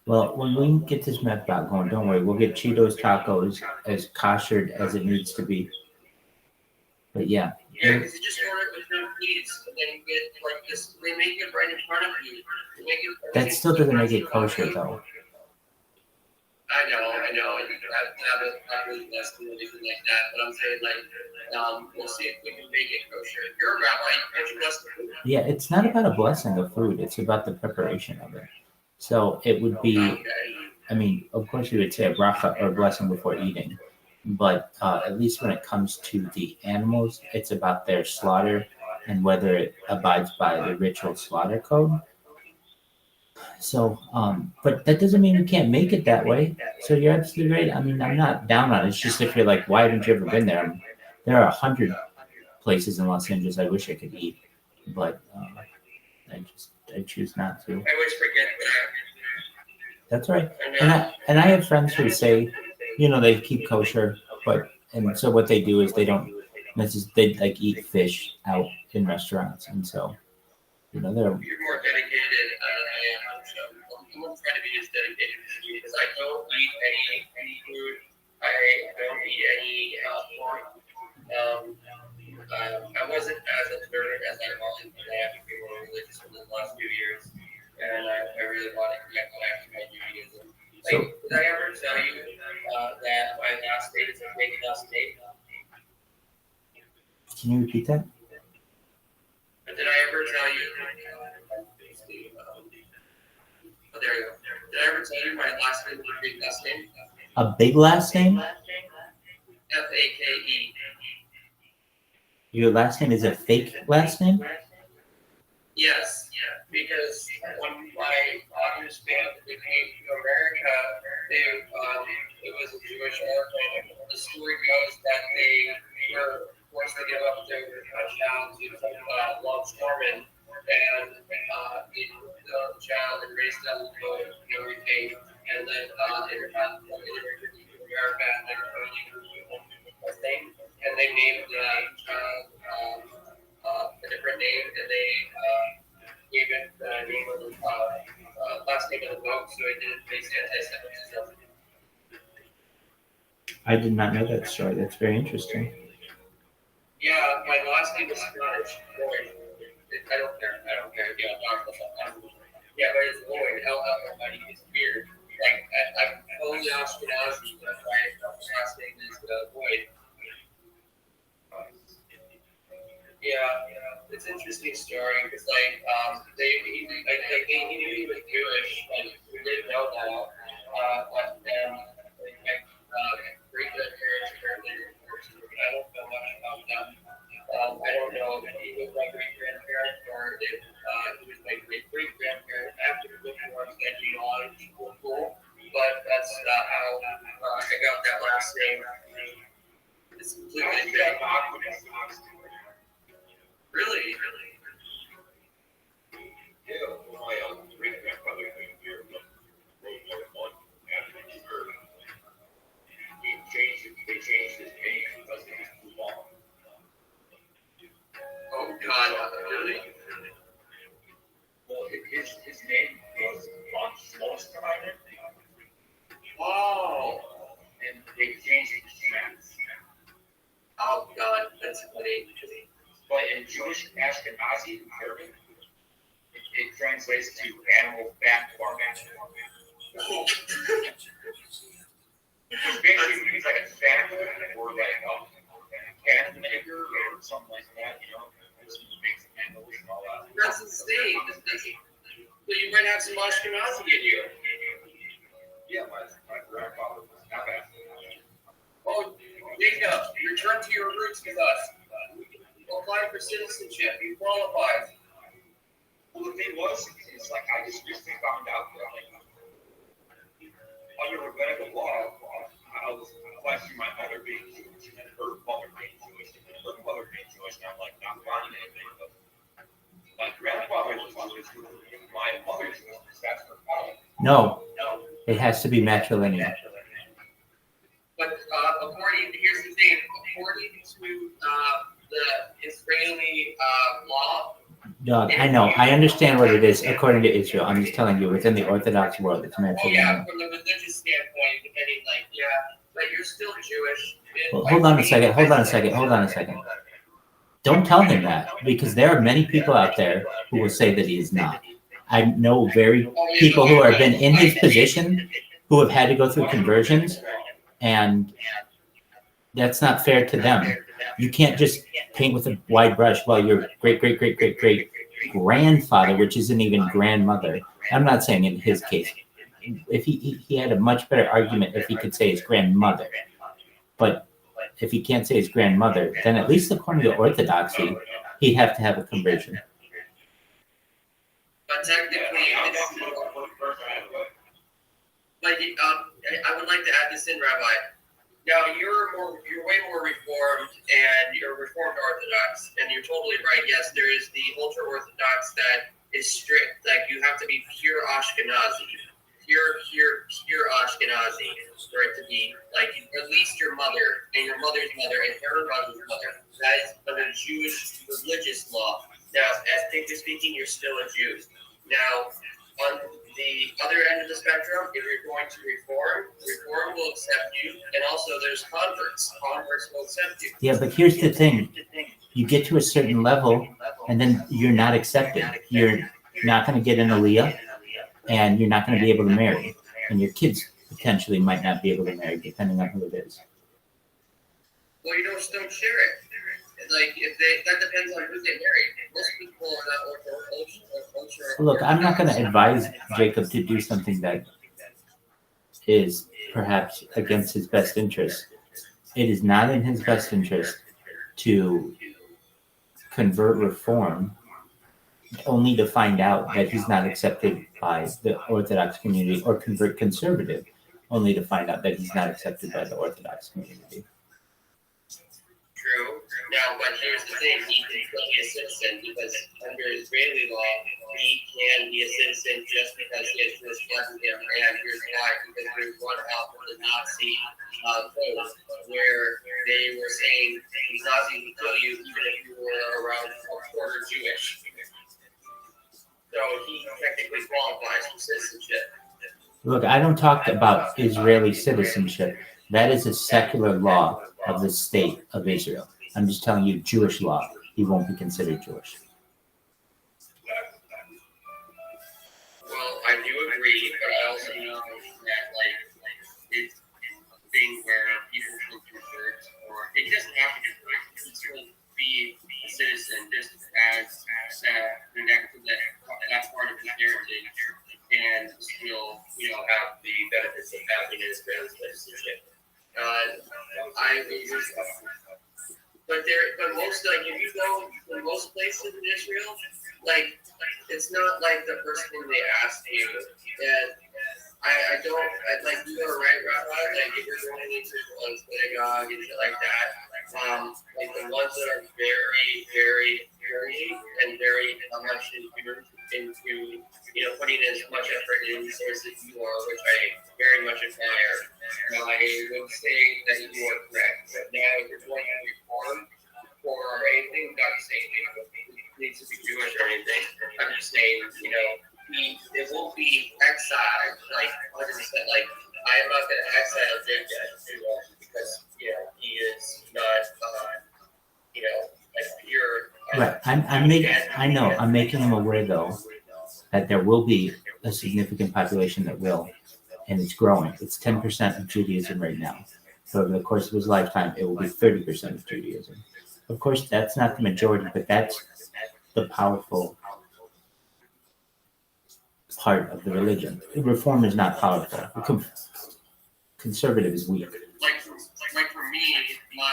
E: Well, when we get this meth bot going, don't worry, we'll get Cheetos Tacos as koshered as it needs to be. But yeah.
N: Yeah, because you just order it with no fees, and then you get like this. They make it right in front of you.
E: That still doesn't make it kosher, though.
N: I know. And not really less than anything like that. But I'm saying, like, we'll see if we can make it kosher. You're a rabbi. Can't you bless the food?
E: Yeah, it's not about a blessing of food. It's about the preparation of it. So it would be, I mean, of course, you would say a bracha or a blessing before eating. But at least when it comes to the animals, it's about their slaughter and whether it abides by the ritual slaughter code. So, but that doesn't mean you can't make it that way. So you're absolutely right. I mean, I'm not down on it. It's just if you're like, why haven't you ever been there? There are 100 places in Los Angeles I wish I could eat, but I choose not to.
N: I always forget that.
E: That's right. And I have friends who say, you know, they keep kosher, and so what they do is they don't necessarily, they like eat fish out in restaurants, and so, you know, they're.
N: You're more dedicated than I am. So I'm going to try to be as dedicated as you because I don't eat any food. I don't eat any pork. I wasn't as observant as I was, and I have to be more religious in the last few years, and I really want to connect back to my Judaism. Like, did I ever tell you that my last name is a fake last name?
E: Can you repeat that?
N: Did I ever tell you? There you go. Did I ever tell you my last name is a big last name?
E: A big last name?
N: Fake.
E: Your last name is a fake last name?
N: Yes, because when my father's family came to America, it was a Jewish orphan. The story goes that they were forced to give up their child to longshoremen, and they took the child and raised them and everything, and then immigrated to America and then and they named the child a different name, and they gave it the name of the last name of the boat, so it didn't face anti-Semitism.
E: I did not know that story. That's very interesting.
N: Yeah, my last name is Scottish. Lloyd. I don't care. Yeah, yeah, but it's Lloyd. L-L-O-I-D. It's weird. Like, I'm totally Ashkenazi, but my last name is Lloyd. Yeah, it's an interesting story because he knew he was Jewish, and we didn't know that. But then my great grandparents apparently were Jewish. I don't know much about them. I don't know if he was my great grandparent or if he was my great great grandparent after the war. That genealogy was cool, but that's how I got that last name. It's completely fake. Really?
O: Yeah, my great grandfather came here from Rothschild after he heard. They changed his name because it was too long.
N: Oh God, really?
O: Well, his name was Rothschild.
N: Oh.
O: And they changed it to Chance.
N: Oh God, that's funny.
O: But in Jewish Ashkenazi German, it translates to animal fat farm. It's basically means like a fat or like a cat maker or something like that, you know. Makes animals and all that.
N: That's insane. So you might have some Ashkenazi in you.
O: Yeah, my grandfather was not Ashkenazi.
N: Oh, Jacob, return to your roots with us. Apply for citizenship. You qualify.
O: Well, the thing was, it's like I just recently found out that like under rabbinical law, I was questioning my mother being Jewish and her mother being Jewish and her mother being Jewish, and I'm like not finding anything. But my grandfather was Jewish, my mother's Jewish. That's her father.
E: No, it has to be matrilineal.
N: But here's the thing. According to the Israeli law.
E: Dog, I know. I understand what it is according to Israel. I'm just telling you, within the Orthodox world, it's matrilineal.
N: Oh, yeah, from the religious standpoint, depending, but you're still Jewish.
E: Well, hold on a second. Don't tell him that, because there are many people out there who will say that he is not. I know people who have been in his position who have had to go through conversions, and that's not fair to them. You can't just paint with a wide brush. Well, your great grandfather, which isn't even grandmother. I'm not saying in his case. If he had a much better argument if he could say his grandmother. But if he can't say his grandmother, then at least according to Orthodoxy, he'd have to have a conversion.
N: But technically, I would like to add this in, Rabbi. Now, you're way more reformed, and you're reformed Orthodox, and you're totally right. Yes, there is the ultra Orthodox that is strict, like you have to be pure Ashkenazi, pure Ashkenazi for it to be like at least your mother and your mother's mother and her mother's mother. That is under Jewish religious law. Now, ethnically speaking, you're still a Jew. Now, on the other end of the spectrum, if you're going to reform will accept you, and also there's converts. Converts will accept you.
E: Yeah, but here's the thing. You get to a certain level, and then you're not accepted. You're not going to get an aliyah, and you're not going to be able to marry. And your kids potentially might not be able to marry, depending on who it is.
N: Well, you don't share it. Like, that depends on who they marry. Most people are not ultra.
E: Look, I'm not going to advise Jacob to do something that is perhaps against his best interest. It is not in his best interest to convert reform only to find out that he's not accepted by the Orthodox community, or convert conservative only to find out that he's not accepted by the Orthodox community.
N: True. Now, but here's the thing: he can still be a citizen because under Israeli law, he can be a citizen just because he has Jewish blood in him. And here's why: because there's one out of the Nazi code where they were saying these Nazis will kill you even if you were around a quarter Jewish. So he technically qualifies for citizenship.
E: Look, I don't talk about Israeli citizenship. That is a secular law of the state of Israel. I'm just telling you, Jewish law, he won't be considered Jewish.
N: Well, I do agree, but I also know that it's a thing where people will convert, or it doesn't have to convert. You can still be a citizen just as connect to that part of his heritage, and still, have the benefits of having an Israeli citizenship. But most if you go to most places in Israel, it's not like the first thing they ask you. And I go right, Rabbi, if you're going into one synagogue and shit like that, the ones that are very, very, very, and very much into putting as much effort and resources as you are, which I very much admire. I would say that you are correct. But now, if you're going to reform or anything, not saying he needs to be Jewish or anything. I'm just saying, it won't be exiled 100%. I am not going to exile Jacob because he is not pure.
E: Right. I'm making him aware though that there will be a significant population that will, and it's growing. It's 10% of Judaism right now. So over the course of his lifetime, it will be 30% of Judaism. Of course, that's not the majority, but that's the powerful part of the religion. Reform is not powerful. Conservative is weak.
N: Like for me, my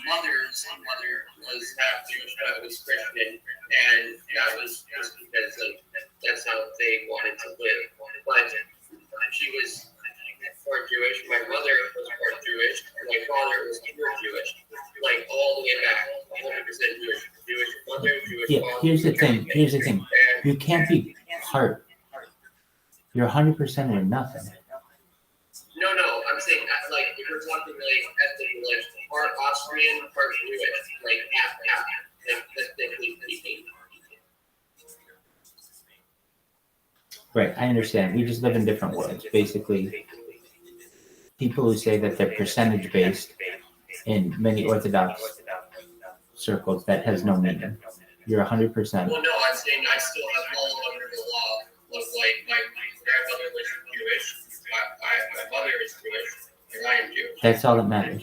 N: mother's mother was half Jewish, but was Christian, and that was just because that's how they wanted to live. But she was part Jewish. My mother was part Jewish. My father was pure Jewish, all the way back, 100% Jewish. Jewish mother, Jewish father.
E: Here's the thing. You can't be part. You're 100% or nothing.
N: No, I'm saying if we're talking ethnically, part Austrian, part Jewish, half, ethnically speaking.
E: Right, I understand. We just live in different worlds. Basically, people who say that they're percentage based in many Orthodox circles, that has no meaning. You're 100%.
N: Well, no, I'm saying I still have all under the law. My grandmother was Jewish, my mother is Jewish, and I am Jewish.
E: That's all that matters.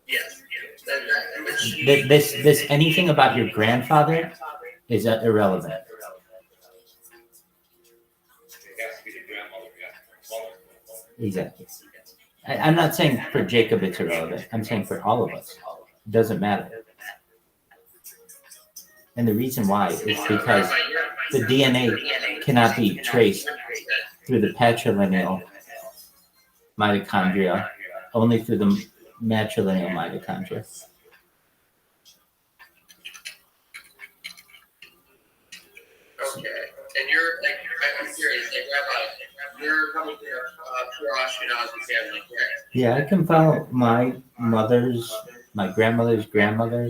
N: Yes.
E: This anything about your grandfather is irrelevant. Exactly. I'm not saying for Jacob it's irrelevant. I'm saying for all of us. It doesn't matter. And the reason why is because the DNA cannot be traced through the patrilineal mitochondria, only through the matrilineal mitochondria.
N: Okay. And I'm curious, Rabbi, you're coming from a pure Ashkenazi family, correct?
E: Yeah, I can follow my grandmother's grandmother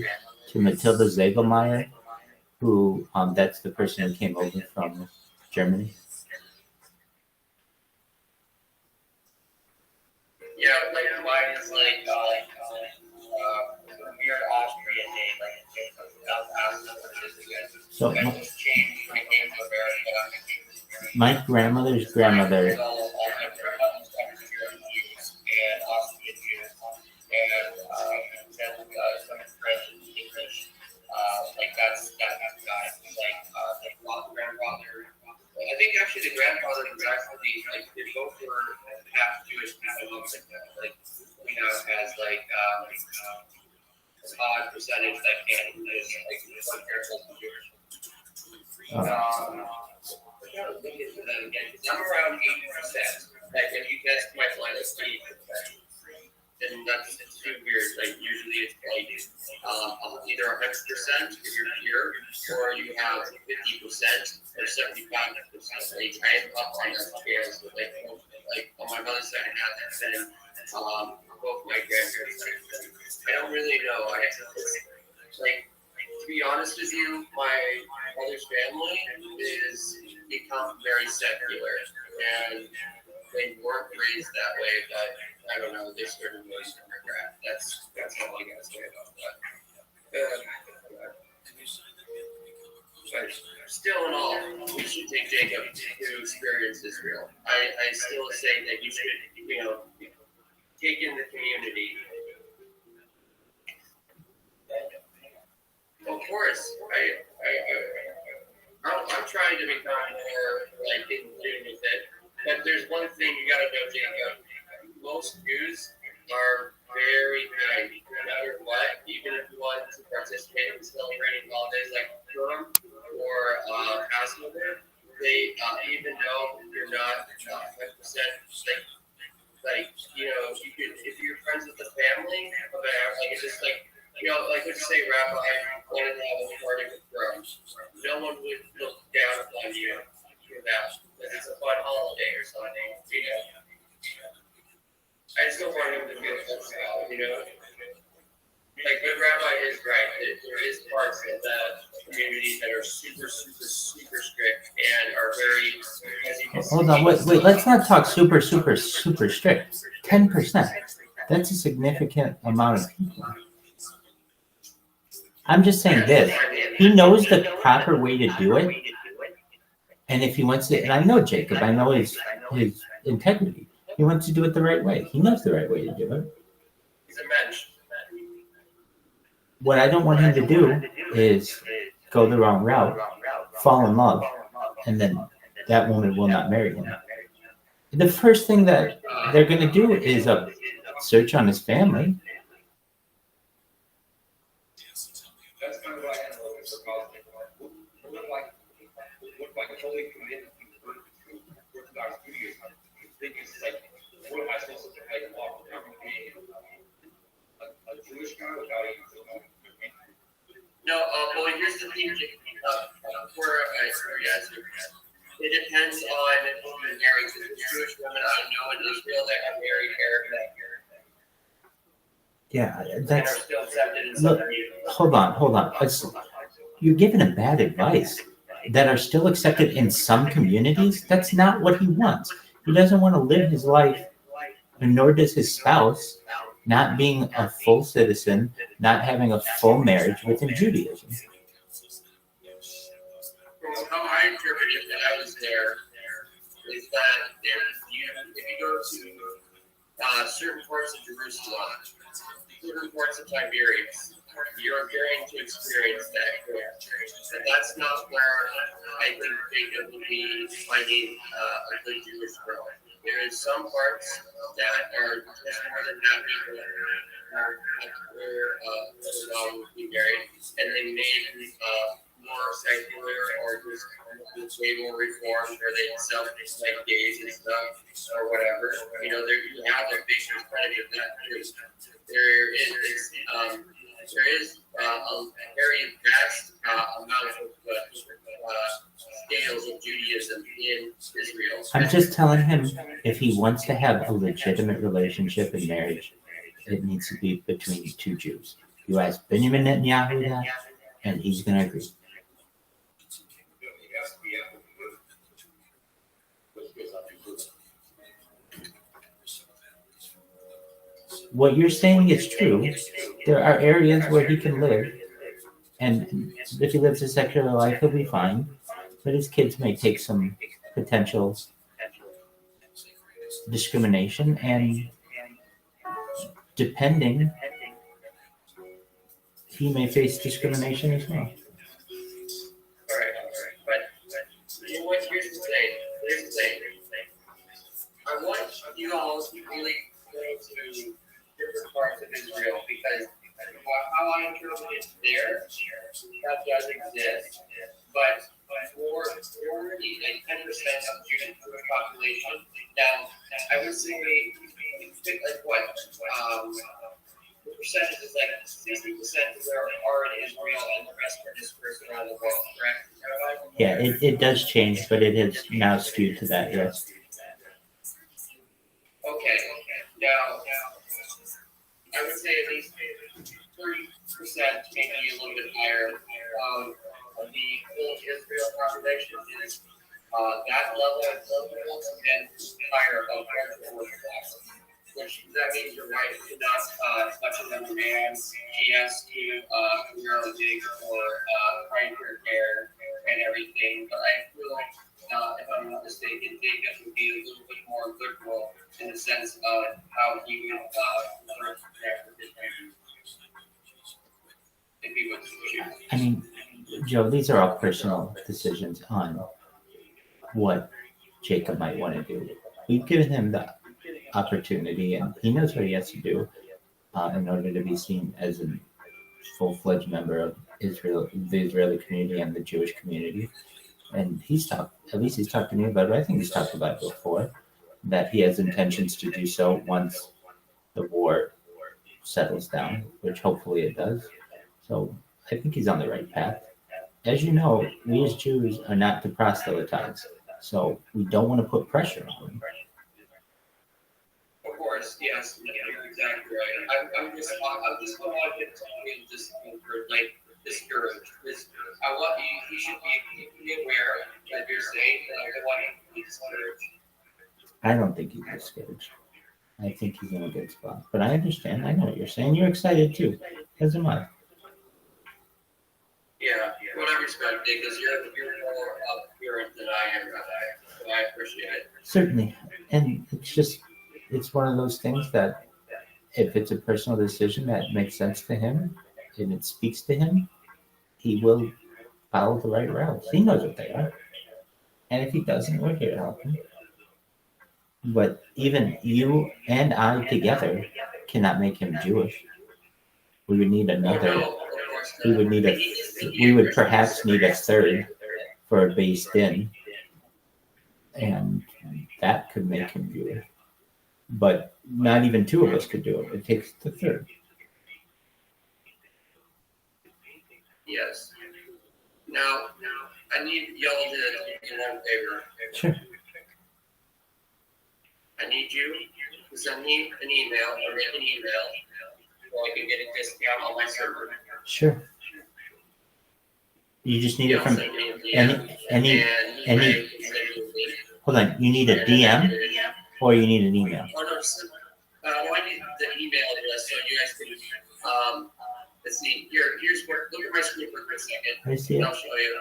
E: to Matilda Zegelmeyer, who that's the person who came over from Germany.
N: Yeah, mine is a weird Austrian name,
E: So my grandmother's grandmother.
N: I think actually the grandfather was actually they both were half Jewish, half Muslim. We have as percentage that can is like one parent doesn't do it. I gotta look into that again because I'm around 80%. Like if you test my blood, it's 80%. And that's it's too weird. Like usually it's like either 100% if you're pure, or you have 50% or 75%. Like I am up on that scale. So like on my mother's side, I have that, and both my grandparents. I don't really know. Like to be honest with you, my mother's family is become very secular, and they weren't raised that way, but I don't know, they started raising their crap. That's all I gotta say about that. But still in all, we should take Jacob to experience Israel. I still say that you should, take in the community. Of course, I'm trying to become more like in tune with it. But there's one thing you gotta know, Jacob. Most Jews are very kind, no matter what. Even if you want to participate in celebrating holidays like Purim or Passover, they even though you're not 100% like you could if you're friends with the family of like it's just like like let's say Rabbi wanted to have a party with Rome. No one would look down upon you for that. Because it's a fun holiday or something, I just don't want him to feel left out, Like good Rabbi is right. There is parts of the community that are super, super, super strict and are very.
E: Hold on, wait. Let's not talk super, super, super strict. 10%. That's a significant amount of people. I'm just saying this. He knows the proper way to do it. And if he wants to, and I know Jacob, I know his integrity. He wants to do it the right way. He knows the right way to do it.
N: He's a mensch.
E: What I don't want him to do is go the wrong route, fall in love, and then that woman will not marry him. The first thing that they're going to do is a search on his family.
O: That's kind of what I had a little bit about. Look like a totally committed to Orthodox Judaism. It's like, what am I supposed to like walk around being a Jewish guy without even
N: No, well, here's the thing. It depends on who you're married to. The Jewish women I know in Israel that have married Arab men.
E: Yeah, that's.
N: And are still accepted in
E: Look,
N: some
E: hold on. You're giving him bad advice. That are still accepted in some communities. That's not what he wants. He doesn't want to live his life, and nor does his spouse, not being a full citizen, not having a full marriage within Judaism.
N: How I interpret it when I was there is that if you go to certain parts of Jerusalem, certain parts of Tiberias, you're going to experience that. And that's not where I think Jacob would be finding a good Jewish girl. There is some parts that are just more than happy where would be married, and they may be more secular or just way more reformed, where they sell like gays and stuff or whatever. You have a big percentage of that too. There is a very vast amount of scales of Judaism in Israel.
E: I'm just telling him if he wants to have a legitimate relationship and marriage, it needs to be between two Jews. You ask Benjamin Netanyahu that, and he's going to agree. What you're saying is true. There are areas where he can live, and if he lives a secular life, he'll be fine. But his kids may take some potential discrimination, and depending, he may face discrimination as well.
N: All right. But here's the thing. I want you all to really go to different parts of Israel because how I interpret it there, that does exist, but for already like 10% of the Jewish population. Now, I would say like what? The percentage is like 60% are in Israel and the rest are dispersed around the world, correct?
E: Yeah, it does change, but it is now skewed to that, yes.
N: Okay. Now, I would say at least 30%, maybe a little bit higher, of the whole Israel population is that level of influence and higher of cultural class. Which that means you're right, you're not touching on demand. She has to wear a wig for primary care and everything. But I feel like, if I'm not mistaken, Jacob would be a little bit more liberal in the sense of how he would interact with his parents. If he was choose.
E: I mean, Joe, these are all personal decisions on what Jacob might want to do. We've given him the opportunity, and he knows what he has to do in order to be seen as a full-fledged member of Israel, the Israeli community, and the Jewish community. And he's talked to me about it. I think he's talked about it before, that he has intentions to do so once the war settles down, which hopefully it does. So I think he's on the right path. As you know, we as Jews are not to proselytize, so we don't want to put pressure on him.
N: Of course, yes, you're exactly right. I'm just don't want to get like discouraged. I want you should be aware that you're saying that I don't want him to be discouraged.
E: I don't think he's discouraged. I think he's in a good spot. But I understand. I know what you're saying. You're excited too, as am I.
N: Yeah, well, I respect it because you're more observant than I am. So I appreciate it.
E: Certainly. And it's one of those things that if it's a personal decision that makes sense to him and it speaks to him, he will follow the right routes. He knows what they are. And if he doesn't, we're here to help him. But even you and I together cannot make him Jewish. We would need another. We would perhaps need a third for a based in, and that could make him Jewish. But not even two of us could do it. It takes the third.
N: Yes. Now, I need y'all to do me one favor.
E: Sure.
N: I need you to send me an email or make an email so I can get a discount on my server.
E: Sure. You just need it from any. Hold on. You need a DM or you need an email?
N: Oh, no, well, I need the email address so you guys can. Let's see. Here's where. Look at my screen for a second.
E: I see it.
N: I'll show you.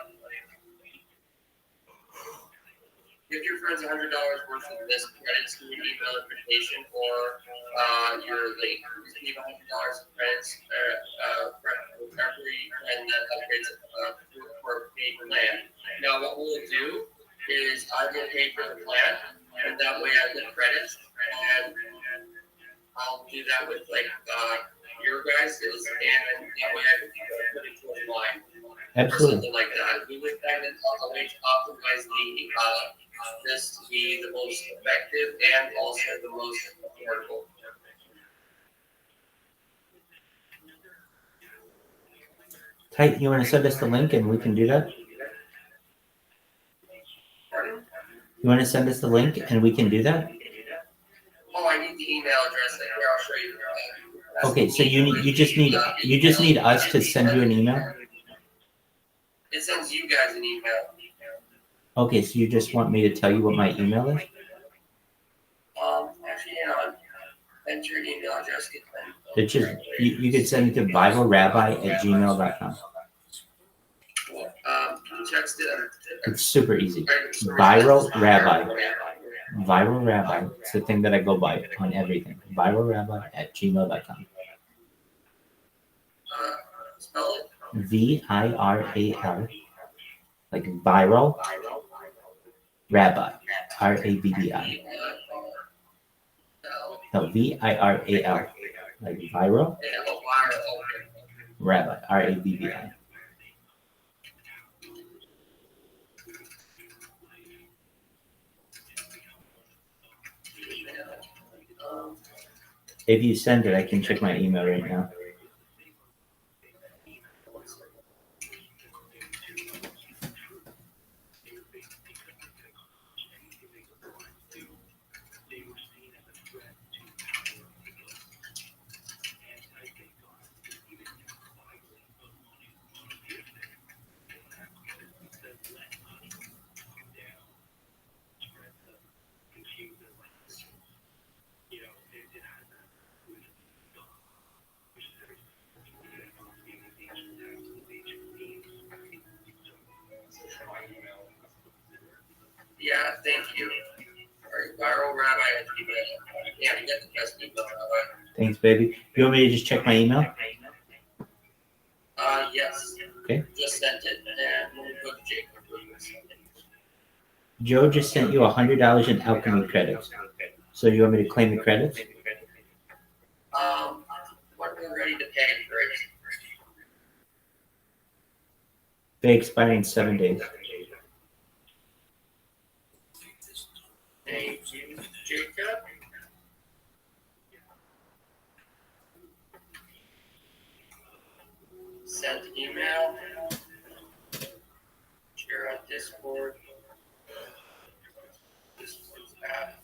N: Give your friends $100 worth of this credits to your email invitation, or you're late. Receive $100 of credits for every friend that upgrades for a paid plan. Now, what we'll do is I will pay for the plan, and that way I get credits, and I'll do that with your guys', and that way I can put it towards mine.
E: Absolutely.
N: Or something like that. We would kind of optimize this to be the most effective and also the most affordable.
E: Tight, you want to send us the link and we can do that?
N: Pardon?
E: You want to send us the link and we can do that?
N: Oh, I need the email address. Here, I'll show you.
E: Okay, so you just need us to send you an email?
N: It sends you guys an email.
E: Okay, so you just want me to tell you what my email is?
N: Actually, enter your email address.
E: It's just, you could send it to viralrabbi@gmail.com.
N: Can you text it?
E: It's super easy. Viral Rabbi. Viral Rabbi. It's the thing that I go by on everything. viralrabbi@gmail.com.
N: Spell it.
E: VIRAL. Like viral. Rabbi. RABBI. No, VIRAL. Like viral. Rabbi, Rabbi. If you send it, I can check my email right now.
N: Yeah, thank you. Viral Rabbi at email. Yeah, you got the best email, Rabbi.
E: Thanks, baby. You want me to just check my email?
N: Yes.
E: Okay.
N: Just sent it, and we'll go to Jacob.
E: Joe just sent you $100 in alchemy credits. So you want me to claim the credits?
N: When we're ready to pay for it.
E: They expire in 7 days.
N: Thank you, Jacob. Send email. Share on Discord. Discord's app.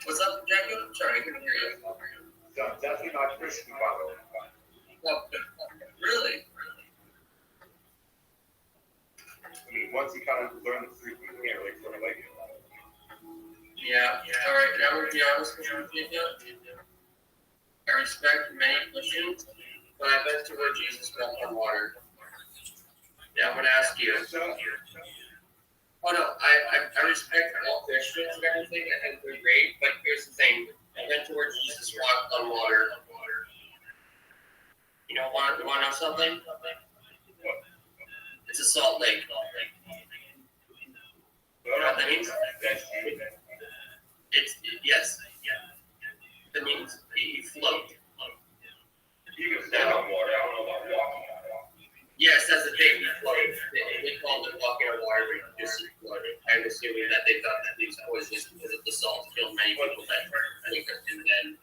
N: What's up, Jacob? Sorry, I couldn't hear you.
O: Definitely not Christian, by the way.
N: Well, really?
O: I mean, once you kind of learn the truth, you can't really sort of like it.
N: Yeah. All right. Now, to be honest with you, Jacob, I respect many Christians, but I've been to where Jesus walked on water. Now, I'm going to ask you. Oh, no. I respect all Christians and everything, and they're great, but here's the thing. I've been to where Jesus walked on water. You know what? You want to know something? It's a salt lake. You know what that means? Yes. That means you float.
O: You can stand on water. I don't know about walking.
N: Yes, that's the thing. You float. They called it walking on water, but you just floated. I'm assuming that they thought that these was just because of the salt killed many people that were. And then,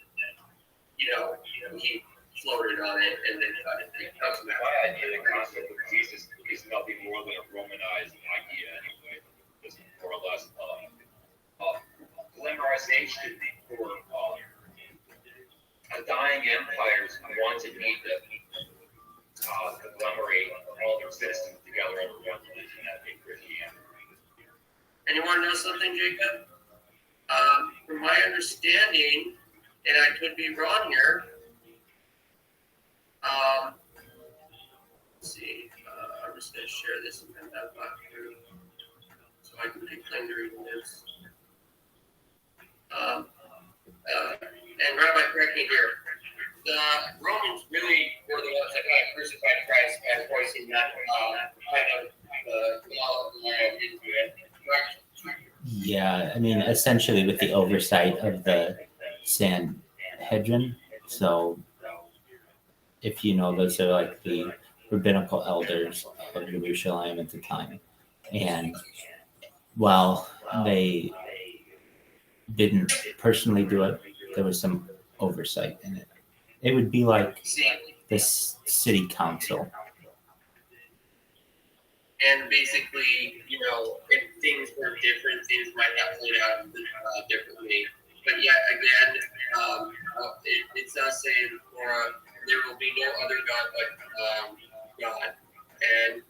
N: he floated on it, and then it comes back.
O: My idea, the concept of Jesus is nothing more than a Romanized idea anyway. It's more or less glamorization for a dying empires who want to meet the commemorate all their citizens together under one religion, that being Christianity.
N: And you want to know something, Jacob? From my understanding, and I could be wrong here, let's see, I'm just going to share this and then that back through so I can claim to read this. And Rabbi, correct me here. The Romans really were the ones that crucified Christ and voicing that kind of law of the land into it. Correct?
E: Yeah, I mean, essentially with the oversight of the Sanhedrin. So, if you know, those are like the rabbinical elders of Jerusalem at the time. And while they didn't personally do it, there was some oversight in it. It would be like this city council.
N: And basically, if things were different, things might have played out differently. But yet again, it's not saying there will be no other God but God, and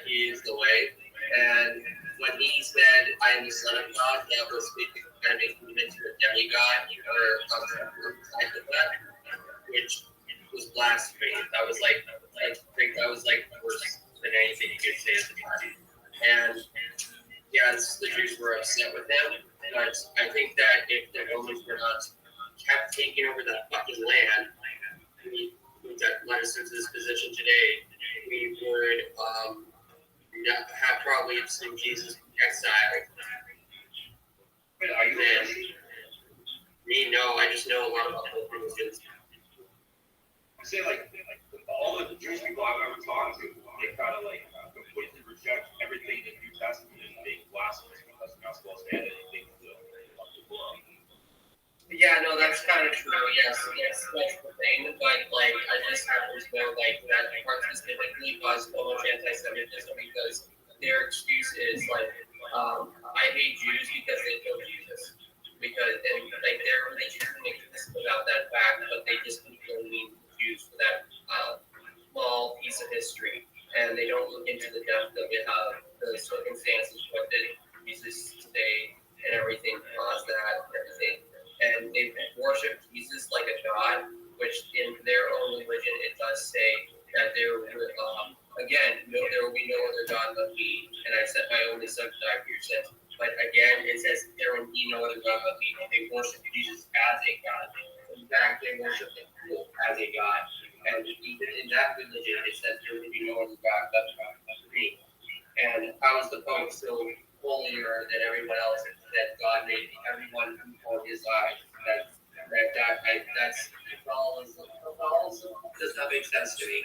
N: He is the way. And when He said, "I am the Son of God," that was kind of making Him into a demigod or something like that, which was blasphemy. That was like worse than anything you could say at the time. And yes, the Jews were upset with him, but I think that if the Romans were not kept taking over that fucking land, that led us into this position probably have seen Jesus exiled.
O: But are you
N: And me, no, I just know a lot about both religions.
O: I say like all the Jewish people I've ever talked to, they kind of like completely reject everything in the New Testament as being blasphemous because you're not supposed to add anything to the book.
N: Yeah, no, that's kind of true. Yes, that's the thing. But like, I just happen to know like that part specifically caused so much anti-Semitism because their excuse is like, I hate Jews because they killed Jesus. Because and like their religion makes this without that fact, but they just completely mean Jews for that small piece of history, and they don't look into the depth of it, the circumstances, what did Jesus say, and everything caused that, and everything. And they worship Jesus like a god, which in their own religion it does say that there will, there will be no other god but me, and I set my only son to die for your sins. But again, it says there will be no other God but me. They worship Jesus as a God. In fact, they worship him as a God. And even in that religion, it says there will be no other God but me. And how is the Pope so holier than everyone else that God made everyone before his eyes? That's Catholicism. Does not make sense to me.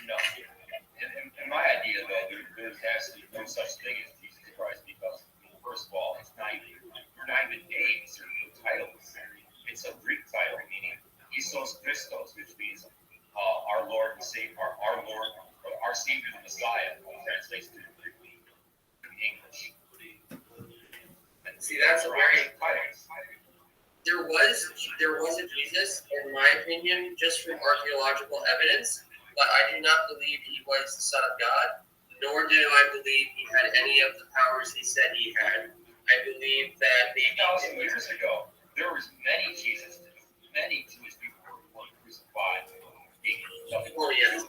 O: No. In my idea, though, there's actually no such thing as Jesus Christ because, first of all, we're not even names or titles. It's a Greek title, meaning Isos Christos, which means our Lord and Savior, our Lord, our Savior, the Messiah, translates to English.
N: And see, that's a very
O: titles.
N: There was a Jesus, in my opinion, just from archaeological evidence, but I do not believe he was the Son of God, nor do I believe he had any of the powers he said he had. I believe that maybe
O: 2,000 years ago, there was many Jesus, many Jewish people were crucified.
N: Oh, yes.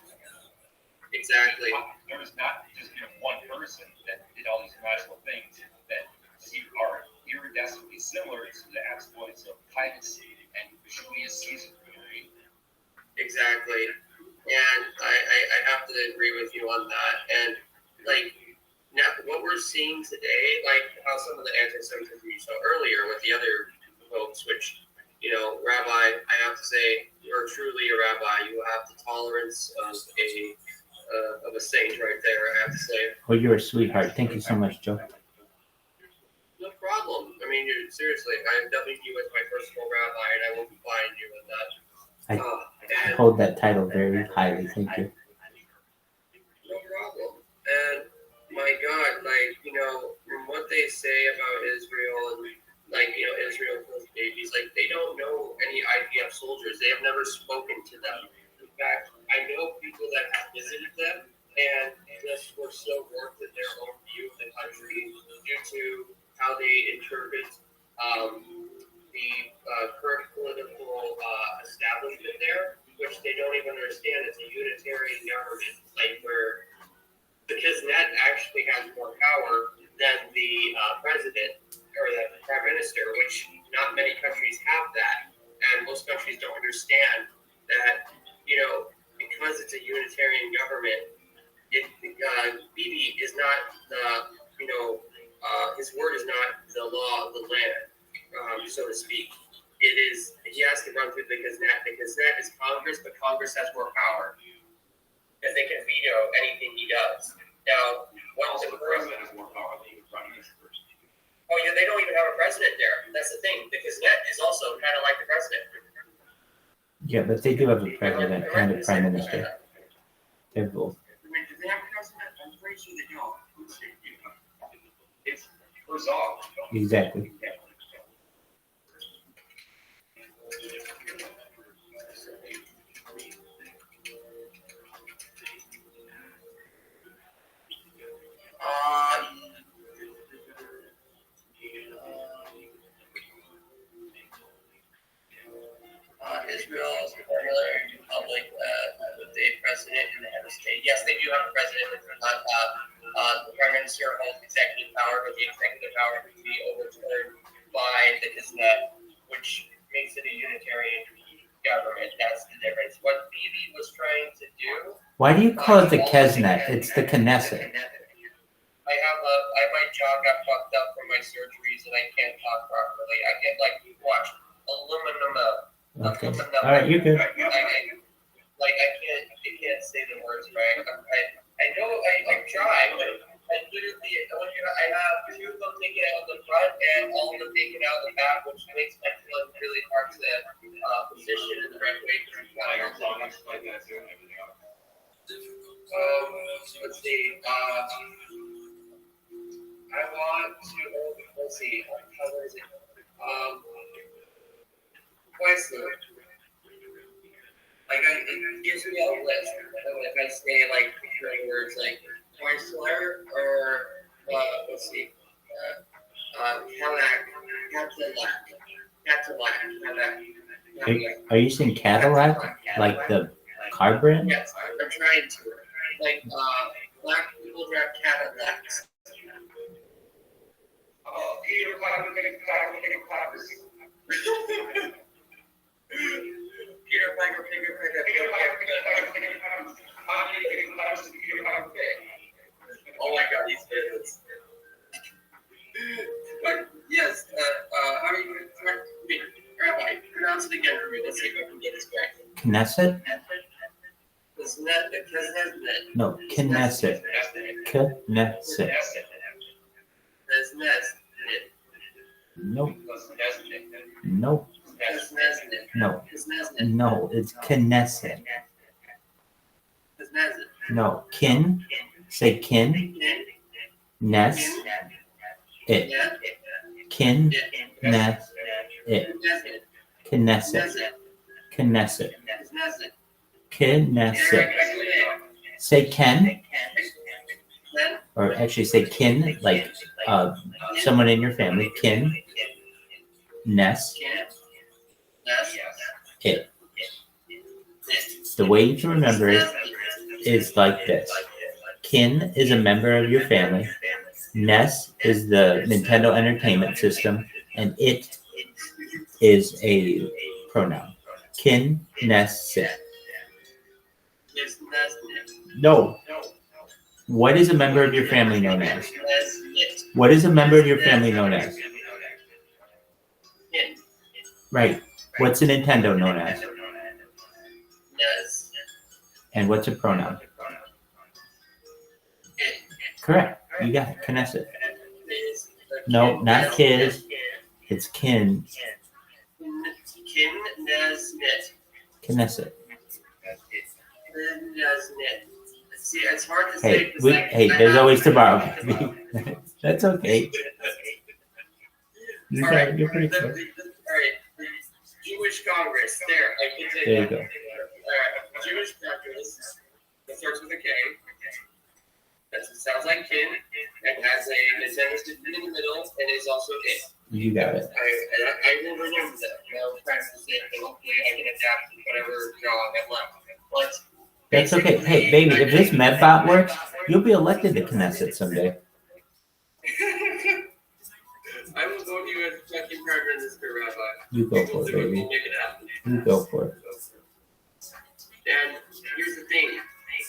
N: Exactly.
O: There was not just one person that did all these magical things that are iridescently similar to the exploits of Titus and Julius Caesar.
N: Exactly. And I have to agree with you on that. And like now, what we're seeing today, like how some of the anti-Semitism you saw earlier with the other folks, which Rabbi, I have to say, you're truly a rabbi. You have the tolerance of a saint right there. I have to say.
E: Oh, you're a sweetheart. Thank you so much, Joe.
N: No problem. I mean, seriously, I'm dubbing you as my personal rabbi, and I will find you with that.
E: I hold that title very highly. Thank you.
N: No problem. And my God, from what they say about Israel and Israel kills babies, they don't know any IDF soldiers. They have never spoken to them. In fact, I know people that have visited them and just were so warped in their own view of the country due to how they interpret the current political establishment there, which they don't even understand. It's a unitarian government, where the Knesset actually has more power than the president or the prime minister, which not many countries have that, and most countries don't understand that. Because it's a unitarian government, Bibi is not his word is not the law of the land, so to speak. It is. He has to run through the Knesset. The Knesset is Congress, but Congress has more power because they can veto anything he does. Now,
O: the president has more power than the prime minister.
N: Oh yeah, they don't even have a president there. That's the thing. The Knesset is also kind of like the president.
E: Yeah, but they do have a president and a prime minister. They're both.
N: Do they have a president? I'm pretty sure they don't.
O: It's resolved.
E: Exactly.
N: Israel is a parliamentary republic with a president and the head of state. Yes, they do have a president, but the prime minister holds executive power, but the executive power can be overturned by the Knesset, which makes it a unitarian government. That's the difference. What Bibi was trying to do.
E: Why do you call it the Knesset? It's the Knesset. Okay. All right, you're good.
N: Like I can't say the words right. I know I tried, but I literally I have two of them taken out the front and all of them taken out the back, which makes my foot really hard to position in the right way. Let's see. I want to. Let's see. How is it? Wesley. Like it gives me a list. If I say like three words like Weisler or let's see, Cadillac.
E: Are you saying Cadillac, like the car brand?
N: Yes, I'm trying to. Like black people drive Cadillacs. Oh, Peter Piper. Oh my God, these kids. But yes, how are you? Rabbi, pronounce it again for me. Let's see if I can get this back.
E: Knesset? No, Knesset. Knesset. Nope. Nope. No. No, it's Knesset. No, kin. Say kin. Ness. It. Kin. Ness. It. Knesset. Knesset. Knesset. Say ken. Or actually say kin, like someone in your family. Kin. Ness. It. The way you can remember it is like this. Kin is a member of your family. Ness is the Nintendo Entertainment System. And it is a pronoun. Kin, Ness, Sit. No. What is a member of your family known as? What is a member of your family known as? Right. What's a Nintendo known as? And what's a pronoun? Correct. You got it. Knesset. No, not kids. It's kin. Knesset.
N: See, it's hard to say.
E: Hey, there's always tomorrow. That's okay. You're pretty close.
N: All right. Jewish Congress.
E: There you go.
N: All right. Jewish Congress. That starts with a K. That sounds like kin and has a Nintendo System in the middle and is also it.
E: You got it.
N: I will remember that. I will practice it and hopefully I can adapt to whatever drawing I left. But
E: that's okay. Hey, baby, if this MedBot works, you'll be elected to Knesset someday.
N: I will vote you as second prime minister, Rabbi.
E: You go for it, baby. You go for it.
N: And here's the thing.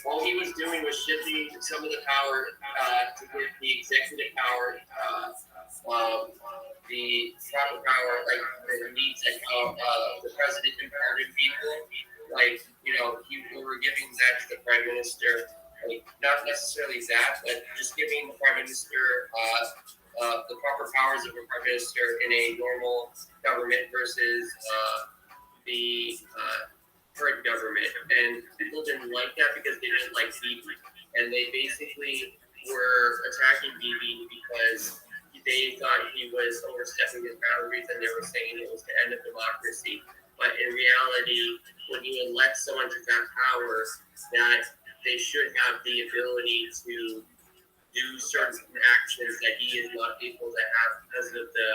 N: All he was doing was shifting some of the power to give the executive power, the proper power, like the needs that the president imparted people. Like, we were giving that to the prime minister. Like, not necessarily that, but just giving the prime minister the proper powers of a prime minister in a normal government versus the current government. And people didn't like that because they didn't like Bibi. And they basically were attacking Bibi because they thought he was overstepping his boundaries and they were saying it was the end of democracy. But in reality, when you elect someone to that power, that they should have the ability to do certain actions that he is not able to have because of the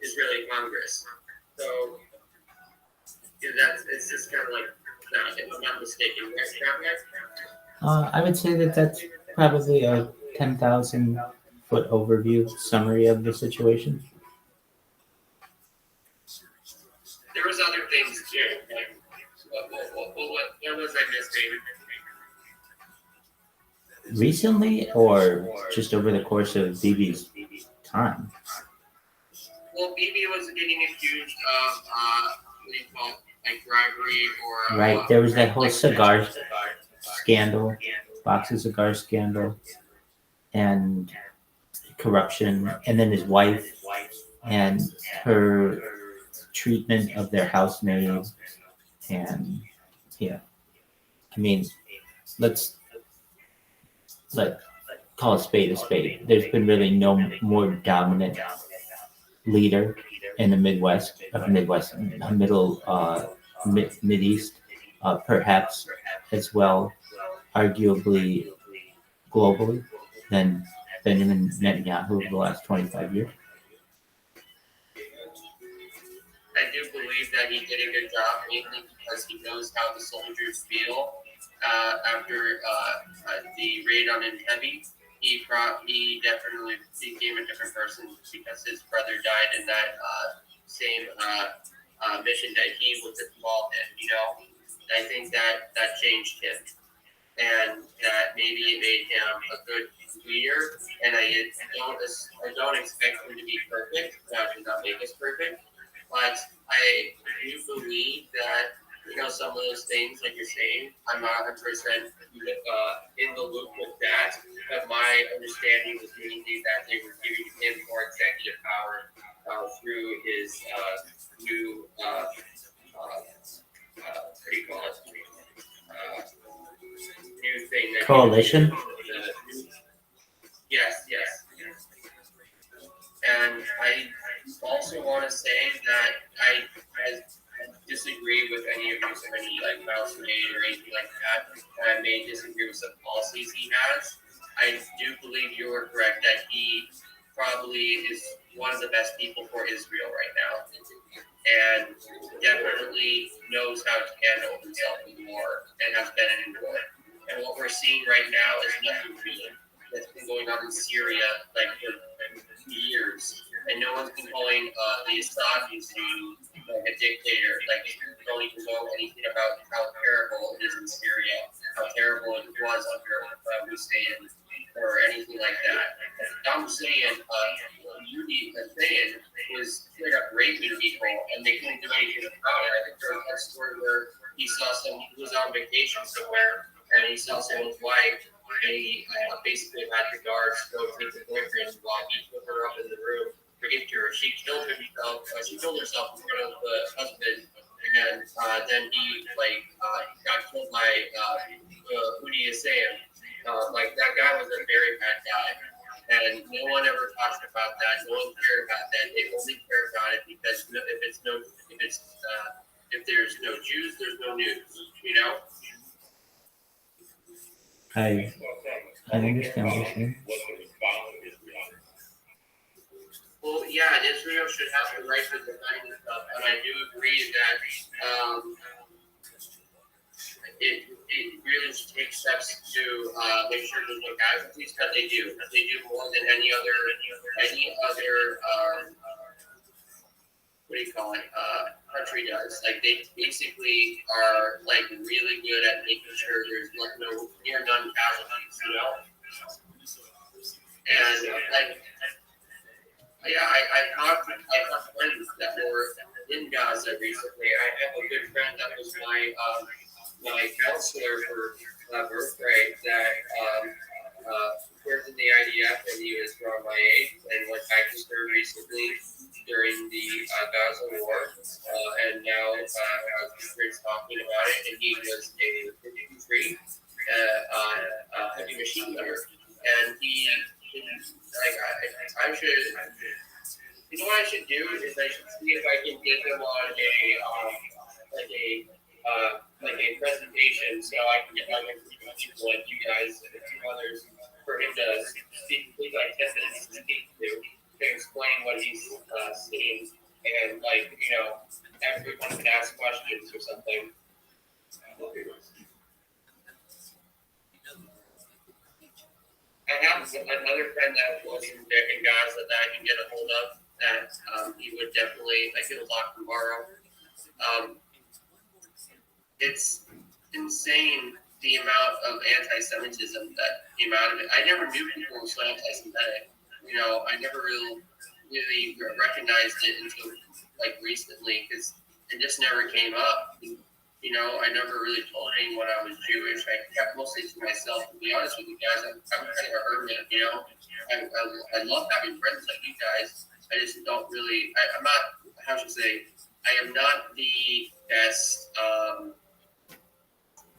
N: Israeli Congress. So it's just kind of like that, if I'm not mistaken.
E: I would say that's probably a 10,000-foot overview summary of the situation.
N: There was other things too. Like, what was I missing?
E: Recently, or just over the course of Bibi's time?
N: Well, Bibi was getting accused of like bribery or
E: Right. There was that whole cigar scandal, box of cigar scandal, and corruption, and then his wife and her treatment of their housemaid, and yeah, I mean, let's call a spade a spade. There's been really no more dominant leader in the Mid East, perhaps as well, arguably globally, than Benjamin Netanyahu of the last 25 years.
N: I do believe that he did a good job, mainly because he knows how the soldiers feel after the raid on Entebbe. He definitely became a different person because his brother died in that same mission that he was involved in. You know, I think that changed him, and that maybe it made him a good leader. And I don't expect him to be perfect. That did not make us perfect. But I do believe that, you know, some of those things, like you're saying, I'm not 100% in the loop with that. But my understanding was mainly that they were giving him more executive power through his new, what do you call it? New thing. That
E: Coalition?
N: Yes. And I also want to say that I disagree with any of his mouse made or anything like that. I may disagree with some policies he has. I do believe you are correct that he probably is one of the best people for Israel right now, and definitely knows how to handle himself in war and has been in war. And what we're seeing right now is nothing new. That's been going on in Syria for years, and no one's been calling the Assad regime a dictator. People don't even know anything about how terrible it is in Syria, how terrible it was under Hussein, or anything like that. I'm saying, Hussein was straight up raping people, and they couldn't do anything about it. I think there was a story where he was on vacation somewhere, and he saw someone's wife. And he basically had the guards go take the boyfriend while he put her up in the room, forget her. She killed herself. She killed herself in front of the husband, and then he got killed by who do you say him? That guy was a very bad guy, and no one ever talks about that. No one cared about that. They only care about it because if there's no Jews, there's no news. You know.
E: I understand what you're saying.
N: Well, yeah, Israel should have the right to defend itself, and I do agree that it really should take steps to make sure there's no casualties, but they do. They do more than any other country does. They basically are really good at making sure there's no near none casualties, you know. And I talked to friends that were in Gaza recently. I have a good friend that was my counselor for birthright that worked in the IDF, and he was around my age and went back to serve recently during the Gaza war, and now Chris talking about it, and he was a infantry heavy machine gunner, and I should, you know what I should do is I should see if I can get him on a presentation, so I can get people like you guys and a few others for him to speak, please, 10 minutes to speak to explain what he's seeing, and everyone can ask questions or something. I have another friend that was in Gaza that I can get a hold of that he would definitely, he'll talk tomorrow. It's insane the amount of anti-Semitism that came out of it. I never knew people were so anti-Semitic. I never really recognized it until recently, because it just never came up. You know, I never really told anyone I was Jewish. I kept mostly to myself. To be honest with you guys, I'm kind of a hermit. You know, I love having friends like you guys. I just don't really. I'm not. How should I say? I am not the best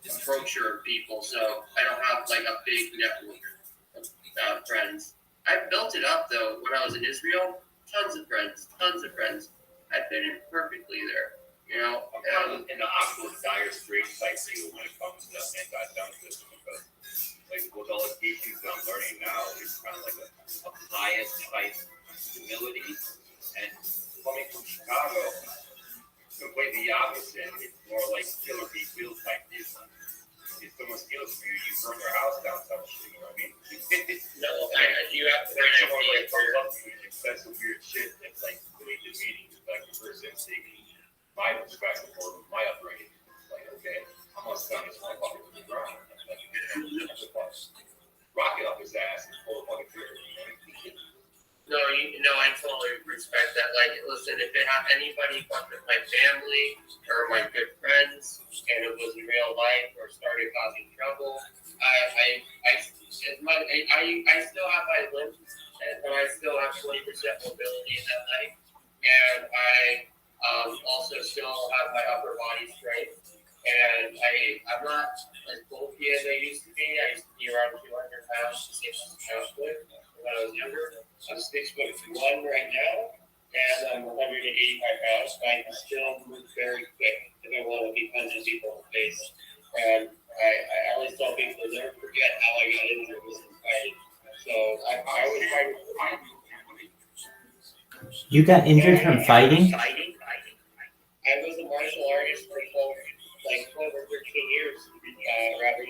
N: approacher of people, so I don't have like a big network of friends. I built it up though when I was in Israel. Tons of friends. I fit in perfectly there. You know,
O: I'm kind of in the opposite dire straits like you when it comes to anti-Semitism because, like, with all the issues that I'm learning now, it's kind of like a pious type humility. And coming from Chicago, completely opposite. It's more like killer be killed type deal. If someone steals from you, you burn their house down, some shit. You know what I mean?
N: No, you have to
O: There's someone like comes up to you and says some weird shit that's like really demeaning to like the person taking my perspective or my upbringing. Like, okay, I'm gonna stun this motherfucker to the ground. Like, rocket up his ass and pull the fucking trigger.
N: No, I totally respect that. Like, listen, if it had anybody fucked with my family or my good friends, and it was in real life or started causing trouble, I still have my limbs, but I still have 20% mobility in that life, and I also still have my upper body strength, and I'm not as bulky as I used to be. I used to be around 200 pounds to 6 pounds when I was younger. I'm 6'1" right now, and I'm 185 pounds. So I can still move very quick if I want to be punching people in the face. And I always tell people never forget how I got injured was in fighting. So I always try to fight.
E: You got injured from fighting?
N: I was a martial artist for 12 or 13 years, Rabbi.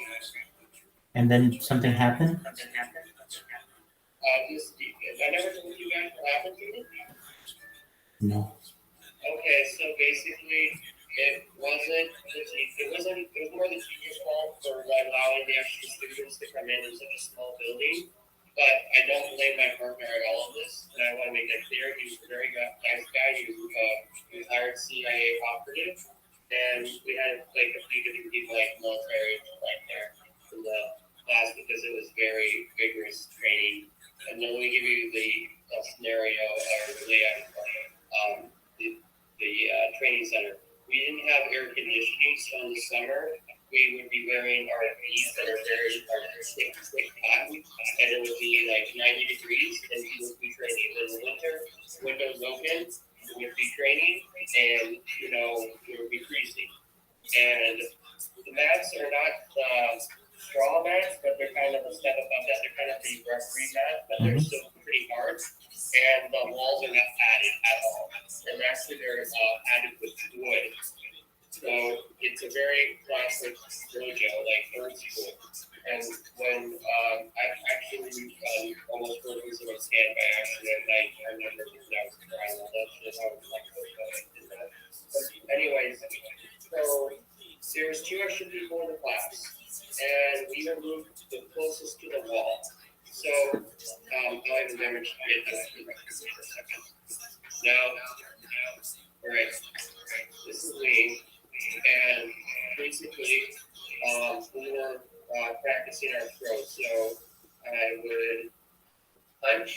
E: And then something happened?
N: I never told you guys what happened to me?
E: No.
N: Okay, so basically, it was more the teacher's fault for allowing the extra students to come in such a small building. But I don't blame my partner at all of this, and I want to make that clear. He was a very nice guy. He was a retired CIA operative, and we had like a few different people like military right there in the class because it was very vigorous training. And then we give you the scenario or the layout of the training center. We didn't have air conditioning, so in the summer we would be wearing our V's that are very thick cotton, and it would be like 90 degrees, and we would be training. In the winter, windows open, we would be training, and we would be freezing. And the mats are not straw mats, but they're kind of a step above that. They're kind of the referee mats, but they're still pretty hard. And the walls are not padded at all. And actually, they're added with wood. So it's a very classic dojo, like third school. And when I actually almost broke into a stand by accident, I remember because I was crying all that shit. I was like, but anyways, so there was 2 extra people in the class. And we even moved the closest to the wall. So, I'll even demonstrate this for a second. Now, right, this is me, and basically, we were practicing our throws. So, I would punch,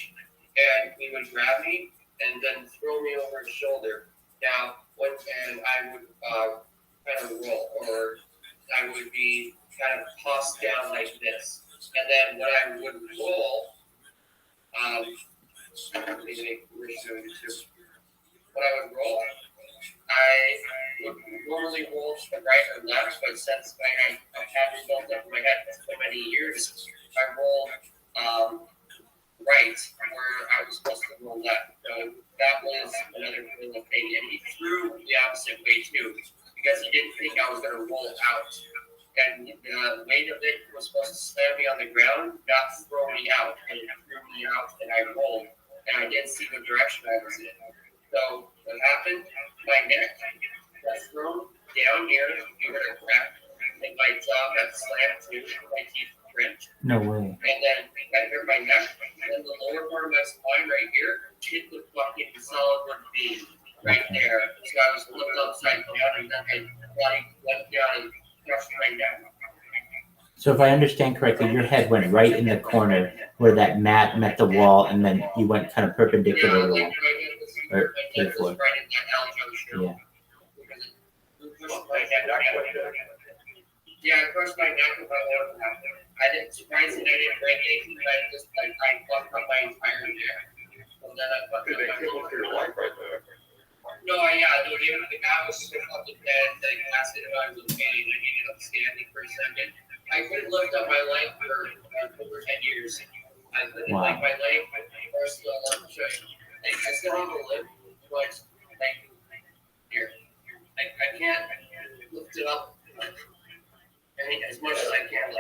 N: and he would grab me, and then throw me over his shoulder. Now, and I would kind of roll, or I would be kind of tossed down like this. And then when I would roll, I would normally roll to the right or left, but since I haven't built up my head for so many years, I roll right where I was supposed to roll left. So that was another little thing. And he threw the opposite way too, because he didn't think I was going to roll out. And the weight of it was supposed to slam me on the ground, not throw me out. And it threw me out, and I rolled, and I didn't see the direction I was in. So what happened? My neck got thrown down here, you heard a crack, and my jaw got slammed too, my teeth cringed.
E: No way.
N: And then I hurt my neck, and then the lower part of my spine right here hit the fucking solid wood beam. right there. So I was looking upside down, and then my body went down and crushed right down.
E: So if I understand correctly, your head went right in the corner where that mat met the wall, and then you went kind of perpendicular to the wall. Or to the floor. Yeah.
N: Yeah, I crushed my neck with my own. I didn't surprisingly I didn't break anything, but I fucked up my entire neck. And then I fucked up my
M: your life right there.
N: No, the guy was sitting up the bed, they asked if I was okay, and I needed upstanding for a second. I couldn't lift up my leg for over 10 years. I couldn't lift my leg, or still I still have a limp, but here. I can't lift it up as much as I can.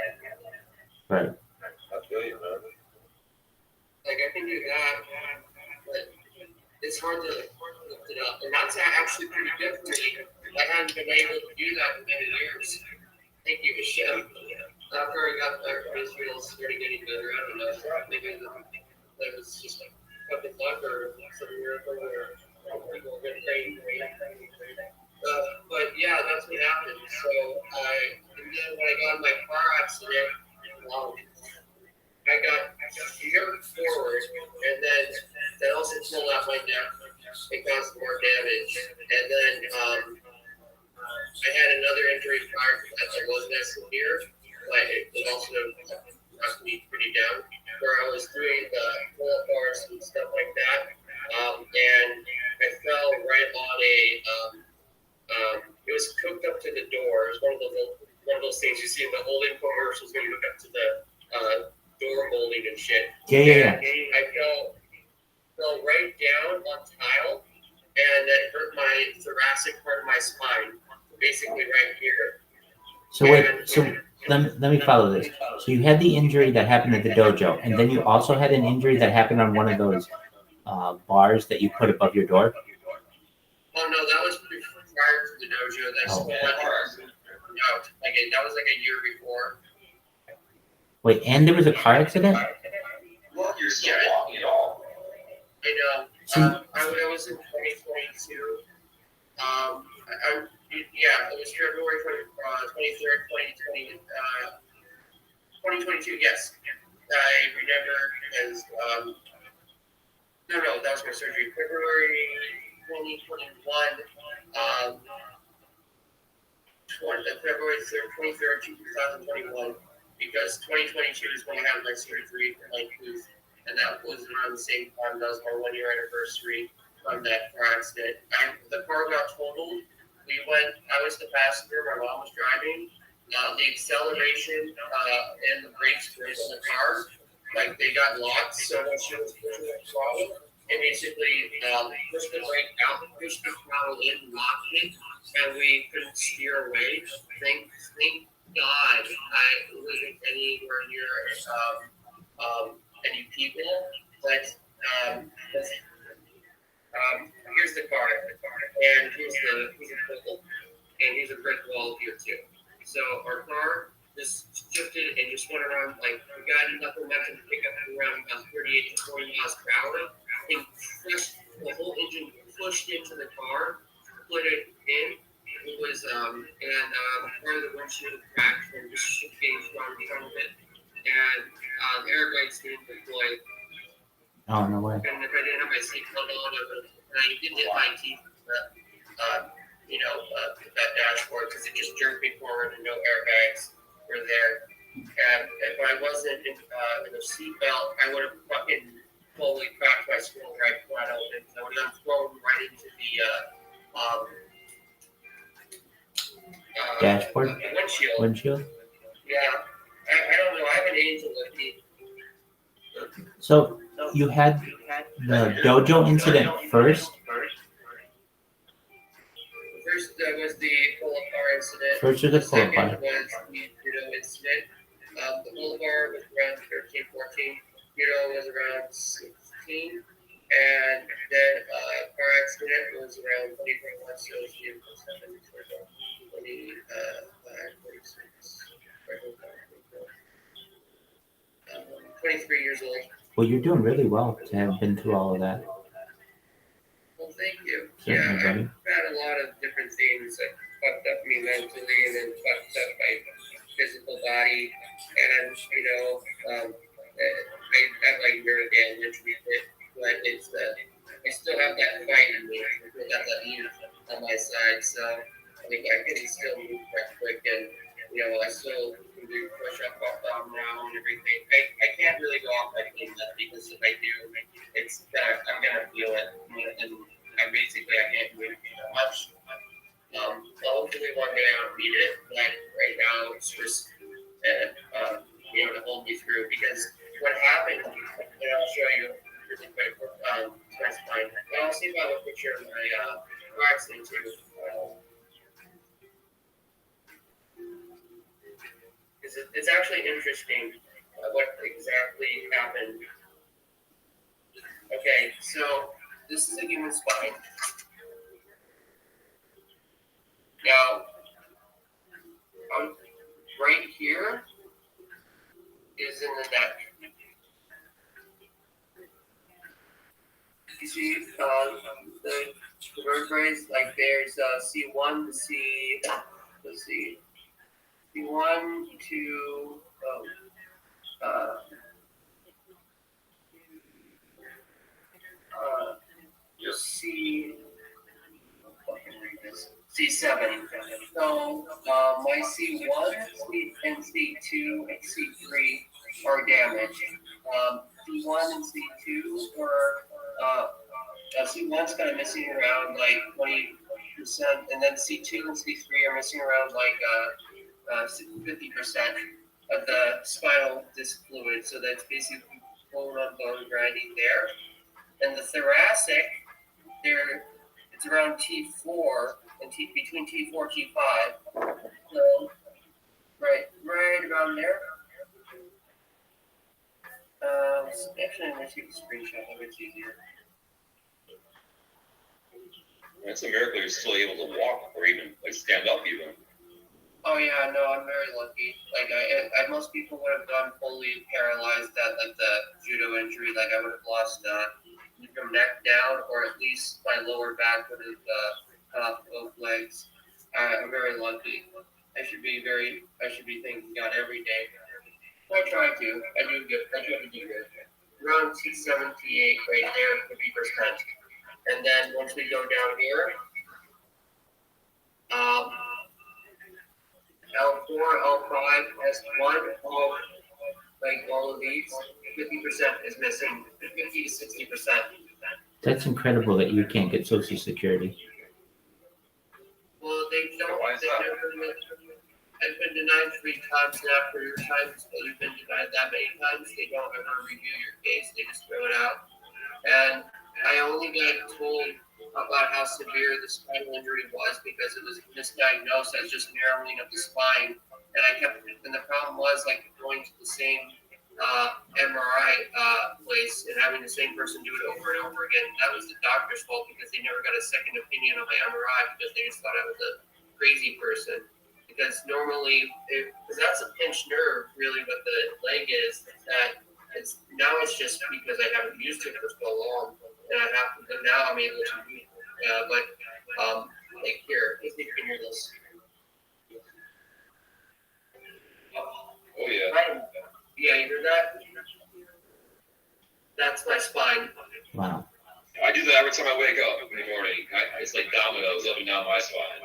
E: Right.
M: I feel you, man.
N: Like I can do that, but it's hard to lift it up, and that's actually pretty good for me. I haven't been able to do that in many years. Thank you, Michelle. After I got better, Israel started getting better. I don't know. Maybe that was just like fucking luck or some miracle where people get paid. But yeah, that's what happened. So and then when I got in my car accident, I got jerked forward, and then that also pulled out my neck. It caused more damage, and then I had another injury prior to that that wasn't as severe, but it also knocked me pretty down, where I was doing the pull-up bars and stuff like that, and I fell right on it was hooked up to the door. It was one of those things you see in the old commercials when you hook up to the door molding and shit.
E: Yeah.
N: I fell right down on tile, and it hurt my thoracic part of my spine, basically right here.
E: So let me follow this. So you had the injury that happened at the dojo, and then you also had an injury that happened on one of those bars that you put above your door?
N: Oh no, that was prior to the dojo. That's that was like a year before.
E: Wait, and there was a car accident?
N: Well, you're still walking at all. I know. I was in 2022. It was February 23rd, 2022. Yes, I remember as no, that was my surgery. February 2021. February 23rd, 2021. Because 2022 is when I had my surgery for my tooth, and that was around the same time. That was my 1 year anniversary from that car accident. The car got totaled. I was the passenger. My mom was driving. The acceleration and the brakes were in the car, like they got locked. So when she was pushing the throttle, it basically pushed the brake out, pushed the throttle in, locked it, and we couldn't steer away. Thank God I wasn't anywhere near any people, but here's the car, and here's a pickle, and here's a brick wall here too. So our car just shifted and just went around like the guy did nothing much to pick up around 38 to 40 miles per hour, and crushed the whole engine, pushed into the car, put it in. It was part of the windshield cracked and just getting thrown in front of it, and airbags didn't deploy.
E: Oh, no way.
N: And if I didn't have my seatbelt on, I didn't hit my teeth, that dashboard because it just jerked me forward and no airbags were there. And if I wasn't in a seatbelt, I would have fucking totally cracked my skull right wide open. I would have thrown right into the
E: dashboard? Windshield?
N: Yeah. I don't know. I have an angel with me.
E: So you had the dojo incident first?
N: First was the pull-up bar incident.
E: First was the pull-up bar.
N: Second was the judo incident. The pull-up bar was around 13, 14. Judo was around 16. And then car accident was around 2021. So it was 23 years old.
E: Well, you're doing really well to have been through all of that.
N: Well, thank you.
E: Certainly, buddy.
I: I've had a lot of different things that fucked up me mentally and then fucked up my physical body. And, I have like nerve damage with it, but I still have that fight in me. I still got that youth on my side, so I think I can still move quite quick, and I still can do push-up off down now and everything. I can't really go off my feet because if I do, I'm gonna feel it, and I can't do it that much. Hopefully one day I don't need it, but right now it's just to hold me through, because what happened, and I'll show you really quick, my spine. I'll see if I have a picture of my car accident too. It's actually interesting what exactly happened. Okay, so this is a human spine. Now, right here is in the neck. You see the vertebrae, like there's C1 to C1 to C7. So my C1 and C2 and C3 are damaged. C1 and C2 were C1's kind of missing around like 20%, and then C2 and C3 are missing around like 50% of the spinal disc fluid. So that's basically bone on bone grinding there. And the thoracic, it's around T4 and between T4 T5. So right around there. Actually, I'm going to take a screenshot of it. It's easier.
P: It's a miracle you're still able to walk or even stand up even.
I: Oh yeah, no, I'm very lucky. Like most people would have gone fully paralyzed at like the judo injury. Like I would have lost from neck down, or at least my lower back would have cut off both legs. I'm very lucky. I should be thanking God every day. I try to. I do good. I try to do good. Around T7, T8 right there, 50%. And then once we go down here, L4, L5, S1, all of these, 50% is missing, 50 to 60%.
E: That's incredible that you can't get Social Security.
I: Well, they don't. I've been denied 3 times now for your times, but you've been denied that many times. They don't ever review your case. They just throw it out. And I only got told about how severe the spinal injury was because it was misdiagnosed as just narrowing of the spine. And the problem was like going to the same MRI place and having the same person do it over and over again. That was the doctor's fault because they never got a second opinion on my MRI because they just thought I was a crazy person. Because normally, because that's a pinched nerve, really, what the leg is. Now it's just because I haven't used it for so long, and I have to. But now I'm able to use it. Like here, if you can hear this.
P: Oh yeah.
I: Yeah, you hear that? That's my spine.
E: Wow.
P: I do that every time I wake up in the morning. It's like dominoes up and down my spine.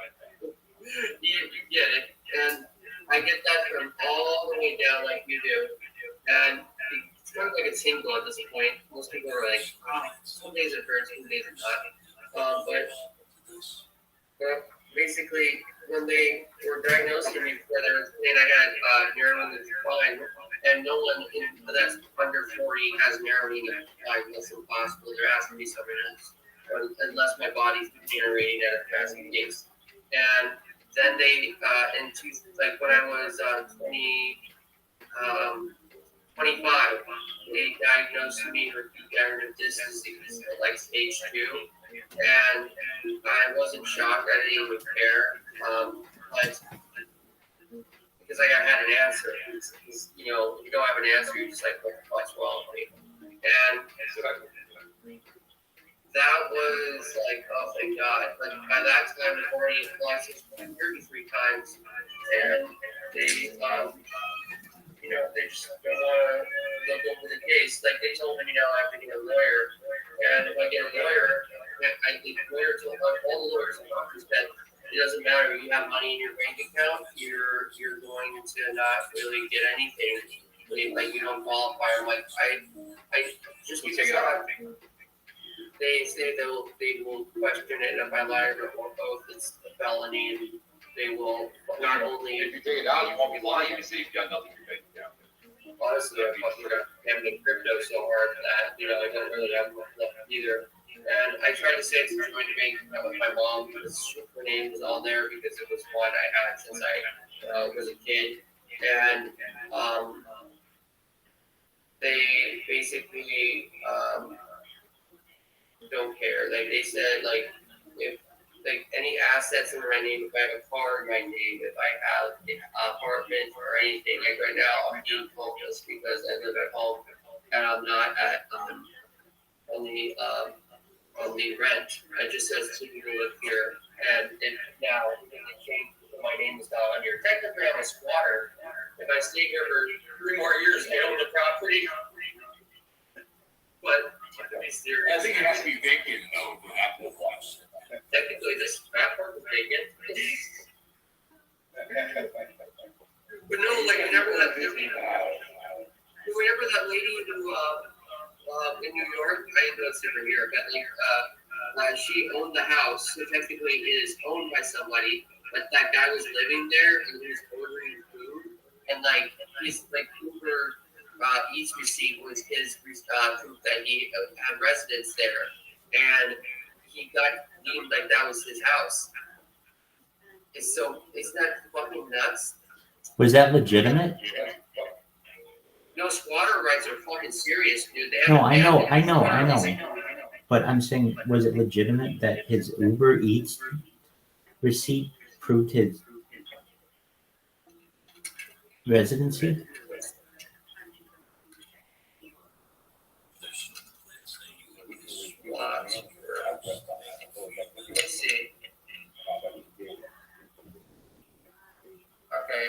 I: You get it, and I get that from all the way down like you do, and it's kind of like a tingle at this point. Most people are like, some days it hurts, some days it not. But basically, when they were diagnosing me before they were saying I had narrowing of the spine, and no one that's under 40 has narrowing of the spine. That's impossible. They're asking me something else, unless my body's degenerating at a faster pace. And then they, when I was 25, they diagnosed me with degenerative disc disease, like stage 2. And I wasn't shocked. I didn't even care. But because I had an answer. You don't have an answer, you're just like, what the fuck's wrong with me? And that was like, oh my god. But by that time, I've already applied 33 times, and they, they just don't want to look over the case. Like they told me, I have to get a lawyer, and if I get a lawyer, I think lawyer told all the lawyers in office that it doesn't matter. You have money in your bank account, you're going to not really get anything. Like you don't qualify. I'm like, I just
P: We take it out.
I: They say they will question it if I lie or both. It's a felony, and they will not only.
P: If you take it out, you won't be lying. You say you've got nothing to pay down.
I: Honestly, I'm fucking having crypto so hard that I don't really have much left either. And I tried to say it's a joint bank account with my mom, but her name was on there because it was one I had since I was a kid, and they basically don't care. Like they said, like if like any assets in my name, if I have a car in my name, if I have an apartment or anything, like right now I'm being homeless because I live at home and I'm not at on the rent. It just says to live here, and now my name is not on here. Technically, I'm a squatter. If I stay here for 3 more years, I own the property. But to be serious,
O: I think it has to be vacant though for that to apply.
I: Technically, this map part is vacant. But no, like whenever that lady who in New York, I know it's different here, but like she owned the house, so technically it is owned by somebody, but that guy was living there and he was ordering food, and like his like Uber Eats receipt was his proof that he had residence there, and he got deemed like that was his house. Isn't that fucking nuts?
E: Was that legitimate?
I: No, squatter rights are fucking serious, dude.
E: No, I know. But I'm saying, was it legitimate that his Uber Eats receipt proved his residency?
I: Let's see. Okay.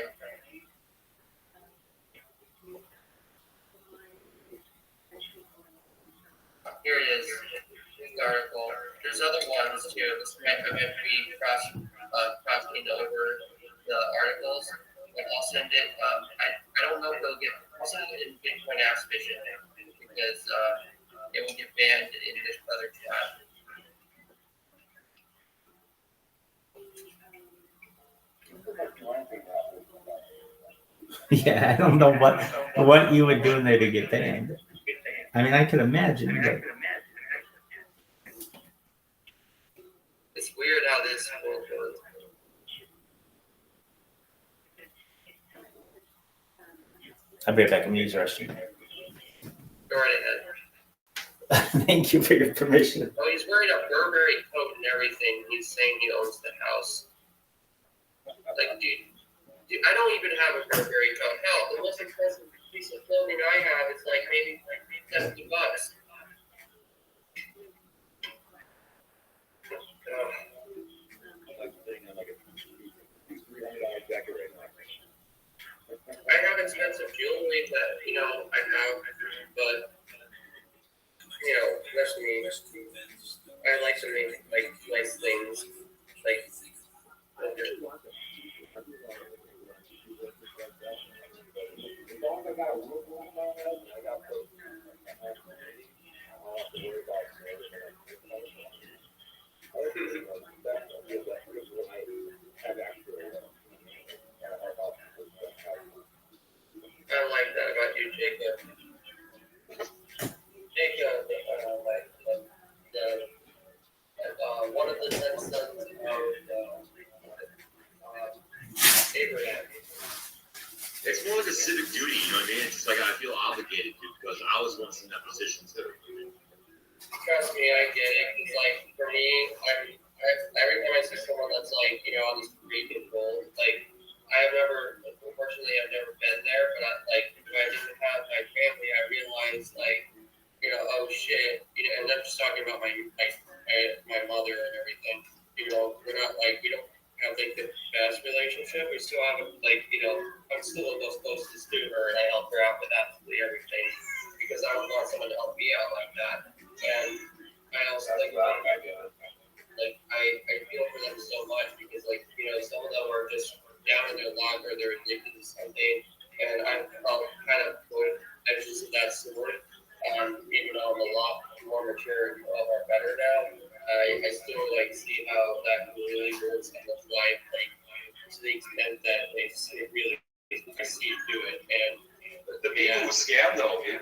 I: Here it is. The article. There's other ones too. This might be crossing over the articles. But I'll send it. I don't know if they'll get. I'll send it in Bitcoin Apps Vision because it will get banned in this other tab.
E: Yeah, I don't know what you would do in there to get banned. I mean, I could imagine, but
I: it's weird how this world goes.
E: I'll be right back. I'm gonna use the restroom.
I: Go right ahead.
E: Thank you for your permission.
I: Oh, he's wearing a Burberry coat and everything. He's saying he owns the house. Like, dude, I don't even have a Burberry coat. Hell, the most expensive piece of clothing I have is like maybe $70. I have expensive jewelry that I have, but that's me. I like to make like nice things, like. I like that about you, Jacob. One of the 10 sons of Abraham.
P: It's more like a civic duty, you know what I mean? It's just like I feel obligated to because I was once in that position too.
I: Trust me, I get it. It's like for me, every time I see someone that's like, on these creative goals, like unfortunately, I've never been there, but if I didn't have my family, I realized oh shit, and I'm just talking about my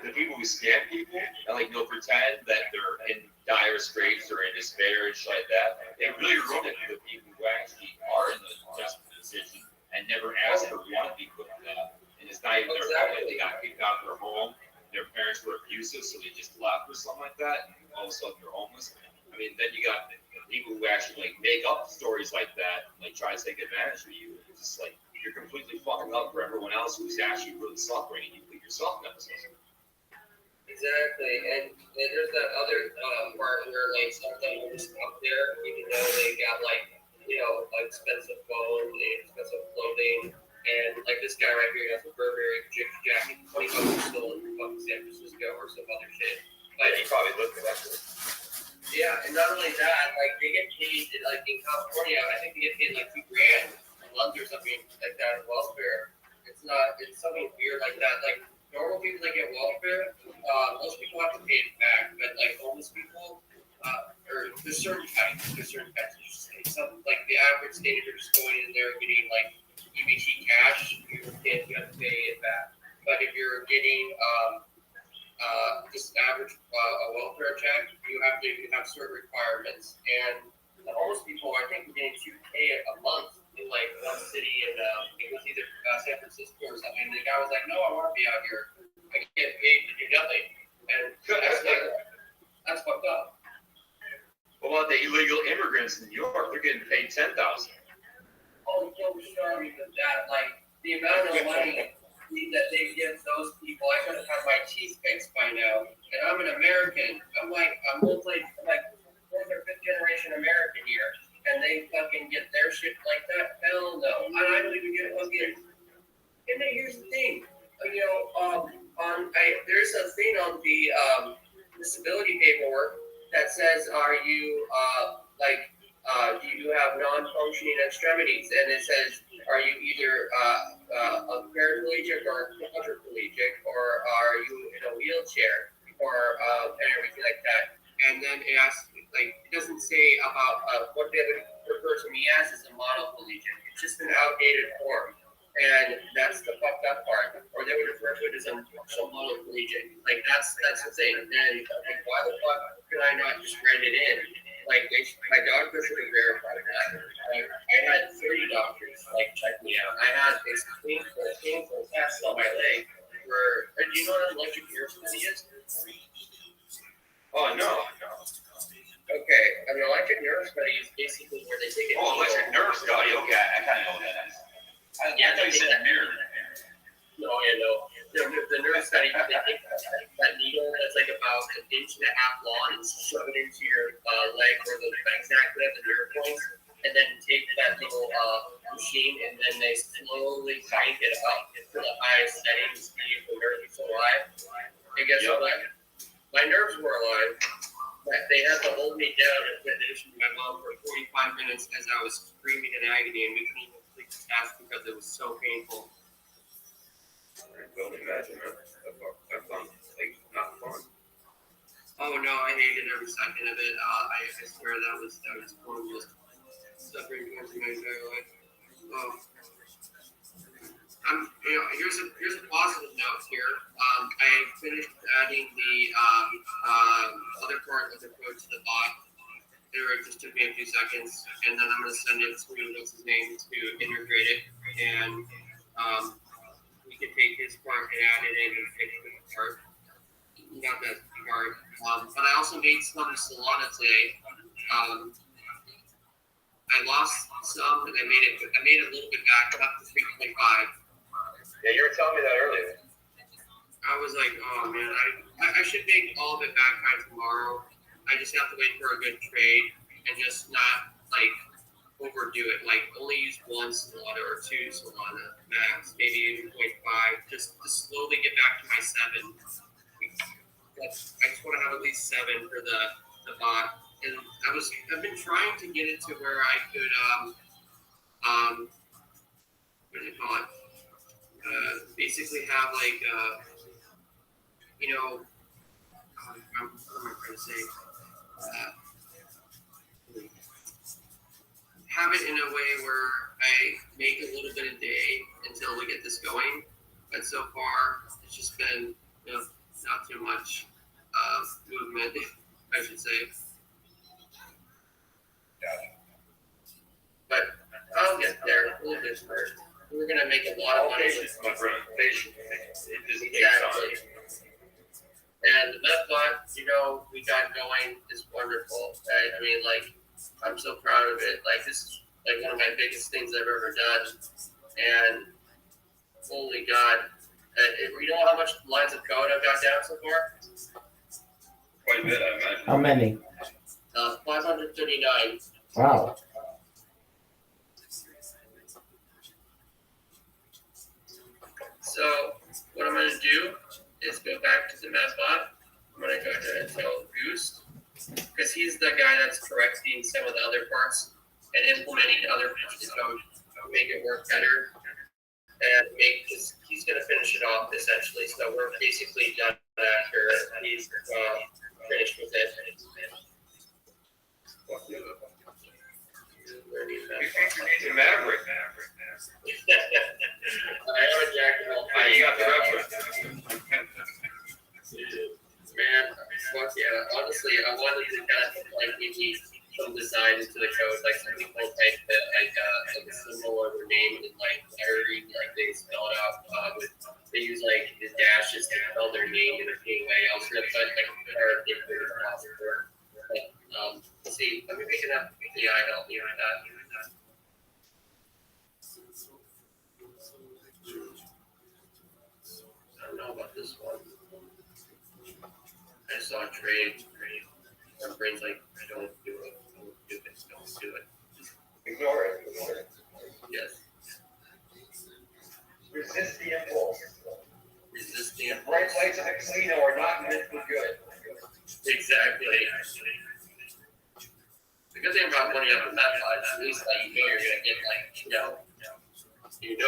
P: the people who scam people and like pretend that they're in dire straits or in despair and shit like that, they really ruin it for the people who actually are in the desperate position and never asked or want to be put in that. And it's not even their fault that they got kicked out of their home. Their parents were abusive, so they just left or something like that. And all of a sudden they're homeless. I mean, then you got people who actually make up stories like that, and try to take advantage of you. It's just you're completely fucking up for everyone else who's actually really suffering, and you put yourself in that position.
I: Exactly, and there's that other part where something is up there, even though they got expensive phones, expensive clothing, and this guy right here has a Burberry jacket, $20 stolen from fucking San Francisco or some other shit.
P: He probably looked at that.
I: Yeah, and not only that, they get paid in California. I think they get paid $2,000 a month or something like that in welfare. It's something weird like that. Normal people that get welfare, most people have to pay it back, but homeless people, or there's certain types. Some the average state, if you're just going in there getting EBT cash, you have to pay it back. But if you're getting just average welfare check, you have certain requirements. And the homeless people, I think, are getting $2,000 a month in one city, and it was either San Francisco or something. And the guy was like, "No, I want to be out here. I get paid to do nothing." And that's fucked up.
P: What about the illegal immigrants in New York? They're getting paid $10,000.
I: Oh, don't start me with that. The amount of money that they give those people, I could have had my teeth fixed by now. And I'm an American. I'm fourth or fifth generation American here, and they fucking get their shit like that. Hell no. And I don't even get fucking. And then here's the thing, there's a thing on the disability paperwork that says, are you do you have non-functioning extremities? And it says, are you either a paraplegic or quadriplegic, or are you in a wheelchair, or and everything like that. And then it asks, it doesn't say about what they would refer to me as a monoplegic. It's just an outdated form. And that's the fucked up part. Or they would refer to it as a monoplegic. That's the thing. And why the fuck could I not just write it in? My doctor should have verified that. I had 30 doctors check me out. I had this painful test on my leg where, do you know what an electric nerve study is?
P: Oh, no.
I: Okay, an electric nerve study is basically where they take it.
P: Oh, electric nerve study. Okay, I kind of know what that is. I thought you said a mirror.
I: No. The nerve study, they take that needle that's about an inch and a half long and shove it into your leg where exactly at the nerve points, and then take that little machine and then they slowly crank it up to the highest setting to see if the nerve is alive. And guess what? My nerves were alive. They had to hold me down and condition my mom for 45 minutes as I was screaming in agony, and we couldn't even complete the task because it was so painful.
P: I don't imagine that sounds not fun.
I: Oh no, I hated every second of it. I swear that was one of the most suffering points in my entire life. Here's a positive note here. I finished adding the other part of the code to the bot. It just took me a few seconds, and then I'm going to send it to what's his name to integrate it, and we can take his part and add it in and fix the part. Got that part. But I also made some Solana today. I lost some, and I made a little bit back, up to 3.5.
P: Yeah, you were telling me that earlier.
I: I was like, oh man, I should make all of it back by tomorrow. I just have to wait for a good trade and just not overdo it. Only use one Solana or two Solana max, maybe 0.5, just to slowly get back to my 7. I just want to have at least 7 for the bot. And I've been trying to get it to where I could what do you call it? Basically have what am I trying to say? Have it in a way where I make a little bit a day until we get this going. But so far, it's just been too much movement, I should say. But I'll get there. We'll get there. We're gonna make a lot of money.
P: My friend, patient. It just takes
I: Exactly.
P: time.
I: And the method, we got going is wonderful. Right? I mean, like, I'm so proud of it. Like, this is like one of my biggest things I've ever done. And holy God, you know how much lines of code I've got down so far?
P: Quite a bit, I imagine.
E: How many?
I: 539.
E: Wow.
I: So what I'm going to do is go back to the Methbot. I'm going to go ahead and tell Goose, because he's the guy that's correcting some of the other parts and implementing other parts of the code to make it work better. And he's going to finish it off essentially. So we're basically done after he's finished with it.
P: You think you need a Maverick?
I: I have a jacket.
P: You got the reference.
I: Man, fuck yeah. Honestly, I wanted to kind of like we need some design into the code. Like some people type that like a symbol or their name and like lettering, like they spell it out they use like the dashes to spell their name in a clean way. I was gonna put like let's see, let me pick it up. Yeah, I help you with that. I don't know about this one. I saw a trade. My brain's like, don't do it. Don't do it. Don't do it.
P: Ignore it.
I: Yes.
P: Resist the impulse.
I: Resist the impulse.
P: Bright lights in the casino are not meant for good.
I: Exactly. The good thing about money up in that side, at least like you're gonna get like you're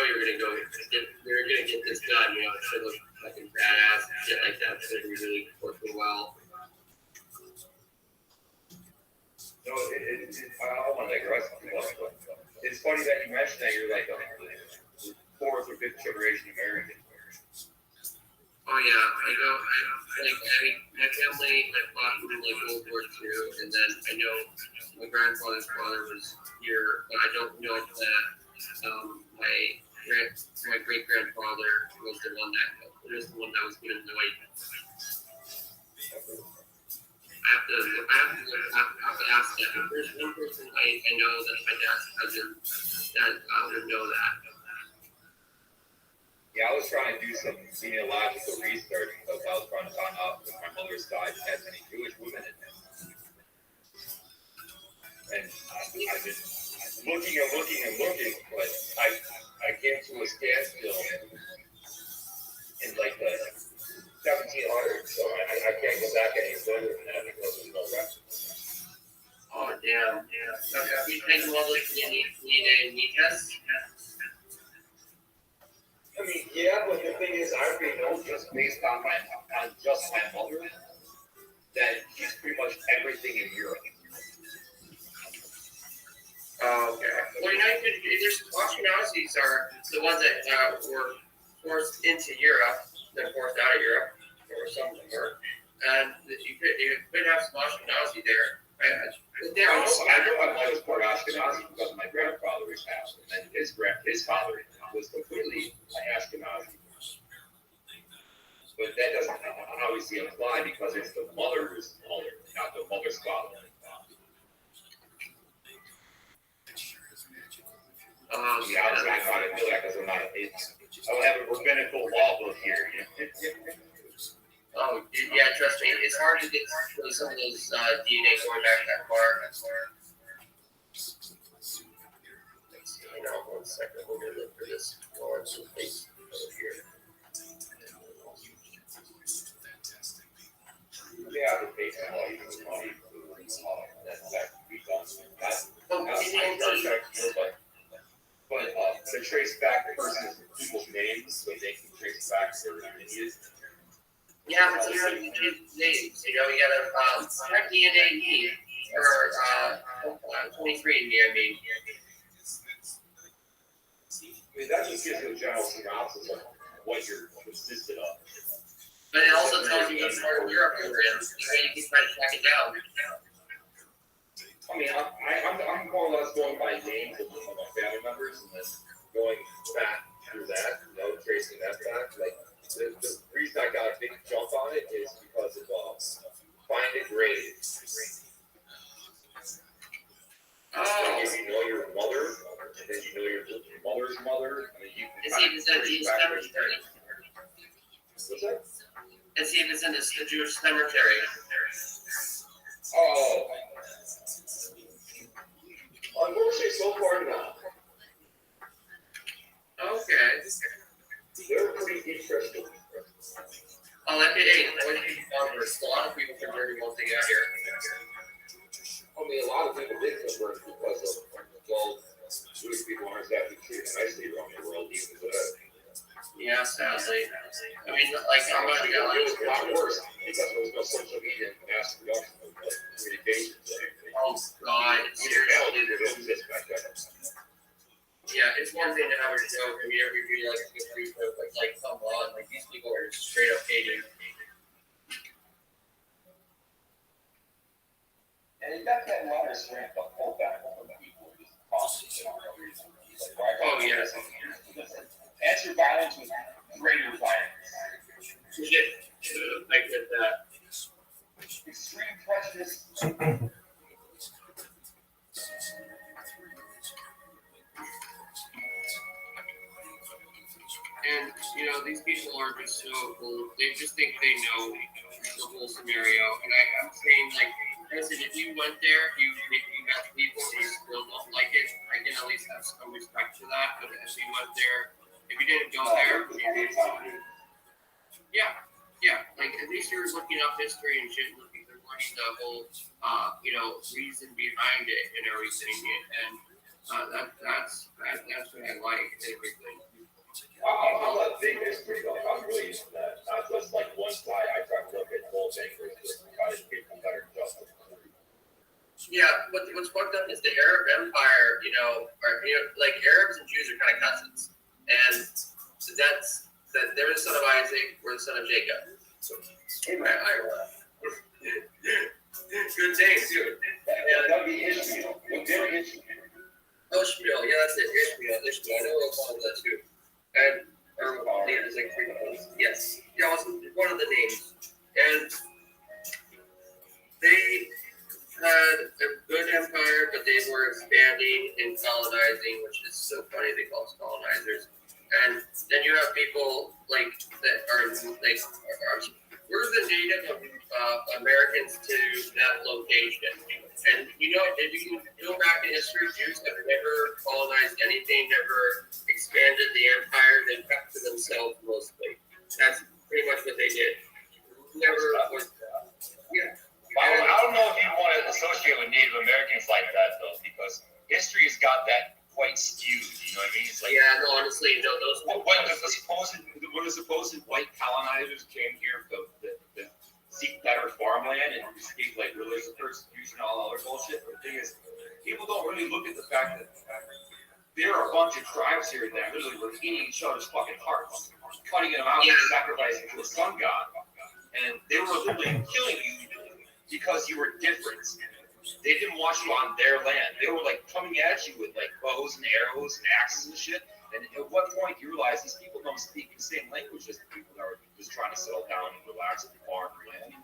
I: gonna get this done. It should look fucking badass, shit like that. Should be really working well.
P: No, I don't want to digress. It's funny that you mentioned that you're like a fourth or fifth generation American.
I: Oh yeah, I know. My family, my father was like World War II, and then I know my grandfather's father was here, but I don't know that my great grandfather was the one that was given the white. I have to ask that. If there's one person I know that my dad's cousin that would know that.
P: Yeah, I was trying to do some genealogical research because I was trying to find out if my mother's side has any Jewish women in it. And I've been looking, but I came to a standstill in like the 1700s, so I can't go back any further than that because there's no reference.
I: Oh, damn. So have you taken all those DNA tests?
P: I mean, yeah, but the thing is, I already know just based on my mother that she's pretty much everything in Europe.
I: Oh, okay. Well, there's Ashkenazis are the ones that were forced into Europe, then forced out of Europe, or some of them were. And you could have some Ashkenazi there.
P: I was part Ashkenazi because my grandfather was passed, and his father was completely Ashkenazi. But that doesn't obviously apply because it's the mother's mother, not the mother's father. Yeah, I was not trying to do that because I don't have a rabbinical law book here.
I: Oh, yeah, trust me, it's hard to get some of those DNA going back that far. Hang on 1 second, we're going to look for this Lawrence face over here.
P: Yeah, the face and all you that's actually done. But to trace back the people's names so they can trace back their lineage.
I: Yeah, but you have to do names. You gotta check DNA or 23andMe. I
P: mean, that just gives you a general synopsis of what you're consisted of.
I: But it also tells you what part of Europe you're in. So you can try to track it down.
O: I mean, I'm more or less going by names of my family members and then going back through that, tracing that back. Like, the reason I got a big jump on it is because of find a grave.
I: Oh.
O: If you know your mother, and then you know your mother's mother, and then you can
I: see if it's in the Jewish cemetery.
O: What's that?
I: And see if it's in the Jewish cemetery.
O: Oh. Unfortunately, so far not.
I: Okay.
O: They're pretty interesting.
I: Oh, that did it. That would be numbers. A lot of people converted once they got here.
O: I mean, a lot of people did convert because of, well, Jewish people aren't exactly treated nicely around the world, even today.
I: Yeah, sadly. I mean, like, I'm going to be honest.
O: It was a lot worse because there was no social media and mass production of communications.
I: Oh, God.
O: Seriously, it didn't exist back then.
I: Yeah, it's one thing to have a joke. I mean, every be like a good free joke, but like, come on, like these people are just straight up hating.
O: And you got that lot of strength to pull back on the people who just constantly on no reason. Like,
I: oh, yes.
O: Answer violence with greater violence.
I: I get that.
O: Extreme prejudice.
I: And, these people are just so cool. They just think they know the whole scenario. And I'm saying, like, listen, if you went there, you met people, and you still don't like it, I can at least have some respect for that. But if you went there, if you didn't go there, yeah. Like, at least you're looking up history and shit, learning the whole, reason behind it and everything. And that's what I like, everything.
O: I'm a big history though. I'm really into that. Not just like one side. I try to look at both angles to try to get a better justice.
I: Yeah, what's fucked up is the Arab Empire, like Arabs and Jews are kind of cousins. And they're the son of Isaac, we're the son of Jacob. Iowa. Good name, too.
O: That would be Ishmael.
I: Oh, Ishmael, yeah, that's it. Ishmael. I know it was one of the two. And there's like 3 names. Yes. Yeah, it was one of the names. And they had a good empire, but they were expanding and colonizing, which is so funny. They call us colonizers. And then you have people like that are like, we're the Native Americans to that location. And if you go back in history, Jews have never colonized anything, never expanded the empire. They kept to themselves mostly. That's pretty much what they did. Never was. Yeah.
P: I don't know if you want to associate with Native Americans like that though, because history has got that quite skewed. You know what I mean? It's like,
I: yeah, no, honestly, no. Those
P: when the supposed white colonizers came here to seek better farmland and receive like religious persecution and all other bullshit. The thing is, people don't really look at the fact that there are a bunch of tribes here that literally were eating each other's fucking hearts, cutting them out and sacrificing to a sun god, and they were literally killing you because you were different. They didn't want you on their land. They were like coming at you with like bows and arrows and axes and shit. And at what point you realize these people don't speak the same language as the people that are just trying to settle down and relax and farm land.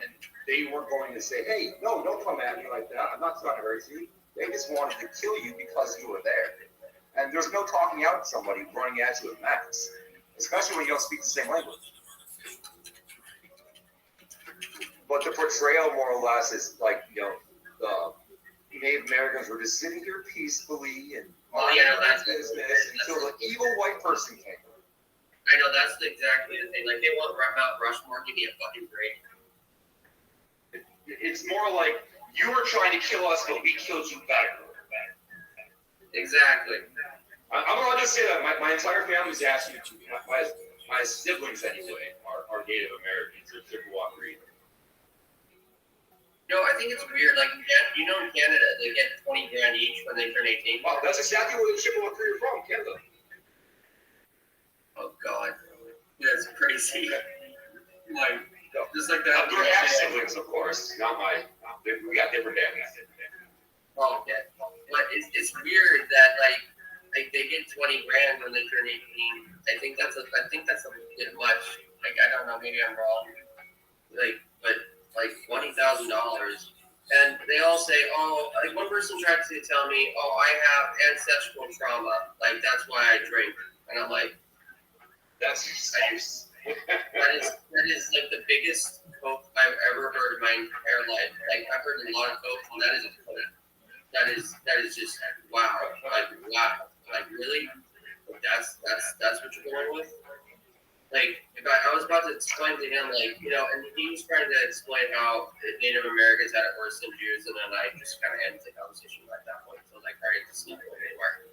P: And they weren't going to say, hey, no, don't come at me like that. I'm not trying to hurt you. They just wanted to kill you because you were there. And there's no talking out to somebody running at you with max, especially when you don't speak the same language. But the portrayal, more or less, is like, the Native Americans were just sitting here peacefully and
I: that's
O: business until the evil white person came.
I: I know, that's exactly the thing. Like, they want Mount Rushmore, give me a fucking break.
P: It's more like, you were trying to kill us, but we killed you better.
I: Exactly.
P: I'm going to just say that my entire family's asking to, my siblings anyway, are Native Americans, or Chippewa Creek.
I: No, I think it's weird. Like, in Canada, they get 20 grand each when they turn 18.
P: Well, that's exactly where the Chippewa Creek are from, Canada.
I: Oh, God. That's crazy.
N: Like, just like that.
P: They're half siblings, of course. Not my. We got different daddies.
I: Oh, yeah. But it's weird that like they get 20 grand when they turn 18. I think that's a bit much. Like I don't know, maybe I'm wrong. But $20,000, and they all say, oh, like one person tried to tell me, oh, I have ancestral trauma, like that's why I drink, and I'm like, that is like the biggest quote I've ever heard in my entire life. Like I've heard a lot of quotes, and that is a quote. That is just wow. Like really? That's what you're going with? Like if I was about to explain to him, like, you know, and he was trying to explain how Native Americans had it worse than Jews, and then I just kind of ended the conversation at that point. So like, all right, this is not going anywhere.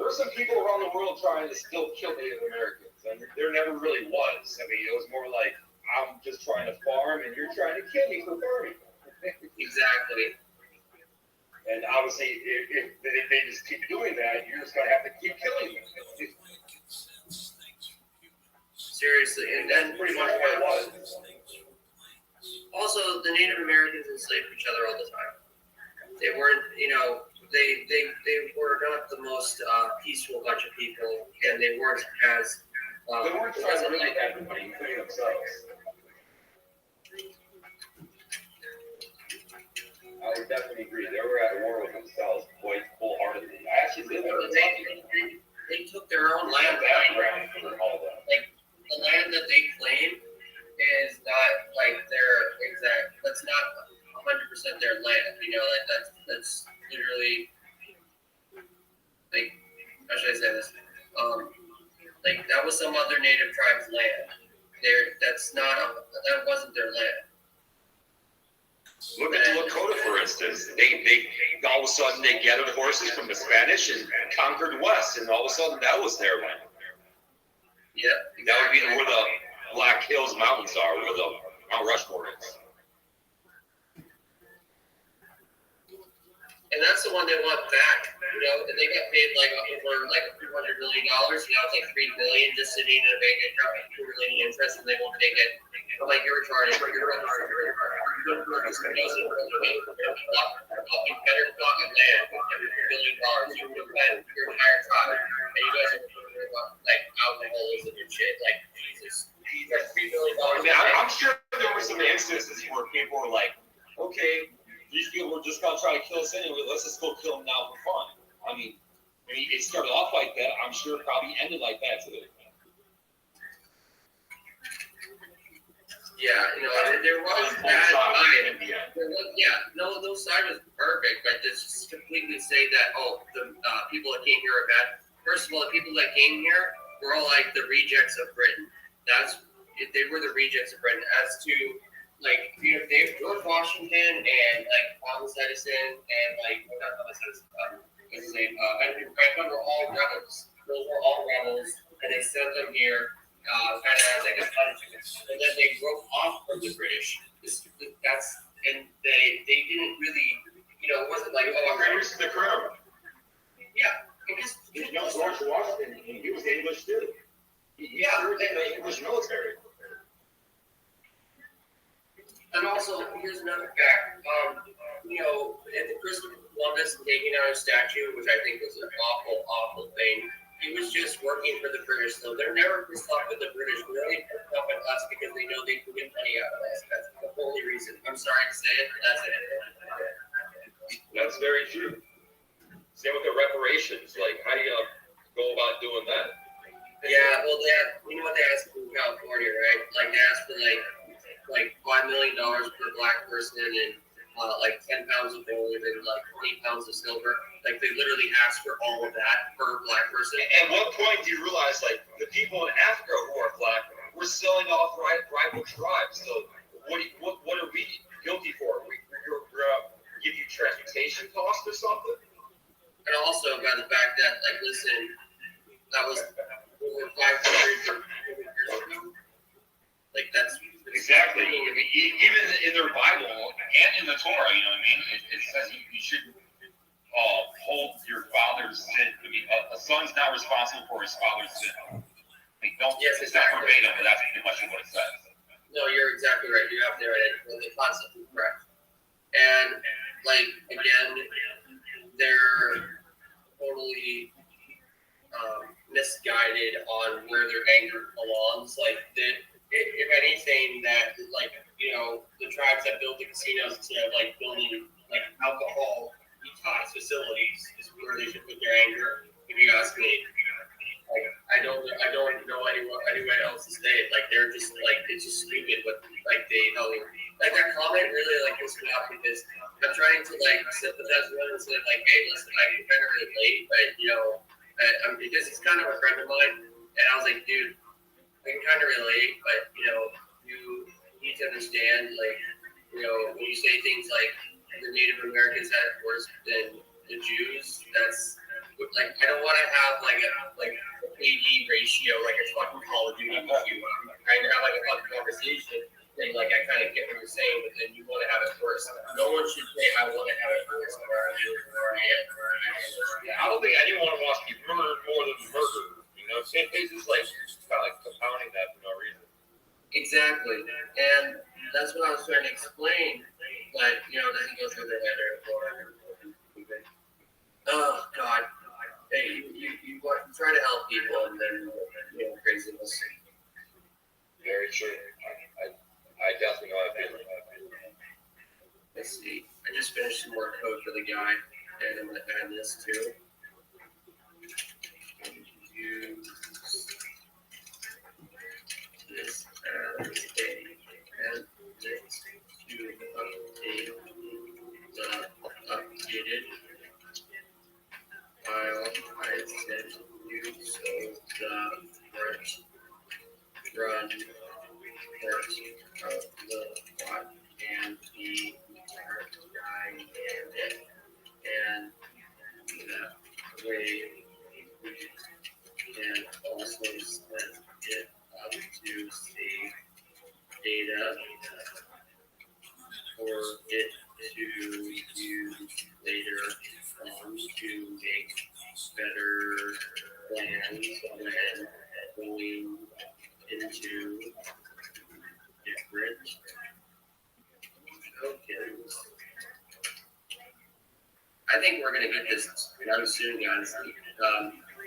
P: There are some people around the world trying to still kill Native Americans, and there never really was. I mean, it was more like, I'm just trying to farm, and you're trying to kill me for farming.
I: Exactly.
P: And obviously, if they just keep doing that, you're just going to have to keep killing them.
I: Seriously, and then
P: Pretty much what it was.
I: Also, the Native Americans enslaved each other all the time. They weren't, you know, they were not the most peaceful bunch of people, and they weren't as
P: they weren't trying to really everybody, including themselves. I would definitely agree. They were at war with themselves quite wholeheartedly. I actually lived there.
I: They took their own land.
P: Background for all that.
I: Like the land that they claim is not like their exact. That's not 100% their land. You know, like that's literally like how should I say this? Like that was some other native tribe's land. That wasn't their land.
P: Look at the Lakota, for instance. They all of a sudden they gathered horses from the Spanish and conquered West, and all of a sudden that was their land.
I: Yeah,
P: exactly. That would be where the Black Hills Mountains are, where the Mount Rushmore is.
I: And that's the one they want back, you know. And they got paid like over like $200 million. Now it's like $3 billion just sitting in a bank account, $2 million in interest, and they won't take it. I'm like, you're retarded. You're retarded. You're retarded. Better fucking land for $1 billion. You would bet your entire tribe, and you guys are like alcoholism and shit. Like Jesus, you got $3 billion.
P: I'm sure there were some instances where people were like, okay, these people were just gonna try to kill us anyway. Let's just go kill them now for fun. I mean, it started off like that. I'm sure it probably ended like that too.
I: Yeah, you know, there was bad side. Those side was perfect, but just completely say that the people that came here are bad. First of all, the people that came here were all like the rejects of Britain. They were the rejects of Britain. As to like, you know, George Washington and like Thomas Edison and like not Thomas Edison, what's his name? Benjamin Franklin were all rebels. Those were all rebels, and they sent them here kind of as like a punishment. And then they broke off from the British. And they didn't really, you know, it wasn't like
P: British the crown.
I: Yeah,
P: George Washington, he was English too. He served in the English military.
I: And also, here's another fact. You know, at the Christopher Columbus taking out a statue, which I think was an awful, awful thing, he was just working for the British. So they're never pissed off at the British. They're only pissed off at us because they know they can get money out of us. That's the only reason. I'm sorry to say it, but that's it.
P: That's very true. Same with the reparations. Like, how do you go about doing that?
I: Yeah, well, you know what they asked in California, right? Like, they asked for like $5 million per black person and like 10 pounds of gold and like 20 pounds of silver. Like they literally asked for all of that per black person.
P: At what point do you realize like the people in Africa who are black were selling off rival tribes? So what are we guilty for? We're give you transportation costs or something?
I: And also by the fact that like listen, that was over 500 years ago. Like that's
P: exactly. I mean, even in their Bible and in the Torah, you know what I mean? It says you shouldn't hold your father's sin. I mean, a son's not responsible for his father's sin. I mean, it's not verbatim, but that's pretty much what it says.
I: No, you're exactly right. You have to the concept is correct. And like again, they're totally misguided on where their anger belongs. Like if anything, that like the tribes that built the casinos instead of like building like alcohol detox facilities is where they should put their anger. If you ask me. Like, I don't know anyone else to say it. Like they're just like it's just stupid. But like like that comment really like pissed me off because I'm trying to like sympathize with them and say like, hey, listen, I can kind of relate, but because he's kind of a friend of mine, and I was like, dude, I can kind of relate, but you need to understand like when you say things like the Native Americans had it worse than the Jews, that's like I don't want to have like a AD ratio like it's fucking Call of Duty movie where I'm trying to have like a fucking conversation and like I kind of get what you're saying, but then you want to have it worse. No one should say I want to have it worse or I am.
P: Yeah, I don't think anyone wants to be murdered more than murdered. It's just like kind of like compounding that for no reason.
I: Exactly, and that's what I was trying to explain. But doesn't go through the head or oh God. Hey, you try to help people and then craziness.
P: Very true. I definitely know how to feel.
I: Let's see. I just finished some more code for the guy, and I'm gonna add this too. Use this as a edit to update the updated file I sent you so the first run part of the plot can be dynamic and that way we can also set it up to save data for it to use later on to make better plans when going into different tokens. I think we're gonna get this very soon, guys.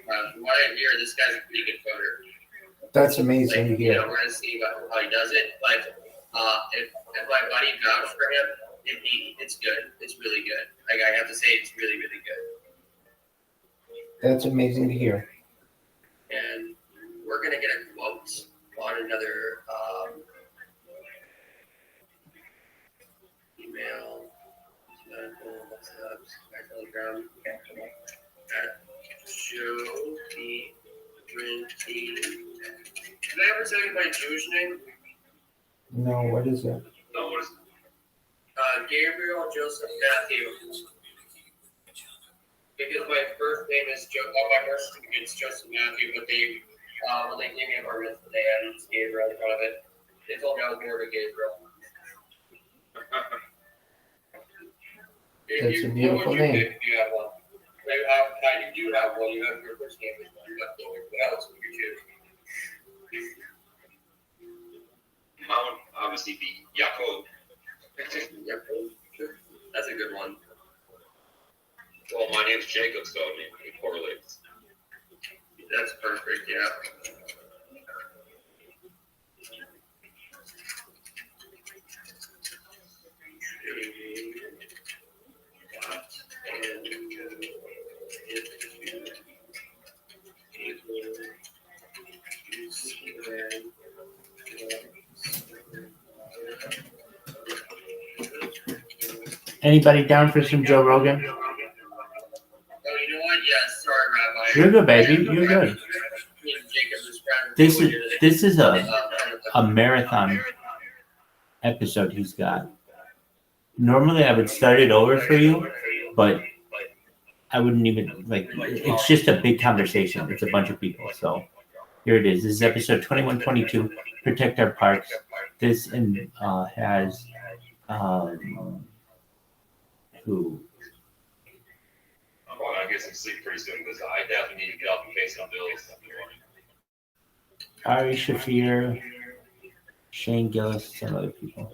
I: From what I hear, this guy's a pretty good coder.
E: That's amazing to hear.
I: We're gonna see how he does it. But if my buddy vouched for him, it's good. It's really good. Like I have to say, it's really, really good.
E: That's amazing to hear.
I: And we're gonna get a quote on another email. Show the printing. Did I ever say my Jewish name?
E: No, what is it?
I: No, what is it? Gabriel Joseph Matthew. Because my first name is my birth certificate is Joseph Matthew, but they when they gave me a birth mitzvah, they added Gabriel in front of it. They told me I was born to Gabriel.
E: That's a beautiful name.
I: You have one. You do have one. You have your first name. You got what else would you choose?
P: Mine would obviously be Yaakov.
I: Yaakov. Sure. That's a good one.
P: Well, my name's Jacob, so it correlates.
I: That's perfect, yeah.
E: Anybody down for some Joe Rogan?
I: Oh, you know what? Yes, sorry, Rabbi.
E: You're good, baby. You're good. This is a marathon episode he's got. Normally I would start it over for you, but I wouldn't even it's just a big conversation. It's a bunch of people. So here it is. This is episode 2122, Protect Our Parks. This has who?
P: I'm gonna get some sleep pretty soon because I definitely need to get up and pay some bills.
E: Ari Shafir, Shane Gillis, some other people.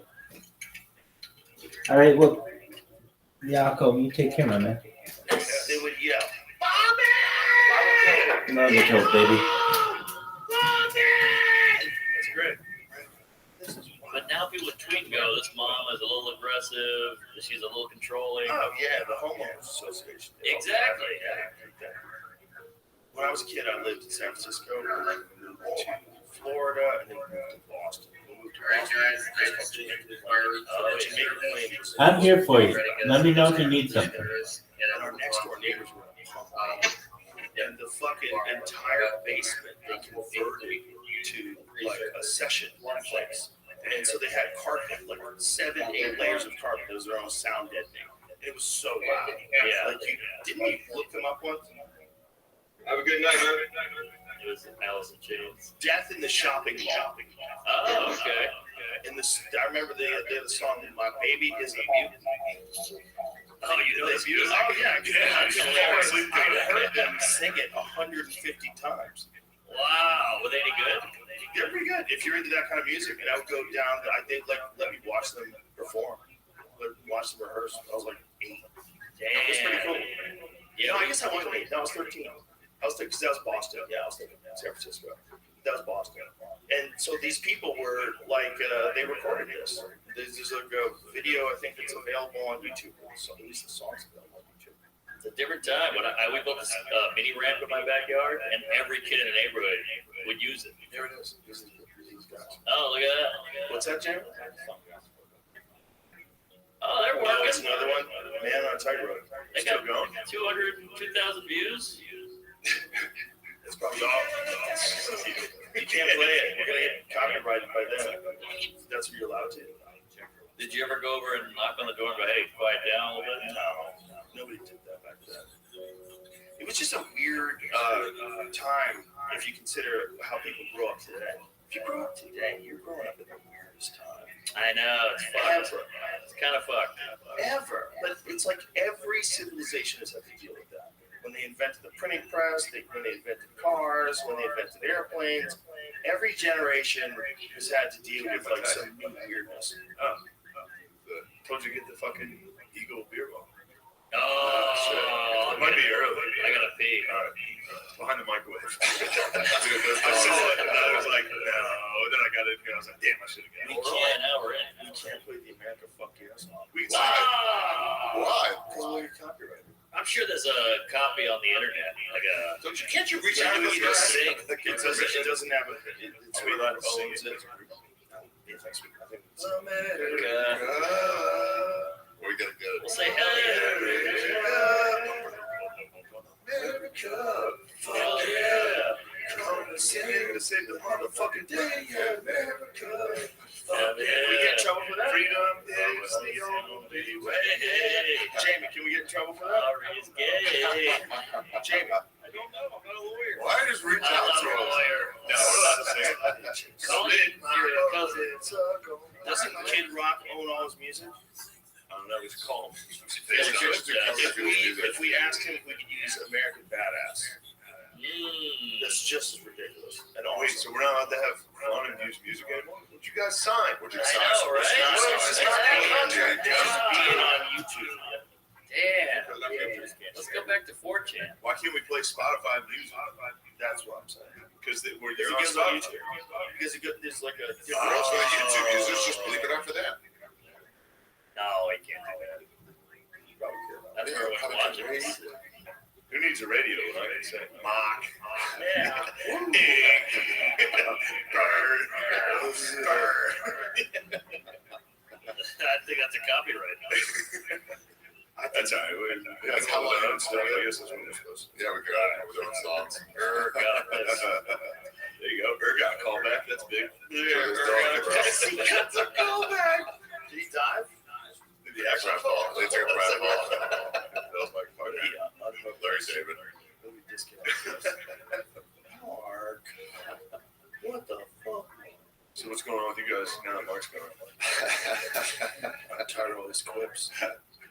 E: All right, well, Jacob, you take care, my man.
A: They would yell,
E: Love you, Joe, baby.
A: that's great.
H: But now people with tweet go, this mom is a little aggressive, she's a little controlling.
A: Oh, yeah, the homeowners association.
H: Exactly.
A: When I was a kid, I lived in San Francisco, and then we moved to Florida, and then we moved to Boston. We moved to Boston. Jamaica Plains.
E: I'm here for you. Let me know if you need something.
A: And our next door neighbors were and the fucking entire basement they converted to like a session place. And so they had carpet, like 7-8 layers of carpet. It was their own sound deadening. It was so loud.
H: Yeah.
A: Like didn't you look them up once?
O: Have a good night, man.
H: It was Alice in Chains.
A: Death in the Shopping Mall.
H: Oh, okay.
A: And I remember they had the song "My Baby Is a Mutant."
H: Oh, you know this music?
A: Oh yeah, I've heard them sing it 150 times.
H: Wow, were they any good?
A: They're pretty good if you're into that kind of music. And I would go down. They'd like let me watch them perform, watch them rehearse. I was like 8.
H: Damn.
A: It was pretty cool.
H: Yeah,
A: No, I guess I wasn't 8. I was 13. I was thinking because that was Boston. Yeah, I was thinking San Francisco. That was Boston. And so these people were like, they recorded this. There's like a video, I think, that's available on YouTube. So at least the song's available on YouTube.
H: It's a different time. When we built this mini ramp in my backyard, and every kid in the neighborhood would use it.
A: There it is. These guys.
H: Oh, look at that.
A: What's that, Jim?
H: Oh, they're
A: Oh,
H: working.
A: it's another one. Man on a Tightrope.
H: They got 202,000 views.
A: It's probably all. You can't play it. We're gonna get copyrighted by them. That's what you're allowed to.
H: Did you ever go over and knock on the door and go, hey, quiet down a little bit?
A: No, nobody did that back then. It was just a weird time if you consider how people grew up today. If you grew up today, you're growing up in the weirdest time.
H: I know, it's fucked. It's kind of fucked.
A: Ever. But it's like every civilization has had to deal with that. When they invented the printing press, when they invented cars, when they invented airplanes, every generation has had to deal with like some new weirdness.
G: Told you to get the fucking Eagle beer bottle.
H: Oh,
G: It might be early.
H: I gotta pee.
G: All right. Behind the microwave. I saw it and I was like, no. And then I got it and I was like, damn, I should have got it.
H: We can't, now we're in.
A: We can't play the America Fuck Yeah song.
G: We
F: Why?
A: Because we're copyrighted.
H: I'm sure there's a copy on the internet. Like a.
A: Can't you reach out and just sing? It doesn't have a. It's
G: Are we allowed to sing
A: owns
G: it?
H: America.
F: We gotta go.
H: We'll say hell yeah.
A: America, fuck yeah. Come and sing to save the motherfucking day, America. Fuck yeah. We get in trouble for that? Freedom is the only way. Jamie, can we get in trouble for that?
H: Ari's gay.
A: Jamie.
H: I don't know. I'm not a lawyer.
F: Why just reach
H: I'm
F: out
H: not
F: to
H: a
F: us?
H: lawyer.
G: No, we're allowed to sing it.
H: Call in your cousin.
A: Doesn't Kid Rock own all his music?
G: I don't know. We should call him.
A: If we asked him if we could use American Badass, that's just as ridiculous. And
G: Wait, so we're not allowed to have fun and use music anymore? What'd you guys sign?
F: What'd you
H: I
F: sign?
H: know, right?
A: It's not being on YouTube.
H: Damn. Let's go back to 4chan.
G: Why can't we play Spotify music?
A: That's what I'm saying.
G: Because they're on
A: Because on
G: Spotify.
A: YouTube. Because there's like a
F: So YouTube users just leave it up for them.
H: No, I can't do that. That's
F: Yeah,
H: where I
F: how
H: would
F: much
H: watch
F: is
H: it.
G: Who needs a radio? Right? They say, mock.
H: Yeah. I think that's a copyright.
G: That's all right.
F: That's how I
G: own stuff. I guess that's what we're supposed to.
F: Yeah, we got it. We're doing songs.
G: There you go. Ergot callback. That's big.
A: That's a callback. Did he dive?
G: The actual ball.
F: They took a breath ball.
G: That was my part.
F: Larry David.
A: Mark. What the fuck?
G: So what's going on with you guys now that Mark's gone?
A: I'm tired of all these clips.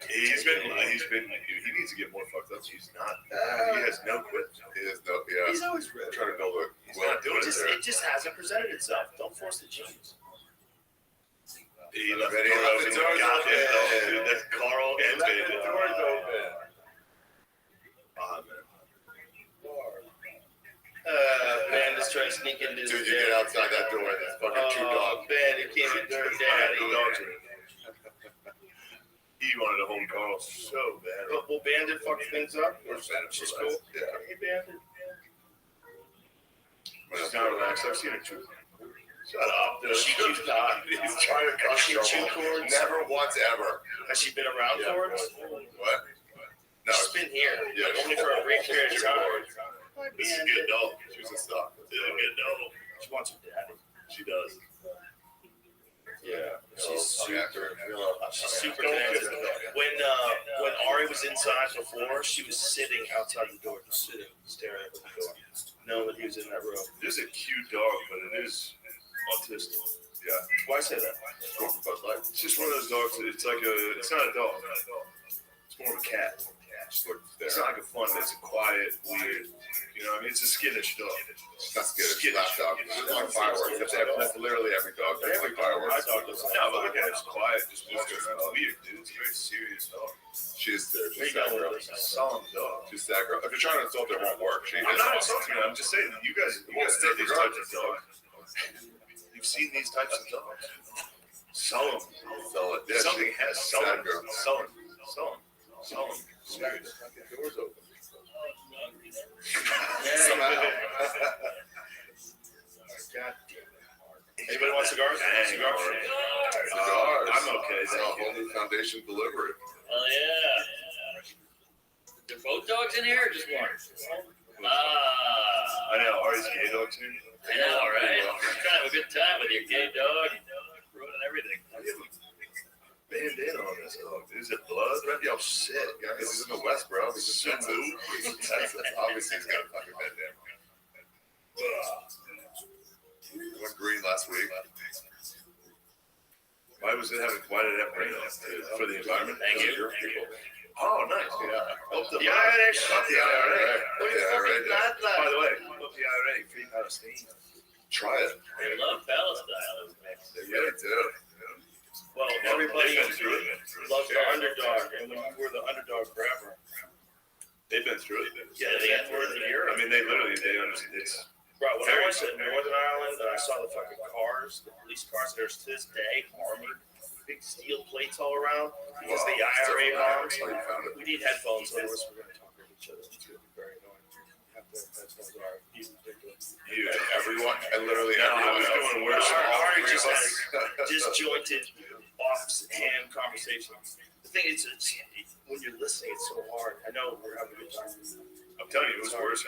G: He needs to get more fucked up. He's not. He has no quips.
F: He has no, yeah.
A: He's always ready.
F: Trying to build a
G: He's not doing it.
A: It just hasn't presented itself. Don't force the genes.
G: He left the
F: He
G: door
F: left
G: open.
F: the doors
G: Goddamn
F: open.
G: dog, dude. That's Carl and
F: Left
G: David.
F: the doors open.
G: Ah, man.
A: Ben is trying to sneak into his
F: Dude, you get outside that door and there's fucking two dogs.
A: Ben, you came in there, daddy.
G: The dogs are in. He wanted to hold Carl so bad.
A: Well, Bandit fucked things up.
F: We're standing
A: She's
F: for
A: cool.
F: that. Yeah.
A: Hey, Bandit.
G: She's not relaxed. I've seen her too.
F: Shut up, dude.
A: She's not.
F: He's trying to cause
A: She
F: trouble.
A: chew cords.
F: Never once ever.
A: Has she been around
F: Yeah.
A: cords?
F: What? No.
A: She's been here.
F: Yeah,
A: Like, only for a brief period of time.
F: This is a good dog. She's a stock. This is a good dog.
A: She wants her daddy.
F: She does.
A: Yeah. She's super. She's super
F: Don't
A: connected.
F: kiss the dog.
A: When Ari was inside before, she was sitting outside the door, just sitting, staring at the door, knowing that he was in that room.
G: It is a cute dog, but it is autistic.
F: Yeah.
A: Why say that?
G: It's just one of those dogs. It's like it's not a dog. It's more of a cat. It's not like a fun. It's a quiet, weird. You know, what I mean, it's a skittish dog.
F: It's not skittish. It's lapdog. It's like fireworks. That's literally every dog. That's like
A: My
F: fireworks.
A: dog doesn't.
G: No, but look at it. It's quiet. Just walking around. It's weird, dude. It's a very serious dog.
F: She's there.
A: There
F: She's
A: you
F: that
A: go.
F: girl.
A: It's a solemn dog.
F: She's that girl. If you're trying to insult her, it won't work. She
G: I'm
F: is
G: not
F: awesome.
G: insulting her. I'm just saying that you guys know these types of dogs. You've seen these types of dogs. Solemn.
F: Sell it. Yeah,
G: Something has
F: sad
G: solemn.
F: girl.
G: Solemn. Solemn. Solemn. Serious.
F: Doors open.
A: Somehow. God damn it. Anybody want cigars? Cigars?
F: Cigars.
G: I'm okay.
F: It's a whole new foundation delivery.
H: Hell yeah. Are both dogs in here or just one?
G: I know. Ari's gay dog too.
H: I know, right? You're trying to have a good time with your gay dog. Ruining everything.
G: Bandana on this dog. Is it blood?
F: Yo, shit, guys. He's in the West, bro. He's
G: So
F: in Texas. Obviously, he's got a fucking bandana. Went green last week.
G: Why did it have rain on it? For the environment?
H: Thank you.
F: Your people.
G: Oh, nice.
F: Yeah.
G: Hope the
A: The Irish.
G: Not the IRA.
A: What the fuck is that?
G: By the way, hope the IRA free Palestine.
F: Try it.
H: They love Palestine.
F: They really do.
A: Well, everybody
G: They've been through it.
A: loves the underdog, and when you were the underdog forever,
G: They've been through it.
A: yeah, the N-word in Europe.
G: I mean, they understand. It's
A: Bro, when I was in Northern Ireland and I saw the fucking cars, the police cars, there's to this day armored, big steel plates all around because the IRA bombs.
F: That's how you found it.
A: We need headphones, otherwise we're going to talk over each other. It's going to be very annoying. Have to have headphones are ridiculous.
G: you.
F: Everyone, and literally
G: No, I
F: everyone
G: was
F: else.
G: doing worse.
A: Ari
F: All
A: just
F: three of
A: had
F: us.
A: disjointed, off-hand conversations. The thing is, when you're listening, it's so hard. I know we're having a good time.
G: I'm telling you, it was worse.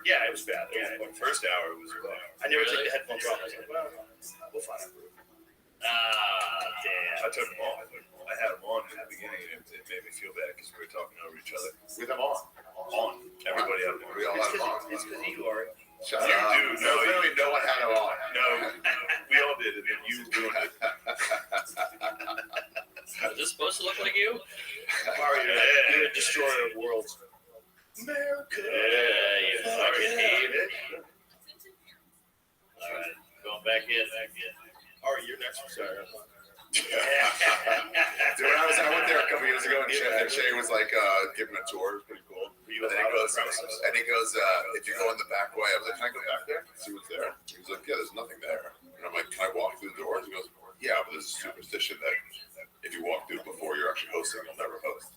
A: Yeah, it was bad.
G: Yeah, the first hour was rough.
A: I never took the headphones off. I was like, well, we'll find out.
G: Damn. I took them off. I had them on in the beginning, and it made me feel bad because we were talking over each other.
F: With them on.
G: On. Everybody had them on.
F: We all had them on.
A: It's because you are.
F: Shut
G: You
F: up.
G: do. No,
F: Literally no one had them on.
G: No, we all did, and then you ruined it.
H: Is this supposed to look like you?
A: Ari, you're a destroyer of worlds. America.
H: Yeah, you fucking hate it. All right, going back in.
A: Ari, you're next. Sorry.
F: Dude, I went there a couple years ago, and Shay was like giving a tour. It was pretty cool. And then he goes, if you go in the back way, I was like, can I go back there? See what's there? He was like, yeah, there's nothing there. And I'm like, can I walk through the doors? He goes, yeah, but there's a superstition that if you walk through before you're actually hosting, you'll never host.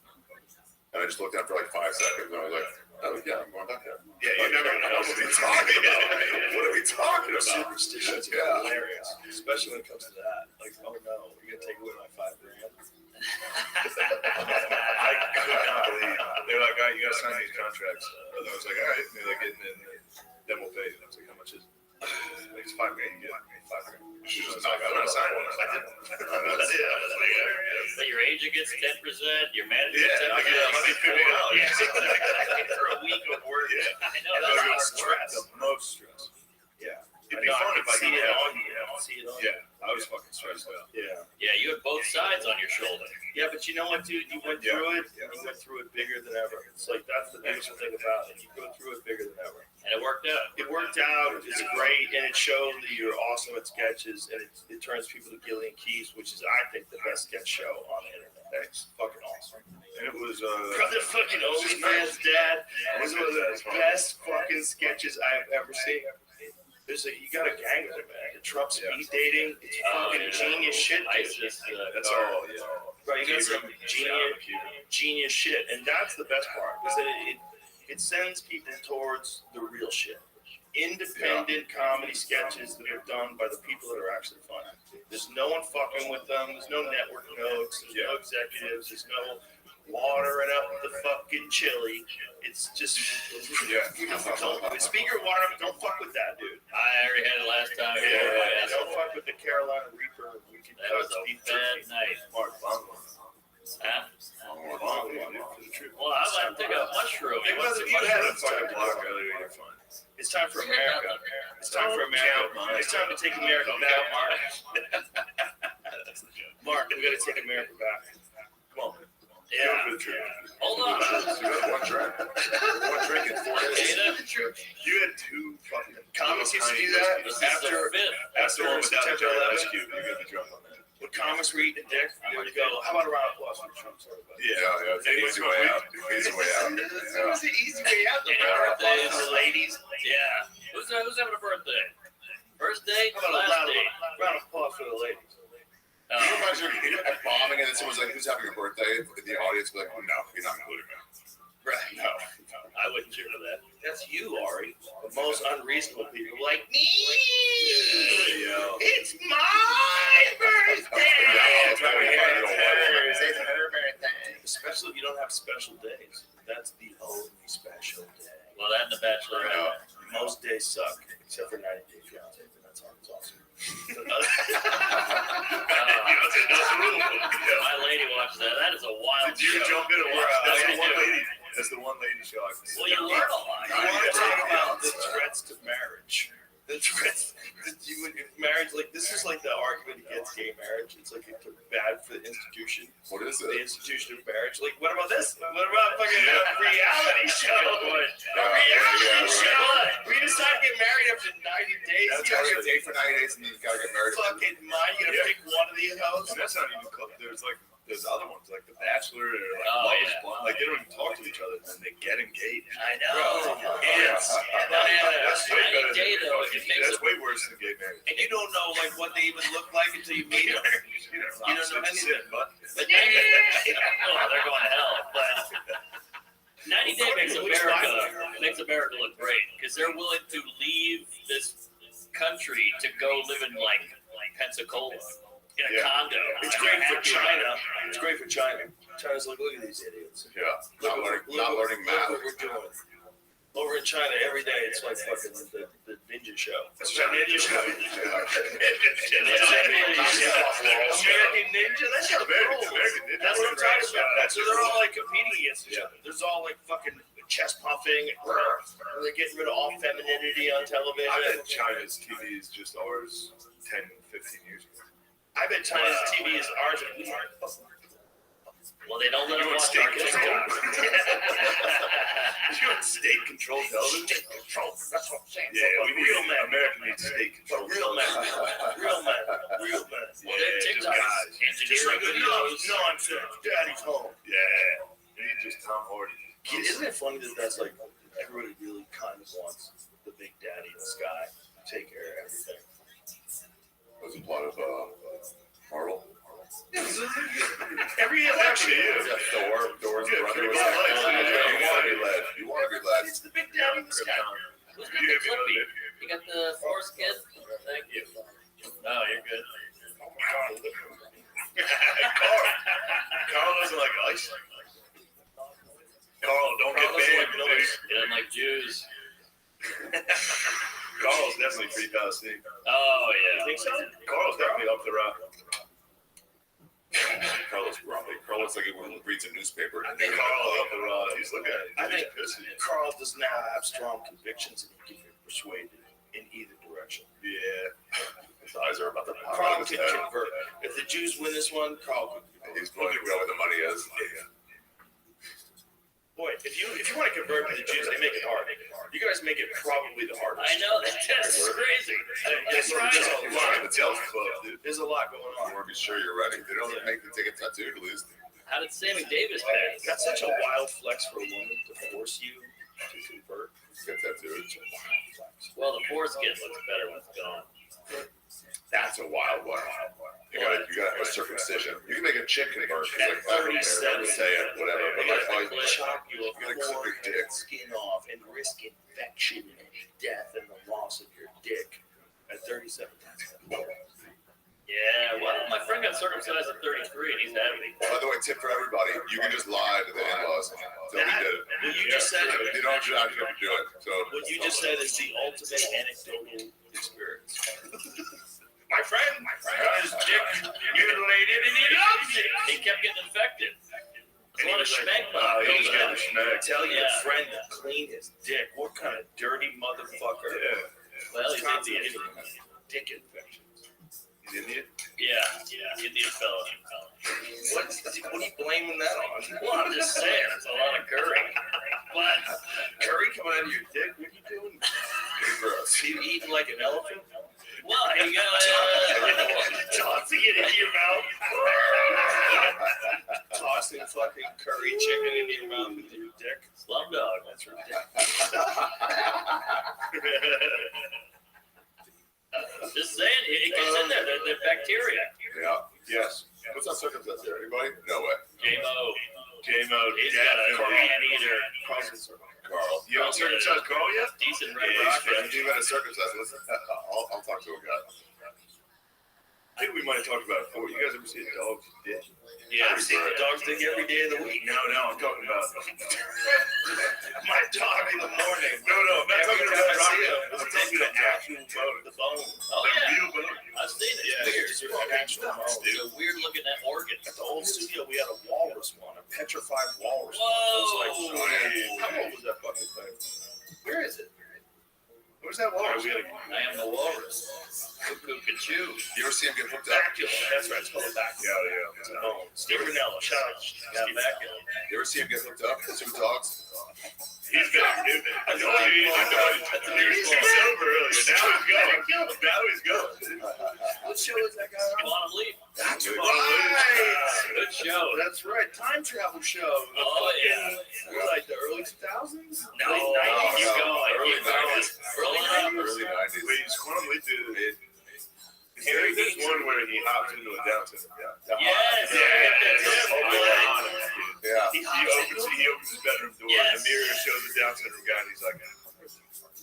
F: And I just looked at him for like 5 seconds, and I was like, oh yeah, I'm going back there.
G: Yeah, you never know what we're talking about.
F: What are we talking about?
A: Superstitions are
F: Yeah.
A: hilarious, especially when it comes to that. Like, oh no, you're gonna take away my $5 grand.
G: I could not believe. They're like, all right, you got to sign these contracts. And I was like, all right. And they're like, getting in, then we'll pay. And I was like, how much is it? Like, it's $5 grand. You get $5 grand. You should just knock out. I'm not signing one. I didn't.
H: But your agent gets 10%, your manager gets 10%.
G: I get $150.
H: Yeah. For a week of work.
G: Yeah.
H: I know
G: And
H: that's
G: I
H: how
G: was
H: it works.
G: stressed. The most stress.
A: Yeah.
G: It'd be fun if I
A: see
G: could
A: it
G: have
A: on you. I see it on you.
G: Yeah, I was fucking stressed out.
A: Yeah.
H: Yeah, you had both sides on your shoulder.
A: Yeah, but you know what, dude? You went through it, and you went through it bigger than ever. It's like, that's the beautiful thing about it. You go through it bigger than ever.
H: And it worked out.
A: It worked out. It's great, and it showed that you're awesome at sketches, and it turns people to Gillian Keys, which is, I think, the best sketch show on the internet. That's fucking awesome.
G: And it was
A: Brother fucking OnlyFans Dad was one of the best fucking sketches I've ever seen. You got a gang of it, man. The Trump speed dating, it's fucking genius shit.
H: ISIS,
A: That's all. Right, you got some genius shit, and that's the best part because it sends people towards the real shit. Independent comedy sketches that are done by the people that are actually funny. There's no one fucking with them. There's no network notes. There's no executives. There's no watering up the fucking chili. It's just speaking of water up, don't fuck with that, dude.
H: I already had it last time.
A: Yeah, don't fuck with the Carolina Reaper.
H: That was a bad night.
A: Mark Bongo.
H: Huh?
A: Well,
H: I took a mushroom.
A: You had a fucking block earlier. You're fine. It's time for America. It's time for America. It's time to take America back. Mark, we got to take America back. Come on.
H: Yeah. Hold on.
F: One drink. One drink in 4 days.
A: You had two fucking comics used to do that after September 11th.
G: You're gonna be drunk on that.
A: When comics were eating dick, they would go, "How about a round of applause for Trump?"
F: Yeah. It's an easy way out. Easy way out.
A: It was the easy way out.
H: Birthdays,
A: The ladies.
H: Yeah. Who's having a birthday? First day,
A: How about a
H: last day.
A: round of applause for the ladies?
F: Can you imagine bombing and then someone's like, "Who's having a birthday?" In the audience, be like, "Oh, no, you're not including me."
A: Right.
H: No, I wouldn't cheer for that.
A: That's you, Ari. The most unreasonable people like me. It's my birthday. It's her birthday. Especially if you don't have special days. That's the only special day.
H: Well, that and the Bachelor.
A: Most days suck, except for 90 Day Fiance. That's awesome.
H: My lady watched that. That is a wild
G: Did you
H: show.
G: jump in and watch? That's the one lady show.
H: Well, you learn a lot.
A: I want to talk about the threats to marriage. The threats that you would get marriage, like this is like the argument against gay marriage. It's like it's bad for the institution.
F: What is
A: The
F: it?
A: institution of marriage. Like, what about this? What about fucking reality show? A reality show. We decide to get married after 90 days.
F: You gotta get a date for 90 days and then you gotta get married.
A: Fucking mine. You gotta pick one of these hoes.
G: And that's not even close. There's other ones like The Bachelor or like
H: Oh,
G: Love
H: yeah.
G: is Blind. Like they don't even talk to each other and they get engaged.
H: I know.
A: Yes.
G: That's way better
H: 90 day
G: than-
H: though, it makes
G: That's
H: it.
G: way worse than gay marriage.
A: And you don't know like what they even look like until you meet them.
G: You
A: You don't know anything.
H: But 90 day, oh, they're going to hell. But 90 day makes America look great because they're willing to leave this country to go live in like Pensacola in a condo.
A: It's great for China. It's great for China. China's like, look at these idiots.
F: Yeah. Not learning math.
A: Look what we're doing. Over in China, every day it's like fucking the ninja show.
G: It's a ninja show.
A: American Ninja? That shit rules. That's what I'm talking about. So they're all like competing against each other. There's all like fucking chest puffing and they're getting rid of all femininity on television.
G: I bet China's TV is just ours 10, 15 years ago.
A: I bet China's TV is ours.
H: Well, they don't let them watch
G: state
H: our kids.
G: control. You want state control television?
A: State control. That's what I'm saying.
G: Yeah, we need
A: real men.
G: America needs state control.
A: Real men. Real men. Real men.
H: Well, they're
G: just
H: TikTok
G: guys.
A: Just like
H: engineering
A: enough
H: videos.
A: nonsense. Daddy's home.
G: Yeah. We need just Tom Hardy.
A: Isn't it funny that that's like everybody really kind of wants the big daddy in the sky to take care of everything?
F: That was a plot of Marvel.
A: Every election.
F: Thor's brother
G: pretty
F: was
G: good
F: like,
G: life.
F: you want to be led.
A: It's the big daddy in the sky.
H: Who's got the clippy? You got the foreskin? Thank you. No, you're good.
G: Carl doesn't like ice. Carl, don't get banned.
H: He doesn't like Jews.
G: Carl's definitely free Palestine.
H: Oh, yeah.
A: Think so?
G: Carl's definitely up the rock.
F: Carlos Robbie. Carl looks like he reads a newspaper.
A: I think
G: Carl up the rock. He's looking at it.
A: I think Carl does now have strong convictions and he can be persuaded in either direction. infection.
F: Yeah. His eyes are about to pop out
A: Carl
F: of his
A: can
F: head.
A: convert. If the Jews win this one, Carl can.
F: He's going to go where the money is.
A: Boy, if you want to convert to the Jews, they make it hard. You guys make it probably the hardest.
H: I know that's crazy.
A: That's right. There's a lot going on.
F: You want to be sure you're ready. They don't make the ticket tattooed at least.
H: How did Sammy Davis pass?
A: That's such a wild flex for a woman to force you to convert.
F: Get tattooed.
H: Well, the foreskin looks better when it's gone.
F: That's a wild one. You got a circumcision. You can make a chick convert. Like, I don't care. Say it, whatever. But like,
A: Chop you
F: gotta
A: a
F: clip your dick.
A: skin off and risk infection and death and the loss of your dick at 37.
H: Yeah, well, my friend got circumcised at 33 and he's happy.
F: By the way, tip for everybody: you can just lie to the in-laws. Tell me did it.
A: What you just said.
F: You don't have to do it. So
A: What you just said is the ultimate anecdotal experience. My friend got his dick mutilated and he loves it.
H: He kept getting infected.
A: And he was like,
H: He was
A: getting
H: getting
A: tell your friend to clean his dick. What kind of dirty motherfucker?
H: Well, he's
A: constantly
H: Indian.
A: dick infections.
F: he's Indian.
H: Yeah, Indian fella.
A: What are you blaming that on?
H: Well, I'm just saying, it's a lot of curry. But
A: Curry coming out of your dick? What are you doing? You eating like an elephant?
H: what? You got
A: Tossing it into your mouth. Tossing fucking curry chicken into your mouth with your dick.
H: Slumdog.
A: That's ridiculous.
H: Just saying, it gets in there. The bacteria.
F: Yeah. Yes. What's that circumcised there? Anybody? No way.
H: J-Mo.
A: J-Mo,
H: He's got a man eater.
F: Carl.
A: You haven't circumcised Carl yet?
H: Decent red
F: Yeah,
H: rock.
F: he's you got to circumcise. Listen, I'll talk to a guy.
A: I think we might have talked about it before. You guys ever see a dog's dick?
H: Yeah,
A: I've seen a dog's dick every day of the week. No, I'm talking about my dog in the morning. No, I'm not talking about I'm talking about the actual bone. The bone.
H: Oh,
A: the
H: yeah.
A: real bone.
H: I've seen it.
A: Yeah,
H: It's
A: it's
H: weird.
A: fucking nuts, dude.
H: It's a weird looking at organ.
A: At the old studio, we had a walrus one, a petrified walrus.
H: Whoa.
A: One. It was like, how old was that fucking thing? Where is it? Where's that walrus?
H: I am the walrus. Cuckoo, Kachu.
F: You ever see him get hooked up?
A: Bacula. That's right. It's called a bacula. Yeah. It's a bone. Steve Ranella. Shout out.
H: Got bacula.
F: You ever see him get hooked up? Two dogs.
A: He's back, dude. I know he was sober earlier. Now he's going. What show is that guy on?
H: Quantum Leap.
A: That's
F: Good.
A: right.
H: Good show.
A: That's right. Time travel show.
H: Oh, yeah.
A: Like the early 2000s?
H: No,
A: Late 90s?
H: keep going.
F: Early
H: Keep going.
F: 90s.
H: Early 90s.
F: Early 90s.
G: Wait, is Quantum Leap there's one where he hops into a down syndrome.
H: Yes.
F: Yeah.
G: He opens his bedroom door and the mirror shows the Down syndrome guy and he's like,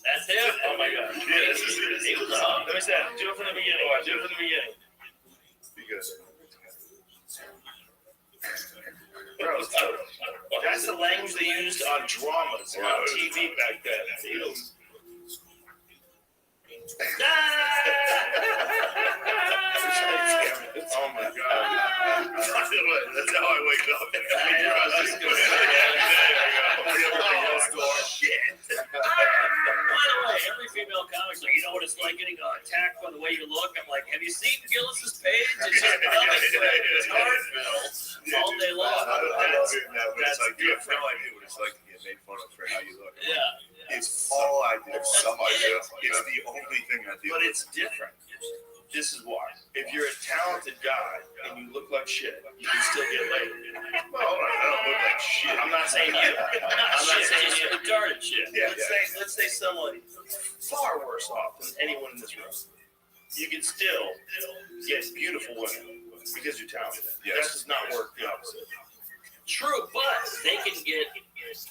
H: That's him. Oh my God.
A: Yeah, this is it.
H: He was on.
A: Let me say that. Do it from the beginning. Do it from the beginning.
G: because
A: Bro, that's the language they used on dramas on TV back then. Oh my God. That's how I wake up. Shit.
H: By the way, every female comic's like, you know what it's like getting attacked by the way you look? I'm like, have you seen Gillis's page? It's just nothing but Hartnell all day long.
G: I love it now, but it's like, you have no idea what it's like to get made fun of for how you look.
H: Yeah.
G: It's all I do.
F: Some idea.
G: It's the only thing I do.
A: But it's different. This is why. If you're a talented guy and you look like shit, you can still get laid.
G: Well, hold on, I don't look like shit.
A: I'm not saying you. I'm not saying you.
H: Retarded shit.
A: Yeah, let's say someone far worse off than anyone in this room. You can still get beautiful women because you're talented.
F: Yes.
A: That does not work the opposite.
H: True, but they can get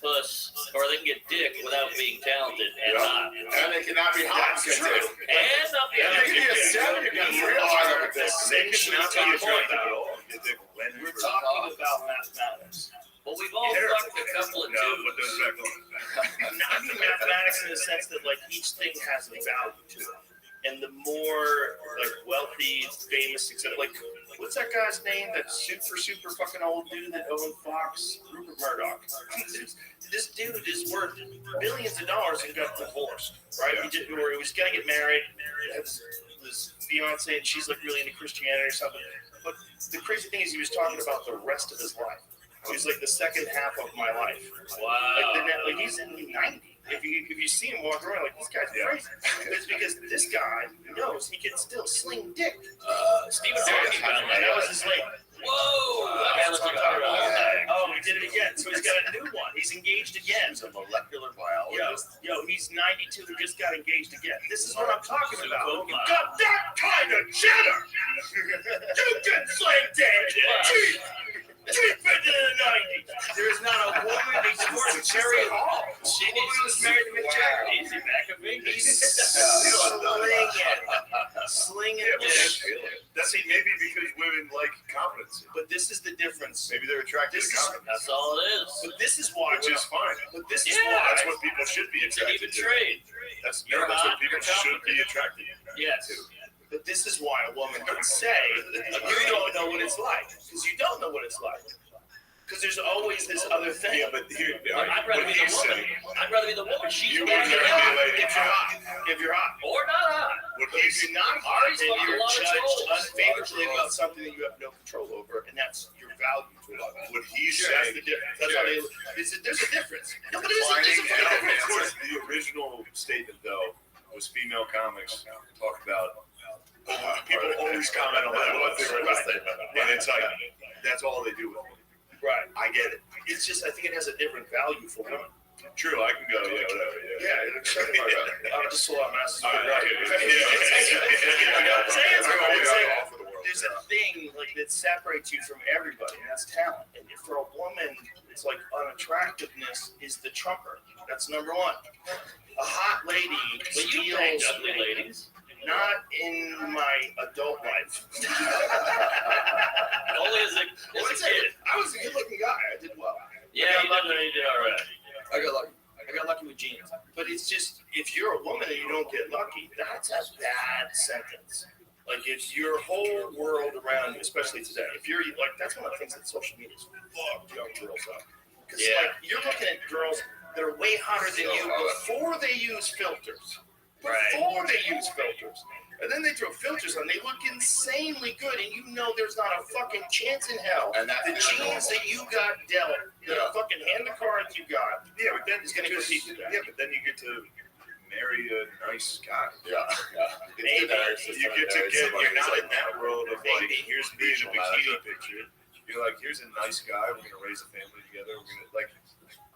H: puss or they can get dick without being talented and not.
F: And they cannot be hot.
A: That's true.
H: And not be
F: They can be a 7. You can realize this.
A: They can not be attractive at all.
G: We're
A: We're talking about mathematics.
H: Well, we've all fucked a couple of
G: No,
H: dudes.
G: but those back on.
A: Not even mathematics in the sense that like each thing has a value to it. And the more like wealthy, famous, etc. Like, what's that guy's name? That super fucking old dude that owned Fox, Rupert Murdoch. This dude is worth billions of dollars and got divorced, right? Or he was gonna get married, his fiance, and she's like really into Christianity or something. But the crazy thing is, he was talking about the rest of his life. He was like the second half of my life.
C: Wow.
A: Like he's in the 90s. If you see him walk around, like, this guy's crazy. It's because this guy knows he can still sling dick.
C: Stephen Hawking found that.
A: That was his like,
C: Whoa!
A: Oh, he did it again. So he's got a new one. He's engaged again.
F: He's a molecular biologist.
A: Yo, he's 92 and just got engaged again. This is what I'm talking about. You got that kind of cheddar. You can sling dick. Deep into the 90s. There's not a woman except Terry Hall.
C: She
A: was married to Mick Jagger.
C: Easy back of me.
A: He's slinging it.
G: That's maybe because women like competency.
A: But this is the difference.
G: Maybe they're attracted to competence.
C: That's all it is.
A: But this is why.
G: Which is fine.
A: But this is
C: Yeah.
A: why.
G: That's what people should be
C: It's an
G: attracted
C: even
G: to.
C: trade.
G: That's
C: You're
G: what
C: hot,
G: people
C: you're
G: should be attracted
C: Yes.
G: to.
A: But this is why a woman can say, you don't know what it's like. Because you don't know what it's like. Because there's always this other thing.
G: Yeah, but here,
C: But I'd rather be the woman. I'd rather be the woman. She's
G: You
C: getting
G: would
C: it
G: rather
C: out.
G: be a lady.
A: If you're hot. If you're hot.
C: Or not hot.
A: But if you're not hot,
C: Marty's
A: then
C: fucking
A: you're
C: a lot of
A: judged
C: trolls.
A: unfavorably about something that you have no control over, and that's your value to love.
G: what he's
A: That's
G: saying.
A: the difference. That's how they. There's a difference. No, but
G: Of course, the original statement, though, was female comics talk about. People always comment on that one thing, and it's like that's all they do with it.
A: Right.
G: I get it.
A: It's just I think it has a different value for women.
G: True, I can go. Yeah, whatever.
A: Yeah, it's I'm just so I'm asking. There's a thing like that separates you from everybody, and that's talent. And for a woman, it's like unattractiveness is the trumper. That's number one. A hot lady
C: But you banged
A: steals
C: ugly ladies.
A: not in my adult life.
C: Only as a kid.
A: I was a good-looking guy. I did well.
C: Yeah, you did all right.
A: I got lucky. I got lucky with genes. But it's just, if you're a woman and you don't get lucky, that's a bad sentence. Like, it's your whole world around you, especially today. If you're, like, that's one of the things that social media is fucked young girls up. Because, like, you're looking at girls that are way hotter than you before they use filters. Before they use filters. And then they throw filters on. They look insanely good, and you know there's not a fucking chance in hell.
F: And that's
A: the genes that you got dealt, the fucking hand the cards you got,
G: but then
A: is going to compete with that.
G: Yeah, but then you get to marry a nice guy.
A: Maybe.
G: You're not in that world of like, here's me in a bikini picture. You're like, here's a nice guy. We're gonna raise a family together. We're gonna like,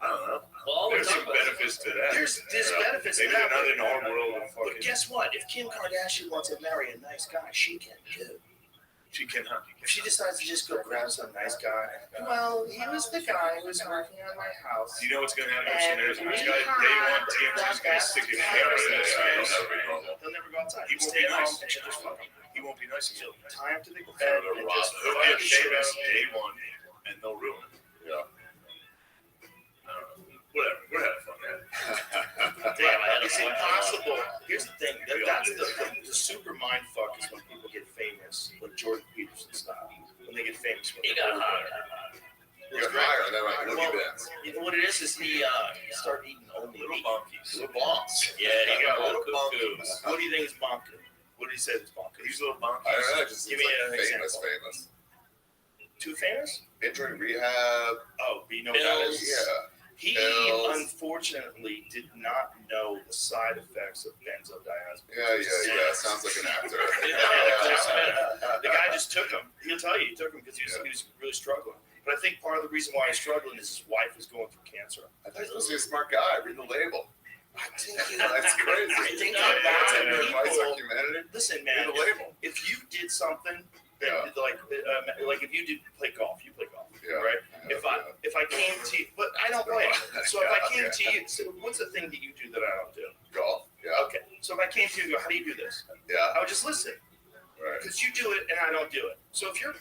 G: I don't know.
C: Well,
G: there's some benefits to that.
A: There's benefits
G: Maybe
A: to that.
G: they're not in our world of fucking.
A: But guess what? If Kim Kardashian wants to marry a nice guy, she can too.
G: She cannot.
A: If she decides to just go grab some nice guy, well, he was the guy who was working on my house.
G: You know what's gonna happen if she marries a nice guy? Day one, TMZ's gonna stick a camera in his face.
A: They'll never go outside.
G: He won't
A: Stay
G: be
A: at home
G: nice.
A: and she'll just fuck him.
G: He won't be nice again.
A: Tie him to the bed and just
G: He'll get famous day one, and they'll ruin it.
F: Yeah.
G: Whatever. We're having fun, man.
C: Damn, I had a
A: It's
C: point.
A: impossible. Here's the thing. That's the super mind fuck is when people get famous, like Jordan Peterson style. When they get famous.
C: He got higher.
F: You're higher, and then like, look at this.
A: You know what it is he started eating only
G: Little
A: meat.
G: monkeys.
F: Little bonks.
C: Yeah, he got
G: Little
C: little cuckoo.
A: What do you think is bonker? What did he say is bonker?
G: These little monkeys.
F: I don't know, just
A: Give
F: seems
A: me
F: like
A: an
F: famous.
A: Too famous?
F: Injury rehab.
A: Oh, but you know what that is?
F: Yeah.
A: He
F: Pills.
A: unfortunately did not know the side effects of benzodiazepines.
F: Yeah. Sounds like an actor.
A: The guy just took him. He'll tell you he took him because he was really struggling. But I think part of the reason why he's struggling is his wife is going through cancer.
F: I thought he was supposed to be a smart guy. Read the label. That's crazy.
A: I think
F: That's
A: that
F: advice on
A: people.
F: humanity.
A: Listen,
F: Read
A: man.
F: the label.
A: If you did something, like if you did play golf, you play golf,
F: Yeah.
A: right? If I came to you, but I don't play. So if I came to you, so what's the thing that you do that I don't do?
F: Golf. Yeah.
A: Okay. So if I came to you and go, how do you do this?
F: Yeah.
A: I would just listen.
F: Right.
A: Because you do it and I don't do it. So if you're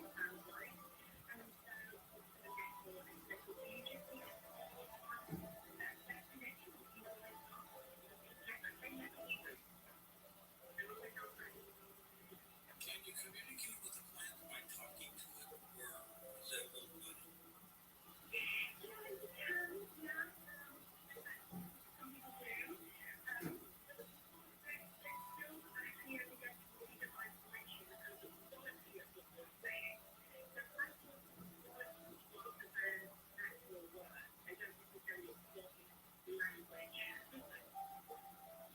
B: Can you communicate with the plant by talking to it, or is that a little better?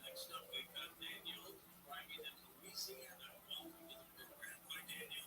B: Next up, we've got Daniel driving in Louisiana. Welcome to the program. Hi, Daniel.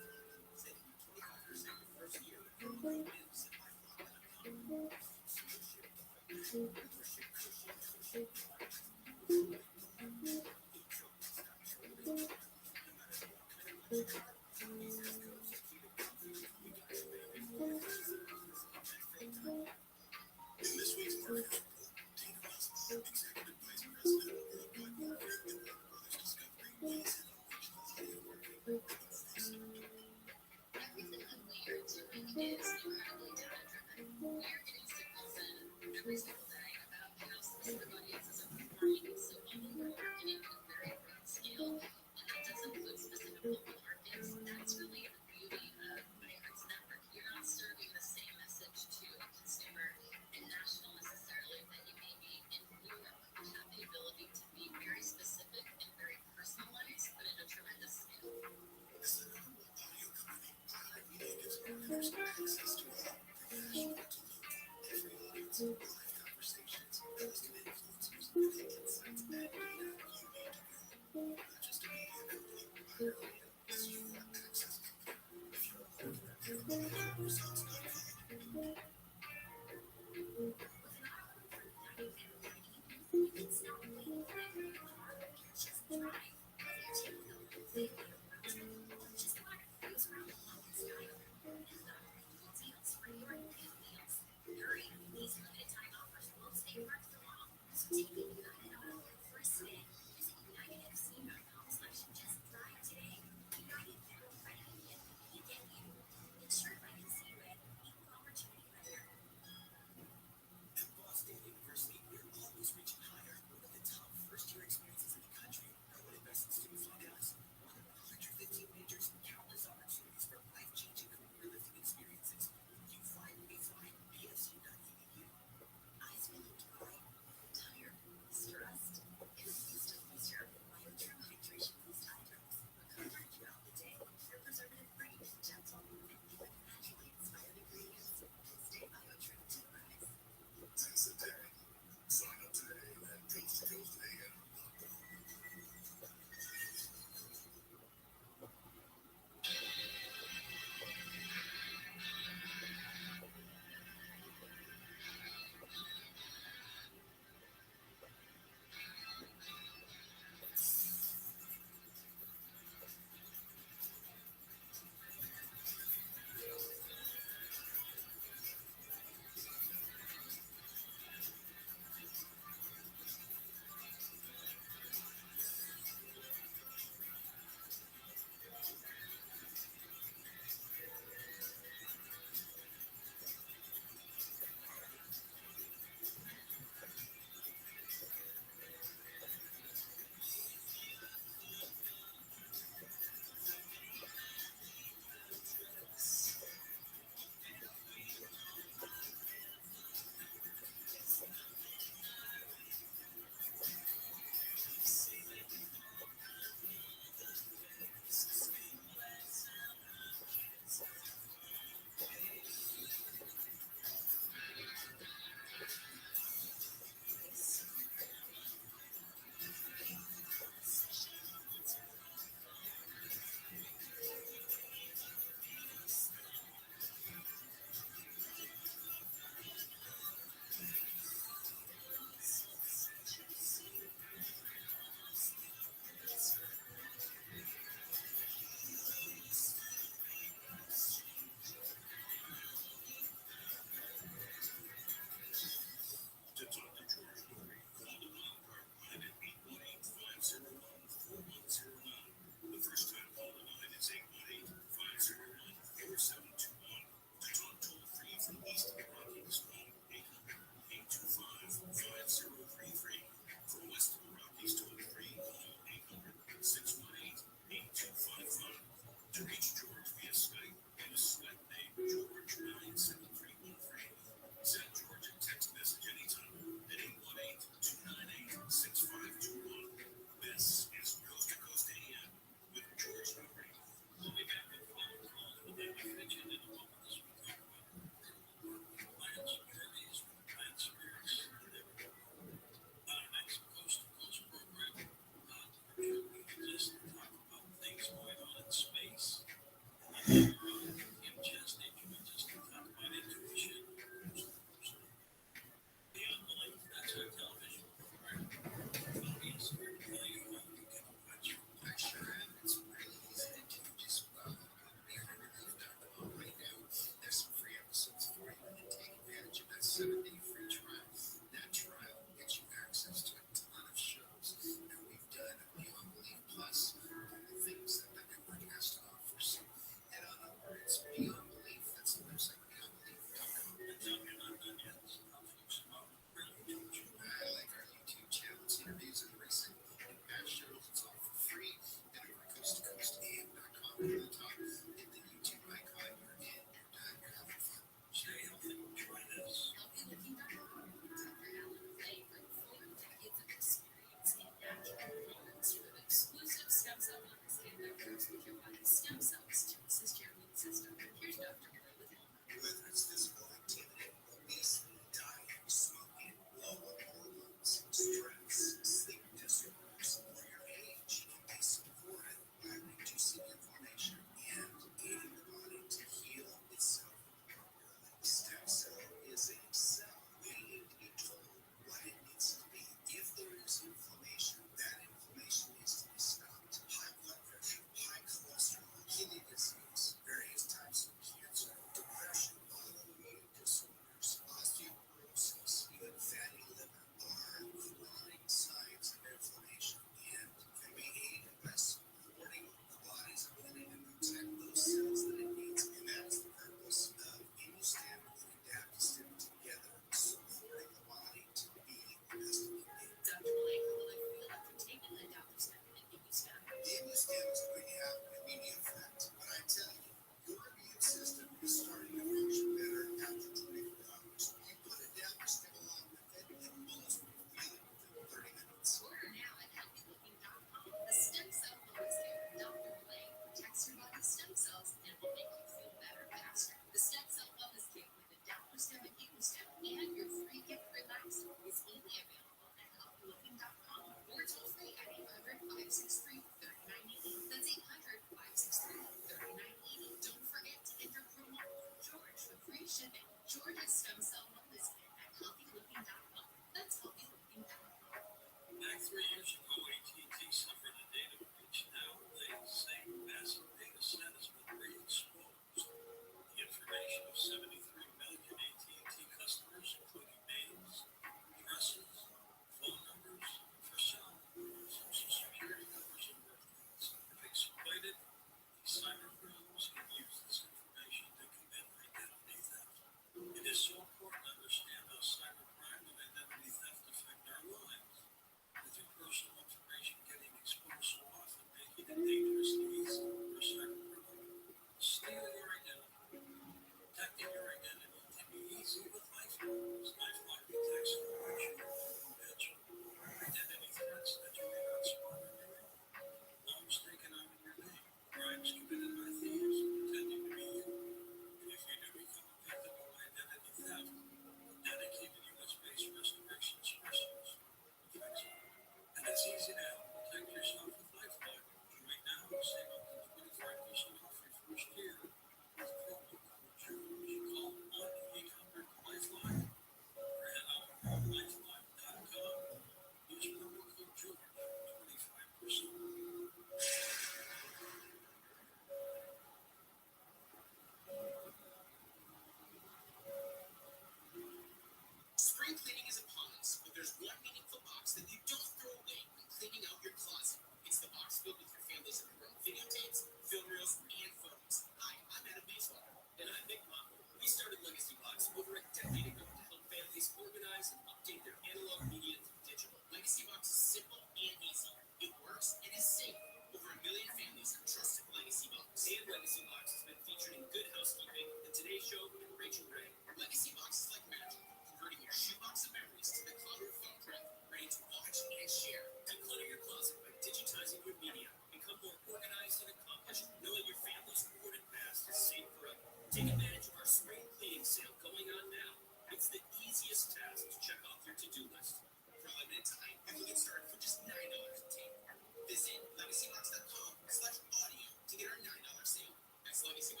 Q: Visit legacybox.com/audio to get our $9 sale. That's legacybox.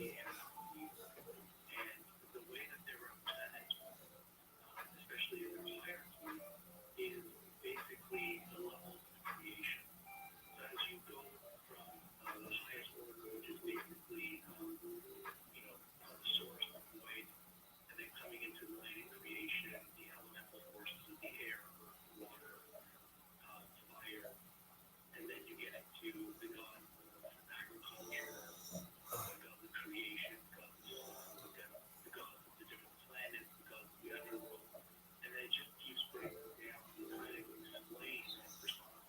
Q: the anarchy, and the way that they're represented, especially in their hierarchy, is basically the level of creation. So as you go from the highest order, which is basically, the source of void, and then coming into related creation, the elemental forces of the air, water, fire, and then you get into the god of agriculture, the god of creation, the god of the different planets, the god of the underworld, and then it just keeps breaking down to kind of explain and personify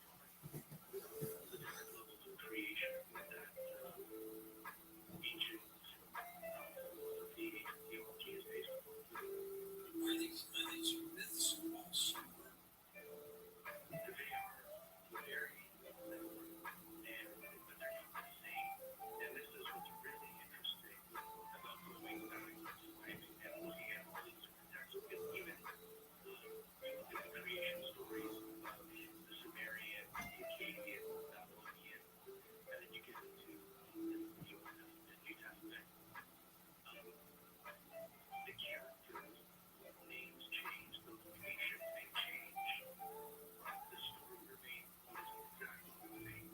Q: the different levels of creation that ancient theology is based on. Are these myths false? They are very similar, but they're not the same. And this is what's really interesting about going back in time and looking at all these different texts. Because even you look at the creation stories of the Sumerian, the Akkadian, the Babylonian, and then you get into the Old Testament, New Testament. The characters, names change, the locations may change. The story remains almost exactly the same.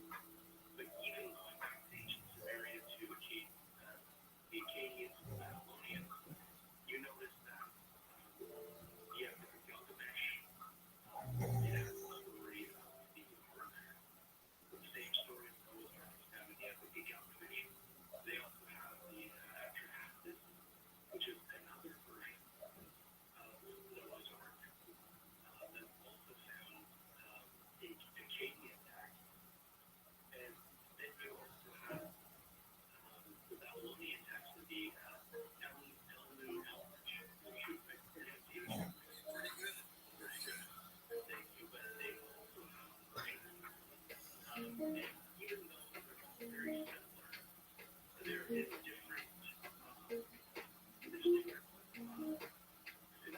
Q: But even going back to ancient Samaria to the Akkadians, the Babylonians, you notice that you have the Gilgamesh, it has the story of the Ark, the same story of Noah's Ark is down in the Epic of Gilgamesh. They also have the Atlantis, which is another version of Noah's Ark. That also found a Akkadian text. And then you also have the Babylonian text of the Elnu Helmich, which is my pronunciation. Pretty good. Thank you. But they also have and even though they're all very similar, there is different symbols and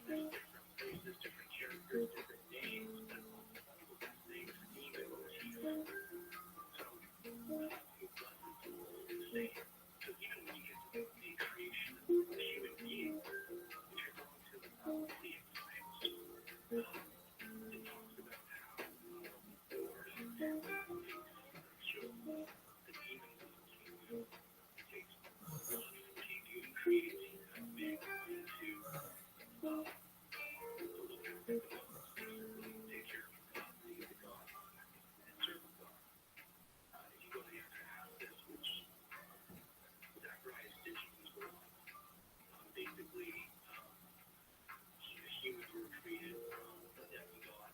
Q: there's different places, different characters, different names, but also the same theme and motif. So the same. So even when you get to the creation of the human being, if you're going to the Babylonian times, it talks about how the Lord takes the demons of the kingdom, takes one entity new and creating a man into look after God, take care of God, be the God, and serve God. If you go to the Atlantis, which Zacharias did use a lot, basically humans were created from the demigod.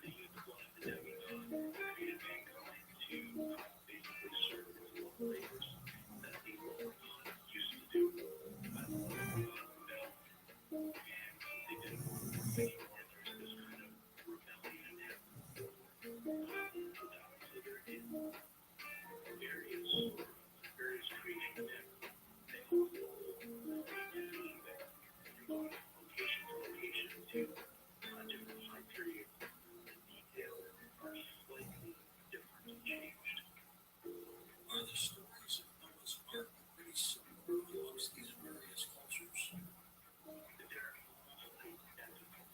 Q: They used the blood of the demigod, created mankind to basically serve as low labors that the lower god used to do. But the lower god rebelled, and they didn't want to work anymore. There's this kind of rebellion in heaven. So there is various creation in heaven. They also need to see that you're going from location to location to different time periods. The details are slightly different and changed. Are the stories of Noah's Ark pretty similar amongst these various cultures? They're almost identical.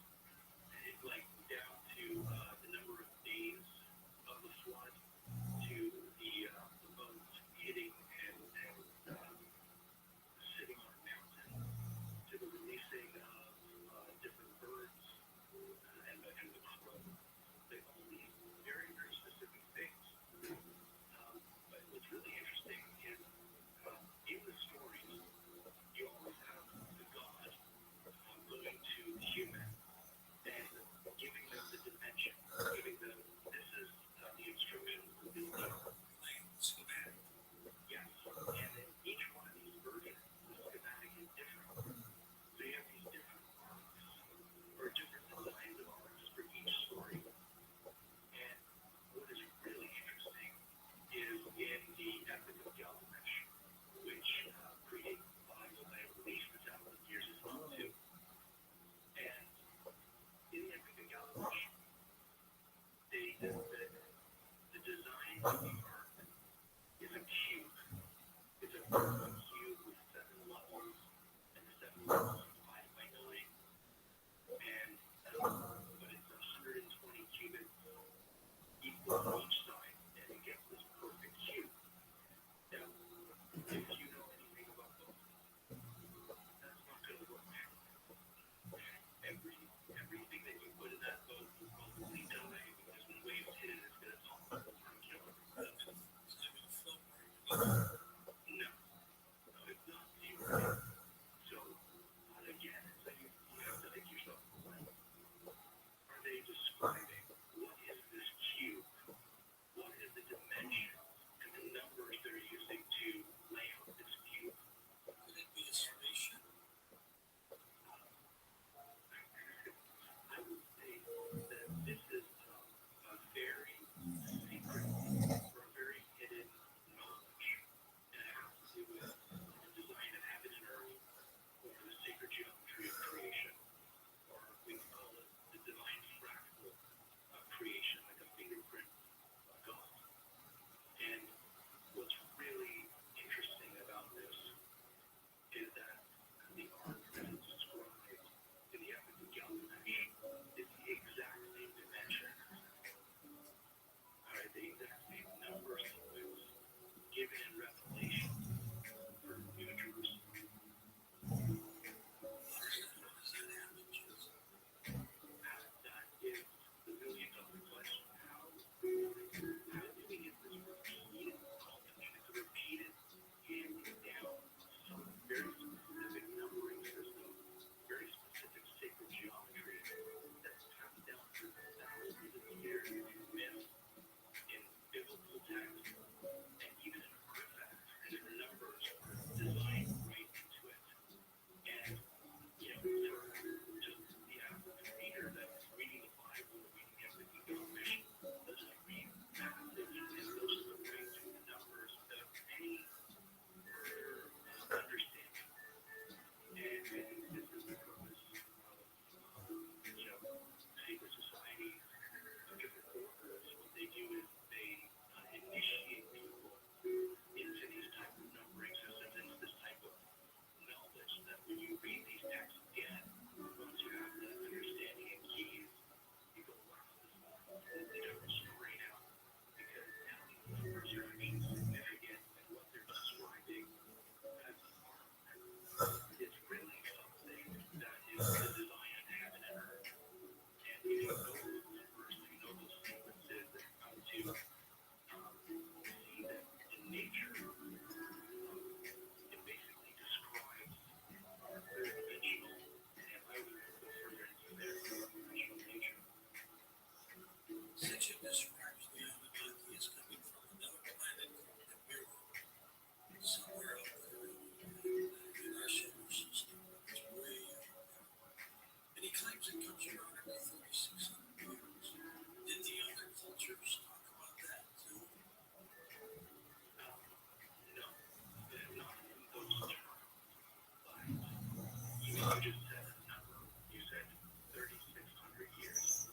Q: just said a number. You said 3,600 years.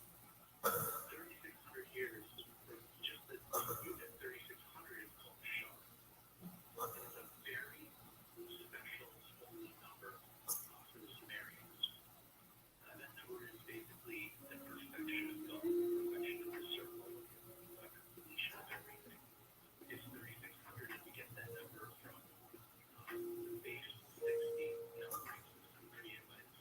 Q: 3,600 years for just this unit. 3,600 is called Shah. It is a very special holy number for the Sumerians. That number is basically the perfection of God, the perfection of the circle, the completion of everything. It's 3,600, and we get that number from the base 60 numbering system created by the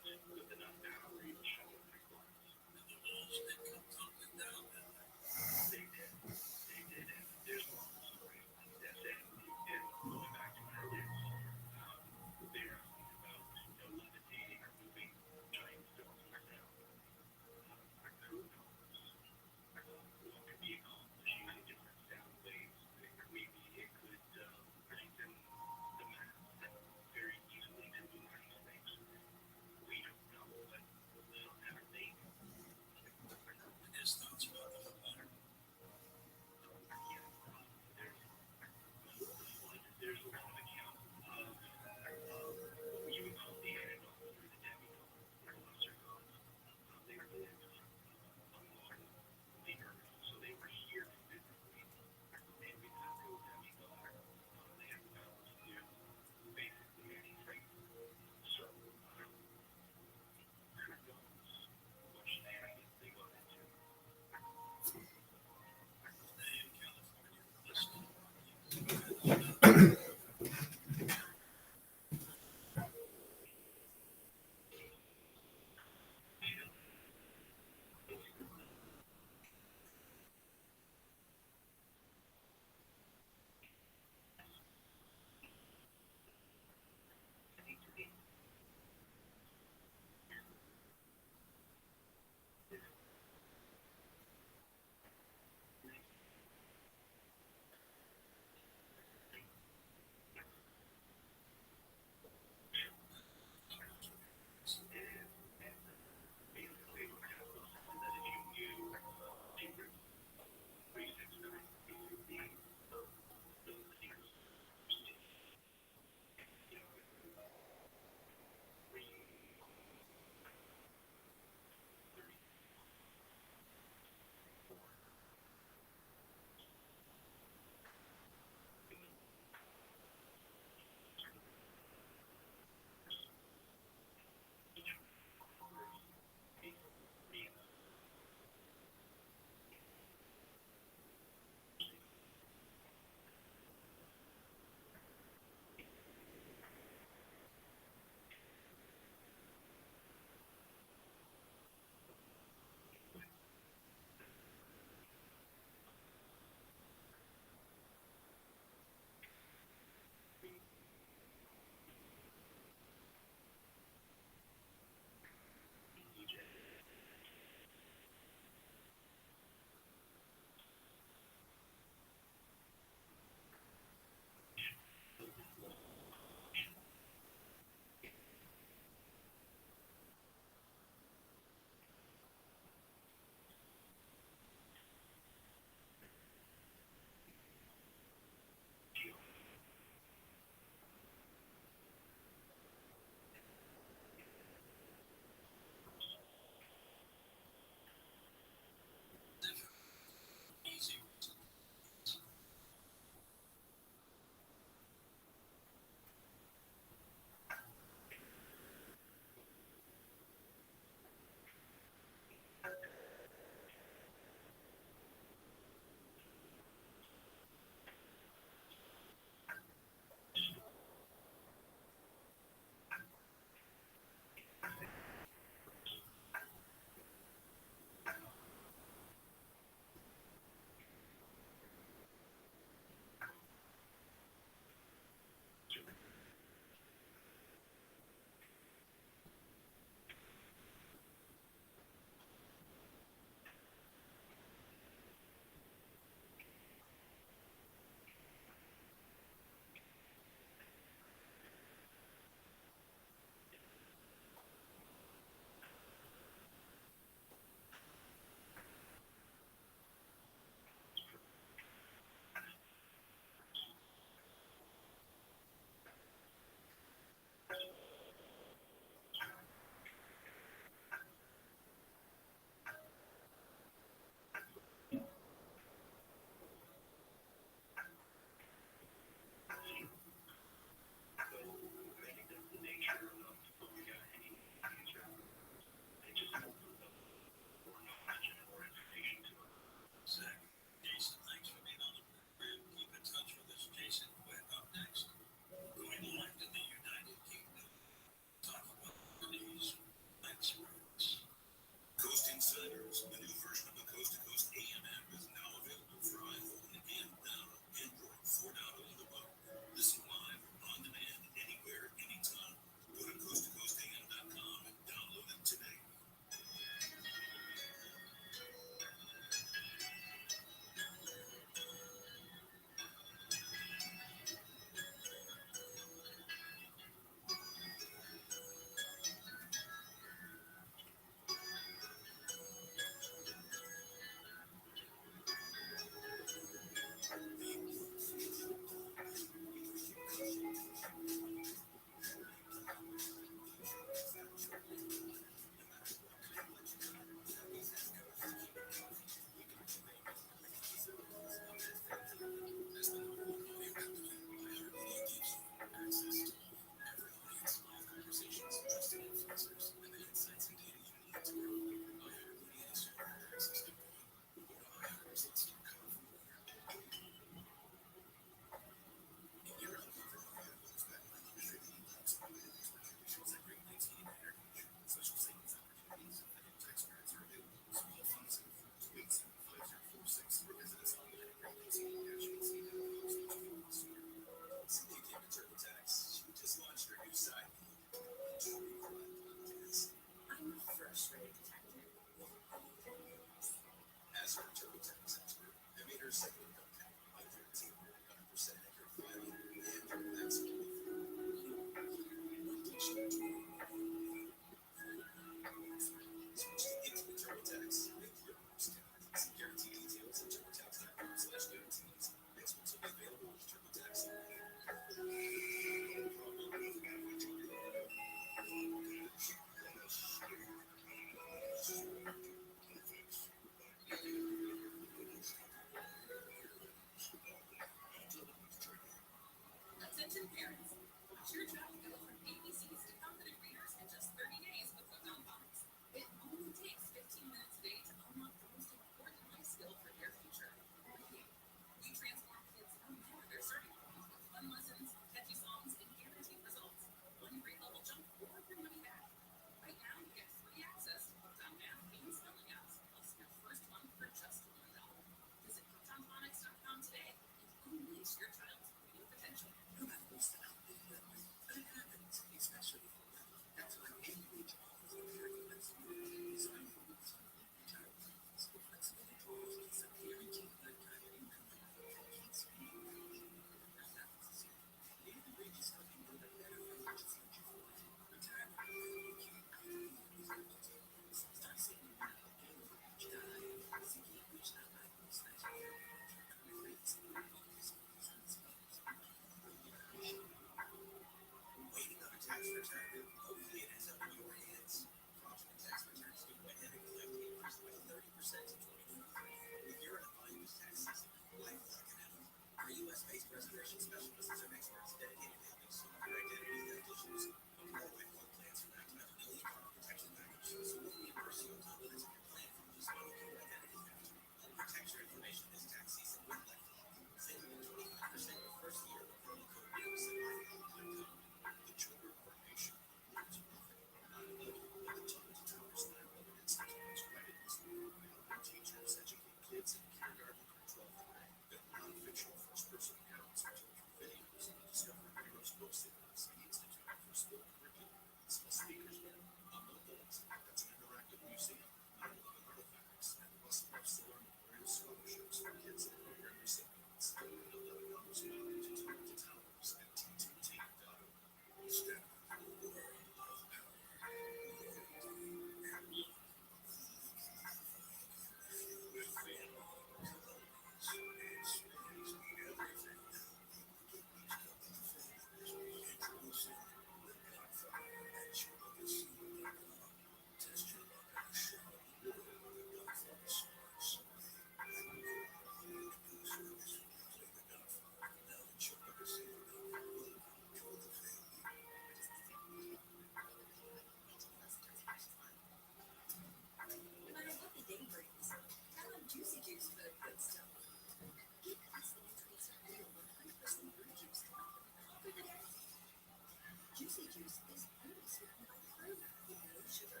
R: Juicy Juice is only sweetened by fruit with no sugar.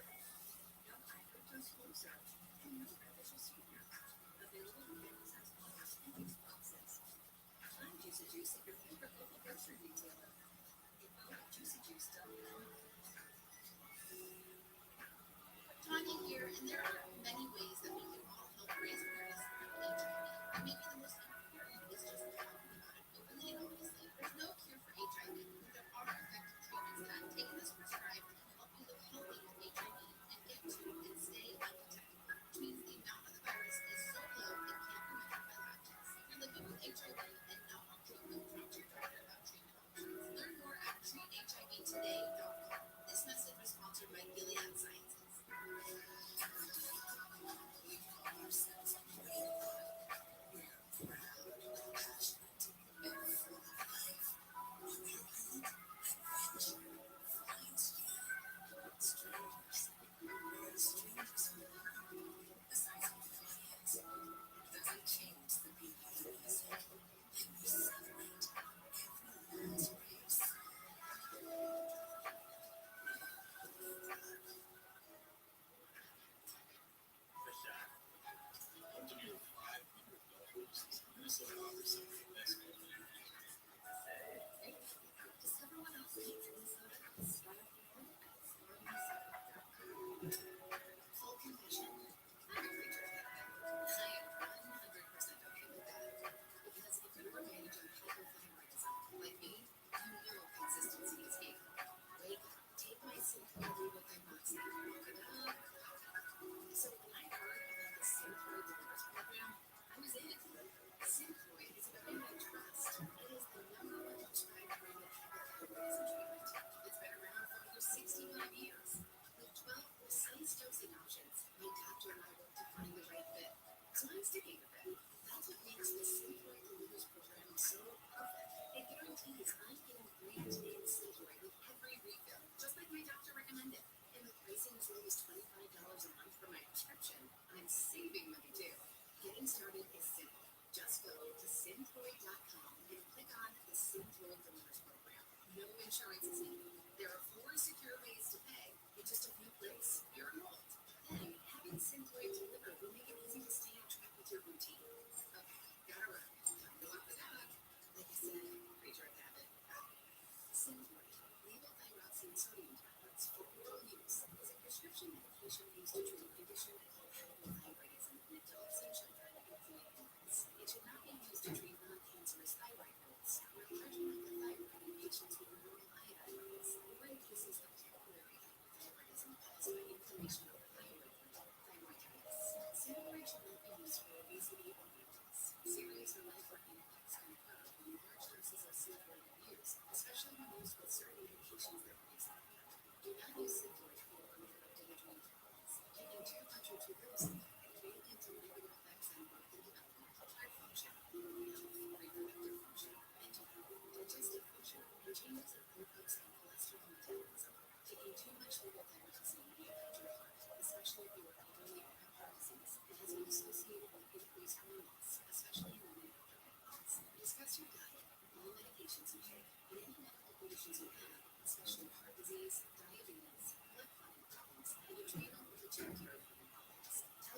R: No high fructose corn syrup and no artificial sweetener. Available in various sizes and mixed boxes. Find Juicy Juice at your favorite local grocery retailer. Info at juicyjuice.com. Tanya here, and there are many ways that we can all help raise awareness around HIV. And maybe the most important is just talking about it openly and honestly. There's no cure for HIV, but there are effective treatments that, taken as prescribed, can help you live healthy with HIV and get to and stay undetected, which means the amount of the virus is so low it can't be measured by lab tests. If you're living with HIV and not on treatment, talk to your doctor about treatment options. Learn more at treathivtoday.com. This message was sponsored by Gilead Sciences. Discover what else makes Minnesota full confession. I'm a creature of habit, and I am 100% okay with that. Because if you are managing hypothyroidism like me, you know consistency is key. Wake up, take my Synthroid levothyroxine, walk it up. So when I heard about the Synthroid Delivers program, I was in. Synthroid is a brand I trust. It is the #1 prescribed brand of hypothyroidism treatment. It's been around for over 65 years. With 12 precise dosing options, my doctor and I work to find the right fit. So I'm sticking with it. That's what makes the Synthroid Delivers program so perfect. It guarantees I'm getting brand-name Synthroid with every refill, just like my doctor recommended. And with pricing as low as $25 a month for my prescription, I'm saving money too. Getting started is simple. Just go to synthroid.com and click on the Synthroid Delivers program. No insurance is needed. There are 4 secure ways to pay. In just a few clicks, you're enrolled. Then, having Synthroid delivered will make it easy to stay on track with your routine. Okay, gotta run. Time to walk the dog. Like I said, creature of habit. Synthroid, levothyroxine sodium tablets for oral use, is a prescription medication used to treat a condition called hypothyroidism in adults and children, including infants. It should not be used to treat non-cancerous thyroid growths or large hypothyroid in patients with normal iodine levels, or in cases of temporary hypothyroidism caused by inflammation of the thyroid gland, thyroiditis. Synthroid should not be used for obesity or weight loss. Serious or life-threatening effects can occur when large doses of Synthroid are used, especially when used with certain medications that reduce appetite. Do not use Synthroid for uninterrupted adrenal problems. Taking too much or too little Synthroid may lead to negative effects on growth and development, heart function, bone health, reproductive function, mental health, digestive function, and changes in glucose and cholesterol metabolism. Taking too much levothyroxine may affect your heart, especially if you are elderly or have heart disease. It has been associated with increased bone loss, especially in women after menopause. Discuss your diet, all medications you take, and any medical conditions you have, especially heart disease, diabetes, blood clotting problems, and adrenal or pituitary problems. Tell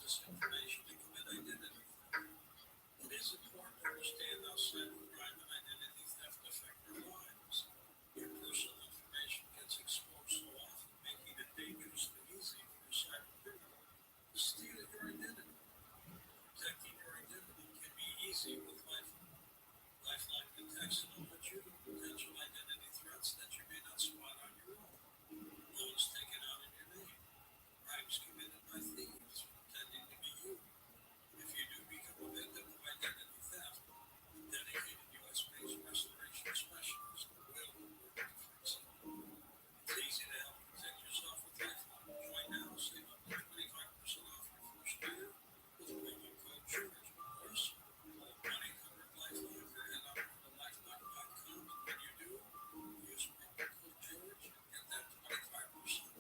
S: disinformation to commit identity theft. It is important to understand how cybercrime and identity theft affect our lives. Your personal information gets exposed so often, making it dangerously easy for a cyber criminal to steal your identity. Protecting your identity can be easy with Lifeline. Lifeline detects and alerts you to potential identity threats that you may not spot on your own. Loans taken out in your name, crimes committed by thieves pretending to be you. If you do become a victim of identity theft, a dedicated U.S.-based restoration specialist will work to fix it. It's easy to help protect yourself with Lifeline. Join now, save up to 25% off your first year with promo code George. Of course, call 1-800-LIFELINE or head on over to lifeline.com, and when you do, use promo code George and get that 25%.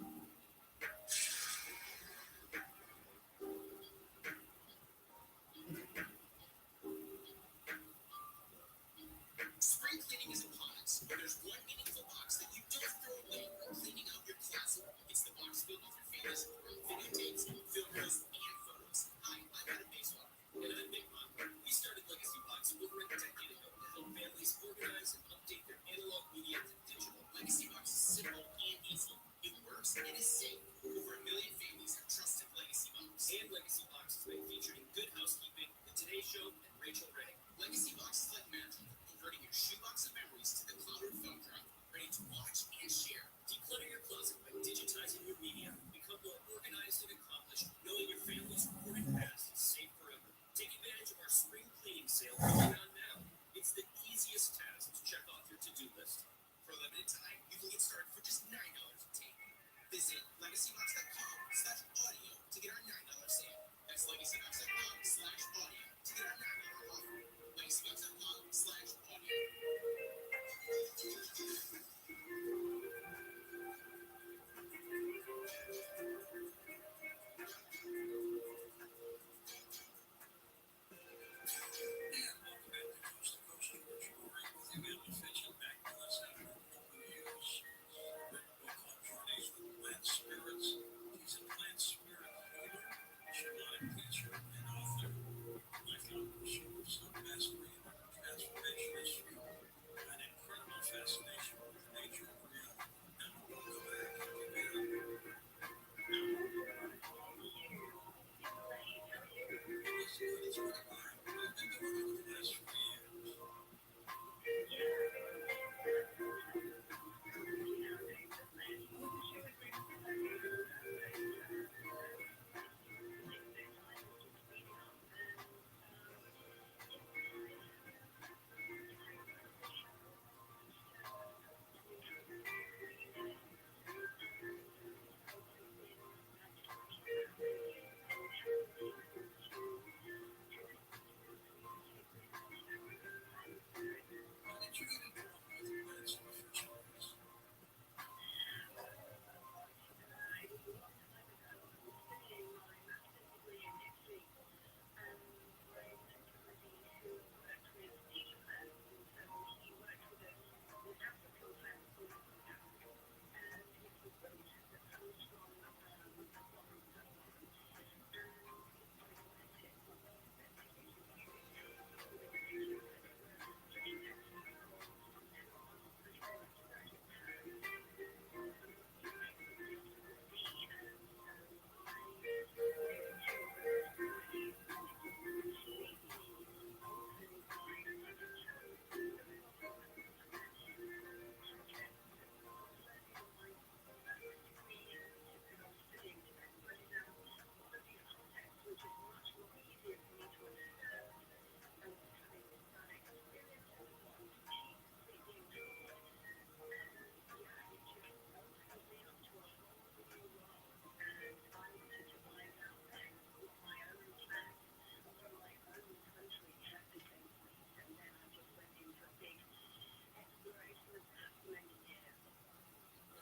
J: Spring cleaning is upon us, but there's one meaningful box that you don't throw away when cleaning out your closet. It's the box filled with your family's videotapes, film reels, and photos. Hi, I'm Adam Bayswater, and I'm Big Mom. We started Legacy Box over a decade ago to help families organize and update their analog media to digital. Legacy Box is simple and easy. It works and is safe. Over 1 million families have trusted Legacy Box. And Legacy Box has been featured in Good Housekeeping, The Today Show, and Rachel Ray. Legacy Box is like magic, converting your shoebox of memories to the cloud or thumb drive, ready to watch and share. Declutter your closet by digitizing your media. Become more organized and accomplished, knowing your family's recorded past is safe forever. Take advantage of our spring cleaning sale going on now. It's the easiest task to check off your to-do list. For a limited time, you can get started for just $9 a tape. Visit legacybox.com/audio to get our $9 sale. That's legacybox.com/audio to get our $9 offer. legacybox.com/audio.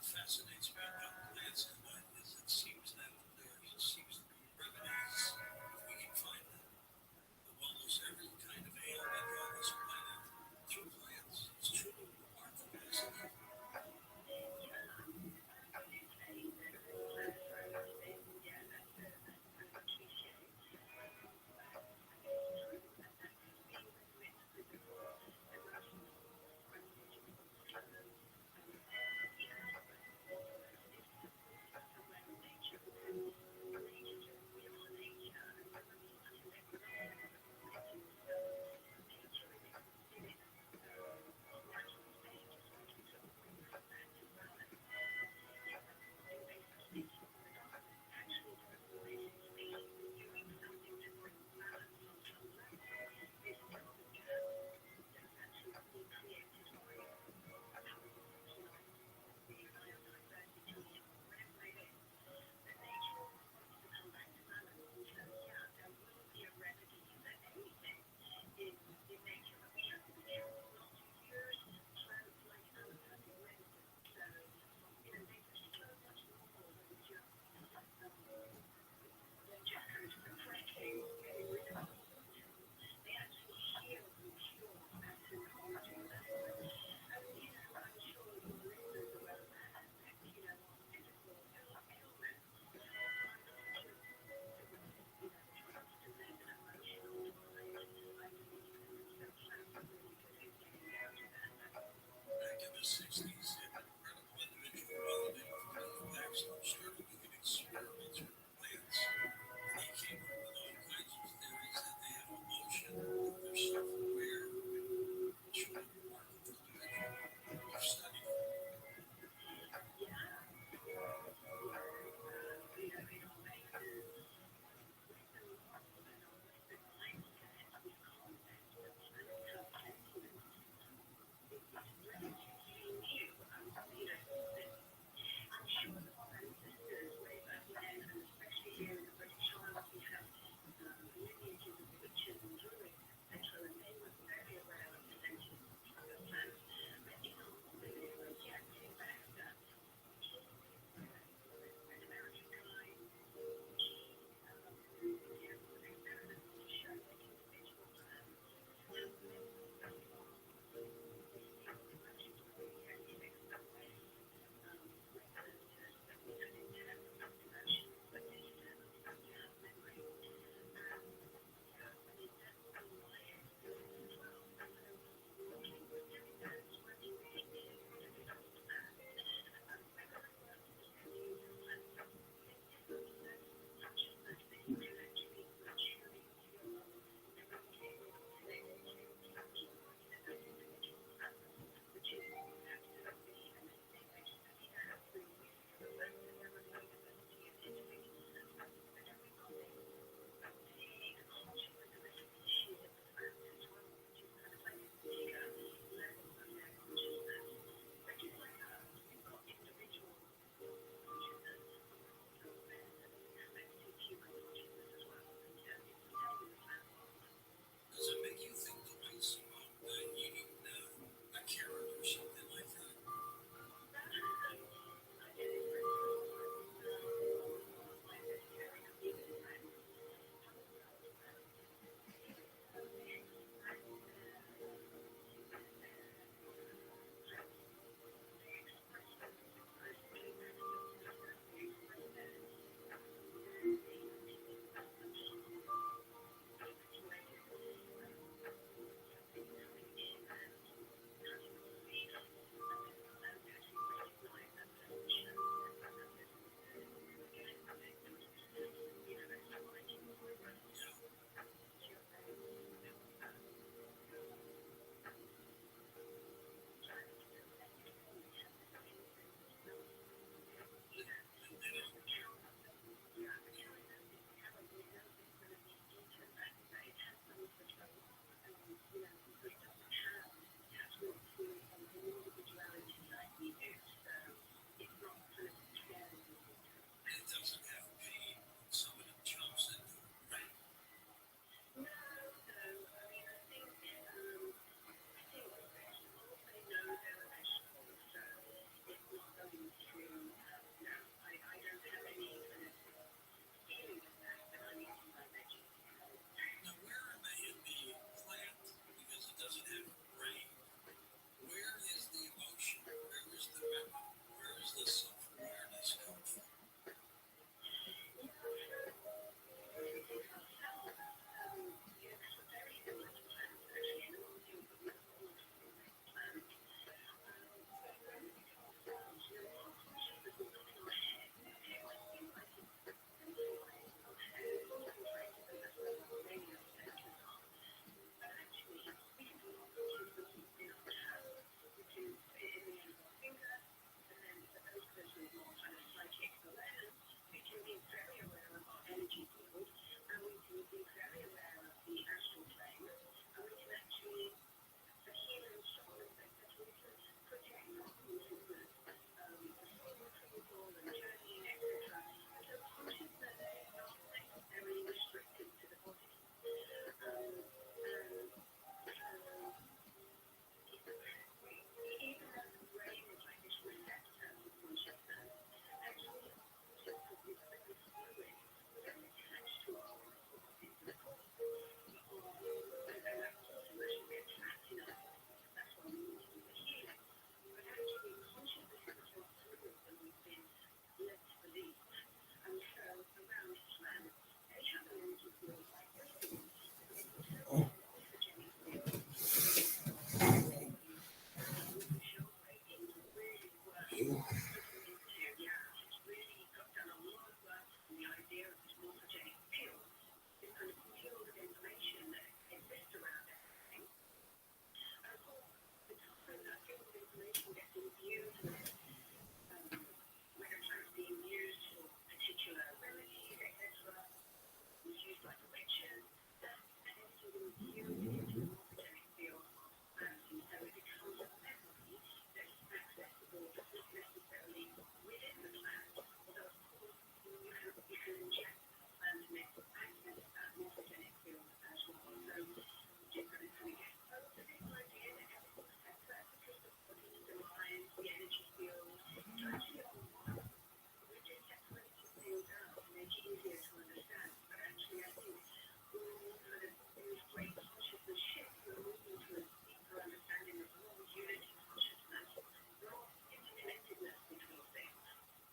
S: Fascinates me about plants and mind is it seems that there seems to be remedies if we can find them. Of almost every kind of ailment on this planet through plants. It's truly remarkable, isn't it? it doesn't have pain when somebody jumps into it, right? Now, where in the plant, because it doesn't have brain, where is the emotion? Where is the memory? Where is the self-awareness come from?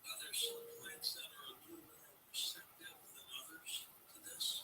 S: Are there some plants that are a little more receptive than others to this?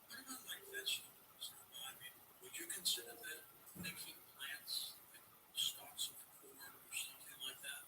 S: What about like vegetables? I mean, would you consider that making plants like stalks of corn or something like that?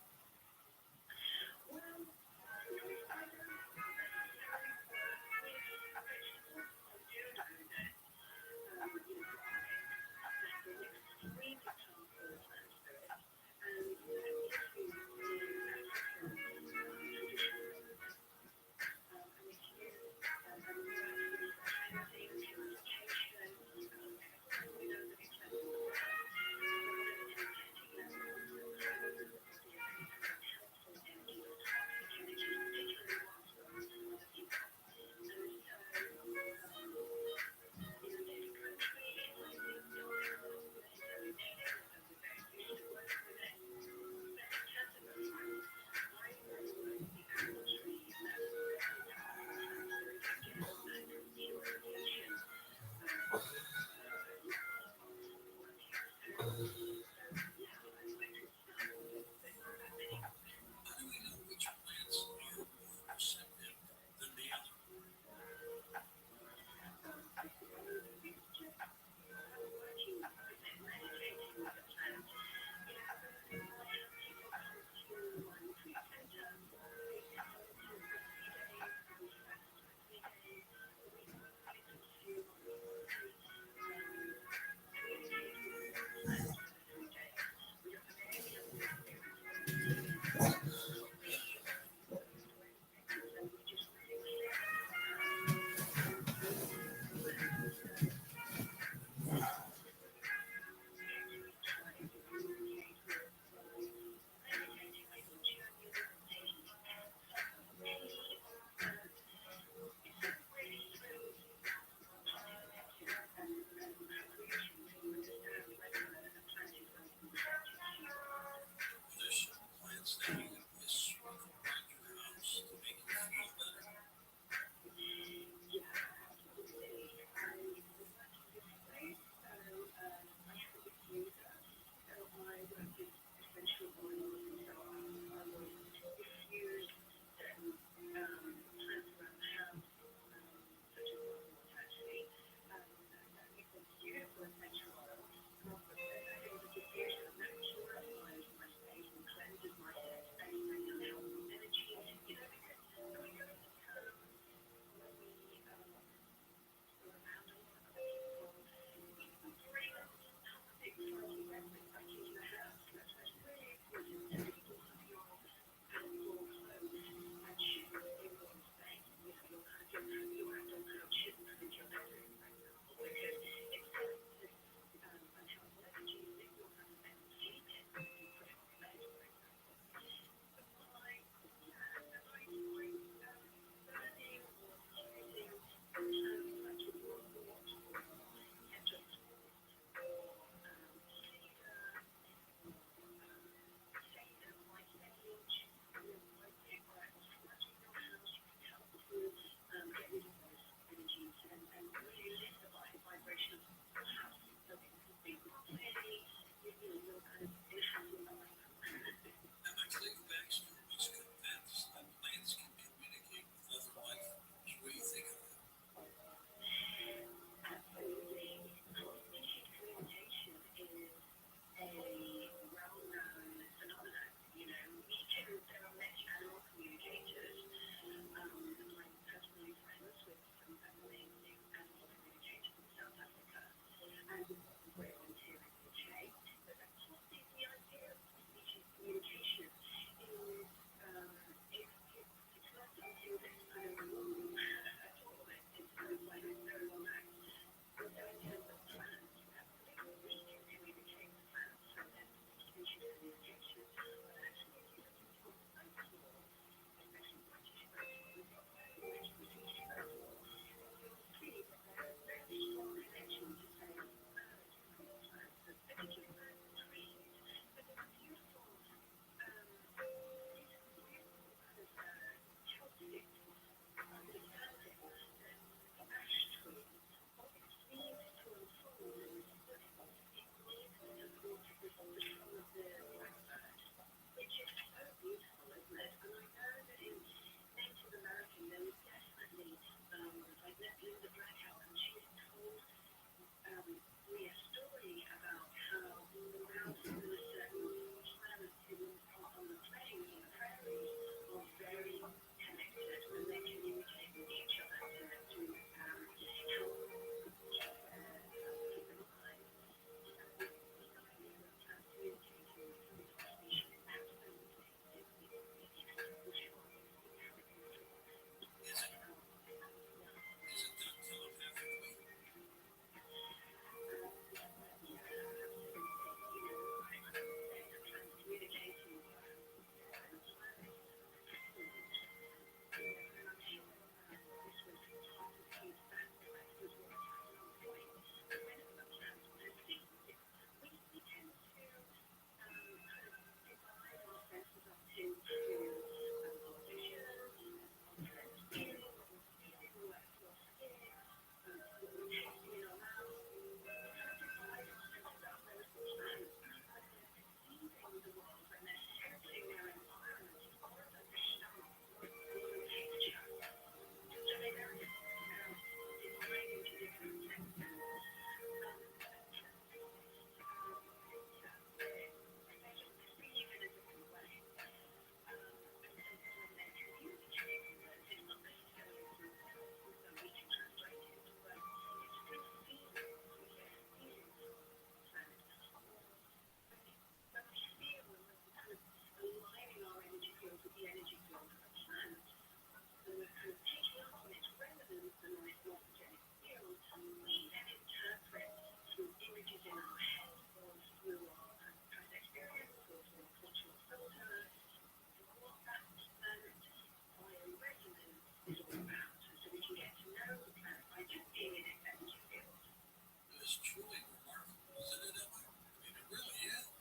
S: is truly remarkable, isn't it, Emma? I mean, it really is.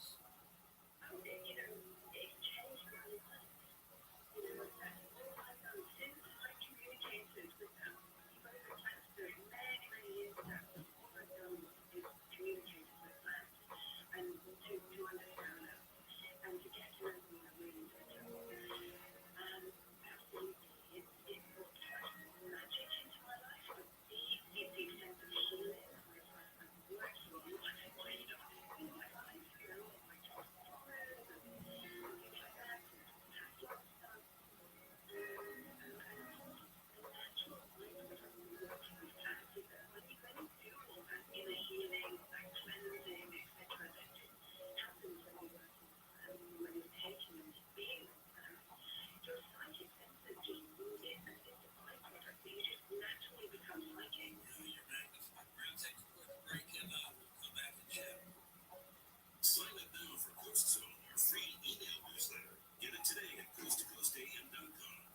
S: Sign up now for Coast Zone, our free email newsletter. Get it today at coasttocoastam.com.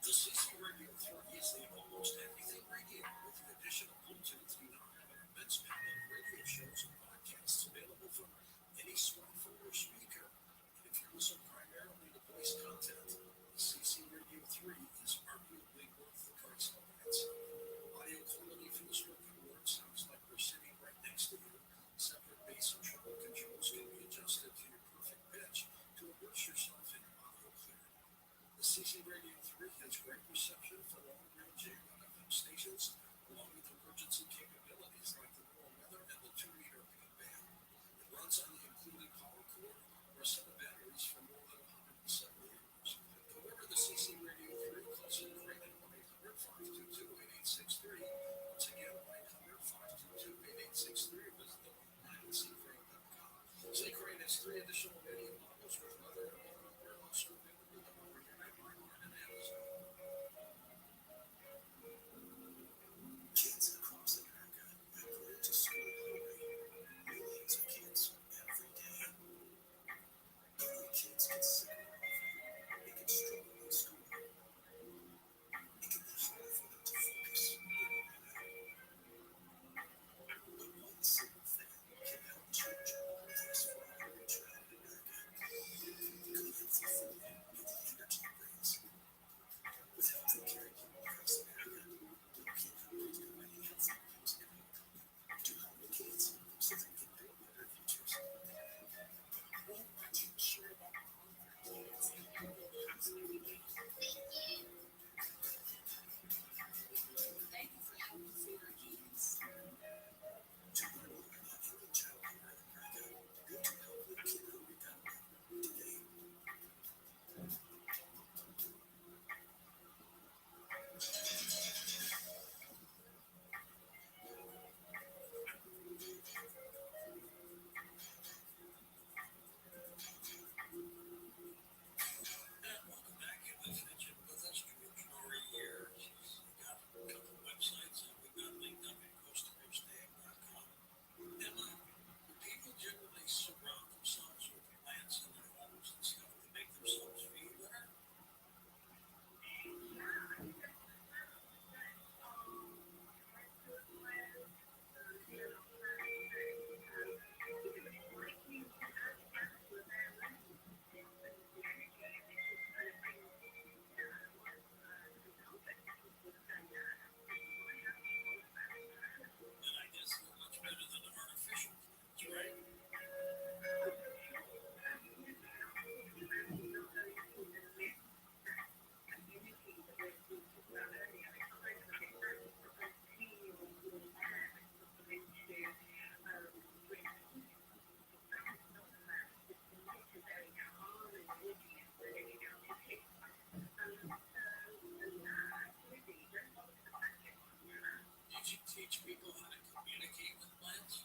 S: The CC Radio 3 is the almost everything radio with the additional Bluetooth. We now have an immense panel of radio shows and podcasts available from any smartphone or speaker. And if you listen primarily to voice content, the CC Radio 3 is arguably worth the price of advance. Audio quality for the spoken word sounds like we're sitting right next to you. Separate bass and treble controls can be adjusted to your perfect pitch to immerse yourself in audio clarity. The CC Radio 3 has great reception for long-range AM and FM stations, along with emergency capabilities like the warm weather and the 2-meter beam band. It runs on the included power cord or a set of batteries for more than 170 hours. However, the CC Radio 3 calls in Craig at 1-800-522-8863. Once again, 1-800-522-8863. Visit them online at ccrane.com. C-Crane has 3 additional radio models with weather and water warehouse available at Walmart and Amazon. Kids across America are going to school hungry. Millions of kids every day. Hungry kids get sick more often. They can struggle in school. It can be hard for them to focus. But one simple thing can help change all of this for a hungry child in America. Good healthy food and the energy it brings. With healthy caregiving across America, we keep hungry providing healthy meals and hope to hungry kids so they can build better futures. Why don't you share about Thank you for helping feed our kids. To learn more about helping child hunger in America, go to helplifekidhungry.org today. And welcome back. You're listening to with us, George Norrie here. We've got a couple of websites that we've got linked up at coasttocoastam.com. And people generally surround themselves with plants in their homes and stuff to make themselves feel better. And I guess they're much better than artificial plants, right? Did you teach people how to communicate with plants?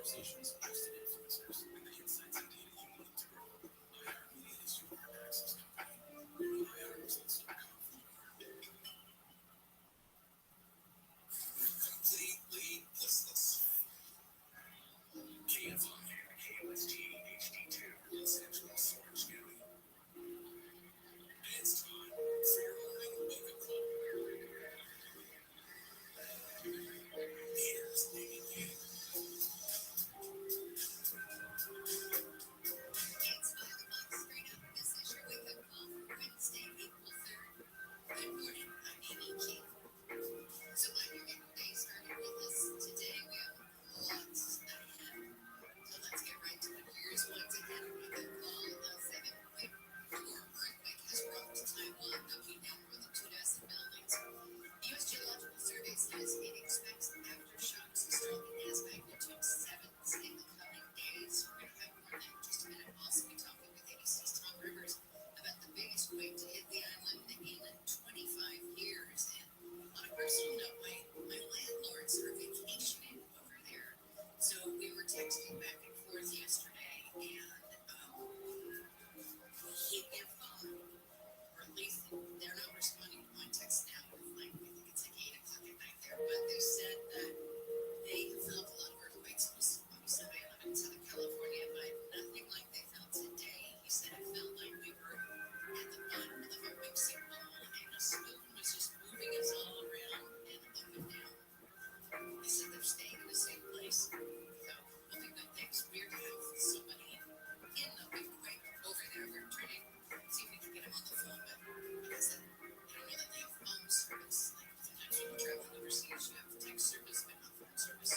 R: conversations, trusted influencers, and the insights and data you need to grow. iHeartMedia is your market access company. Go to iHeartResults.com for more. Completely listless. KFI and KOST HD2, Los Angeles, Orange County. It's time for your morning wake-up call. Here's Amy King. It's 5 o'clock straight up. This is your wake-up call for Wednesday, April 3rd. Good morning. I'm Amy King. So glad you're getting your day started with us. Today we have lots ahead. So let's get right to it. Here's what's ahead of wake-up call. A 7.4 earthquake has rocked Taiwan, knocking down more than 2 dozen buildings. The U.S. Geological Survey says it expects aftershocks striking as magnitude 7s in the coming days. We're going to have more on that in just a minute. We'll also be talking with ABC's Tom Rivers about the biggest quake to hit the island in 25 years. And on a personal note, my landlords are vacationing over there. So we were texting back and forth yesterday, and they're fine. Or at least they're not responding to my text now. Like, I think it's like 8 o'clock at night there. But they said that they have felt a lot of earthquakes. Obviously, they live in Southern California, but nothing like they felt today. He said it felt like we were at the bottom of a mixing bowl, and a spoon was just moving us all around and up and down. They said they're staying in the same place. So, nothing good things. Weird to have somebody in the big quake over there. We're trying to see if we can get him on the phone, but like I said, I don't know that they have phone service. Like, sometimes when you're traveling overseas, you have text service, but not phone service.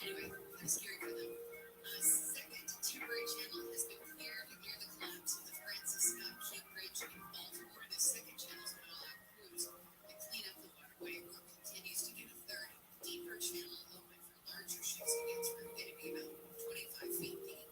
R: Anyway, kind of scary for them. A second temporary channel has been cleared near the collapse of the Francis Scott Key Bridge in Baltimore. The second channel is going to allow crews to clean up the waterway. Work continues to get a third deeper channel open for larger ships to get through. Going to be about 25 feet deep.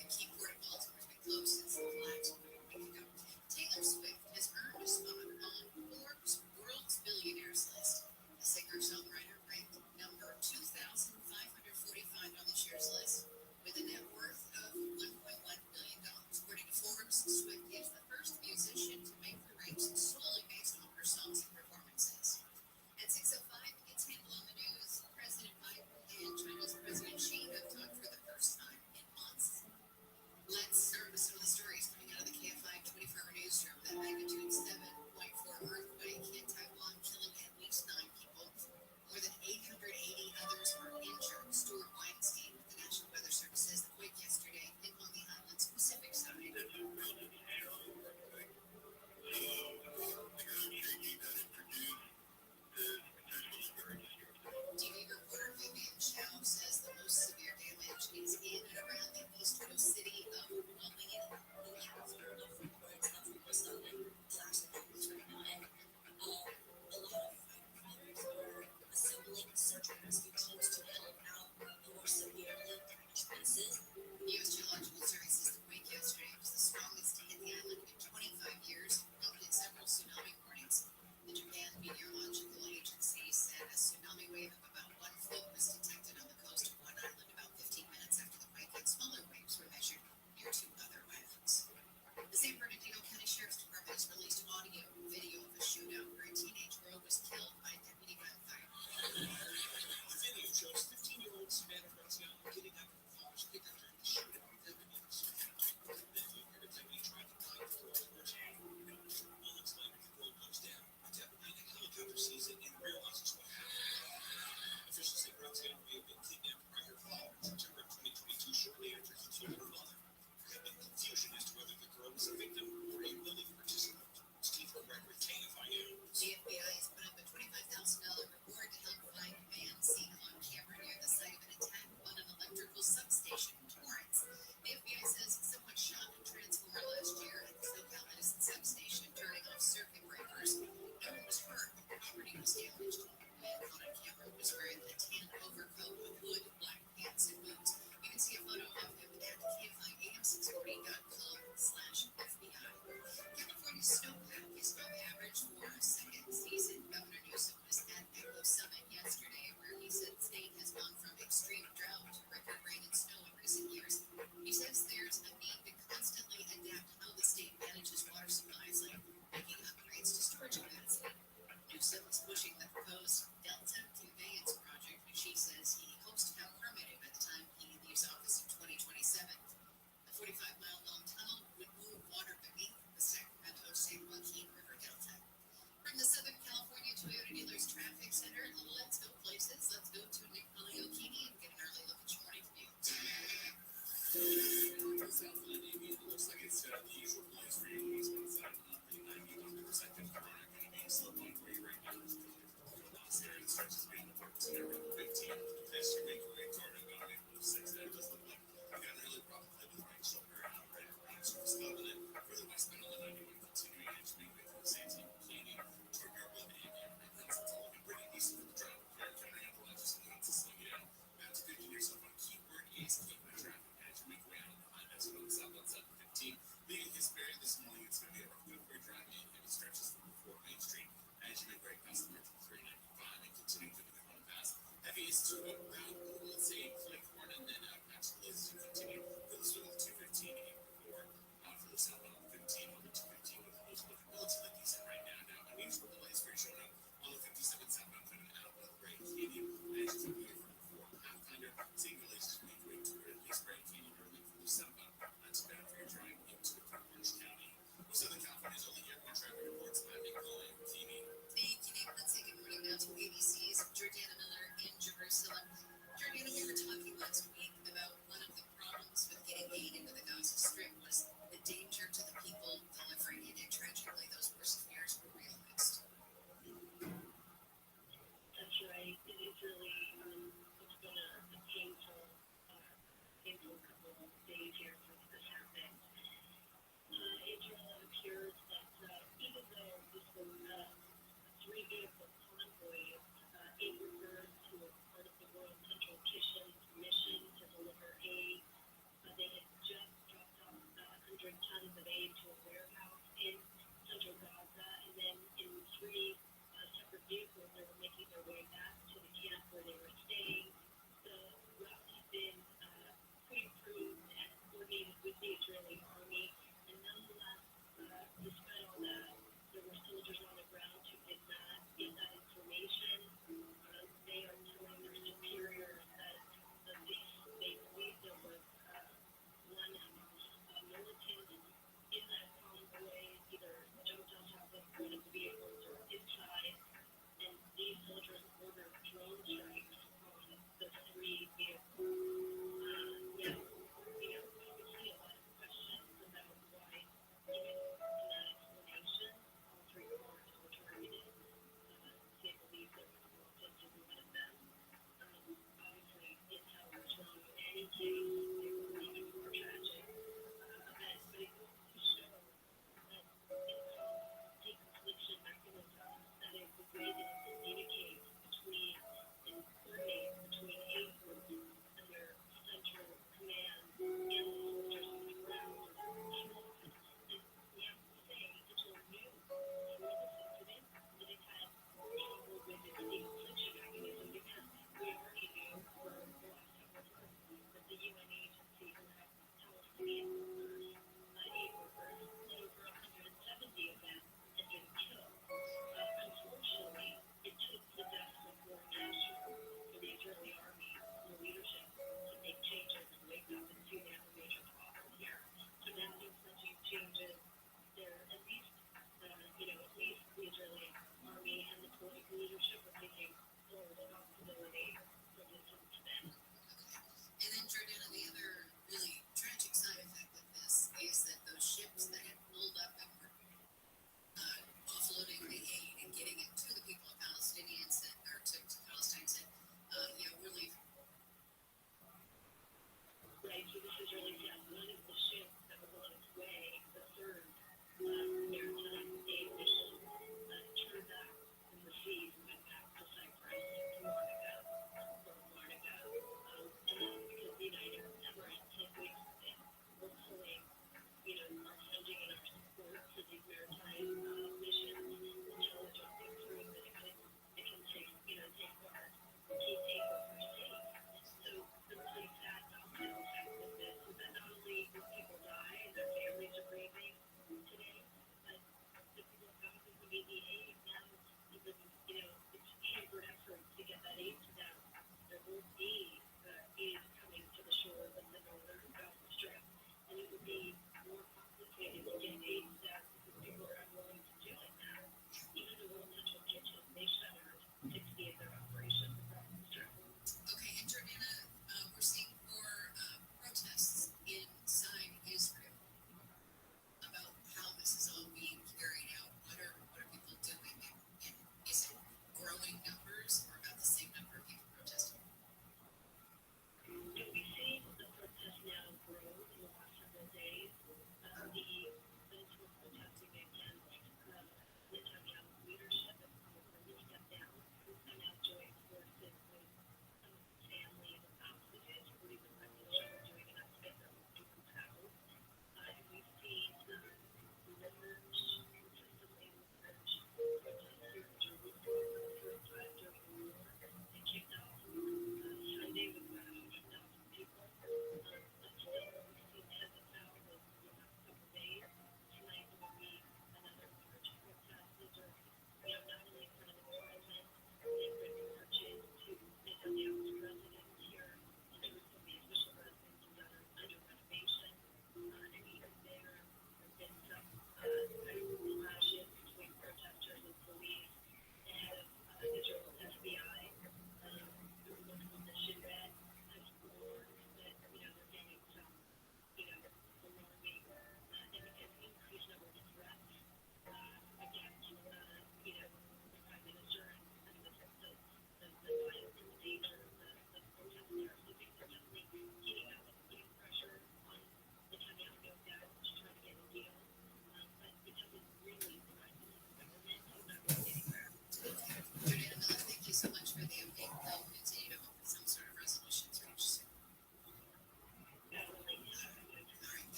R: The key port of Baltimore has been closed since the collapse a week ago. Taylor Swift has earned a spot on Forbes' World's Billionaires list. The singer-songwriter ranked number 2,545 on the shares list with a net worth of $1.1 billion. According to Forbes, Swift is the first musician to make the ranks solely based on her songs and performances. At 6:05, it's Handle on the News. President Biden and China's President Xi have talked for the first time in months. Let's start with some of the stories coming out of the KFI 24-hour newsroom. That magnitude 7.4 earthquake hit Taiwan, killing at least 9 people. More than 880 others are injured. Stuart Weinstein with the National Weather Service says the quake
T: Reaching a great customer for $3.95 and continuing to become fast. Heavy is to round, let's say, flake corn and then patch the laces and continue. For this one, 215 for the southbound 15 on the 215 with those looking relatively decent right now. Now, unusual delays for you showing up on the 57 southbound coming out of Grand Canyon. And it's from here for Pathfinder. Same relations make way to at least Grand Canyon early for the southbound. That's bad for your drive into Orange County. Southern California's only airport traffic reports. I'm Nikolai TV.
R: Thank you, Nick. Let's take a morning now to ABC's Jordana Miller in Jerusalem. Jordana, we were talking last week about one of the problems with getting aid into the Gaza Strip was the danger to the people delivering it, and tragically, those worst fears were realized.
U: That's right. It is really, it's been a painful couple of days here since this happened. It really appears that even though this was a three-vehicle convoy, it refers to a part of the World Central Kitchen's mission to deliver aid. They had just dropped off 100 tons of aid to a warehouse in central Gaza, and then in three separate vehicles, they were making their way back to the camp where they were staying. The route had been pre-approved and coordinated with the Israeli army, and nonetheless, despite all that, there were soldiers on the ground who did not get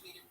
T: estimated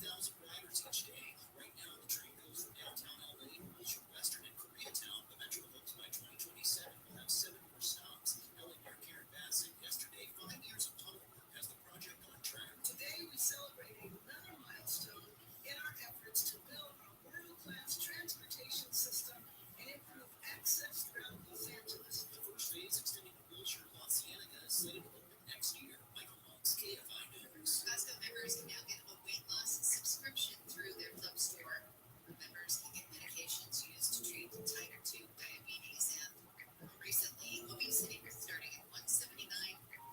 T: 53,000 riders each day. Right now, the train goes from downtown LA to Western and Koreatown. The Metro hopes by 2027 will have 7 more stops. LA Mayor Karen Bassett yesterday, 5 years of tunnel work has the project on track. Today, we celebrate another milestone in our efforts to build a world-class transportation system and improve access throughout Los Angeles. The first phase extending to Wilshire, La Cienega, is slated to open next year. Michael Monks, KFI News. Costco members can now get a weight loss subscription through their club store. Members can get medications used to treat type 2 diabetes, and recently, obesity is starting at $179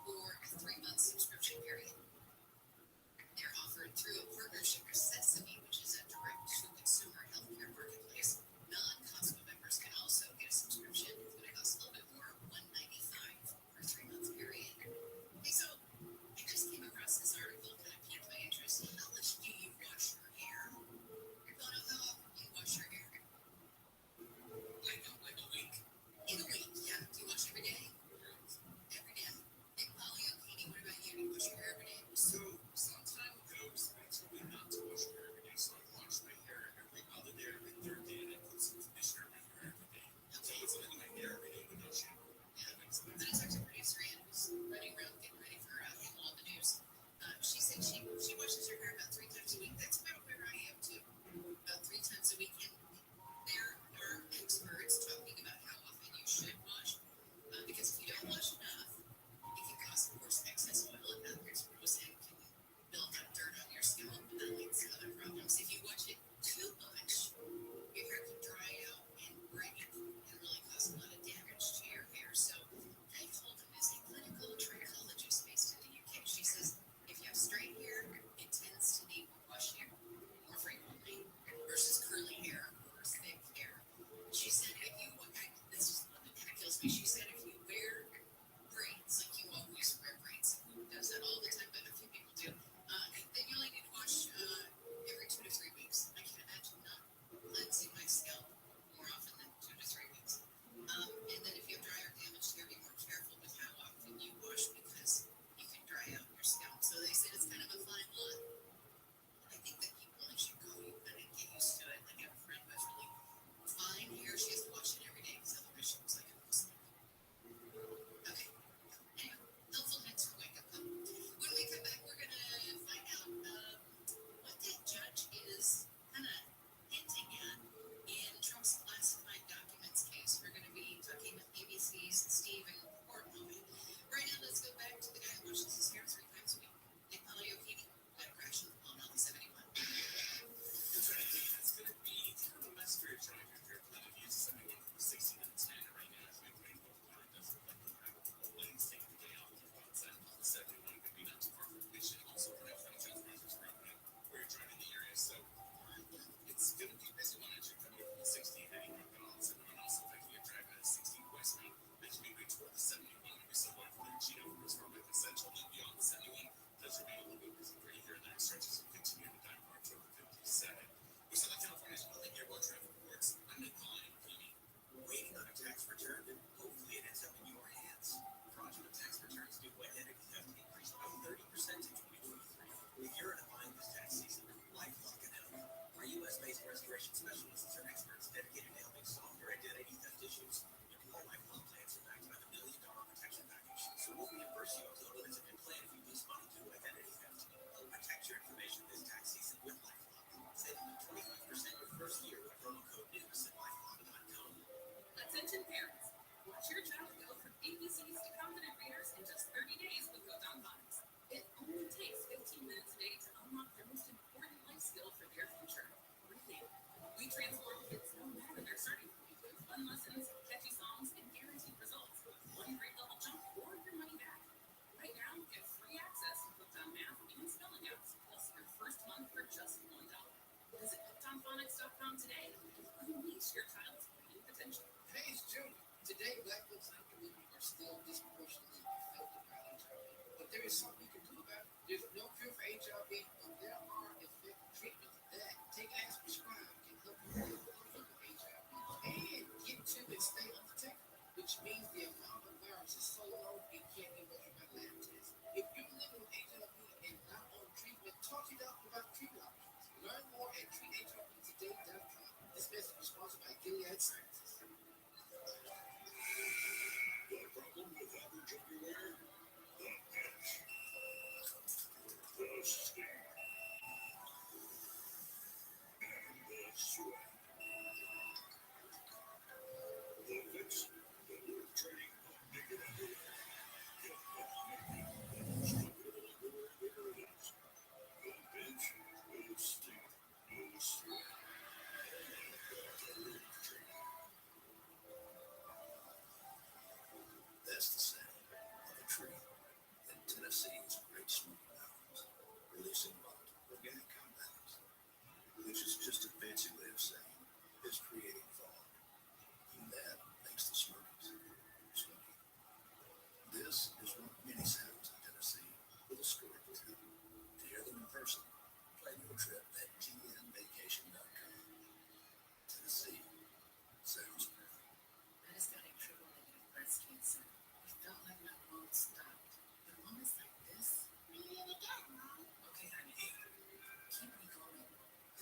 T: for a 3-month subscription period. They're offered through a partnership with Sesame, which is a direct-to-consumer healthcare marketplace. Non-Costco members can also get a subscription. It's going to cost a little bit more, $195 for a 3-month period. Hey, so I just came across this article that piqued my interest. How much do you wash your hair? How often do you wash your hair? Like a week. In a week, yeah. Do you wash every day? Every day. Big Polly O'Keefe, what about you? Do you wash your hair every day?
K: So, some time ago, I told me not to wash my hair every day, so I wash my hair every other day or every third day, and I put some conditioner in my hair every day. So it's like my hair every day with no shampoo.
T: Yeah, that makes sense. But I talked to producer Ann, who's running around getting ready for all the news. She said she washes her hair about 3 times a week. That's about where I am too. About 3 times a week. And there are experts talking about how often you should wash. Because if you don't wash enough, it can cause, of course, excess oil and other exposed and can build up dirt on your scalp, and that leads to other problems. If you wash it too much, your hair can dry out and break and really cause a lot of damage to your hair. So Peg Holden is a clinical trichologist based in the UK. She says if you have straight hair, it tends to need washing more frequently versus curly hair or thick hair. She said if you, this is one that kind of kills me. She said if you wear braids, like you always wear braids, who does that all the time, but a few people do, then you only need to wash every 2 to 3 weeks. I can't imagine not cleansing my scalp more often than 2 to 3 weeks. And then if you have dry or damaged hair, be more careful with how often you wash because you can dry out your scalp. So they said it's kind of a fine line. I think that people in Chicago kind of get used to it. Like I have a friend who has really fine hair. She has to wash it every day because otherwise she looks like a Muslim. Okay. Anyway, helpful hints for wake up call. When we come back, we're going to find out what that judge is kind of hinting at in Trump's classified documents case. We're going to be talking with ABC's Stephen Portnoy. Right now, let's go back to the guy who washes his hair 3 times a week. Nick Polly O'Keefe, Black Crash on LA 71.
K: That's right. It's going to be kind of a mess for your trying your hair plan. If you use 71 from 16 and 10 right now, it's been playing both down. It doesn't look like you have a lens taking the day off the outside. The 71 could be not too far from the beach. And also, perhaps that transfers around where you're driving the area. So it's going to be a busy one as you're coming from the 16 heading north and all of a sudden, and also if you're driving at 16 westbound, as you make way toward the 71, maybe someone from the Chino from Norfolk and Central, and beyond the 71, does remain a little bit busy for you here, and then it starts to continue to dive more toward the 57. We saw the California's only airborne traffic reports. I'm Nick Polly O'Keefe. Waiting on a tax return, and hopefully it ends up in your hands. Fraudulent tax returns due to identity theft increased by 30% in 2023. If you're in a bind this tax season, LifeLock can help. Our U.S.-based restoration specialists are experts dedicated to helping solve your identity theft issues. Your LifeLock plans are backed by the $1 million protection package, so we'll reimburse you up to the limits of your plan if you lose money due to identity theft. Help protect your information this tax season with LifeLock. Save up to 25% your first year with promo code NEWS at LifeLock.com.
L: Attention parents, watch your child go from ABCs to confident readers in just 30 days with Photon Phonics. It only takes 15 minutes a day to unlock their most important life skill for their future, reading. We transform kids no matter their starting point with fun lessons, catchy songs, and guaranteed results. One grade level jump or your money back. Right now, get free access to Photon Math and spelling apps, plus your first month for just $1. Visit PhotonPhonics.com today and unleash your child's reading potential.
V: Hey, it's Junior. Today, Black folks and women are still disproportionately affected by HIV. But there is something you can do about it. There's no cure for HIV, but there are effective treatments that, taken as prescribed, can help you live with HIV and get to and stay undetected, which means the amount of virus is so low it can't be measured by lab tests. If you're living with HIV and not on treatment, talk to your doctor about
K: is creating fog, and that makes the smokies smoky. This is what many sounds in Tennessee with a story to tell. To hear them in person, plan your trip at tnvacation.com. Tennessee sounds perfect.
R: I just got a triple negative breast cancer. It felt like my world stopped. But moments like this. Read it again, Mom. Okay, honey. Keep me going.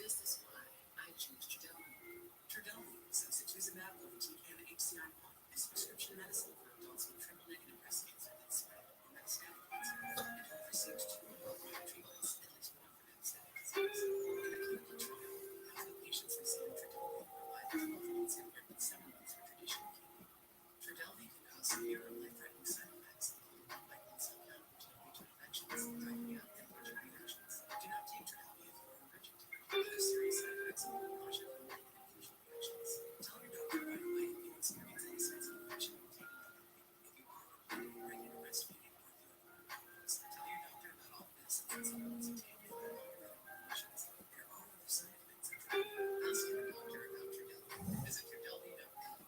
R: This is why I choose Trodelvy. Trodelvy, sacituzumab govitecan HCI1, is prescription medicine for adults with triple negative breast cancer that's spread or metastatic cancer. It receives 2 or 5 treatments and leaves 1 for metastatic disease. In a clinical trial, half the patients receiving Trodelvy provided 12 months compared with 7 months for traditional chemo. Trodelvy can cause severe or life-threatening side effects, including white blood cell count, mutant infections, diarrhea, and allergic reactions. Do not take Trodelvy if you are allergic to it. Other serious side effects include nausea, vomiting, and infusion reactions. Tell your doctor right away if you experience any signs of infection when taking Trodelvy. If you are regular breastfeeding or doing hormones, tell your doctor about all medicines and supplements you take and their non-medical conditions. There are other side effects of Trodelvy. Ask your doctor about Trodelvy. Visit Trodelvy.com.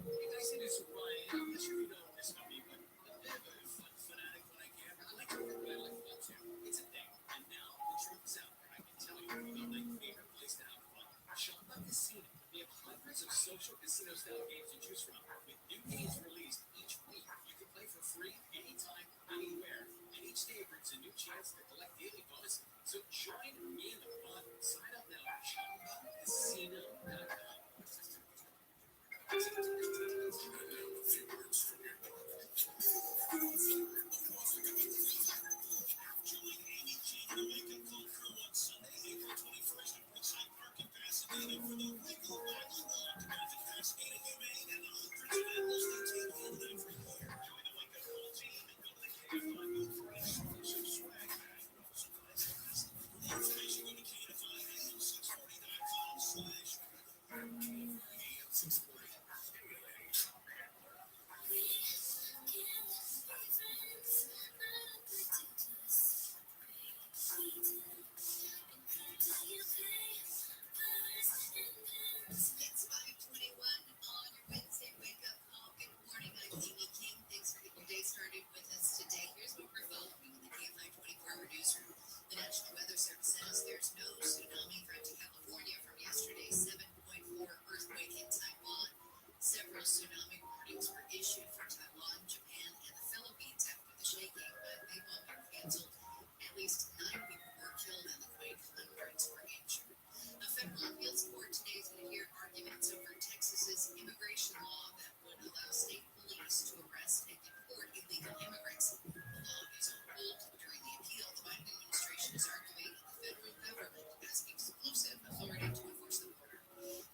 K: You guys see this who I am? I'm sure you don't miss me, but I'm a bit of a fun fanatic when I can. I like to work, but I like fun too. It's a thing. And now the truth is out there. I can tell you about my favorite place to have fun. Chumba Casino. They have hundreds of social casino-style games to choose from, with new games released each week. You can play for free anytime, anywhere. And each day brings a new chance to collect daily bonuses. So join me in the fun. Sign up now at ChumbaCasino.com. Join Amy King and the Wake Up Call crew on Sunday, April 21st at Brookside Park in Pasadena for the Wiggle Waggle Walk. Visit Pasadena Humane and the hundreds of animals they take in every year. Join the Wake Up Call team and go to the KFI booth for an exclusive swag bag and also find supplies. For more information, go to KFIAM640.com/AM640.
R: It's 5:21 on your Wednesday wake-up call. Good morning, I'm Amy King. Thanks for getting your day started with us today. Here's what we're following in the KFI 24-hour newsroom. The National Weather Service says there's no tsunami threat to California from yesterday's 7.4 earthquake in Taiwan. Several tsunami warnings were issued for Taiwan, Japan, and the Philippines after the shaking, but they've all been canceled. At least 9 people were killed in the quake, hundreds were injured. A federal appeals court today is going to hear arguments over Texas's immigration law that would allow state police to arrest and deport illegal immigrants. The law is on hold during the appeal. The Biden administration is arguing that the federal government has exclusive authority to enforce the border.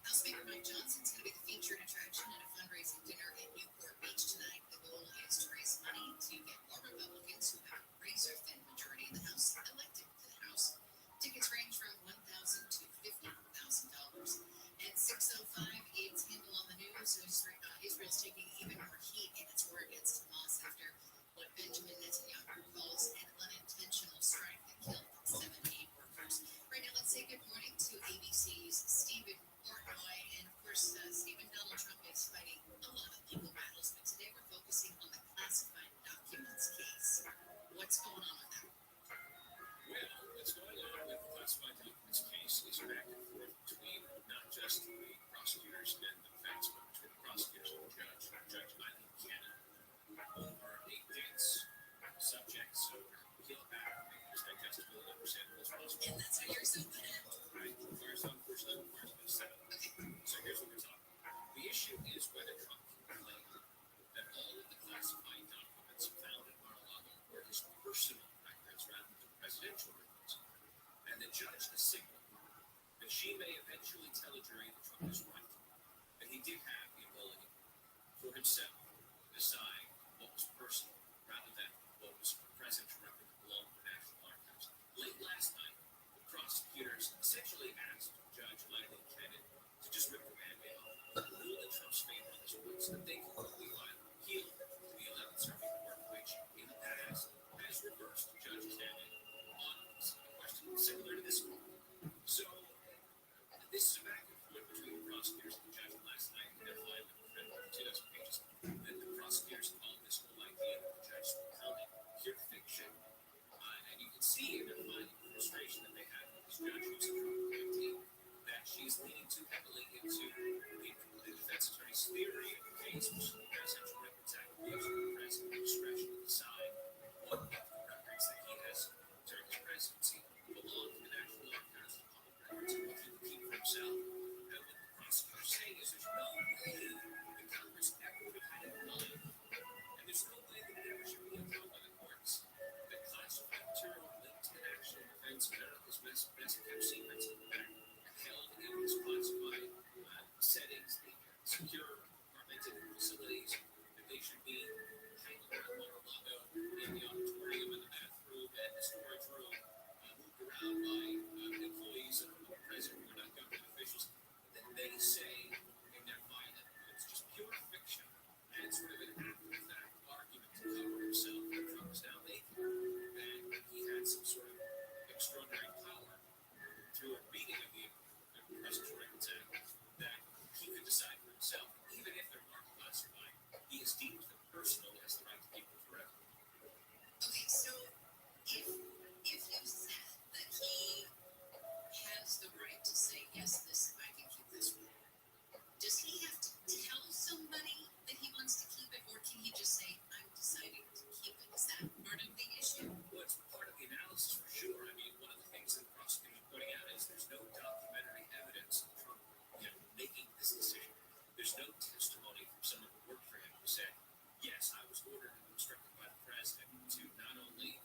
R: House Speaker Mike Johnson is going to be the featured attraction at a fundraising dinner in Newport Beach tonight. The goal is to raise money to get more Republicans who have a razor-thin majority in the House elected to the House. Tickets range from $1,000 to $50,000. At 6:05, it's Handle on the News. Israel's taking even more heat in its war against Hamas after what Benjamin Netanyahu calls an unintentional strike that killed 78 workers. Right now, let's say good morning to ABC's Stephen Portnoy. And of course, Stephen, Donald Trump is fighting a lot of legal battles, but today we're focusing on the classified documents case. What's going on with that?
K: Well, what's going on with the classified documents case is back and forth between not just the prosecutors and the defense, but between the prosecutors and the judge. Judge Eileen Cannon over a dense subject, so peel it back, make it as digestible and understandable as possible.
R: And that's how you're so good at.
K: Right? Unfortunately, requires me to say that. So here's what we're talking about. The issue is whether Trump can claim that all of the classified documents found at Mar-a-Lago were his personal records rather than presidential records. And the judge has signaled that she may eventually tell a jury that Trump is right, that he did have the ability for himself to decide what was personal rather than what was a presidential record that belonged to the National Archives. Late last night, the prosecutors essentially asked Judge Eileen Cannon to just rip the Band-Aid off. can see in the frustration that they have with this judge who's a Trump appointee that she's leaning too heavily into the defense attorney's theory of the case, which is the Presidential Records Act gives the president discretion to decide what of the records that he has during his presidency belong to the National Archives of Public Records and what he can keep for himself. And what the prosecutor's saying is there's no way the Congress ever would have had it in mind, and there's no way that it ever should be upheld by the courts, that classified material linked to the national defense and none of his best kept secrets that held in these classified settings, the secure compartmented facilities, that they should be hanging around Mar-a-Lago in the auditorium and the bathroom and the storage room, moved around by employees of the president who are not government officials, that they say in their file that it's just pure fiction and sort of an after-the-fact argument to cover himself that Trump is now making, that he had some sort of extraordinary power through a reading of the Presidential Records Act that he could decide for himself, even if they're marked classified. He has deemed them personal and has the right to keep them forever.
R: Okay, so if you said that he has the right to say, yes, this I can keep this one, does he have to tell somebody that he wants to keep it, or can he just say, I'm deciding to keep it? Is that part of the issue?
K: Well, it's part of the analysis for sure. I mean, one of the things that the prosecutor is pointing out is there's no documentary evidence of Trump, making this decision. There's no testimony from someone who worked for him who said, yes, I was ordered and instructed by the president to not only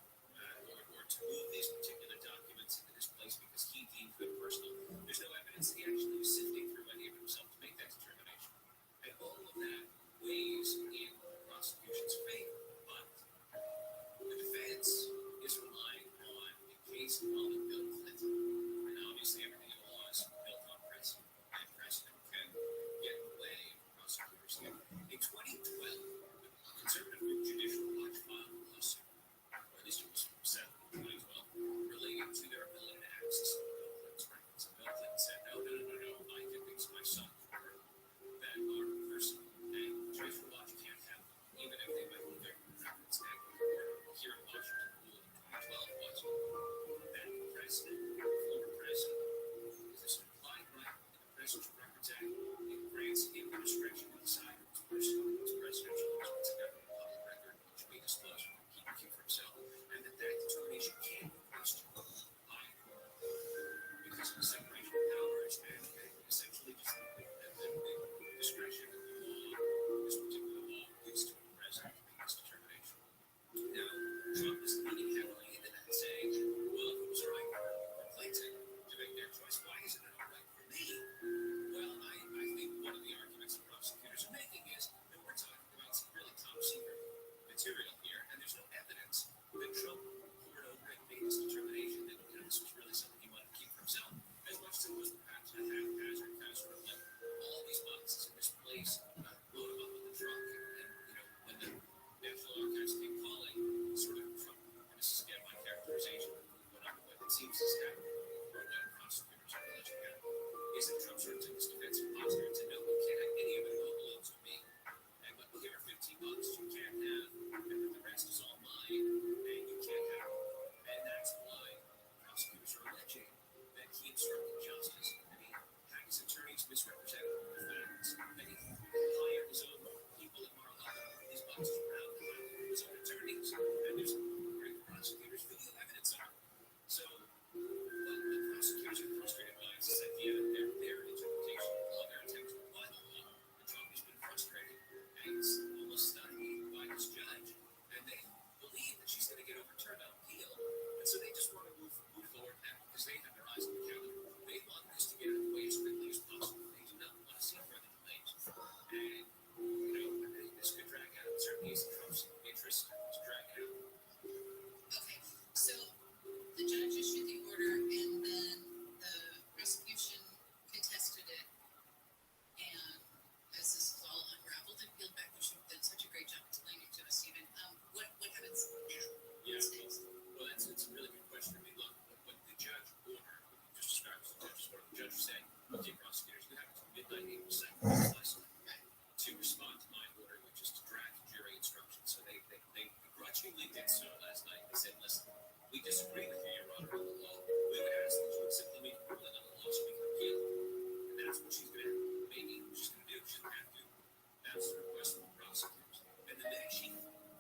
K: or to move these particular documents into this place because he deemed them personal. There's no evidence that he actually was sifting through any of it himself to make that determination. And all of that weighs in the prosecution's favor. But the defense is relying on a case involving Bill Clinton. And obviously everything in law is built on precedent. And precedent can get in the way of prosecutors. In 2012, the conservative group Judicial Watch filed a lawsuit, or at least it was set in 2012, relating to their ability to access Bill Clinton's records. And Bill Clinton said, no, I can things my son that are personal. And Judicial Watch can't have them, even if they might move their records. And here in Washington, the rule in 2012 was that the president, the former president, is this implied right in the Presidential Records Act. It grants him the discretion to decide what's personal, what's presidential, what's a government public record, which should be disclosed and keep for himself, and that determination can't be questioned by a court because of the separation of powers and essentially just the discretion of the law, this particular law, gives to the president to make this determination. Now, Trump is leaning heavily into that, saying, well, if it was all right for Clinton to make their choice, why isn't it all right for me? Well, I think one of the arguments the prosecutors are making is that we're talking about some really top secret material here, and there's no evidence that Trump poured over and made this determination that this was really something he wanted to keep for himself, as much as it was perhaps a haphazard kind of sort of like all these boxes in this place, load them up in the trunk, and when the National Archives came calling, sort of Trump, and this is again my characterization, what it seems to happen, or what prosecutors are alleging here, is that Trump sort of took this defensive posture and said, no, you can't have any of it, it all belongs to me. But here are $15 you can't have, and the rest is all mine, and you can't have it. And that's why prosecutors are alleging that he obstructed justice, and he had his attorneys misrepresent the facts, and he hired his own people at Mar-a-Lago to move these boxes around, his own attorneys, and there's great prosecutors' video evidence of it. So what the prosecutors are frustrated by is this idea that their interpretation of the law, their attempt to apply the law, and Trump has been frustrated, and he's almost stunned by this judge, and they believe that she's going to get overturned on appeal, and so they just want to move forward now because they have their eyes on the calendar. They want this to get out of the way as quickly as possible. They do not want to see further delays. And, this could drag out. It certainly is in Trump's interest to drag it out.
R: Okay, so the judge issued the order, and then the prosecution contested it, and as this is all unraveled and peeled back, which you've done such a great job explaining to us, Stephen, what happens now?
K: Yeah, well, it's a really good question. I mean, look, what the judge ordered, what you just described as the judge's order, the judge said, okay, prosecutors, you have until midnight, April 2nd, last night, to respond to my order, which is to draft jury instructions. So they begrudgingly did so last night. They said, listen, we we disagree with you, Your Honor, on the law, we would ask that you would simply make a ruling on the law so we can appeal it. And that's what she's gonna maybe she's gonna do. She's gonna have to. That's the request from the prosecutors. And the minute she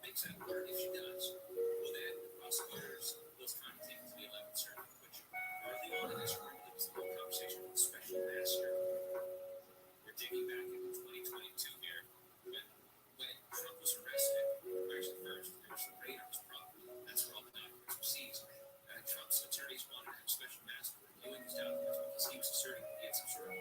K: makes that order, if she does, well then the prosecutors will try to take it to the 11th Circuit, which early on in this room there was a little conversation with the special master. We're digging back into 2022 here when Trump was arrested. Actually, first there was the raid on his property. That's where all the documents were seized. Trump's attorneys wanted to have a special master reviewing his documents because he was asserting that he had some sort of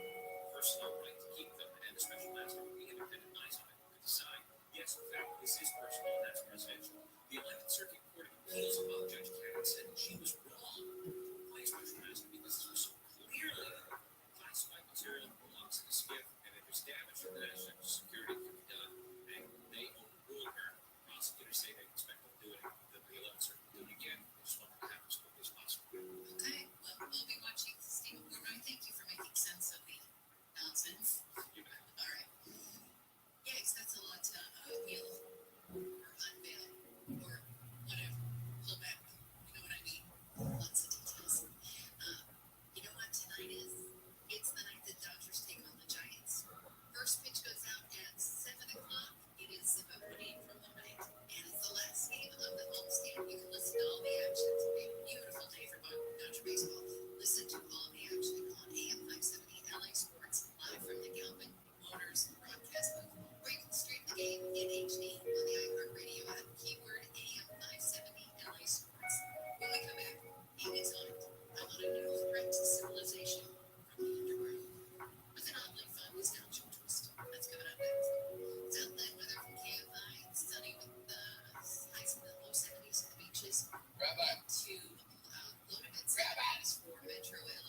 K: personal right to keep them, and the special master would be independent eyes on it and could decide, yes, in fact, this is personal and that's presidential. The 11th Circuit Court of Appeals above Judge Katz said that she was wrong by a special master because this was so clearly classified material that belongs to the SCIF, and if there's damage to the national security can be done, and they overruled her. Prosecutors say they expect them to do it, that the 11th Circuit will do it again. They just want it to happen as quickly as possible.
R: Okay, well, we'll be watching. Stephen Portnoy, thank you for making sense of the nonsense.
K: You bet.
R: All right. Yikes, that's a lot to heal or unveil or whatever. Pull back. You know what I mean? Lots of details. You know what tonight is? It's the night the Dodgers take on the Giants. First pitch goes out at 7 o'clock. It is opening from the night, and it's the last game of the homestand. You can listen to all the action. It's a beautiful day for Dodger baseball. Listen to all the action on AM 570 LA Sports, live from the Galvin Motors broadcast booth. Or you can stream the game in HD on the iHeartRadio app, keyword AM 570 LA Sports. When we come back, Amy Tonic, I'm on a new threat to civilization from the underground with an oddly fun nostalgic twist. That's coming up next. Southland weather from KFI. It's sunny with the highs in the low 70s at the beaches.
B: Rabbi.
R: To low to mid 70s for Metro LA.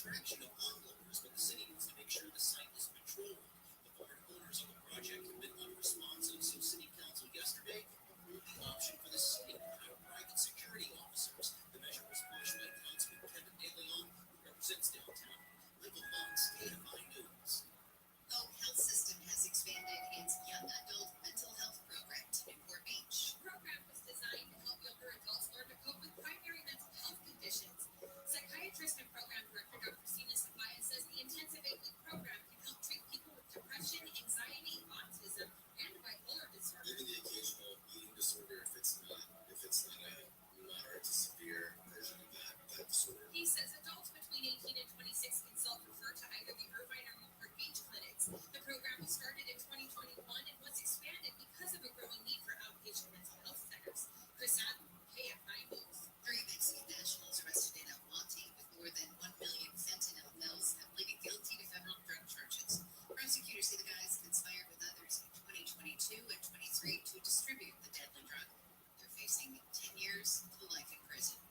K: fraction of onloaders, but the city wants to make sure the site is patrolled. The board owners of the project have been unresponsive, so city council yesterday approved the option for the city to hire private security officers. The measure was pushed by Councilman Kevin De Leon, who represents downtown. Michael Monks, AFI News.
R: Hope Health System has expanded its young adult mental health program to Newport Beach. The program was designed to help younger adults learn to cope with primary mental health conditions. Psychiatrist and program director Dr. Sina Safaya says the intensive 8-week program can help treat people with depression, anxiety, autism, and bipolar disorder.
K: Even the occasional eating disorder, if it's not a moderate to severe version of that disorder.
R: He says adults between 18 and 26 can self-refer to either the Irvine or Newport Beach clinics. The program was started in 2021 and was expanded because of a growing need for outpatient mental health centers. Chris Hatton, KFI News. 3 Mexican nationals arrested in El Monte with more than 1 million fentanyl pills have pleaded guilty to federal drug charges. Prosecutors say the guys conspired with others in 2022 and 23 to distribute the deadly drug. They're facing 10 years to life in prison.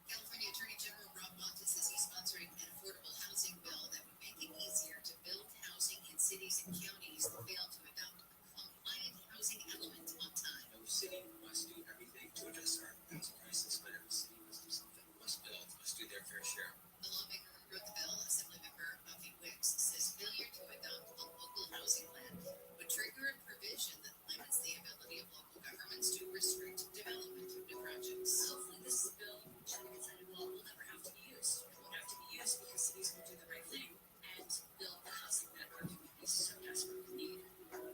R: California Attorney General Rob Montes says he's sponsoring an affordable housing bill that would make it easier to build housing in cities and counties that fail to adopt a compliant housing element on time.
K: No city must do everything to address our housing crisis, but every city must do something. Must build, must do their fair share.
R: The lawmaker who wrote the bill, Assemblymember Buffy Wicks, says failure to adopt a local housing plan would trigger a provision that limits the ability of local governments to restrict development of new projects. Hopefully this bill, because that law will never have to be used. It won't have to be used because cities will do the right thing and build the housing that our communities so desperately need.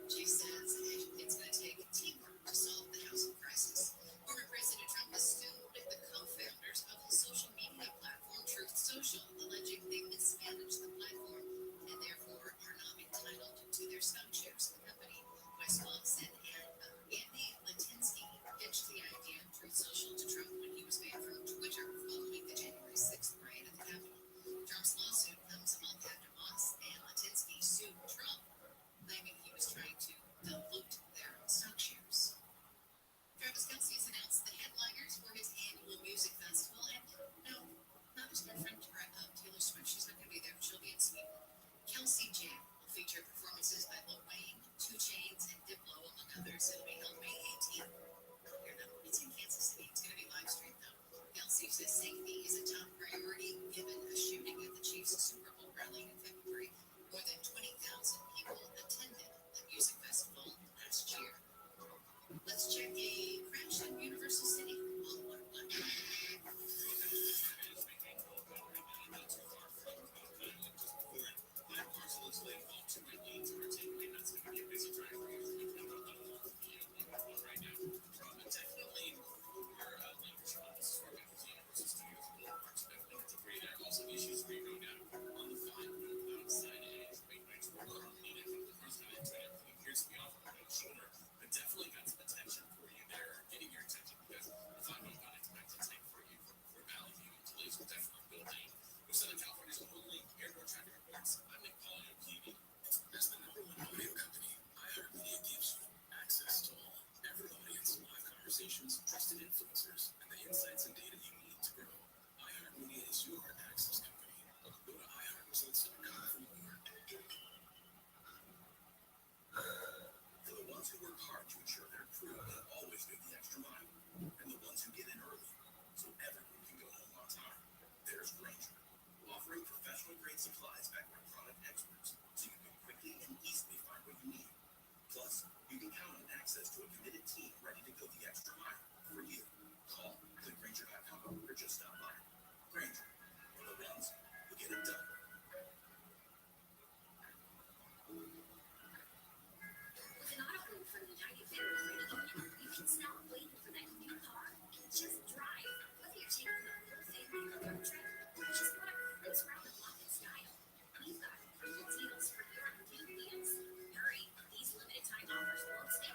R: She says it's going to take teamwork to solve the housing crisis. Former President Trump has sued the co-founders of the social media platform Truth Social, alleging they mismanaged the platform and therefore are not entitled to their stock shares in the company. Wes Lawson and Andy Latinsky pitched the idea of Truth Social to Trump when he was banned from Twitter following the January 6th riot at the Capitol. Trump's lawsuit comes a month after Moss and Latinsky sued Trump, claiming he was trying to dilute their stock shares. Travis Kelce has announced the headliners for his annual music festival, and no, not his girlfriend Taylor Swift. She's not going to be there. She'll be in Sweden. Kelce Jam will feature performances by Lil Wayne, 2 Chainz, and Diplo, among others. It'll be held May 18th. It's in Kansas City. It's going to be live streamed though. Kelce says safety is a top priority given a shooting at the Chiefs' Super Bowl rally in February. More than 20,000 people attended the music festival last year. Let's check a crash in Universal City.
K: Definitely got some attention for you there, getting your attention because the 511 expected tank for you for Valley View. Delays will definitely building. With Southern California's only airport traffic reports, I'm Nick Pauly of TV. As the #1 audio company, iHeartMedia gives you access to all, every audience, live conversations, trusted influencers, and the insights and data you need to grow. iHeartMedia is your access company. Go to iHeartResults.com for more. For the ones who work hard to ensure their crew can always go the extra mile, and the ones who get in early so everyone can go home on time, there's Granger, offering professional-grade supplies backed by product experts so you can quickly and easily find what you need. Plus, you can count on access to a committed team ready to go the extra mile for you. Call, click Granger.com, or just stop by. Granger, for the ones who get it done.
R: With an auto loan from United Federal Credit Union, you can stop waiting for that new car and just drive. Whether you're taking a little family or road trip, or you just want to cruise around the block in style, we've got incredible deals for your new wheels. Hurry, these limited time offers won't stay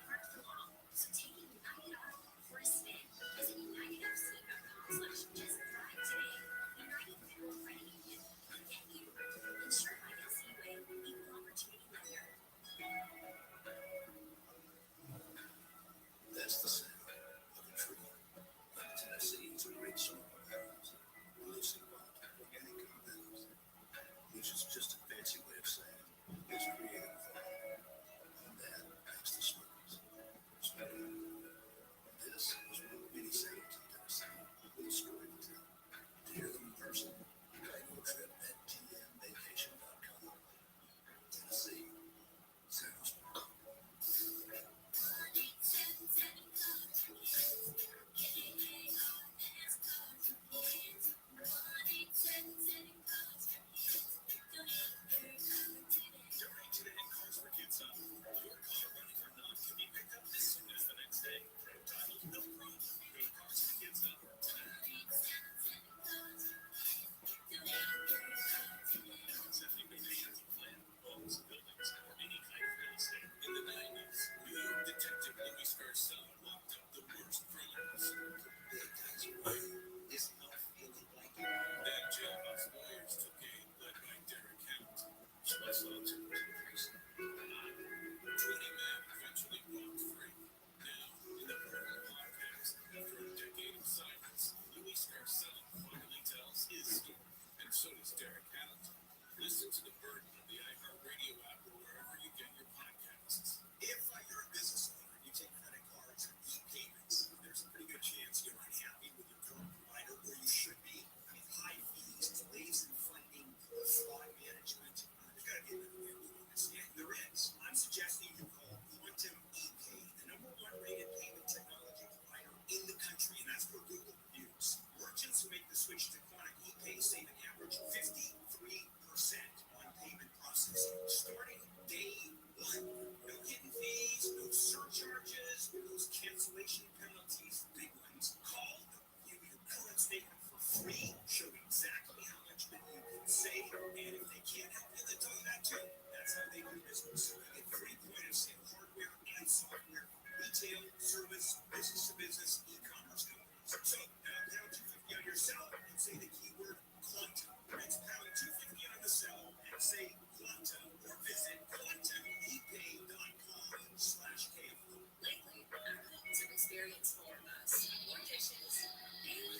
K: retail, service, business-to-business, e-commerce companies. So pound 250 on your cell and say the keyword quantum. That's pound 250 on the cell and say quantum or visit quantumepay.com/KFO.
L: Lately, our homes have experienced more rust, more dishes, and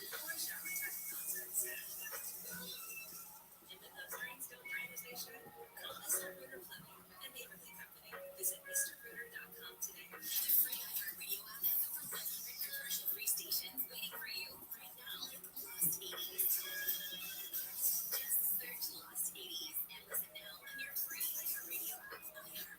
L: more shower time concerts. And with those drains don't drain as they should, call Mr. Rooter Plumbing, a neighborly company. Visit MrRooter.com today. The free iHeartRadio app has over 100 commercial-free stations waiting for you right now. Lost 80s. Just search Lost 80s and listen now on your free iHeartRadio app.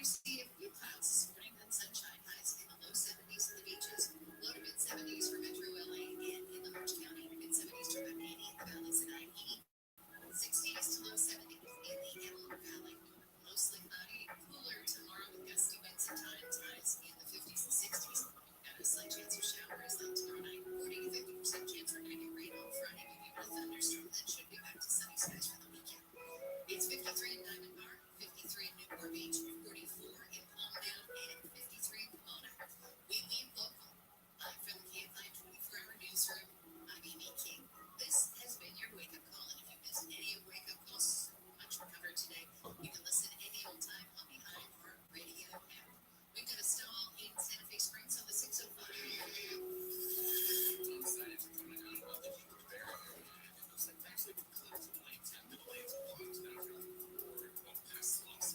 R: Receive few clouds this morning and sunshine, highs in the low 70s in the beaches, low to mid 70s for Metro LA and in the Orange County, mid 70s to about 80 in the valleys and IE, 60s to low 70s in the Antelope Valley. Mostly cloudy, cooler tomorrow with gusty winds at times, highs in the 50s and 60s. Got a slight chance of showers late tomorrow night, 40 to 50% chance for heavy rain on Friday, maybe with a thunderstorm, then should be back to sunny skies for the weekend. It's 53 in Diamond Bar, 53 in Newport Beach, 44 in Palmdale, and 53 in Pomona. We lead local. Live from the Campline 24-hour newsroom, I'm Amy King. This has been your wake-up call, and if you missed any of wake-up calls, much we're covered today, you can listen any old time on the iHeart Radio app. We've got a stall in Santa Fe Springs on the 605.
T: I'm excited for coming out of the Hebrew Bear. It looks like things like clouds and lights and the blades of blocks now for past loss.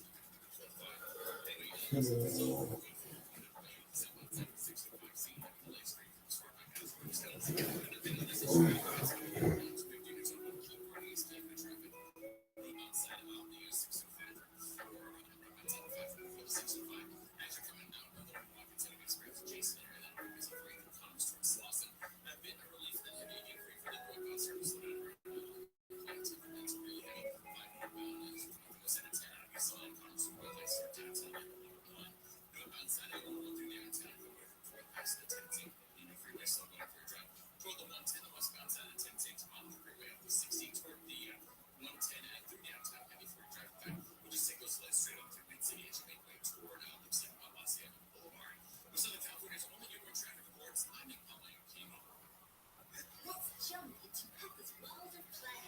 R: Jump into Peppa's world of play.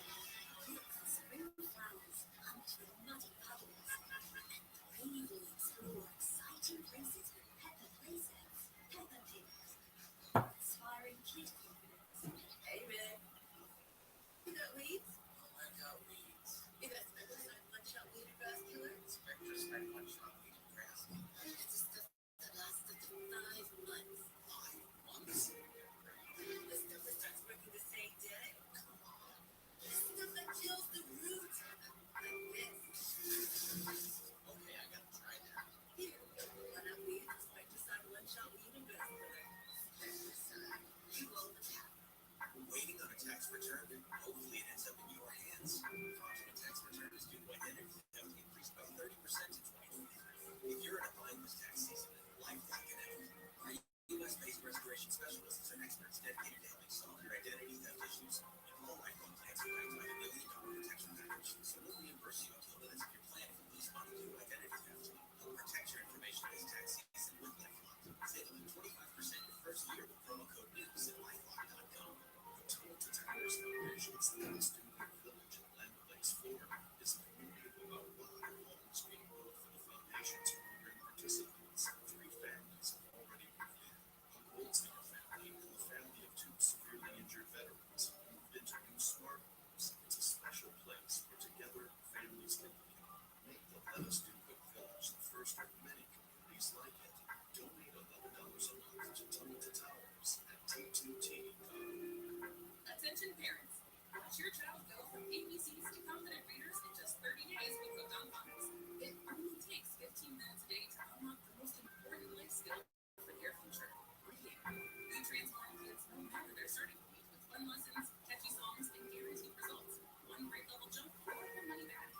R: Look for spring flowers, hunt for muddy puddles, and rainy leaves explore exciting places with Peppa Places. Peppa Pig. Inspiring kid confidence. Hey, man. You got weeds? Oh, I got weeds. You got Spectracide one-shot weed and grass killer? Spectracide one-shot weed and grass killer. It's the stuff that lasts up to 5 months. 5 months? The stuff that starts working the same day? Come on. The stuff that kills the roots. Like this. Okay, I gotta try that. Here, why not weed and Spectracide one-shot weed and grass killer? Spectracide. You own the tap. Waiting on a tax return? Hopefully it ends up in your hands. Fraudulent tax return is due to identity theft increased by 30% in 2023. If you're in a bind this tax season, LifeLock can help. Our U.S.-based restoration specialists are experts dedicated to helping solve your identity theft issues. All LifeLock plans are backed by $1 million protection package, so we'll reimburse you until minutes if your plan if you lose money due to identity theft. Help protect your information this tax season with LifeLock. Save up to 25% your first year with promo code NEWS at LifeLock.com. Total to Towers Foundation is the last student village in Lambert Lakes, Florida. It's a community of about 100 homes being built for the foundation's program participants. 3 families have already moved in. A Goldstein family and the family of 2 severely injured veterans moved into new smart homes. It's a special place where together families can live. Make the Let Us Do Good Village the first of many communities like it. Donate $11 a month to Tunnel to Towers at T2T.com.
L: Attention parents, watch your child go from ABCs to confident readers in just 30 days with Cooked on Phonics. It only takes 15 minutes a day to unlock the most important life skill for their future, reading. We transform kids no matter their starting point with fun lessons, catchy songs, and guaranteed results. One grade level jump or your money back.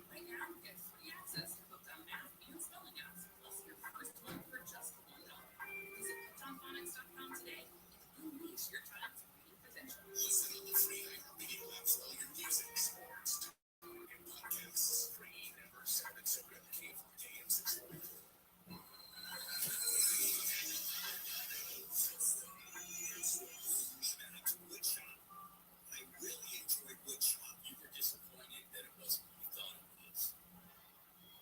L: Right now, get free access to Cooked on Math and Spelling apps, plus your first month for just $1. Visit CookedOnPhonics.com today and unleash your child's reading potential.
T: Listen on the free iHeartRadio app for all your music, sports, talk, and podcasts. Free never 7 KFOK AM 640. I really enjoyed Woodshop. You were disappointed that it wasn't what you thought it was.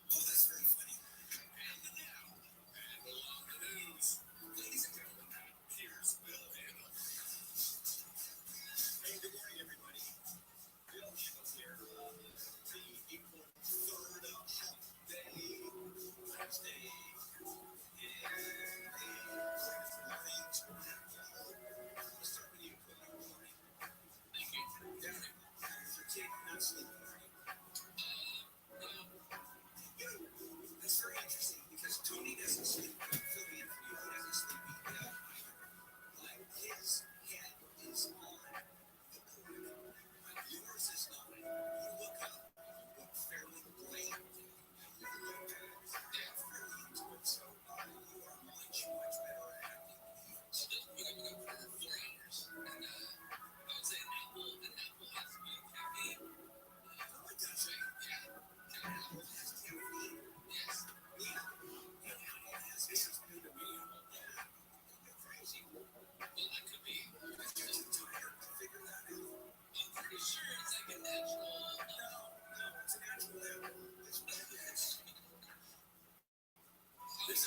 T: Oh, that's very funny. And now, and along the news, ladies and gentlemen, here's Bill Hanna. Hey, good morning, everybody.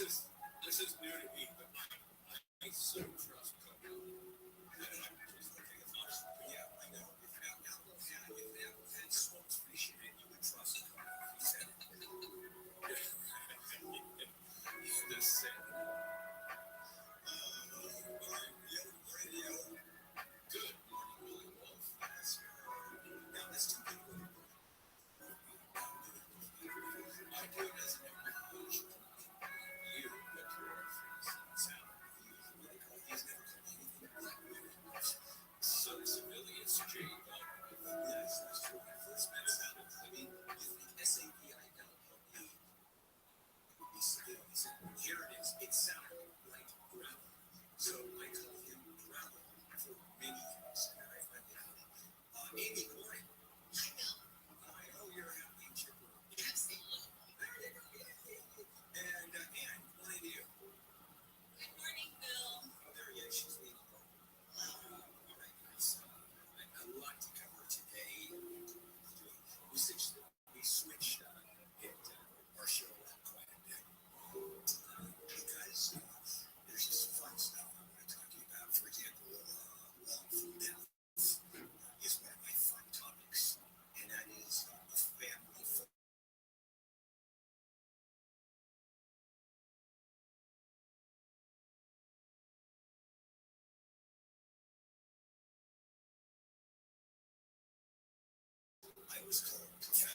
K: This is new to me, but I so trust Coco. But yeah, I know if Apple had smoked fish in it, you would trust Coco. He said it. He's just saying. Radio. Good morning, Willie Wolf. Now, this too big one. I do it as an emotion. You, but your sound. He's never done anything like women. So civilians, Jay. Yes, that's true. When I first met him, I mean, you think SAVIL-E would be civil. He said, here it is. It sounded like gravel. So I called him gravel for many years. And I finally got it. Amy, good morning. I know you're happy and chipper. Absolutely. There you go. And Anne, good morning to you.
L: Good morning, Bill.
K: Oh, there he is. She's leaving. All right, guys. A lot to cover today. We switched our show around quite a bit because there's just fun stuff I want to talk to you about. For example, wrongful death is one of my fun topics, and that is the family. I was called professional.